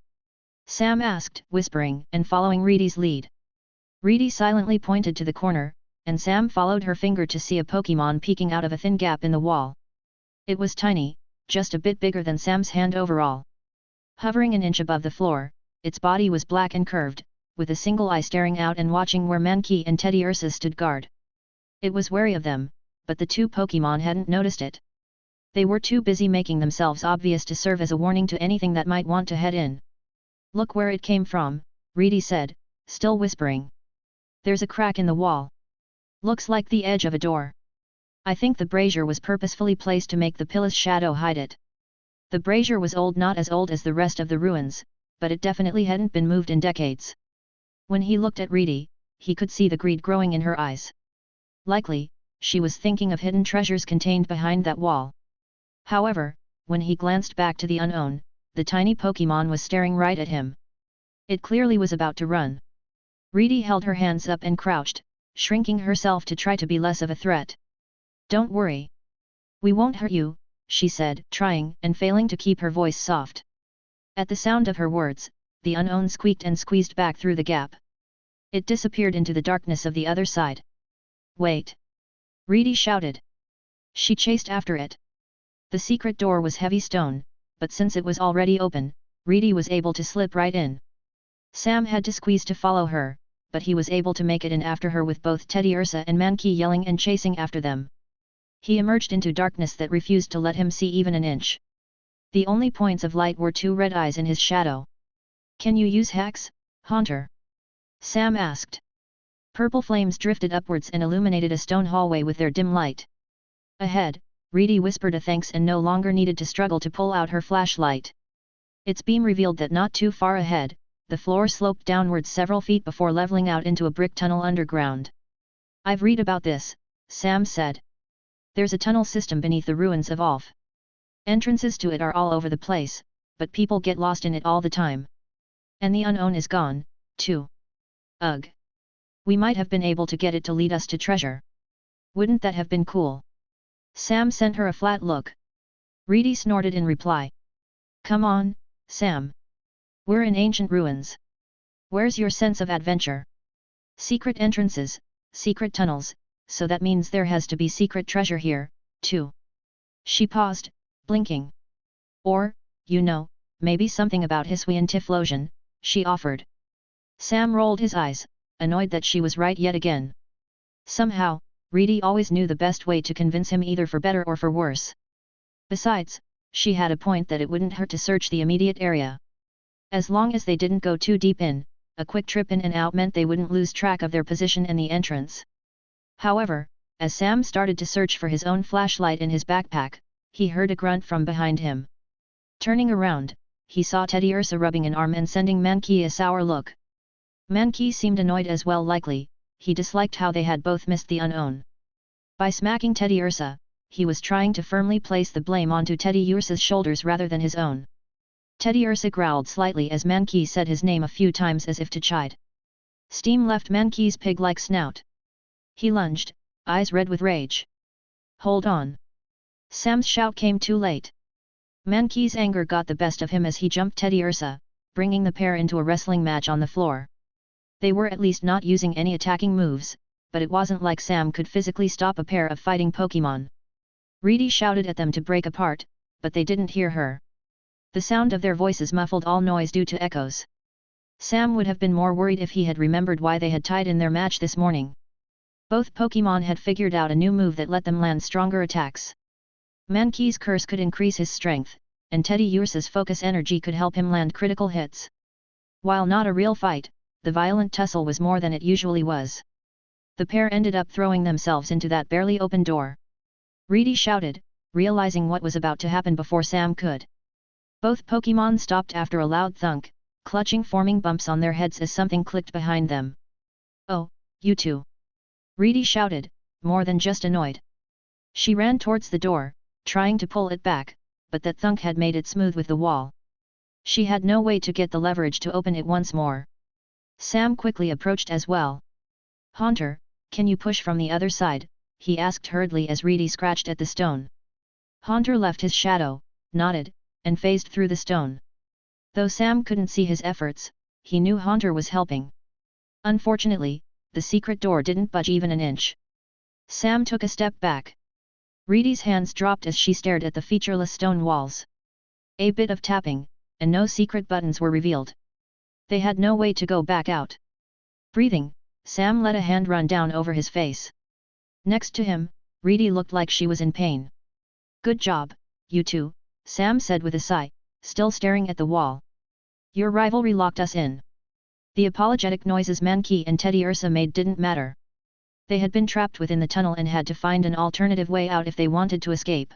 Sam asked, whispering, and following Reedy's lead. Reedy silently pointed to the corner, and Sam followed her finger to see a Pokémon peeking out of a thin gap in the wall. It was tiny, just a bit bigger than Sam's hand overall. Hovering an inch above the floor, its body was black and curved, with a single eye staring out and watching where Mankey and Teddy Ursa stood guard. It was wary of them, but the two Pokémon hadn't noticed it. They were too busy making themselves obvious to serve as a warning to anything that might want to head in. Look where it came from, Reedy said, still whispering. There's a crack in the wall. Looks like the edge of a door. I think the brazier was purposefully placed to make the pillow's shadow hide it. The brazier was old, not as old as the rest of the ruins, but it definitely hadn't been moved in decades. When he looked at Reedy, he could see the greed growing in her eyes. Likely, she was thinking of hidden treasures contained behind that wall. However, when he glanced back to the unknown, the tiny Pokémon was staring right at him. It clearly was about to run. Reedy held her hands up and crouched, shrinking herself to try to be less of a threat. Don't worry. We won't hurt you, she said, trying and failing to keep her voice soft. At the sound of her words, the unknown squeaked and squeezed back through the gap. It disappeared into the darkness of the other side. Wait! Reedy shouted. She chased after it. The secret door was heavy stone, but since it was already open, Reedy was able to slip right in. Sam had to squeeze to follow her, but he was able to make it in after her with both Teddy Ursa and Mankey yelling and chasing after them. He emerged into darkness that refused to let him see even an inch. The only points of light were two red eyes in his shadow. Can you use hacks, Haunter? Sam asked. Purple flames drifted upwards and illuminated a stone hallway with their dim light. Ahead, Reedy whispered a thanks and no longer needed to struggle to pull out her flashlight. Its beam revealed that not too far ahead, the floor sloped downwards several feet before leveling out into a brick tunnel underground. I've read about this, Sam said. There's a tunnel system beneath the ruins of Alf. Entrances to it are all over the place, but people get lost in it all the time. And the unknown is gone, too. Ugh. We might have been able to get it to lead us to treasure. Wouldn't that have been cool? Sam sent her a flat look. Reedy snorted in reply. Come on, Sam. We're in ancient ruins. Where's your sense of adventure? Secret entrances, secret tunnels, so that means there has to be secret treasure here, too. She paused, blinking. Or, maybe something about Hisui and Tiflosion, she offered. Sam rolled his eyes, annoyed that she was right yet again. Somehow, Reedy always knew the best way to convince him either for better or for worse. Besides, she had a point that it wouldn't hurt to search the immediate area. As long as they didn't go too deep in, a quick trip in and out meant they wouldn't lose track of their position and the entrance. However, as Sam started to search for his own flashlight in his backpack, he heard a grunt from behind him. Turning around, he saw Teddy Ursa rubbing an arm and sending Mankey a sour look. Mankey seemed annoyed as well. Likely, he disliked how they had both missed the unknown. By smacking Teddy Ursa, he was trying to firmly place the blame onto Teddy Ursa's shoulders rather than his own. Teddy Ursa growled slightly as Mankey said his name a few times as if to chide. Steam left Mankey's pig-like snout. He lunged, eyes red with rage. Hold on! Sam's shout came too late. Mankey's anger got the best of him as he jumped Teddy Ursa, bringing the pair into a wrestling match on the floor. They were at least not using any attacking moves, but it wasn't like Sam could physically stop a pair of fighting Pokémon. Reedy shouted at them to break apart, but they didn't hear her. The sound of their voices muffled all noise due to echoes. Sam would have been more worried if he had remembered why they had tied in their match this morning. Both Pokémon had figured out a new move that let them land stronger attacks. Mankey's curse could increase his strength, and Teddy Ursa's focus energy could help him land critical hits. While not a real fight, the violent tussle was more than it usually was. The pair ended up throwing themselves into that barely open door. Reedy shouted, realizing what was about to happen before Sam could. Both Pokémon stopped after a loud thunk, clutching forming bumps on their heads as something clicked behind them. Oh, you two! Reedy shouted, more than just annoyed. She ran towards the door, trying to pull it back, but that thunk had made it smooth with the wall. She had no way to get the leverage to open it once more. Sam quickly approached as well. Haunter, can you push from the other side? He asked hurriedly as Reedy scratched at the stone. Haunter left his shadow, nodded, and phased through the stone. Though Sam couldn't see his efforts, he knew Haunter was helping. Unfortunately, the secret door didn't budge even an inch. Sam took a step back. Reedy's hands dropped as she stared at the featureless stone walls. A bit of tapping, and no secret buttons were revealed. They had no way to go back out. Breathing, Sam let a hand run down over his face. Next to him, Reedy looked like she was in pain. Good job, you two, Sam said with a sigh, still staring at the wall. Your rivalry locked us in. The apologetic noises Mankey and Teddy Ursa made didn't matter. They had been trapped within the tunnel and had to find an alternative way out if they wanted to escape.